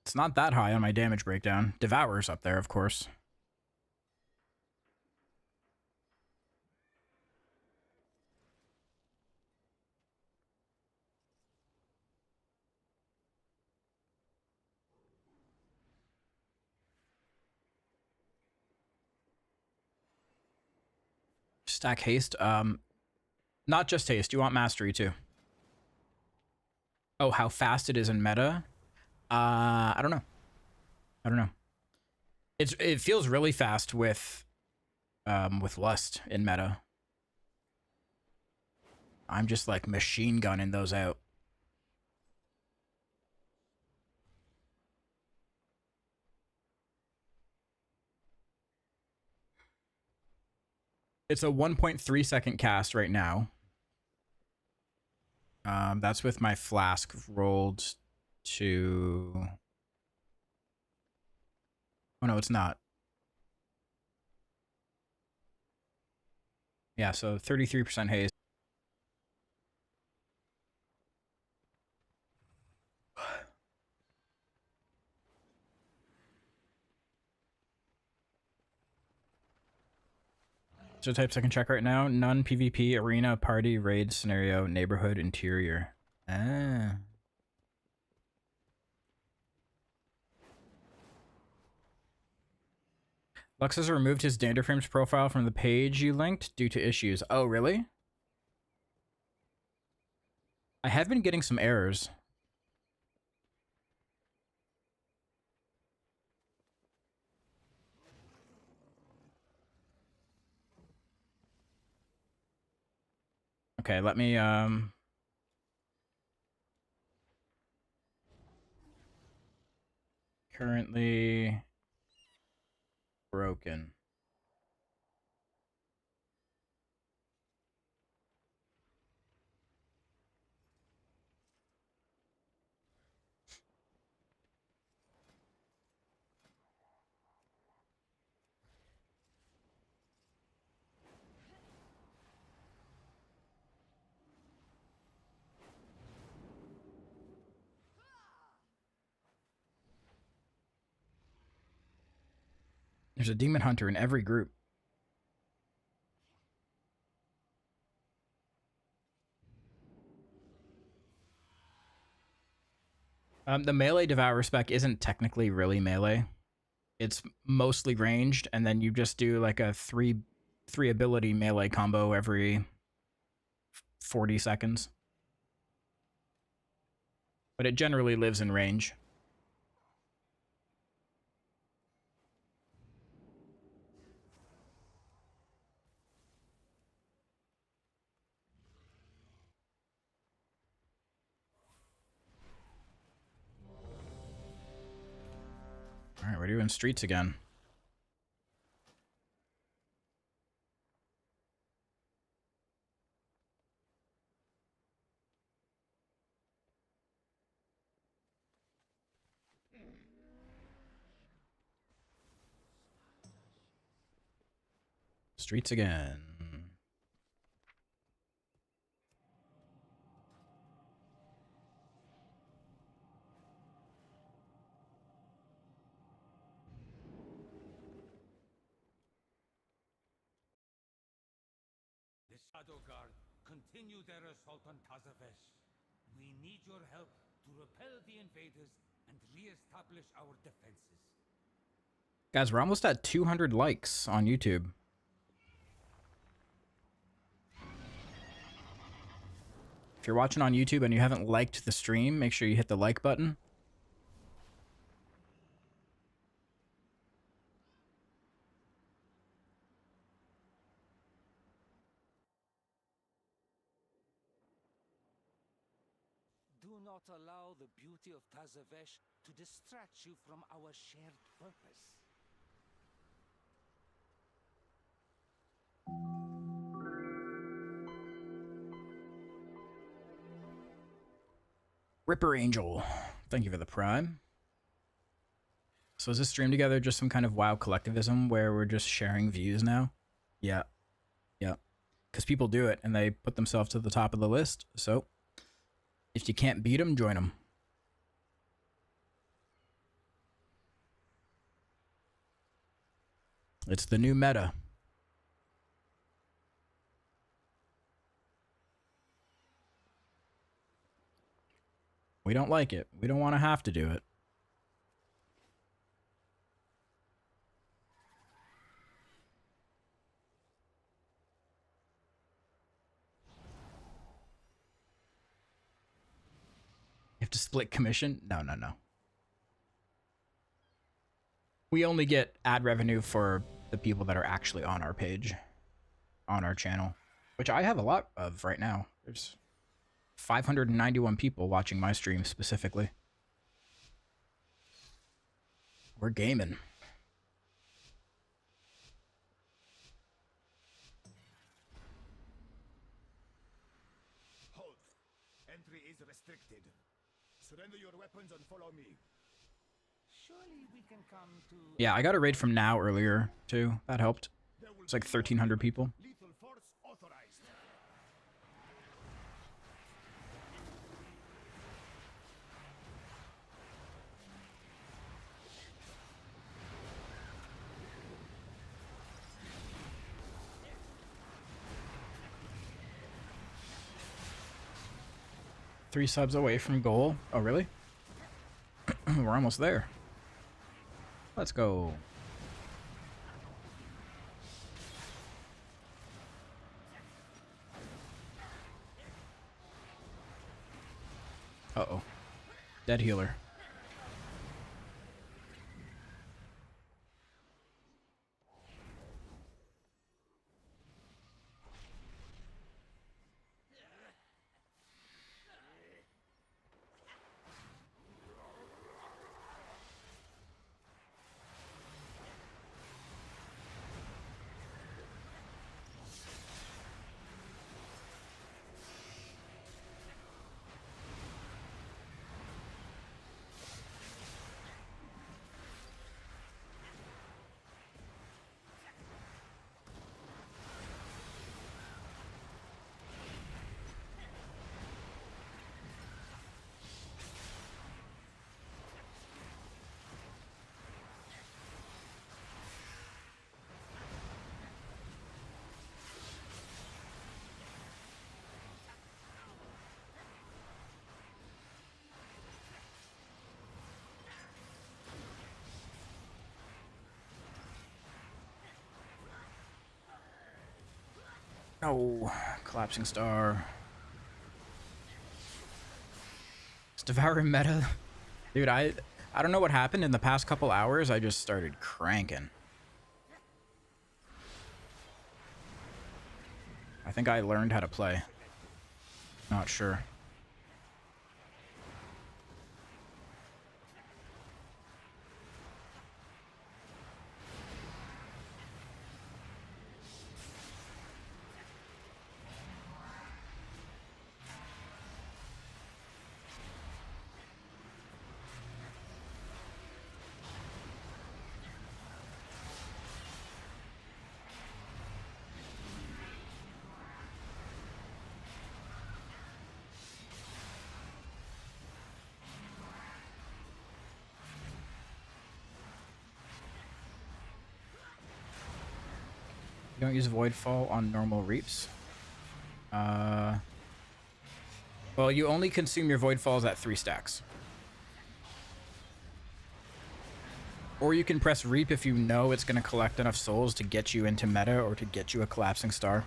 It's not that high on my damage breakdown. Devourer's up there, of course. Stack haste. Not just haste. You want mastery too. Oh, how fast it is in meta? I don't know. I don't know. It feels really fast with Lust in meta. I'm just like machine gunning those out. It's a 1.3 second cast right now. That's with my flask rolled to... Oh no, it's not. Yeah, so 33% haste. So types I can check right now. None, PvP, arena, party, raid, scenario, neighborhood, interior. Ah. Lux has removed his Danderframes profile from the page you linked due to issues. Oh, really? I have been getting some errors. Okay, let me currently broken. There's a demon hunter in every group. The melee Devourer spec isn't technically really melee. It's mostly ranged, and then you just do like a three ability melee combo every 40 seconds. But it generally lives in range. Alright, we're doing streets again. Streets again. The Shadow Guard continue their assault on Tazavesh. We need your help to repel the invaders and re-establish our defenses. Guys, we're almost at 200 likes on YouTube. If you're watching on YouTube and you haven't liked the stream, make sure you hit the like button. Do not allow the beauty of Tazavesh to distract you from our shared purpose. Ripper Angel, thank you for the prime. So is this stream together just some kind of WoW collectivism where we're just sharing views now? Yeah. Yeah. Because people do it and they put themselves to the top of the list. So if you can't beat them, join them. It's the new meta. We don't like it. We don't want to have to do it. You have to split commission? No, no, no. We only get ad revenue for the people that are actually on our page, on our channel, which I have a lot of right now. There's 591 people watching my stream specifically. We're gaming. Halt. Entry is restricted. Surrender your weapons and follow me. Surely we can come to... Yeah, I got a raid from Now earlier, too. That helped. It's like 1,300 people. Lethal force authorized. Three subs away from goal. Oh, really? We're almost there. Let's go. Uh-oh. Dead healer. Oh, collapsing star. It's Devourer meta. Dude, I don't know what happened in the past couple hours. I just started cranking. I think I learned how to play. Not sure. Don't use Voidfall on normal reaps. Well, you only consume your Voidfalls at 3 stacks. Or you can press Reap if you know it's going to collect enough souls to get you into meta or to get you a Collapsing Star.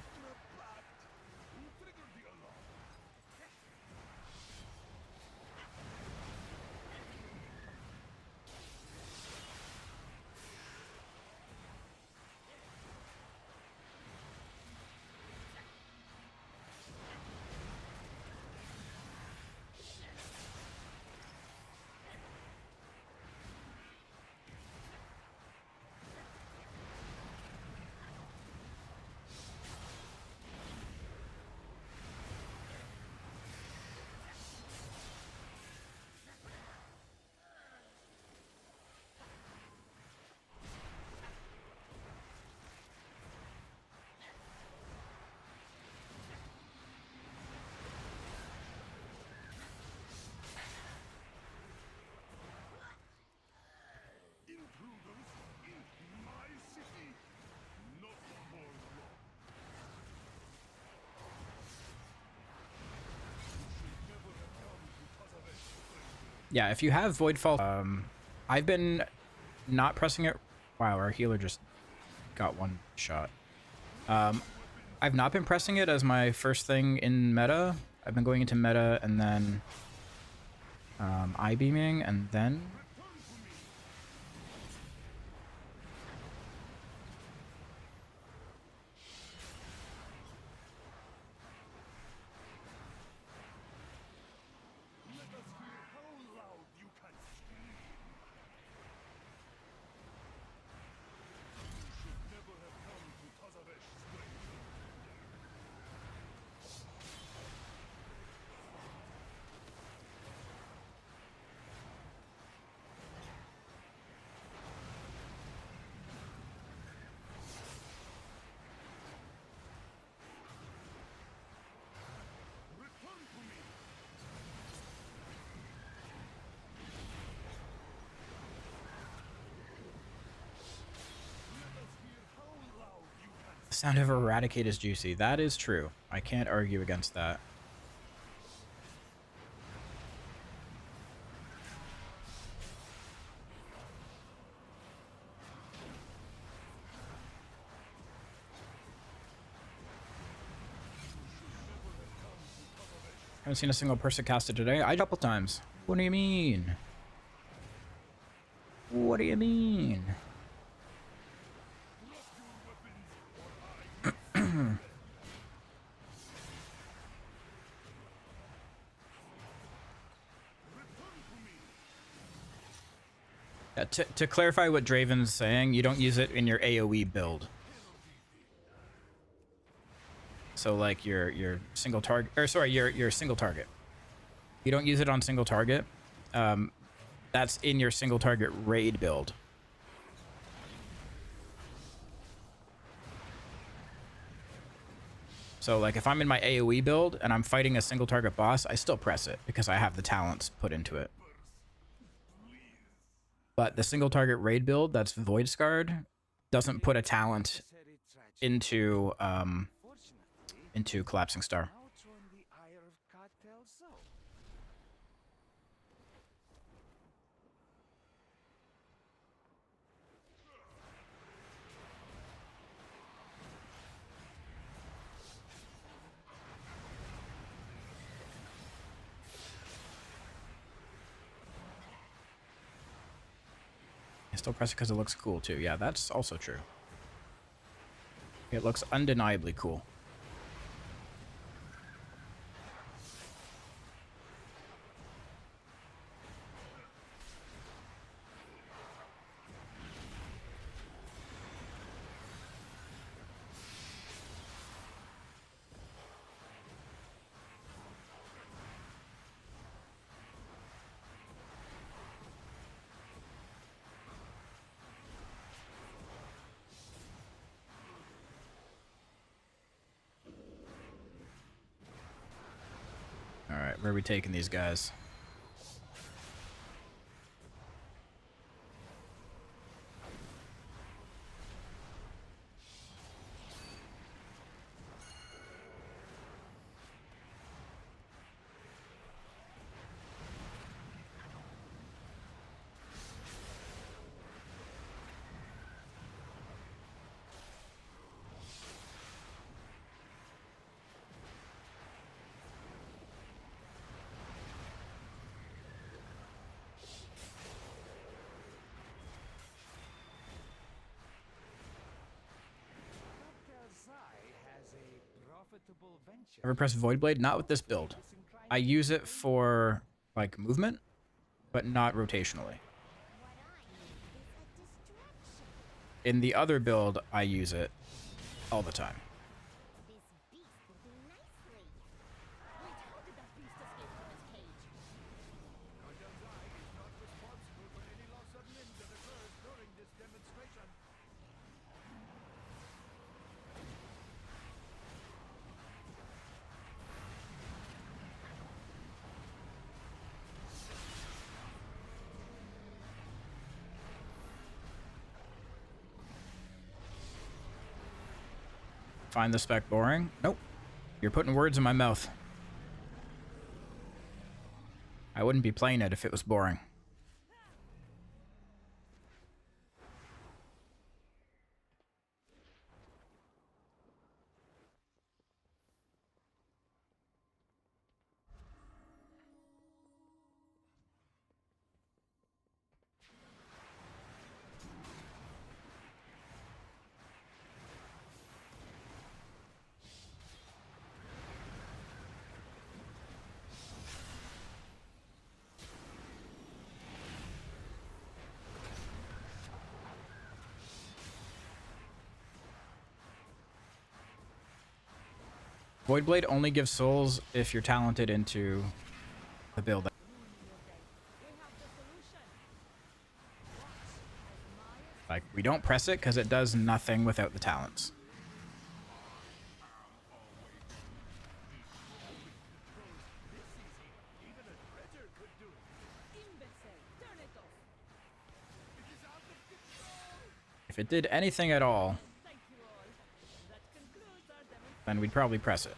Yeah, if you have Voidfall, I've been not pressing it. Wow, our healer just got one shot. I've not been pressing it as my first thing in meta. I've been going into meta and then I-beaming and then... The sound of Eradicate is juicy. That is true. I can't argue against that. Haven't seen a single person cast it today. I a couple times. What do you mean? What do you mean? Yeah, to clarify what Draven's saying, you don't use it in your AoE build. So like your single target, or sorry, your single target. You don't use it on single target. That's in your single target raid build. So like if I'm in my AoE build and I'm fighting a single target boss, I still press it because I have the talents put into it. But the single target raid build that's Void Scarred doesn't put a talent into Collapsing Star. I still press it because it looks cool too. Yeah, that's also true. It looks undeniably cool. Alright, where are we taking these guys? valuable venture. Ever press Void Blade? Not with this build. I use it for like movement, but not rotationally. In the other build, I use it all the time. Find the spec boring? Nope. You're putting words in my mouth. I wouldn't be playing it if it was boring. Void Blade only gives souls if you're talented into the build. Like, we don't press it because it does nothing without the talents. If it did anything at all, then we'd probably press it.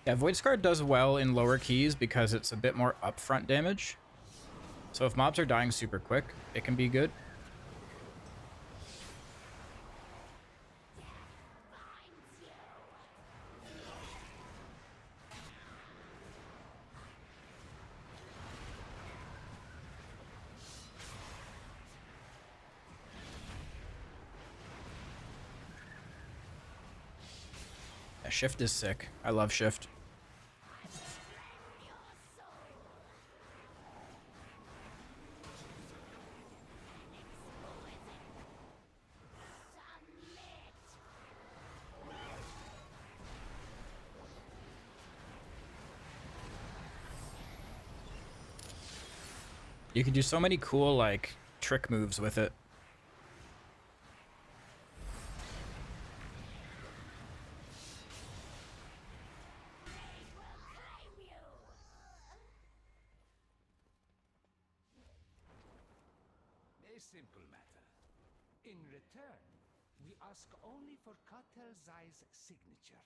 Yeah, Void Scar does well in lower keys because it's a bit more upfront damage. So if mobs are dying super quick, it can be good. Yeah, shift is sick. I love shift. You can do so many cool, like, trick moves with it. A simple matter. In return, we ask only for Katel Zai's signature.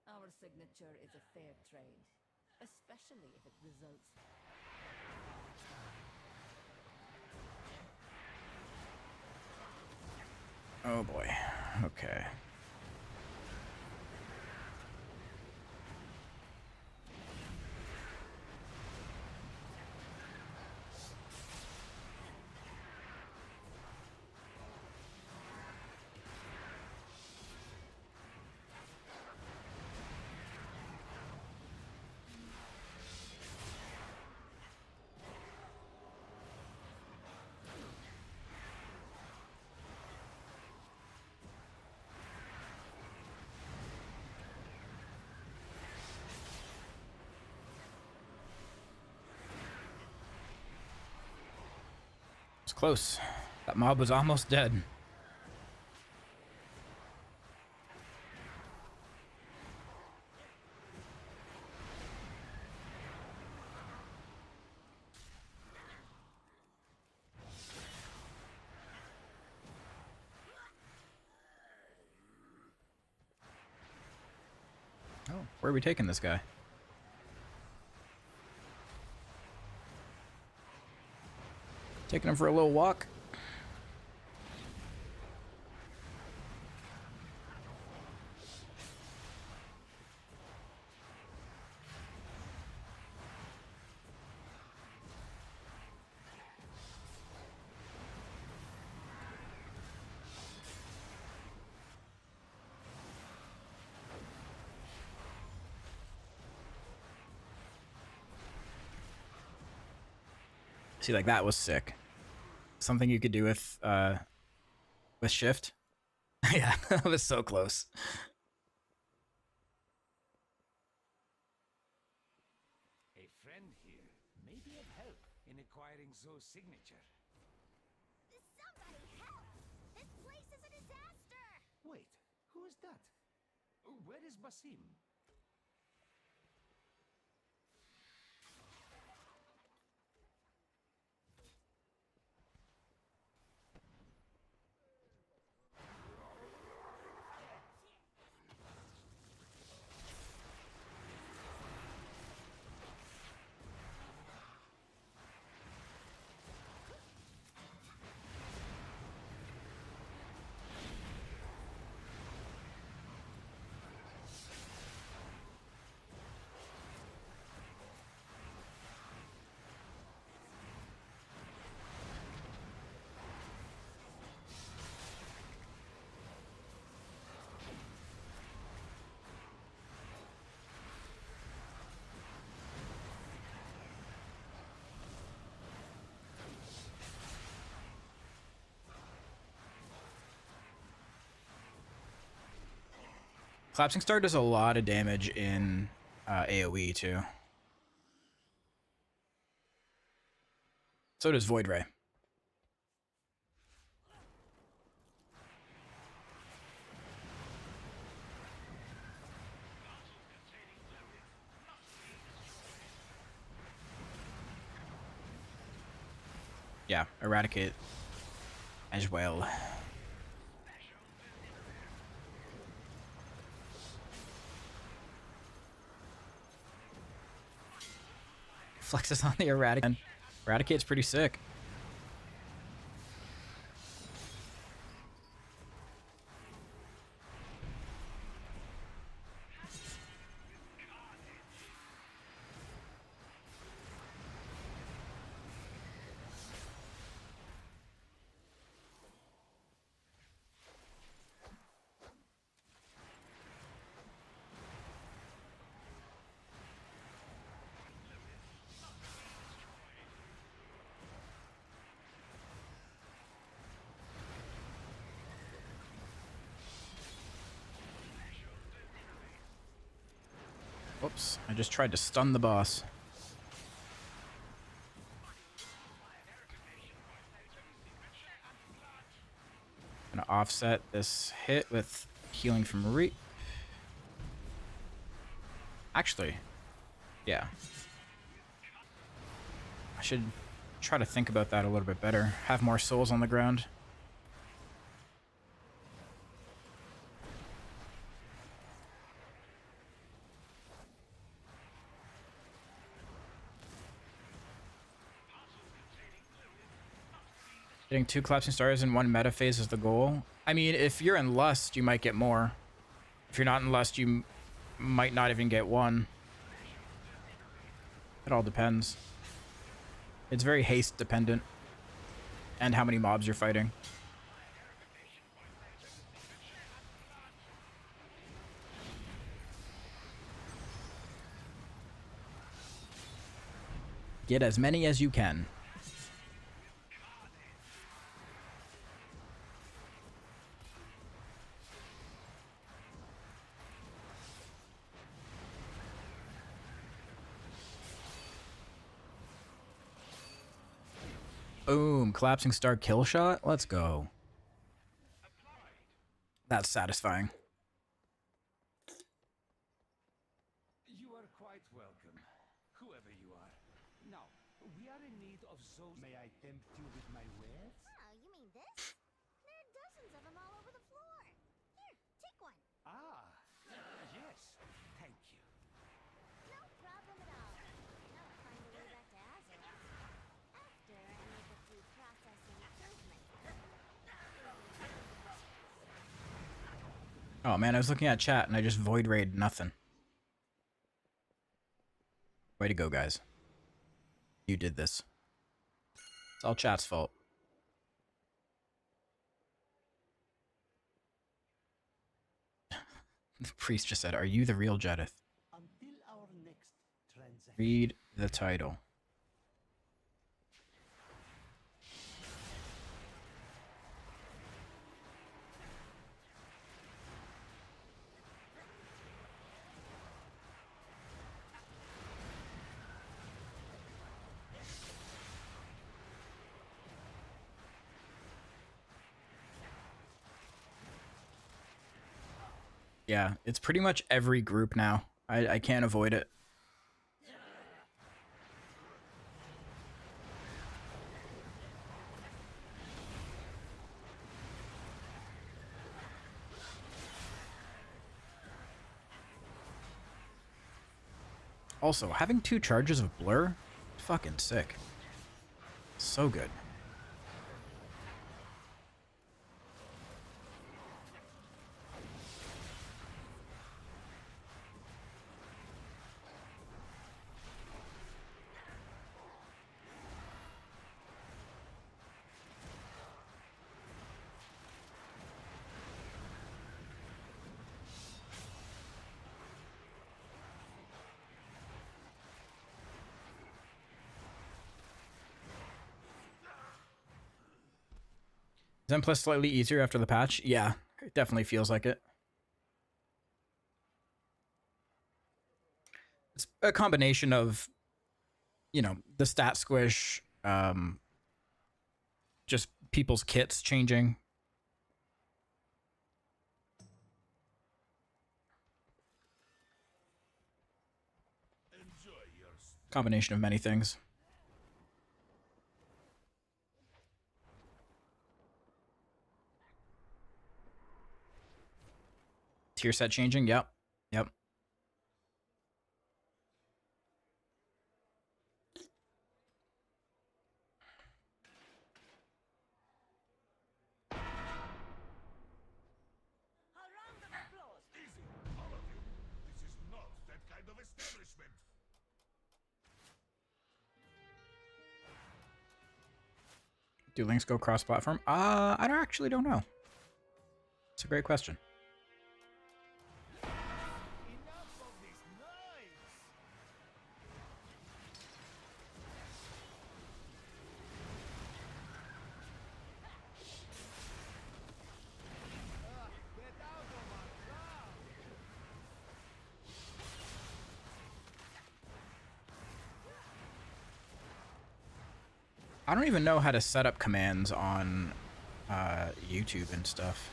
Our signature is a fair trade, especially if it results. Oh boy. Okay. It's close. That mob was almost dead. Oh, where are we taking this guy? Taking him for a little walk. See, like that was sick. Something you could do with shift. Yeah, that was so close. A friend here may be of help in acquiring Zoe's signature. Somebody help! This place is a disaster! Wait, who is that? Where is Basim? Collapsing Star does a lot of damage in AoE too. So does Void Ray. Yeah, Eradicate as well. Flexes on the Eradicate. Eradicate's pretty sick. Whoops, I just tried to stun the boss. Gonna offset this hit with healing from Reap. Actually, yeah. I should try to think about that a little bit better. Have more souls on the ground. Getting 2 collapsing stars in one meta phase is the goal. I mean, if you're in Lust, you might get more. If you're not in Lust, you might not even get 1. It all depends. It's very haste dependent. And how many mobs you're fighting. Get as many as you can. Boom. Collapsing star kill shot. Let's go. That's satisfying. You are quite welcome, whoever you are. Now, we are in need of those. May I tempt you with my wares? Oh, you mean this? There are dozens of them all over the floor. Here, take one. Ah, yes, thank you. No problem at all. Now I'll find a way back to Azeroth. After I make a few processing improvements. Oh man, I was looking at chat and I just void raid nothing. Way to go, guys. You did this. It's all chat's fault. The priest just said, "Are you the real Jedith?" Until our next transaction. Read the title. Yeah, it's pretty much every group now. I can't avoid it. Also, having 2 charges of blur, fucking sick. So good. Zen Plus slightly easier after the patch? Yeah, it definitely feels like it. It's a combination of, you know, the stat squish, just people's kits changing. Combination of many things. Tier set changing? Yep. Yep. Do links go cross-platform? I don't know. It's a great question. I don't even know how to set up commands on YouTube and stuff.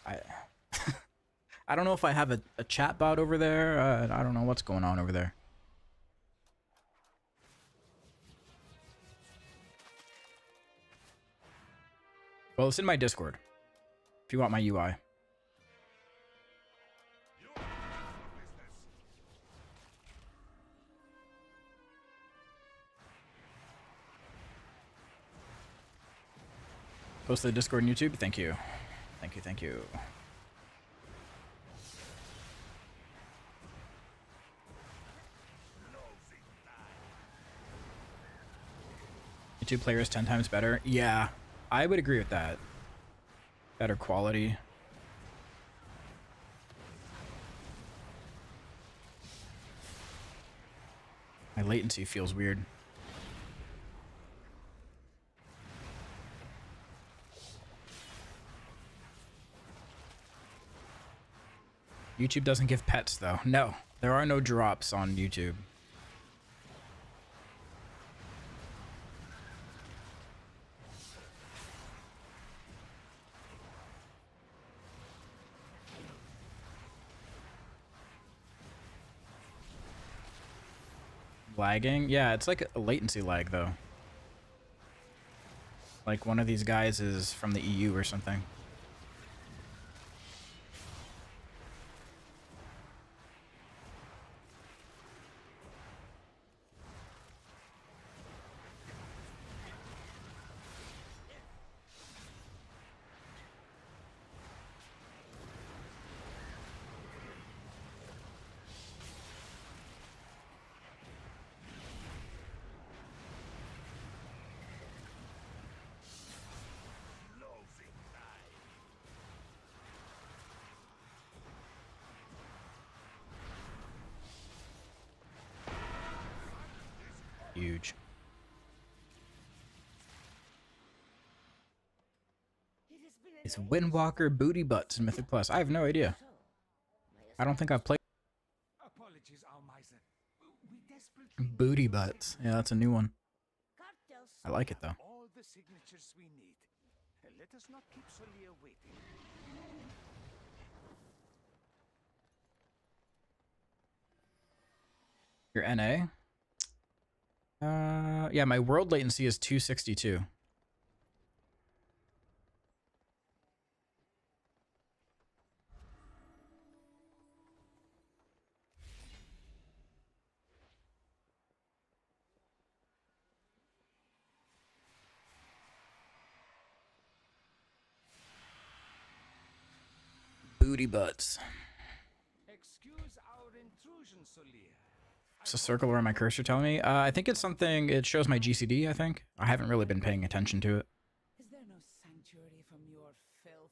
I don't know if I have a chat bot over there. I don't know what's going on over there. Well, it's in my Discord. If you want my UI. Post to the Discord and YouTube? Thank you. Thank you, thank you. YouTube player is 10 times better? Yeah, I would agree with that. Better quality. My latency feels weird. YouTube doesn't give pets, though. No, there are no drops on YouTube. lagging. Yeah, it's like a latency lag though. Like one of these guys is from the EU or something. Huge. It's Windwalker Booty Butts in Mythic Plus. I have no idea. I don't think I've played Apologies, our miser. We desperately Booty Butts. Yeah, that's a new one. I like it though. all the signatures we need. Let us not keep Solia waiting. Your NA? Yeah, my world latency is 262. Booty butts. Excuse our intrusion, Solia. It's a circle around my cursor telling me. I think it's something, it shows my GCD, I think. I haven't really been paying attention to it. Is there no sanctuary from your filth?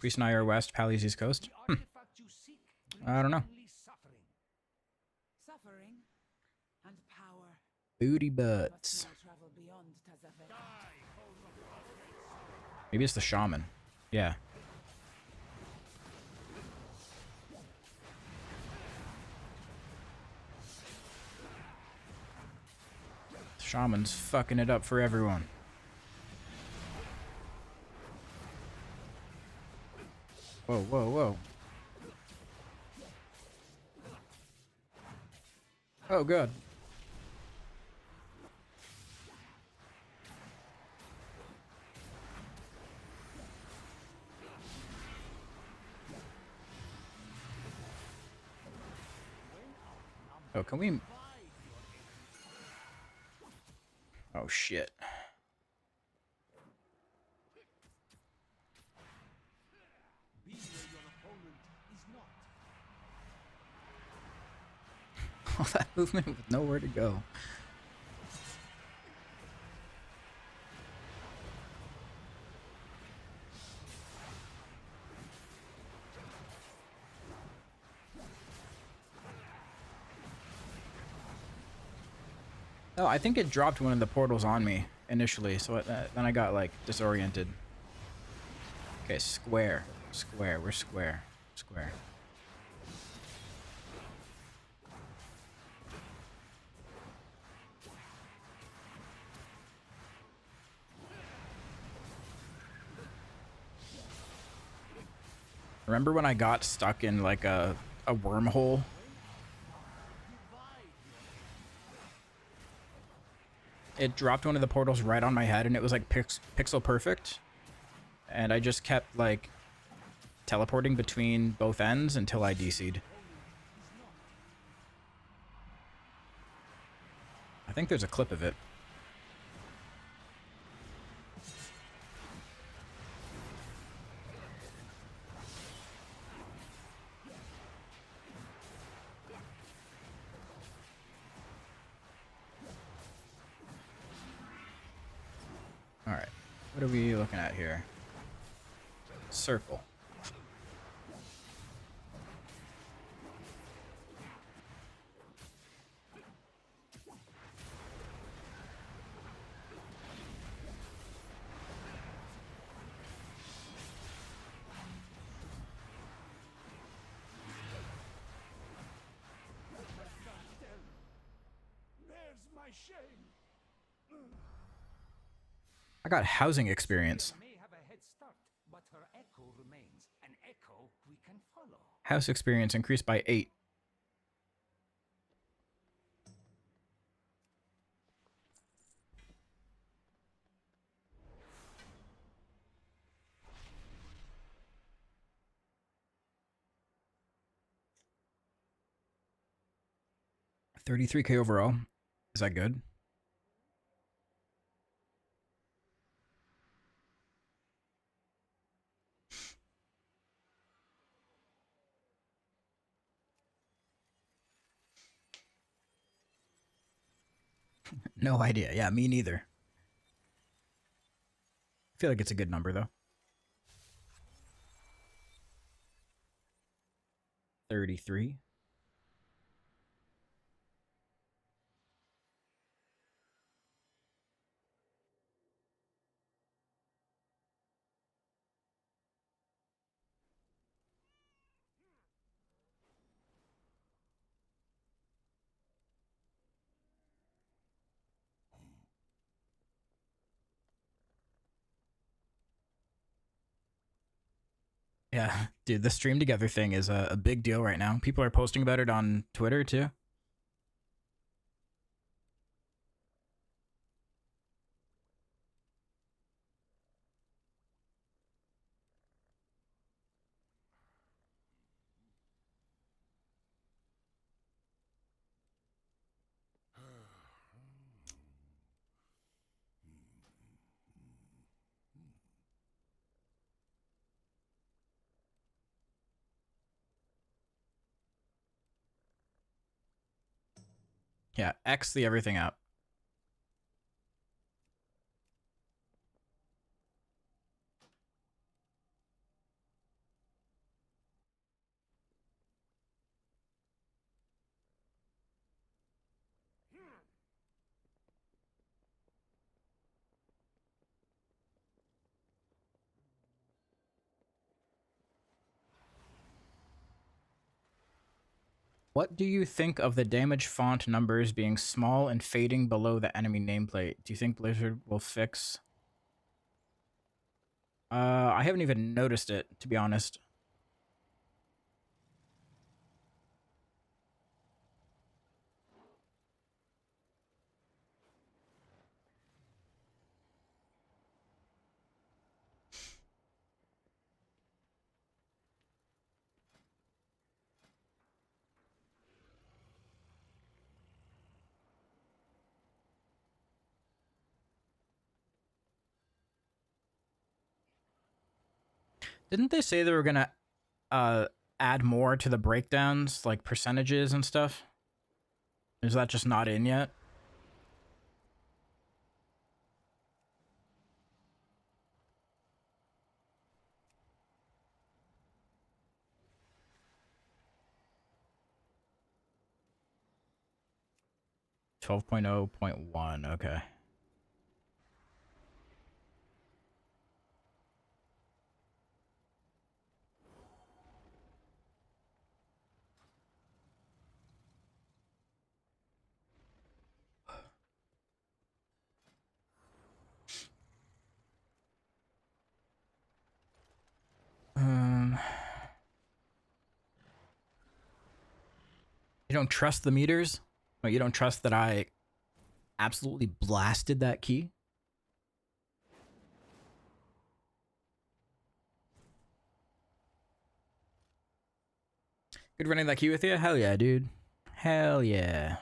Priest and I are west, Pally's east coast. I don't know. Suffering and power. Booty butts. Must now travel beyond Tazavek. Maybe it's the shaman. Yeah. Shaman's fucking it up for everyone. Whoa, whoa, whoa. Oh, God. Oh, can we... Oh, shit. All that movement with nowhere to go. Oh, I think it dropped one of the portals on me initially, so then I got like disoriented. Okay, square. Square. We're square. Square. Remember when I got stuck in like a wormhole? It dropped one of the portals right on my head and it was like pixel perfect. And I just kept like teleporting between both ends until I DC'd. I think there's a clip of it. Alright, what are we looking at here? Circle. There's my shame. I got housing experience. May have a head start, but her echo remains, an echo we can follow. House experience increased by 8. 33k overall. Is that good? No idea. Yeah, me neither. I feel like it's a good number though. 33. Yeah, dude, the stream together thing is a big deal right now. People are posting about it on Twitter too. Yeah, X the everything out. What do you think of the damage font numbers being small and fading below the enemy nameplate? Do you think Blizzard will fix? I haven't even noticed it, to be honest. Didn't they say they were gonna add more to the breakdowns, like percentages and stuff? Is that just not in yet? .0.1, okay. You don't trust the meters? But you don't trust that I absolutely blasted that key? Good running that key with you? Hell yeah, dude. Hell yeah.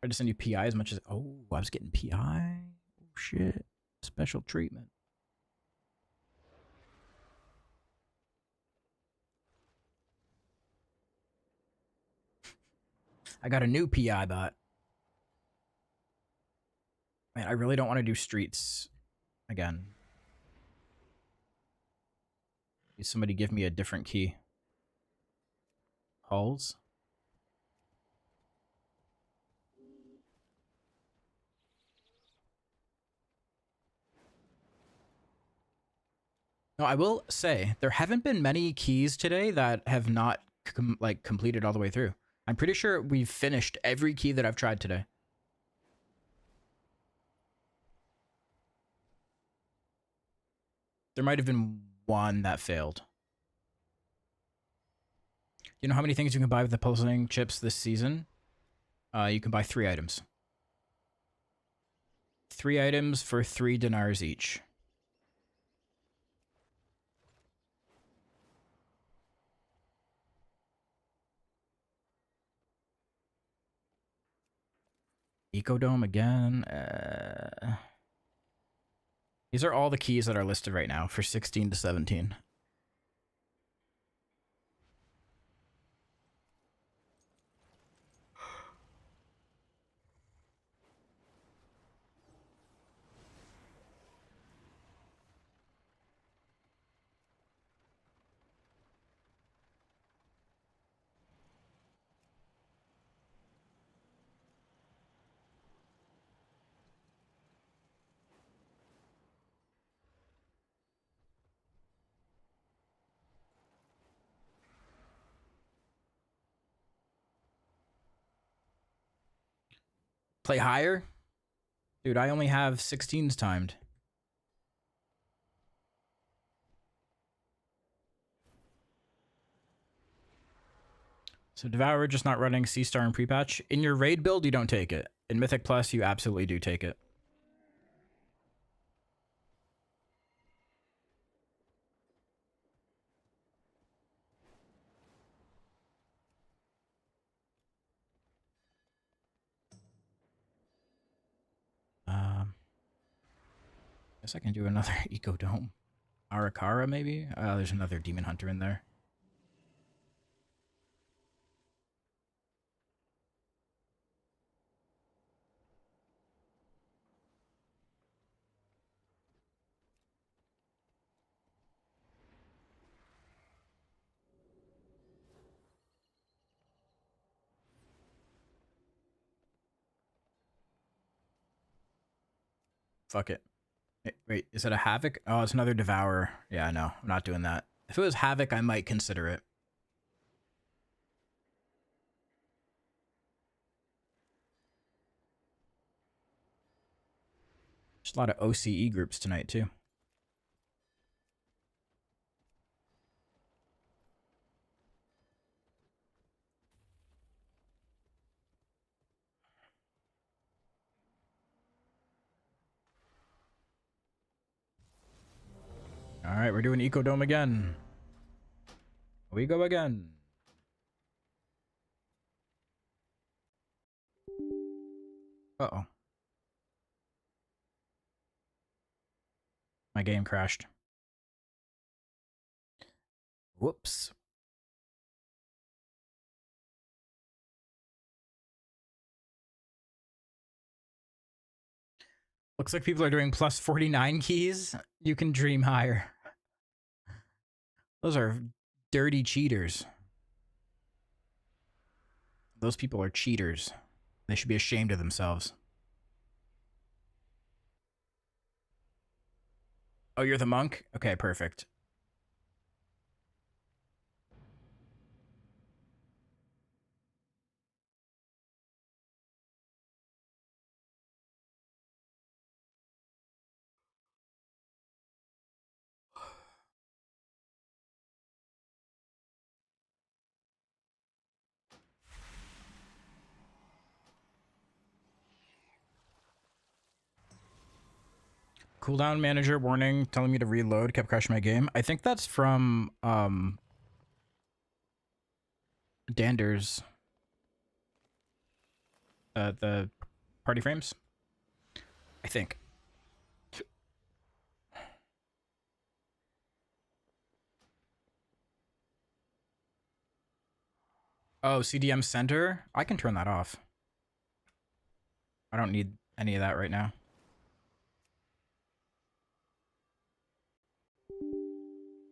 Tried to send you PI as much as... Oh, I was getting PI? Oh, shit. Special treatment. I got a new PI bot. Man, I really don't want to do streets again. Please somebody give me a different key. Halls? No, I will say, there haven't been many keys today that have not completed all the way through. I'm pretty sure we've finished every key that I've tried today. There might have been one that failed. You know how many things you can buy with the pulsating chips this season? You can buy 3 items. 3 items for 3 dinars each. Ecodome again. These are all the keys that are listed right now for 16 to 17. Play higher? Dude, I only have 16s timed. So Devourer just not running C-Star and pre-patch. In your raid build, you don't take it. In Mythic Plus, you absolutely do take it. Guess I can do another Ecodome. Arakara, maybe? There's another Demon Hunter in there. Fuck it. Wait, is it a Havoc? Oh, it's another Devourer. Yeah, no, I'm not doing that. If it was Havoc, I might consider it. There's a lot of OCE groups tonight, too. Alright, we're doing Ecodome again. We go again. Uh-oh. My game crashed. Whoops. Looks like people are doing plus 49 keys. You can dream higher. Those are dirty cheaters. Those people are cheaters. They should be ashamed of themselves. Oh, you're the monk? Okay, perfect. Cooldown manager warning telling me to reload, kept crashing my game. I think that's from Dander's the party frames. I think. Oh, CDM center? I can turn that off. I don't need any of that right now.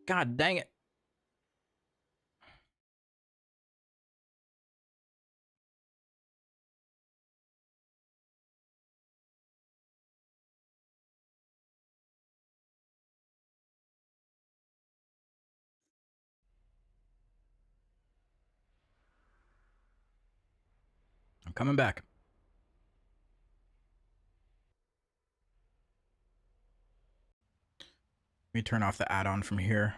God dang it. I'm coming back. Let me turn off the add-on from here.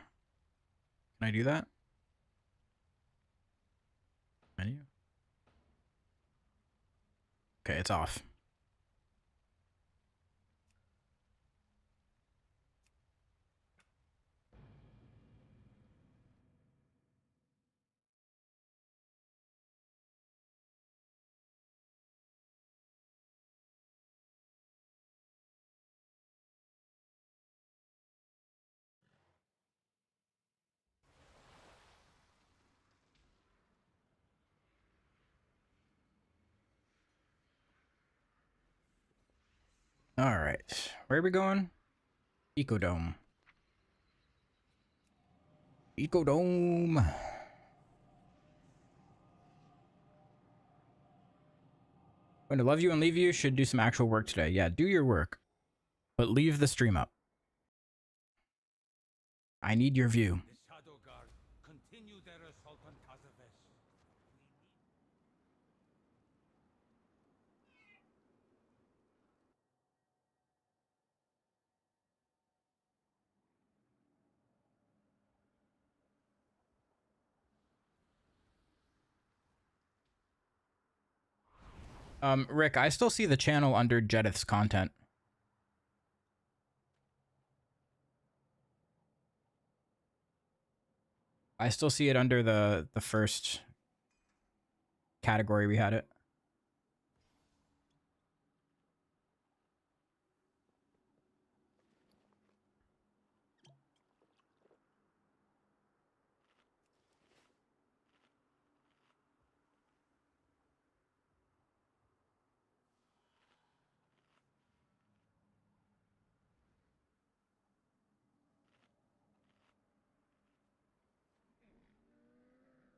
Can I do that? Menu? Okay, it's off. All right. Where are we going? Ecodome. Ecodome. Going to love you and leave you. Should do some actual work today. Yeah, do your work. But leave the stream up. I need your view. The Shadow Guard continue their assault on Kazavesh. Rick, I still see the channel under Jedith's content. I still see it under the first category we had it.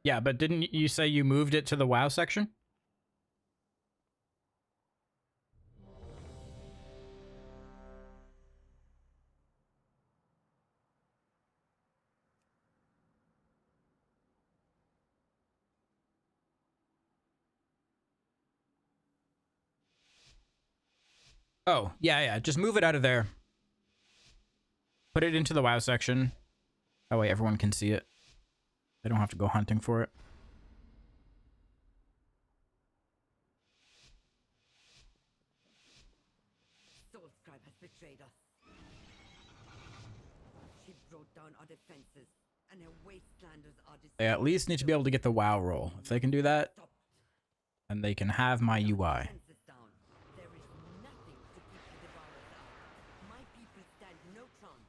Yeah, but didn't you say you moved it to the WoW section? Oh, yeah. Just move it out of there. Put it into the WoW section. That way everyone can see it. They don't have to go hunting for it. Soulscribe has betrayed us. She broke down our defenses, and her wastelanders are They at least need to be able to get the WoW roll. If they can do that, then they can have my UI. There is nothing to keep the Devourers out. My people stand no chance.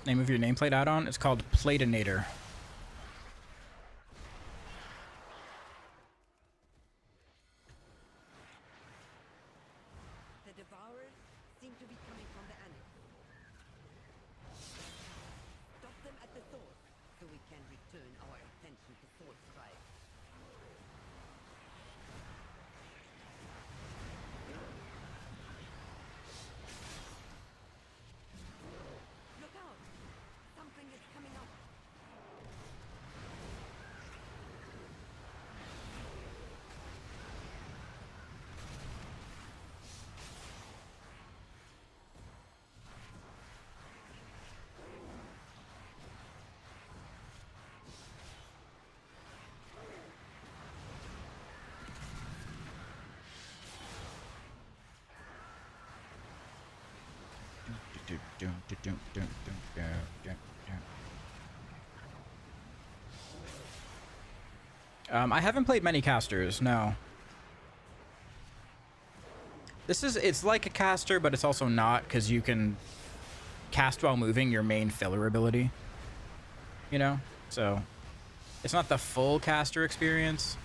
Name of your nameplate add-on? It's called Platinator. The Devourers seem to be coming from the annex. Stop them at the source, so we can return our attention to Soulscribe. Look out! Something is coming up. I haven't played many casters, no. It's like a caster, but it's also not, because you can cast while moving your main filler ability. You know? So, it's not the full caster experience.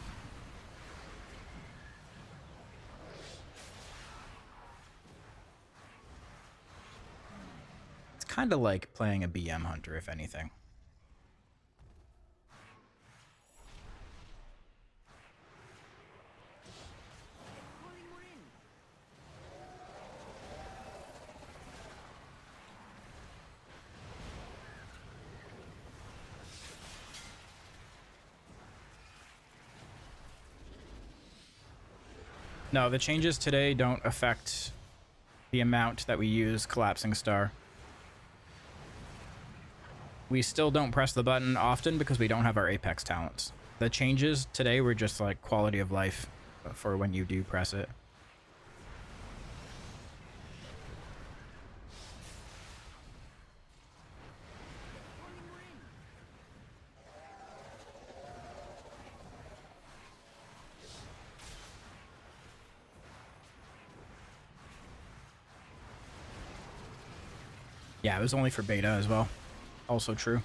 It's kind of like playing a BM hunter, if anything. No, the changes today don't affect the amount that we use Collapsing Star. We still don't press the button often because we don't have our Apex talents. The changes today were just like quality of life for when you do press it. Yeah, it was only for beta as well. Also true.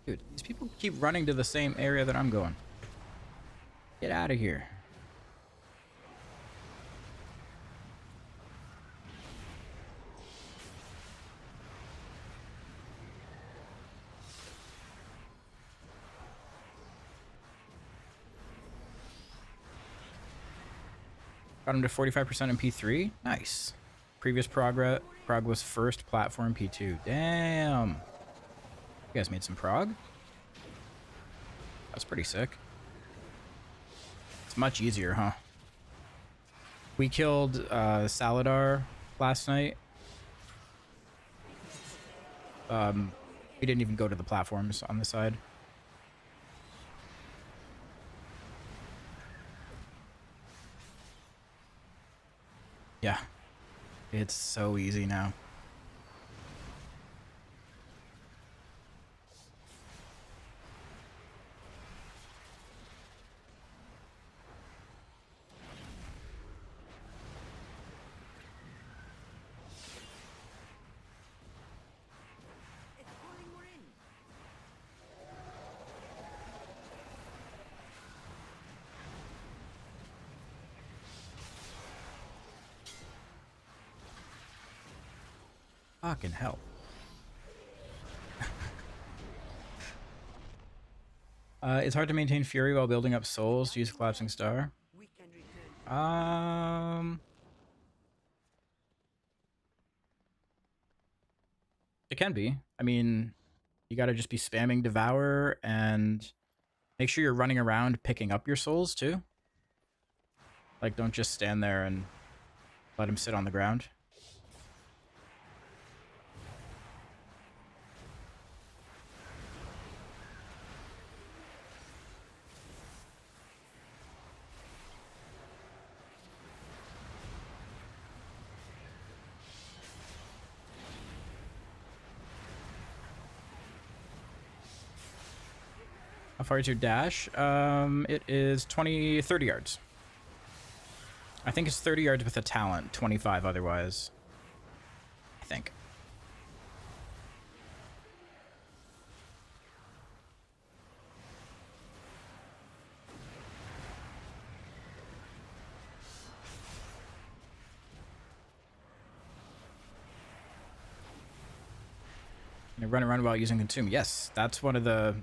Dude, these people keep running to the same area that I'm going. Get out of here. Got him to 45% in P3. Nice. Previous prog was first platform P2. Damn. You guys made some prog? That's pretty sick. It's much easier, huh? We killed Saladar last night. We didn't even go to the platforms on the side. Yeah. It's so easy now. Fucking hell. It's hard to maintain fury while building up souls to use Collapsing Star. It can be. I mean, you gotta just be spamming Devourer and make sure you're running around picking up your souls too. Like, don't just stand there and let him sit on the ground. How far is your dash? It is 30 yards. I think it's 30 yards with a talent, 25 otherwise. I think. And run around while using consume. Yes, that's one of the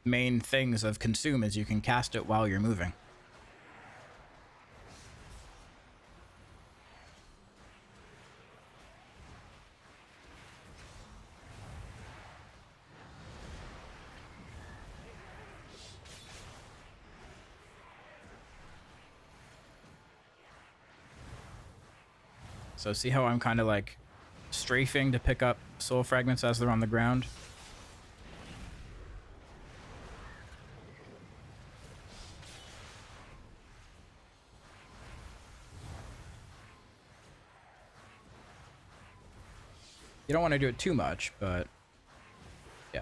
main things of consume is you can cast it while you're moving. So see how I'm kind of like strafing to pick up soul fragments as they're on the ground? You don't want to do it too much, but yeah.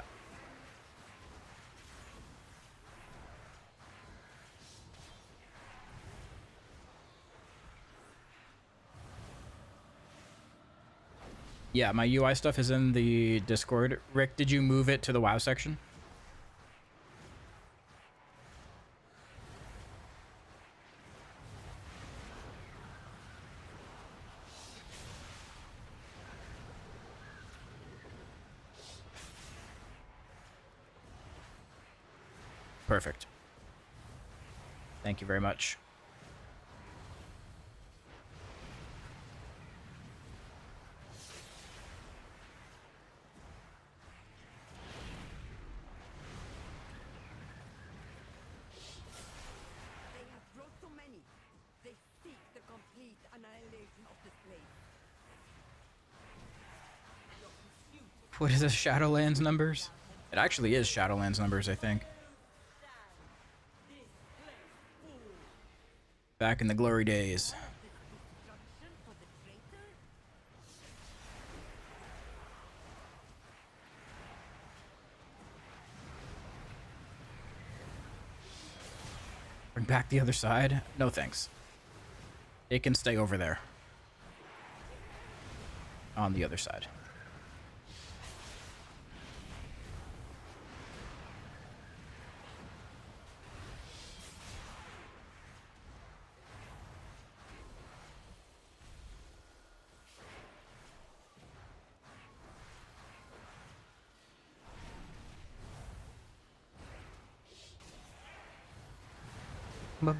Yeah, my UI stuff is in the Discord. Rick, did you move it to the WoW section? Perfect. Thank you very much. They have brought so many. They seek the complete annihilation of this place. What is this, Shadowlands numbers? It actually is Shadowlands numbers, I think. Back in the glory days. Destruction for the traitor? Bring back the other side? No thanks. It can stay over there. On the other side.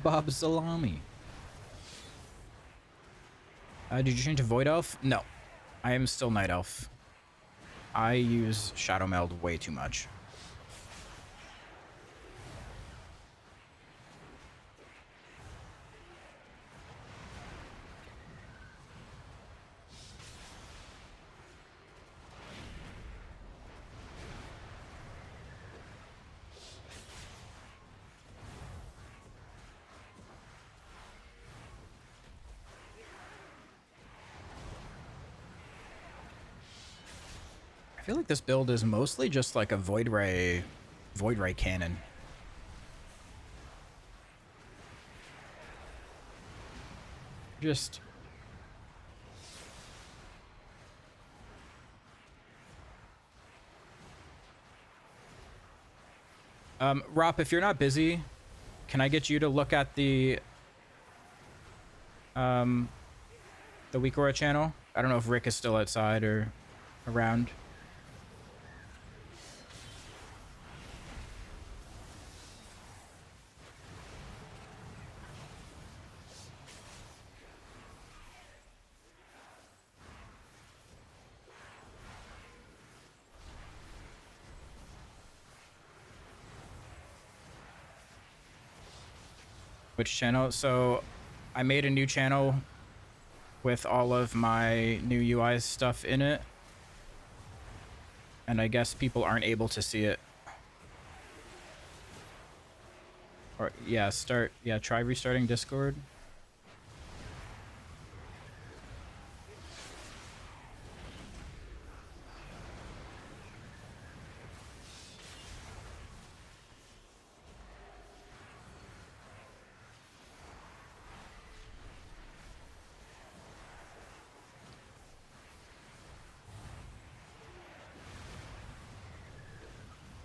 Bob Salami. Did you change to Void Elf? No. I am still Night Elf. I use Shadow Meld way too much. I feel like this build is mostly just like a Void Ray cannon. Just Rop, if you're not busy, can I get you to look at the Weekora channel? I don't know if Rick is still outside or around. Which channel? So I made a new channel with all of my new UI stuff in it. And I guess people aren't able to see it. Or yeah, try restarting Discord.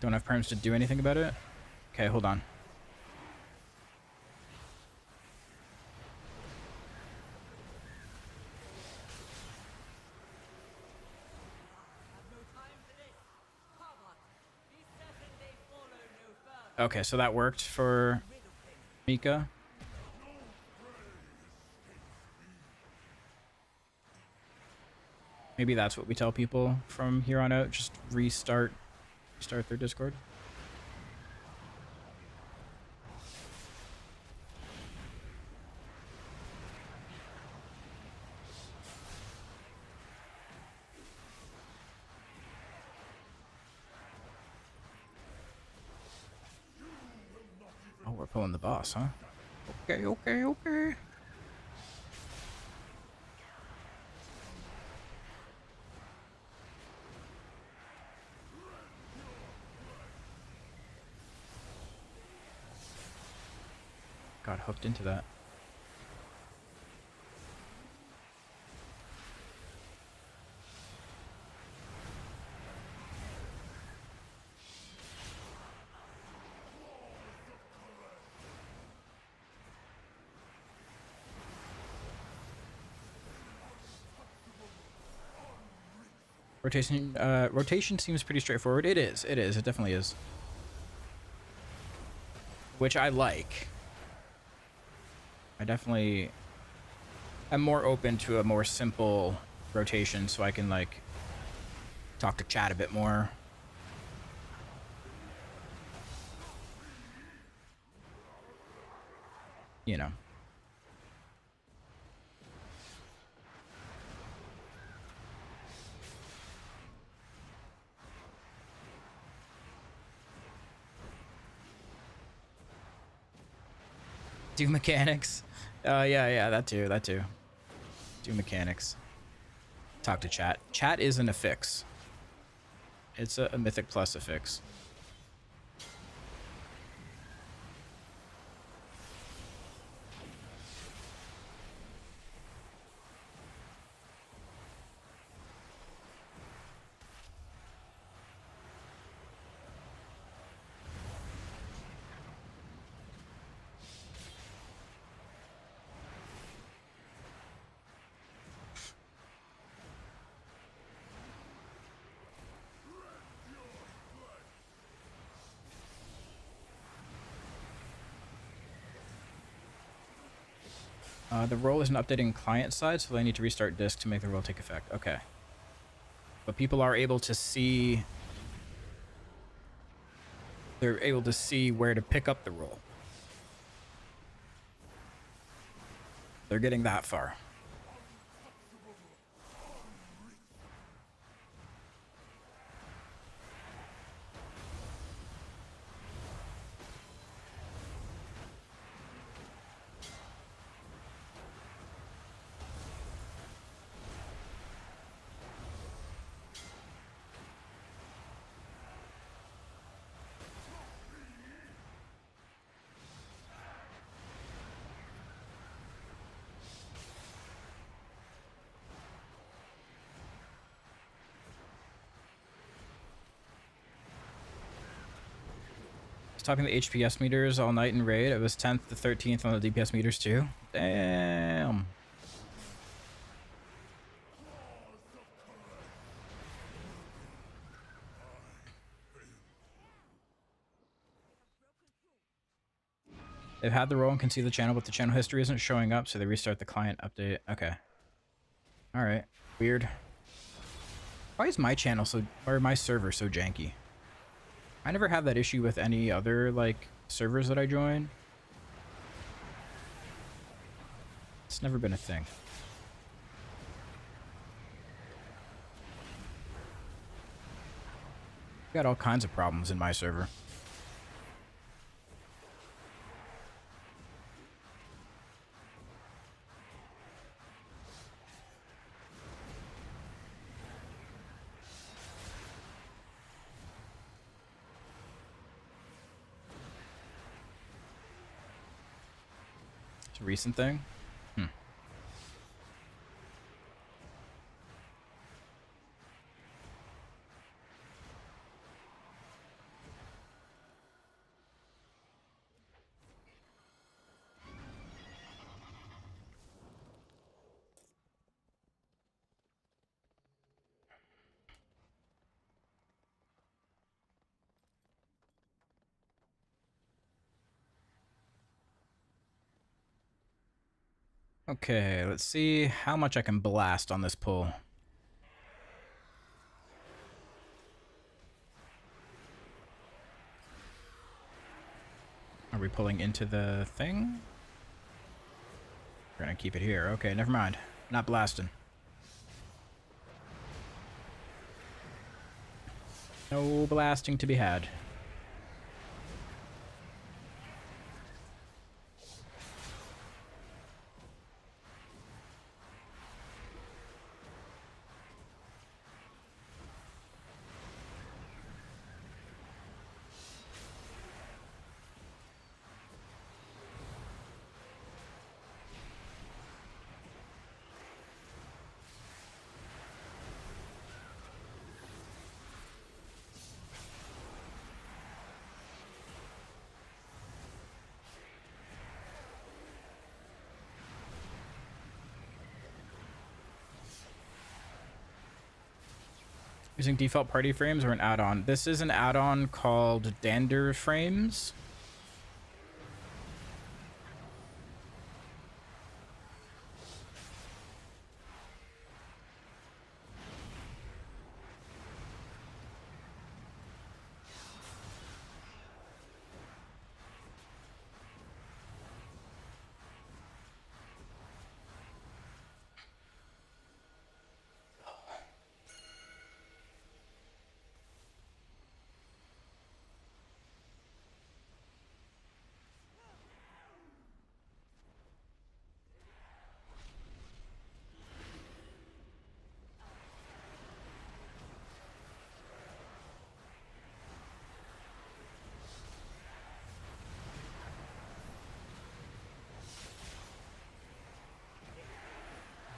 Don't have perms to do anything about it? Okay, hold on. Okay, so that worked for Mika. Maybe that's what we tell people from here on out. Just restart their Discord. Oh, we're pulling the boss, huh? Okay. Got hooked into that. Rotation seems pretty straightforward. It is. It is. It definitely is. Which I like. I definitely am more open to a more simple rotation so I can, like, talk to chat a bit more. You know. Do mechanics. Yeah, that too. Do mechanics. Talk to chat. Chat isn't a fix. It's a Mythic Plus affix. The roll isn't updating client side, so they need to restart disk to make the roll take effect. Okay. But people are able to see... They're able to see where to pick up the roll. They're getting that far. Topping the HPS meters all night in raid. It was 10th to 13th on the DPS meters too. Damn. They've had the roll and can see the channel, but the channel history isn't showing up, so they restart the client update. Okay. Alright. Weird. Why is my channel so, or my server so janky? I never have that issue with any other, like, servers that I join. It's never been a thing. Got all kinds of problems in my server. It's a recent thing? Okay, let's see how much I can blast on this pull. Are we pulling into the thing? We're gonna keep it here. Okay, never mind. Not blasting. No blasting to be had. Using default party frames or an add-on? This is an add-on called Dander Frames.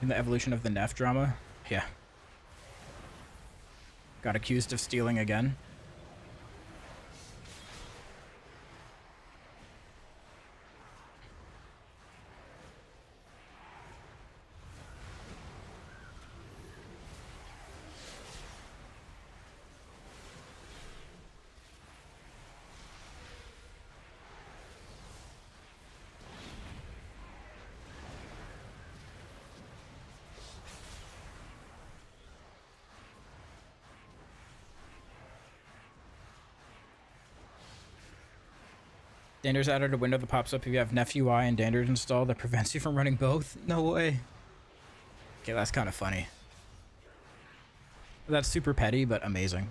In the evolution of the Neff drama? Yeah. Got accused of stealing again. Dander's added a window that pops up if you have Neff UI and Dander's installed that prevents you from running both. No way. Okay, that's kind of funny. That's super petty, but amazing.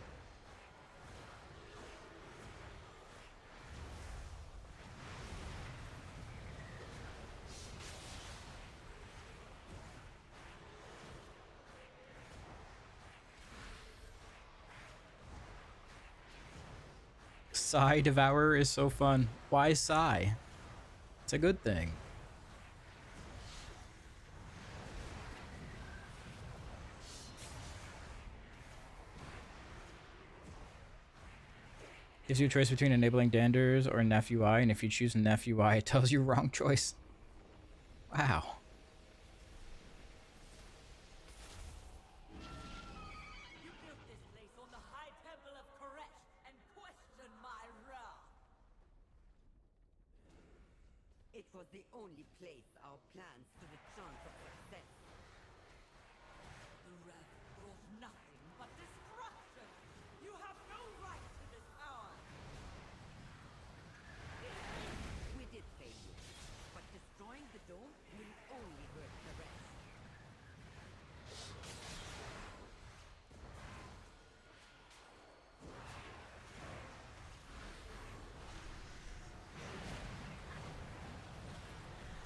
Sigh Devourer is so fun. Why sigh? It's a good thing. Gives you a choice between enabling Danders or Neff UI, and if you choose Neff UI, it tells you wrong choice. Wow. It was the only place our plans stood a chance of success. The wrath brought nothing but destruction. You have no right to this power. We did fail you, but destroying the dome will only hurt the rest.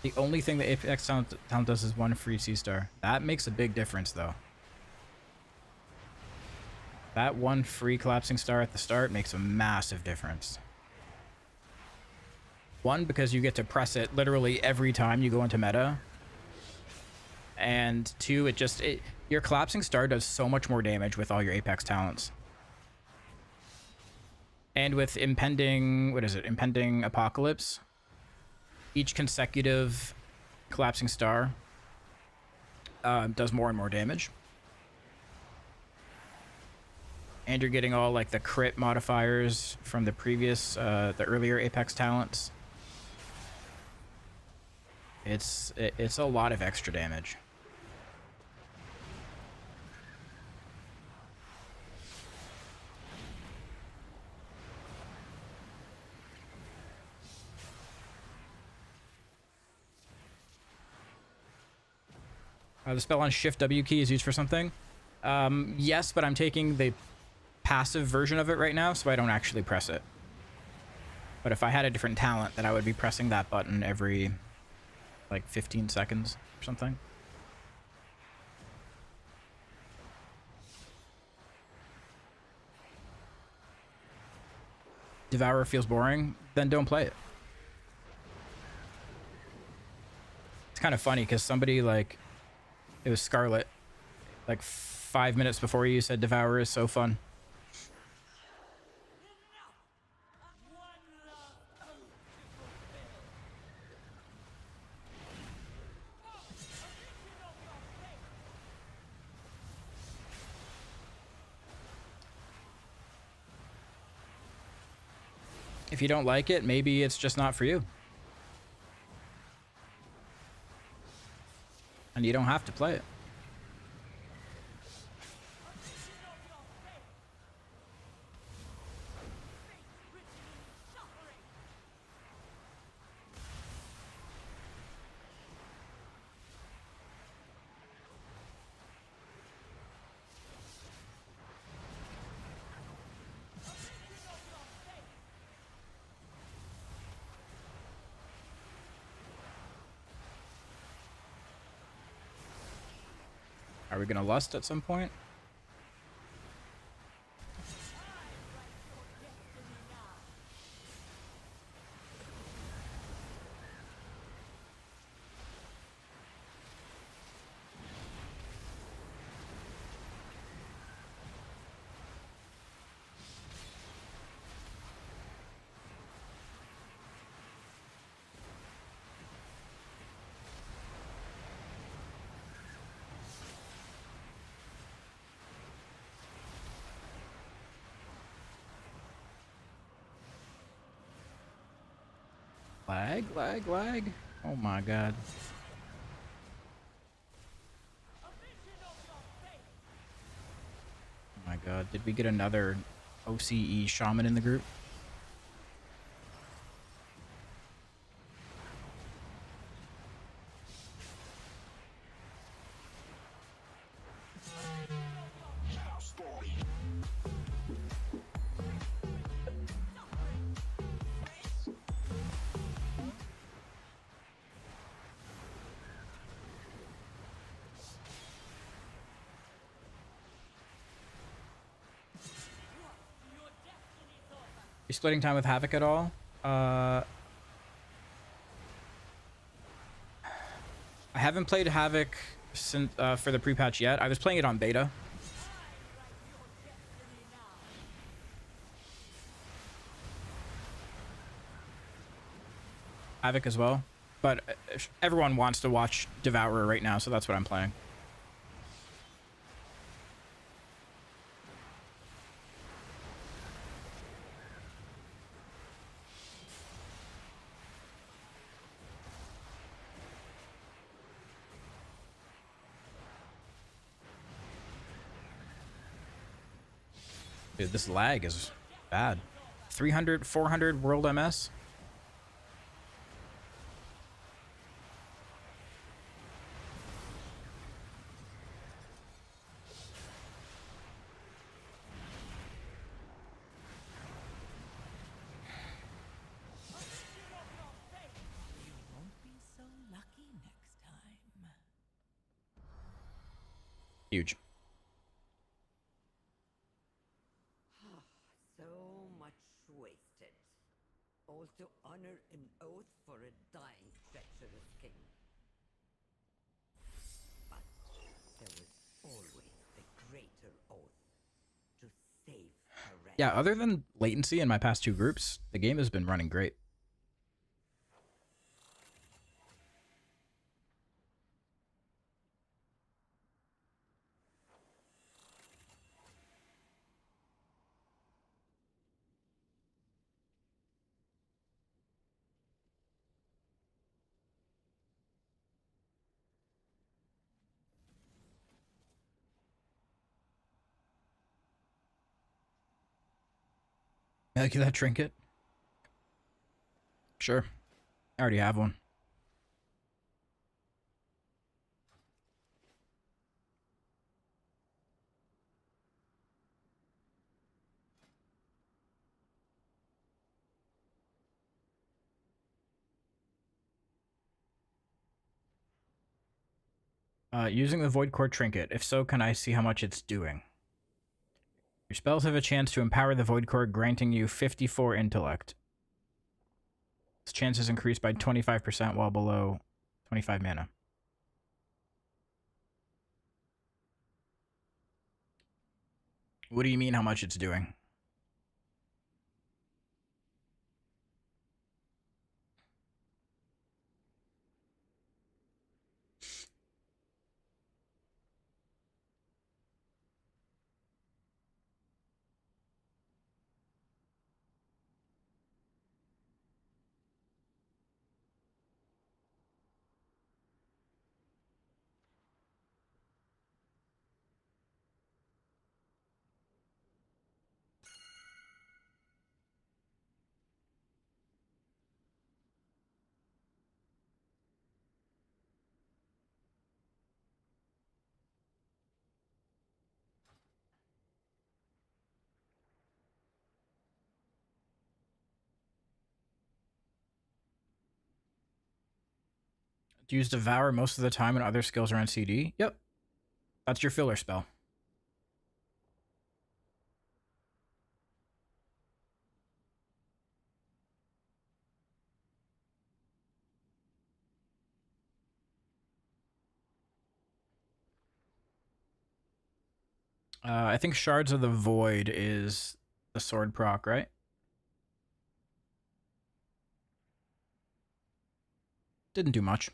The only thing the Apex talent does is one free C-star. That makes a big difference, though. That one free collapsing star at the start makes a massive difference. One, because you get to press it literally every time you go into meta. And two, your collapsing star does so much more damage with all your Apex talents. And with impending, impending apocalypse, each consecutive collapsing star does more and more damage. And you're getting all like the crit modifiers from the previous, the earlier Apex talents. It's a lot of extra damage. The spell on Shift W key is used for something. Yes, but I'm taking the passive version of it right now, so I don't actually press it. But if I had a different talent, then I would be pressing that button every, like, 15 seconds or something. Devourer feels boring, then don't play it. It's kind of funny, because somebody, like... It was Scarlet. Like 5 minutes before you said Devourer is so fun. If you don't like it, maybe it's just not for you. And you don't have to play it. Are we gonna lust at some point? Lag, lag, lag. Oh my god. Oh my god. Did we get another OCE shaman in the group? You splitting time with Havoc at all? I haven't played Havoc since for the pre-patch yet. I was playing it on beta. Havoc as well, but everyone wants to watch Devourer right now, so that's what I'm playing. Dude, this lag is bad. 300, 400 world MS. Huge. So much wasted. All to honor an oath for a dying, treacherous king. But there was always a greater oath to save her realm. Yeah, other than latency in my past two groups, the game has been running great. I like that trinket. Sure. I already have one. Using the Void Core trinket. If so, can I see how much it's doing? Your spells have a chance to empower the Void Core, granting you 54 intellect. Its chances increase by 25% while below 25 mana. What do you mean how much it's doing? Do you use Devour most of the time and other skills are on CD? Yep. That's your filler spell. I think Shards of the Void is the sword proc, right? Didn't do much.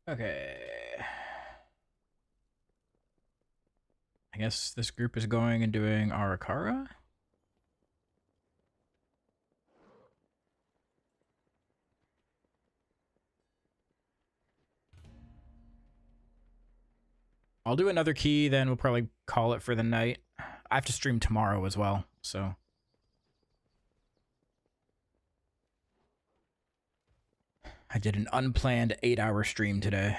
Okay. I guess this group is going and doing Arakara? I'll do another key, then we'll probably call it for the night. I have to stream tomorrow as well, so... I did an unplanned 8-hour stream today.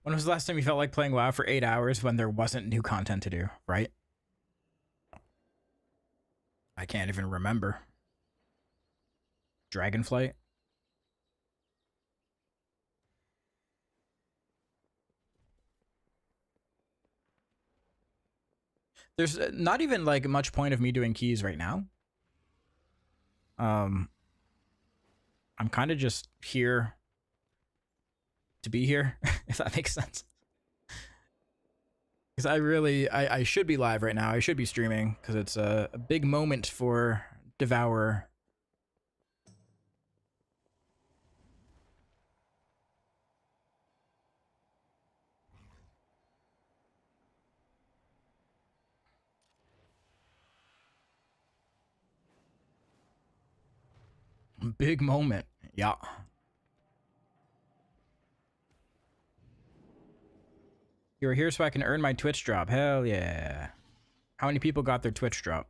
When was the last time you felt like playing WoW for 8 hours when there wasn't new content to do, right? I can't even remember. Dragonflight? There's not even like much point of me doing keys right now. I'm kind of just here to be here, if that makes sense. Because I should be live right now. I should be streaming because it's a big moment for Devourer. Big moment. Yeah. You're here so I can earn my Twitch drop. Hell yeah. How many people got their Twitch drop?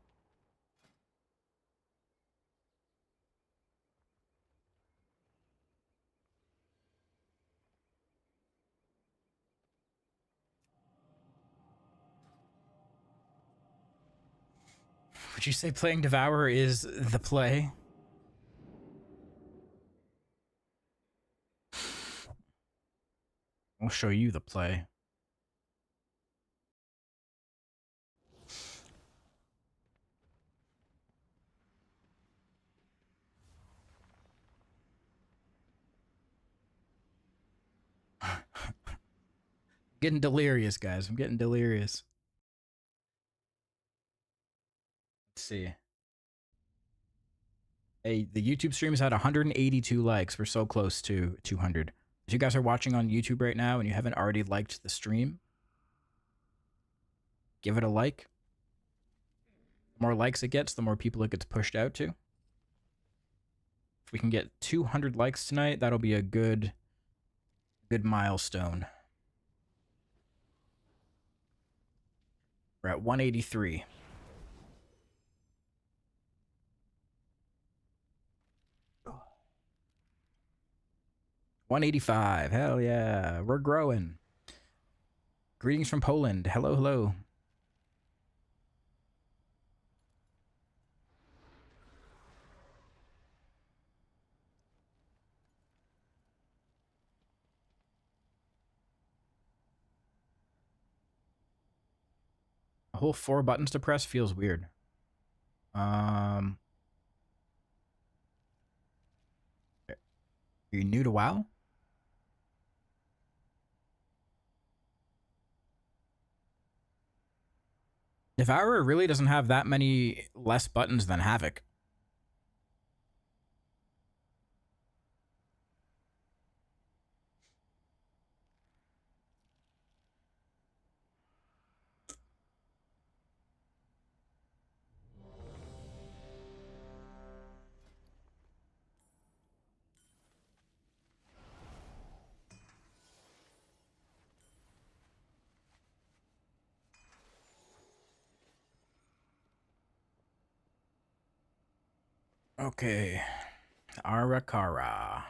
Would you say playing Devourer is the play? I'll show you the play. Getting delirious, guys. I'm getting delirious. Let's see. Hey, the YouTube stream has had 182 likes. We're so close to 200. If you guys are watching on YouTube right now and you haven't already liked the stream, give it a like. The more likes it gets, the more people it gets pushed out to. If we can get 200 likes tonight, that'll be a good milestone. We're at 183. 185. Hell yeah. We're growing. Greetings from Poland. Hello, hello. A whole 4 buttons to press feels weird. Are you new to WoW? Devourer really doesn't have that many less buttons than Havoc. Okay. Arakara.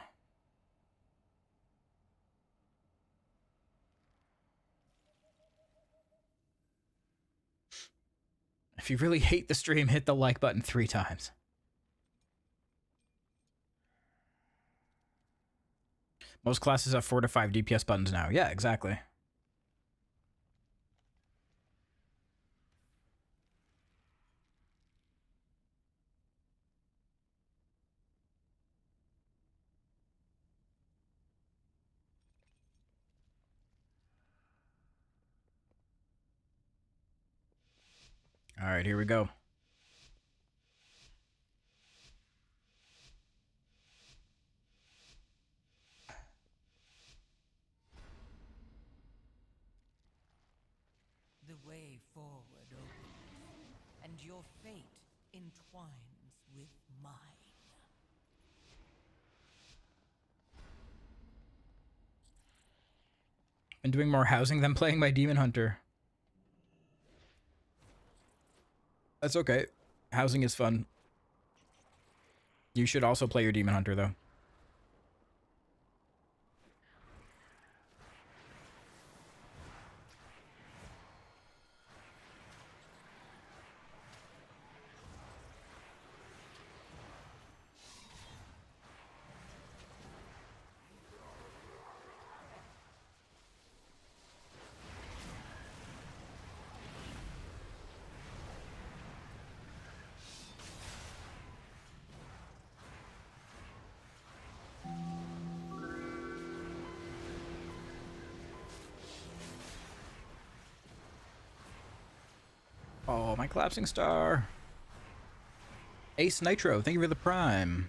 If you really hate the stream, hit the like button 3 times. Most classes have 4 to 5 DPS buttons now. Yeah, exactly. All right, here we go. The way forward opens, and your fate entwines with mine. Been doing more housing than playing my Demon Hunter. That's okay. Housing is fun. You should also play your Demon Hunter, though. Oh, my collapsing star. Ace Nitro, thank you for the prime.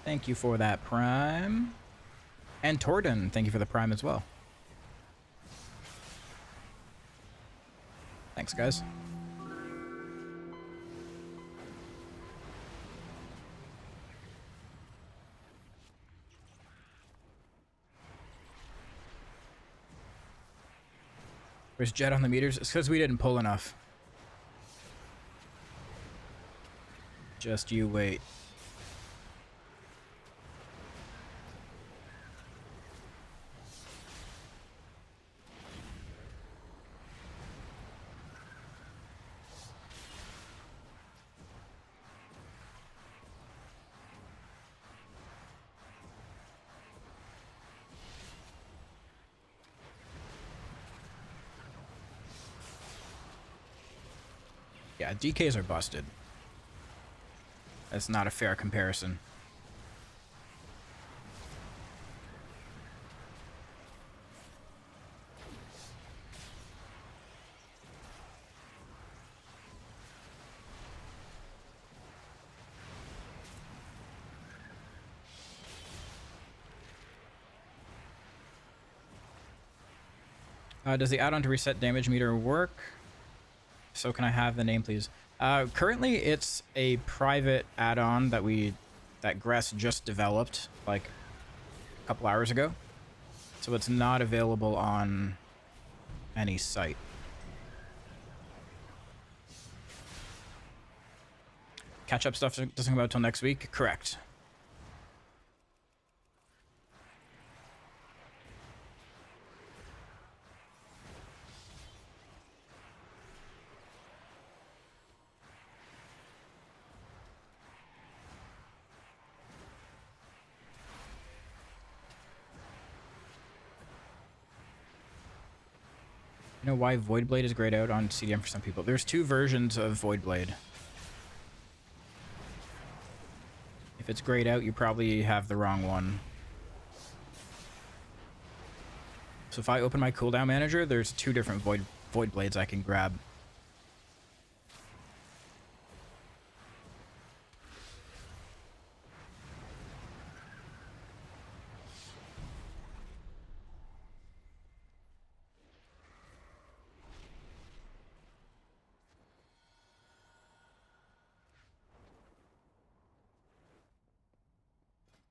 Thank you for that prime. And Torden, thank you for the prime as well. Thanks, guys. Where's Jet on the meters? It's because we didn't pull enough. Just you wait. Yeah, DKs are busted. That's not a fair comparison. Does the add-on to reset damage meter work? So can I have the name, please? Currently, it's a private add-on that Gress just developed like a couple hours ago. So it's not available on any site. Catch-up stuff doesn't come out till next week? Correct. You know why Void Blade is grayed out on CDM for some people? There's two versions of Void Blade. If it's grayed out, you probably have the wrong one. So if I open my cooldown manager, there's two different Void Blades I can grab.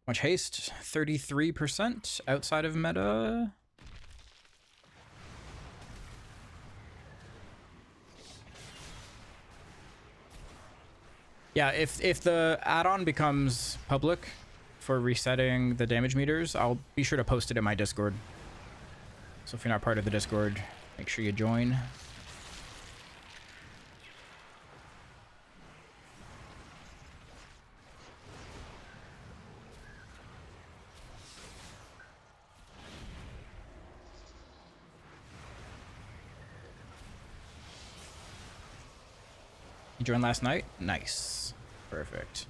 Much haste, 33% outside of meta. Yeah, if the add-on becomes public for resetting the damage meters, I'll be sure to post it in my Discord. So if you're not part of the Discord, make sure you join. You joined last night? Nice. Perfect.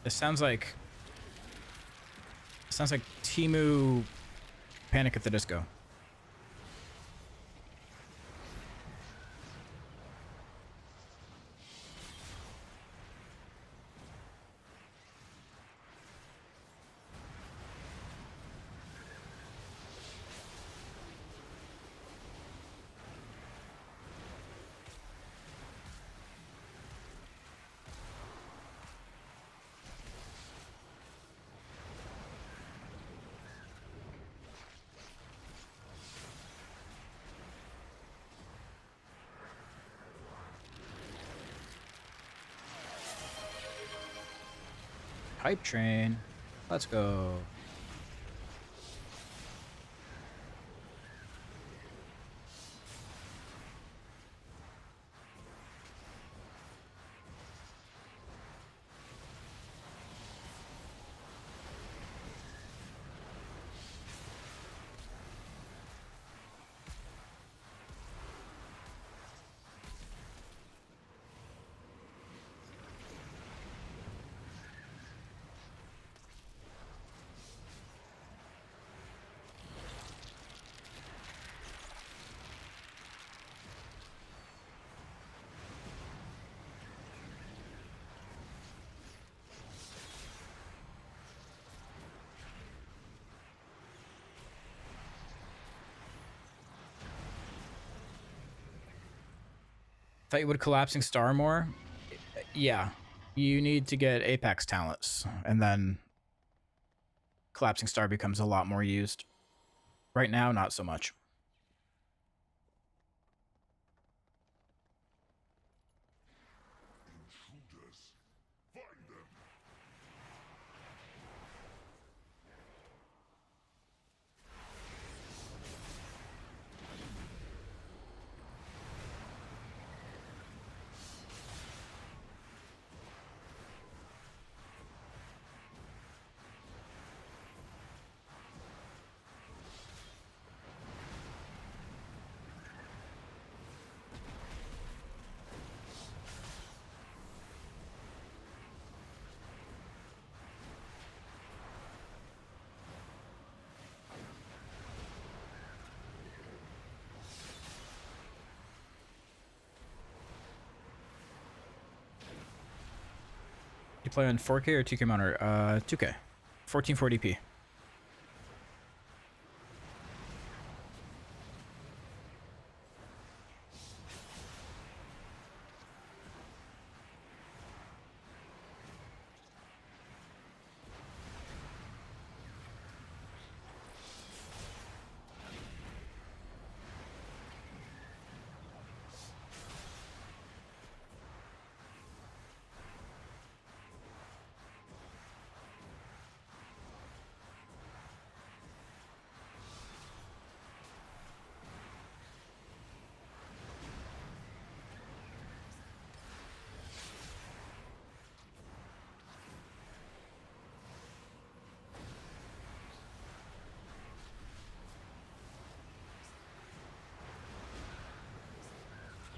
This sounds like Temu Panic at the Disco. Hype train. Let's go. Thought you would collapsing star more? Yeah. You need to get Apex talents, and then collapsing star becomes a lot more used. Right now, not so much. You play on 4K or 2K monitor? 2K. 1440p.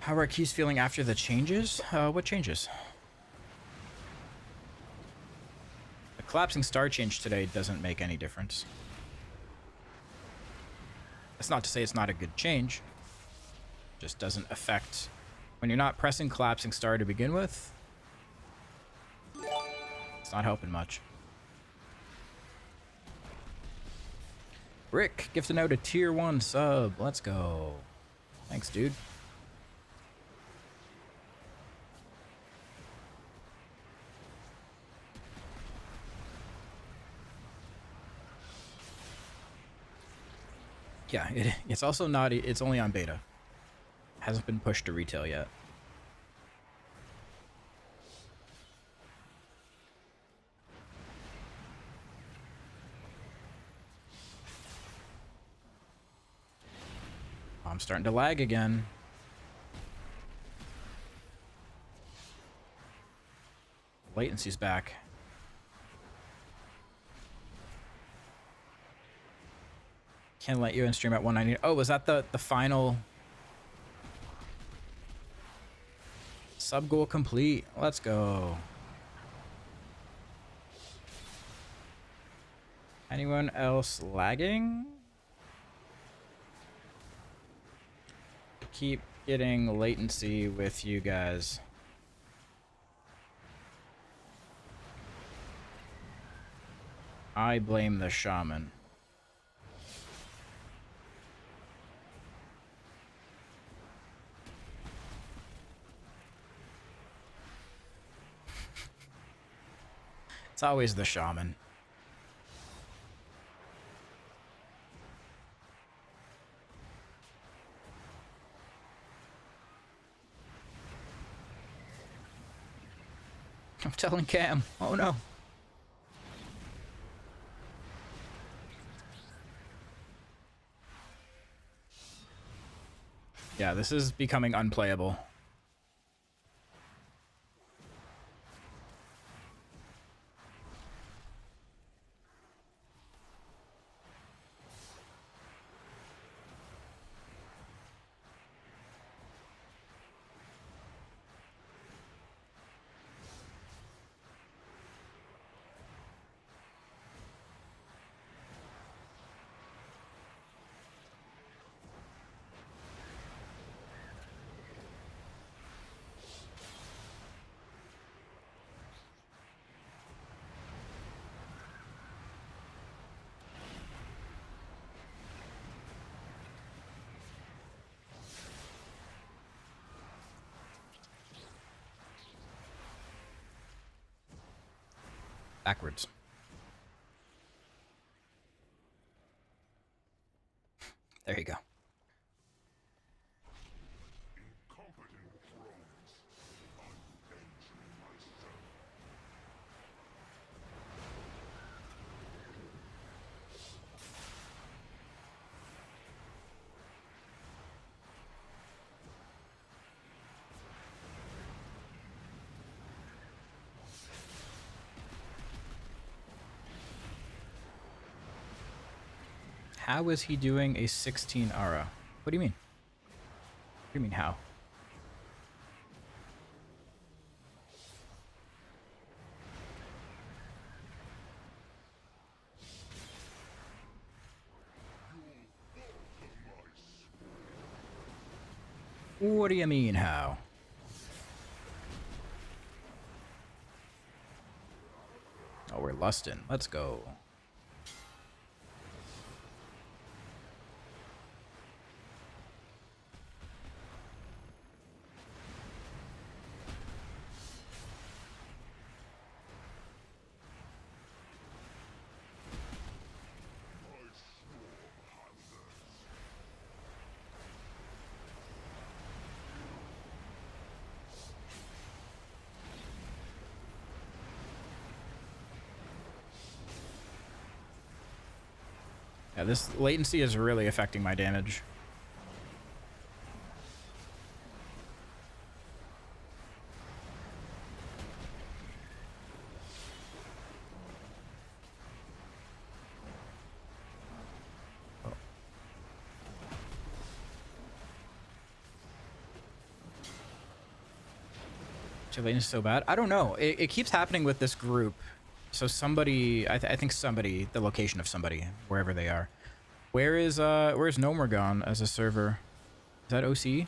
How are keys feeling after the changes? What changes? The collapsing star change today doesn't make any difference. That's not to say it's not a good change. Just doesn't affect when you're not pressing collapsing star to begin with. It's not helping much. Rick, gifted out a tier 1 sub. Let's go. Thanks, dude. Yeah, it's also not, it's only on beta. Hasn't been pushed to retail yet. I'm starting to lag again. Latency's back. Can't let you in stream at 190. Oh, was that the final sub goal complete? Let's go. Anyone else lagging? Keep getting latency with you guys. I blame the shaman. It's always the shaman. I'm telling Cam. Oh no. Yeah, this is becoming unplayable. Backwards. There you go. How is he doing a 16 aura? What do you mean? What do you mean how? What do you mean how? Oh, we're lusting. Let's go. Yeah, this latency is really affecting my damage. Chilean is so bad. I don't know. It keeps happening with this group. So somebody, I think somebody, the location of somebody, wherever they are. Where's Nomergon as a server? Is that OC?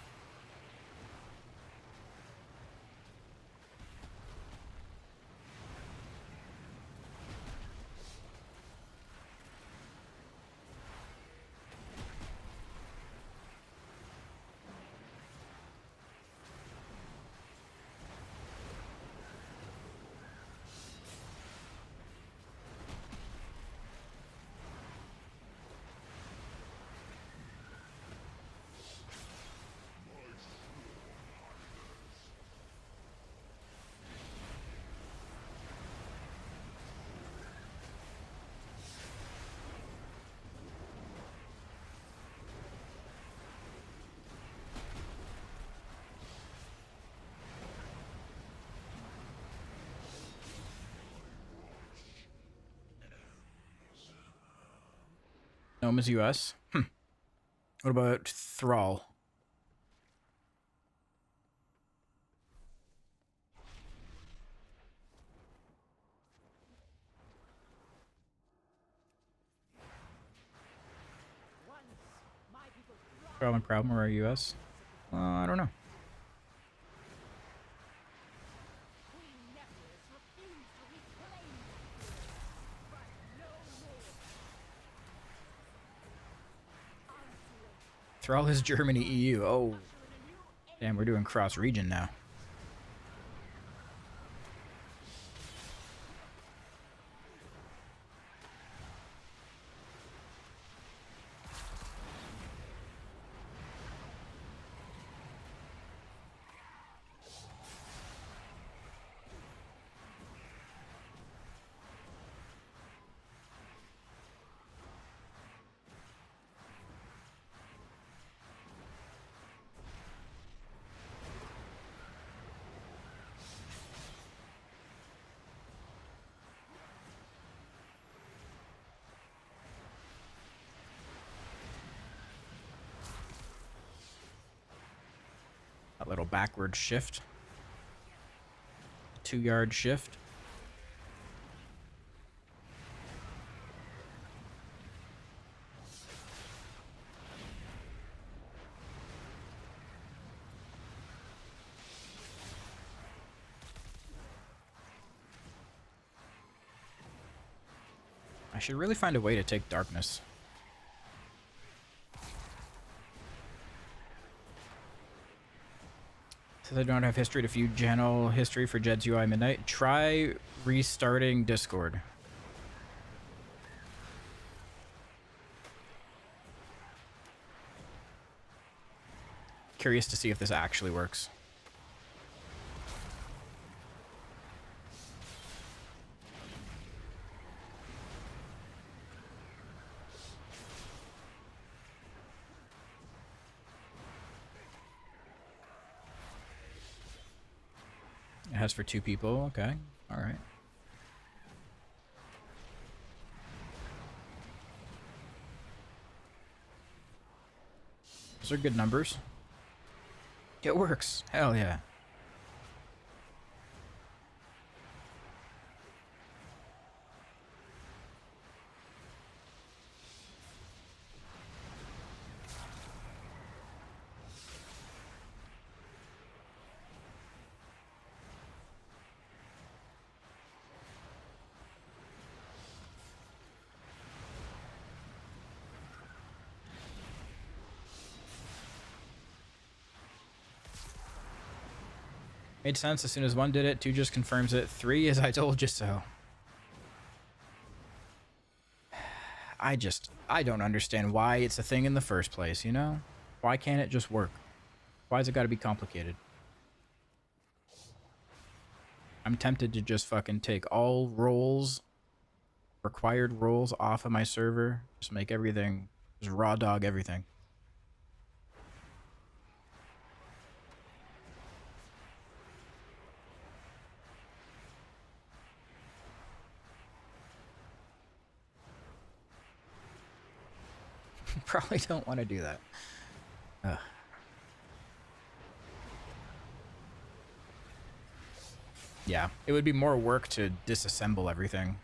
Gnome is US. What about Thrall? Problem or US? I don't know. Thrall is Germany EU. Oh, damn, we're doing cross region now. A little backward shift. 2-yard shift. I should really find a way to take darkness. Since I don't have history to view channel history for Jed's UI Midnight, try restarting Discord. Curious to see if this actually works. It has for 2 people. Okay. All right. Those are good numbers. It works. Hell yeah. Made sense as soon as 1 did it, 2 just confirms it, 3 is I told you so. I don't understand why it's a thing in the first place, you know? Why can't it just work? Why's it gotta be complicated? I'm tempted to just fucking take all roles, required roles off of my server, just make everything, just raw dog everything. Probably don't want to do that. Ugh. Yeah, it would be more work to disassemble everything.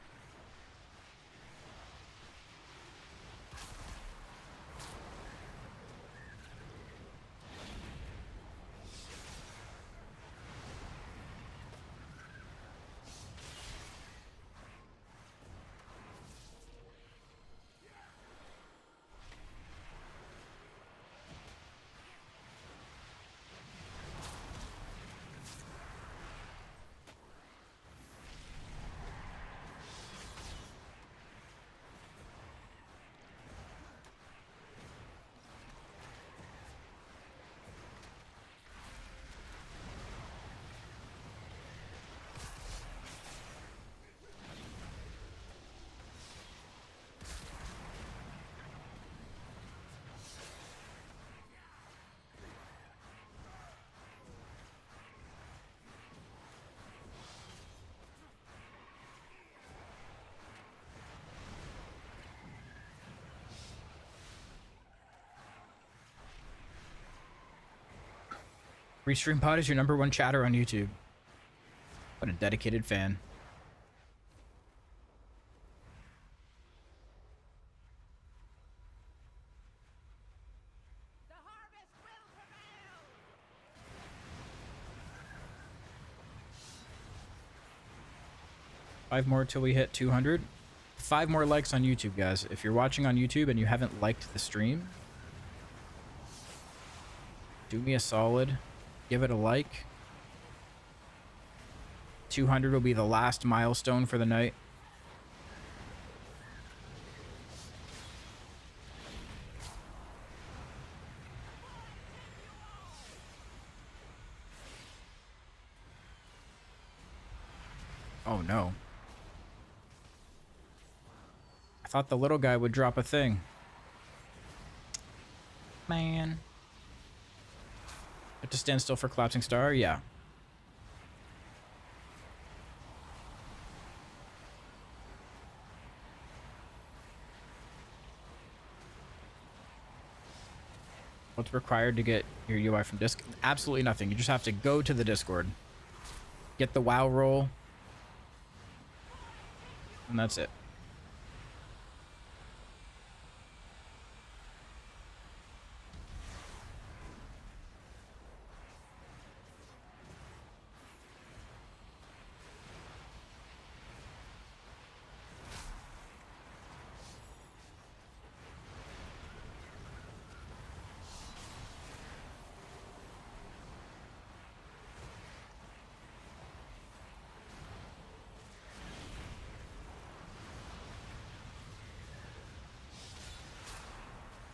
Restream Pod is your #1 chatter on YouTube. What a dedicated fan. The harvest will prevail! 5 more till we hit 200. 5 more likes on YouTube, guys. If you're watching on YouTube and you haven't liked the stream, do me a solid. Give it a like. 200 will be the last milestone for the night. Oh no. I thought the little guy would drop a thing. Man. Have to stand still for collapsing star? Yeah. What's required to get your UI from Disc? Absolutely nothing. You just have to go to the Discord. Get the WoW roll. And that's it.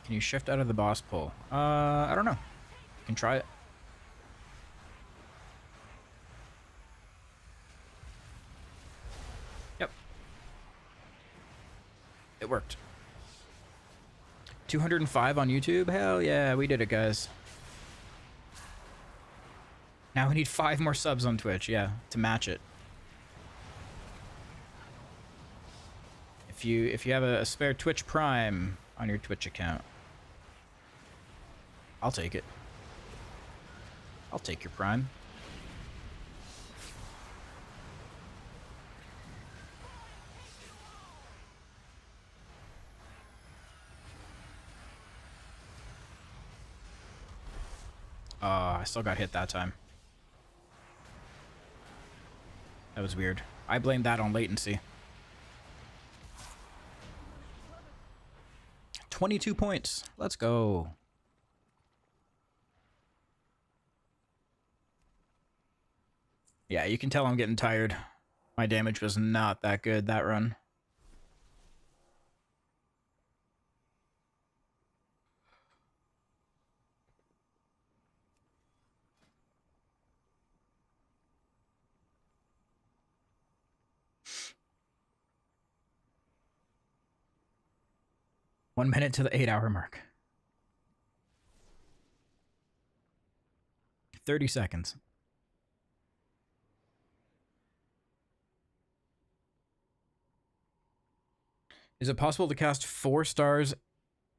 Can you shift out of the boss pull? I don't know. You can try it. Yep. It worked. 205 on YouTube? Hell yeah, we did it, guys. Now we need 5 more subs on Twitch, yeah, to match it. If you have a spare Twitch Prime on your Twitch account, I'll take it. I'll take your Prime. I still got hit that time. That was weird. I blame that on latency. 22 points. Let's go. Yeah, you can tell I'm getting tired. My damage was not that good that run. One minute to the 8-hour mark. 30 seconds. Is it possible to cast 4 stars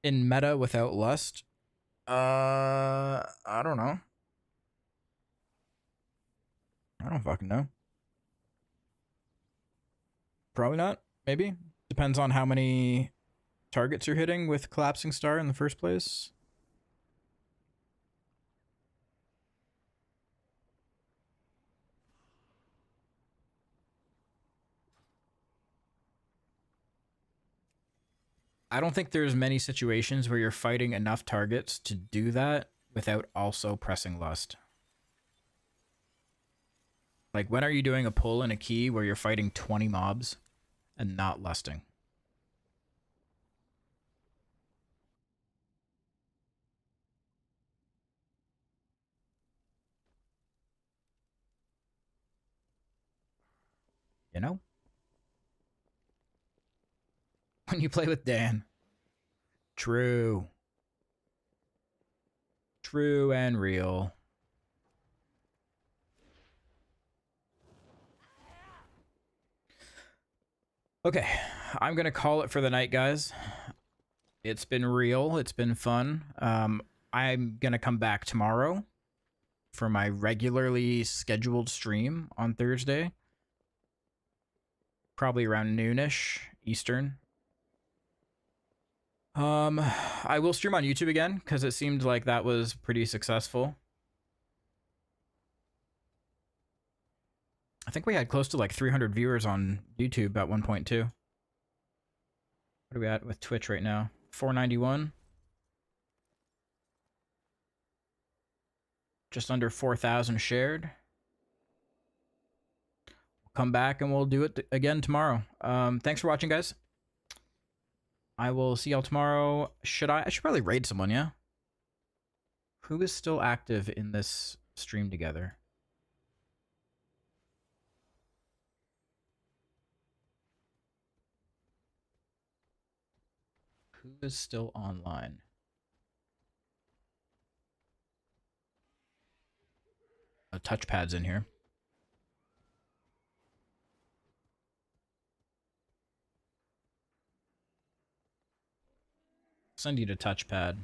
in meta without lust? I don't know. I don't fucking know. Probably not. Maybe. Depends on how many targets you're hitting with Collapsing Star in the first place. I don't think there's many situations where you're fighting enough targets to do that without also pressing Lust. Like, when are you doing a pull and a key where you're fighting 20 mobs and not lusting? You know? When you play with Dan. True. True and real. Okay, I'm going to call it for the night, guys. It's been real. It's been fun. I'm going to come back tomorrow for my regularly scheduled stream on Thursday. Probably around noonish Eastern. I will stream on YouTube again because it seemed like that was pretty successful. I think we had close to like 300 viewers on YouTube at 1.2. What are we at with Twitch right now? 491. Just under 4,000 shared. We'll come back and we'll do it again tomorrow. Thanks for watching, guys. I will see y'all tomorrow. I should probably raid someone, yeah? Who is still active in this stream together? Who is still online? A touchpad's in here. Send you to touchpad.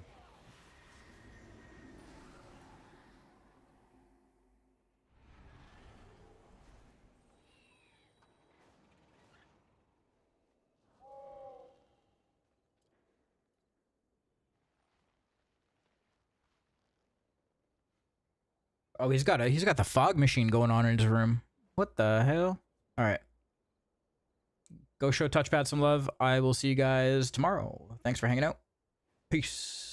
Oh, he's got the fog machine going on in his room. What the hell? All right. Go show touchpad some love. I will see you guys tomorrow. Thanks for hanging out. Peace.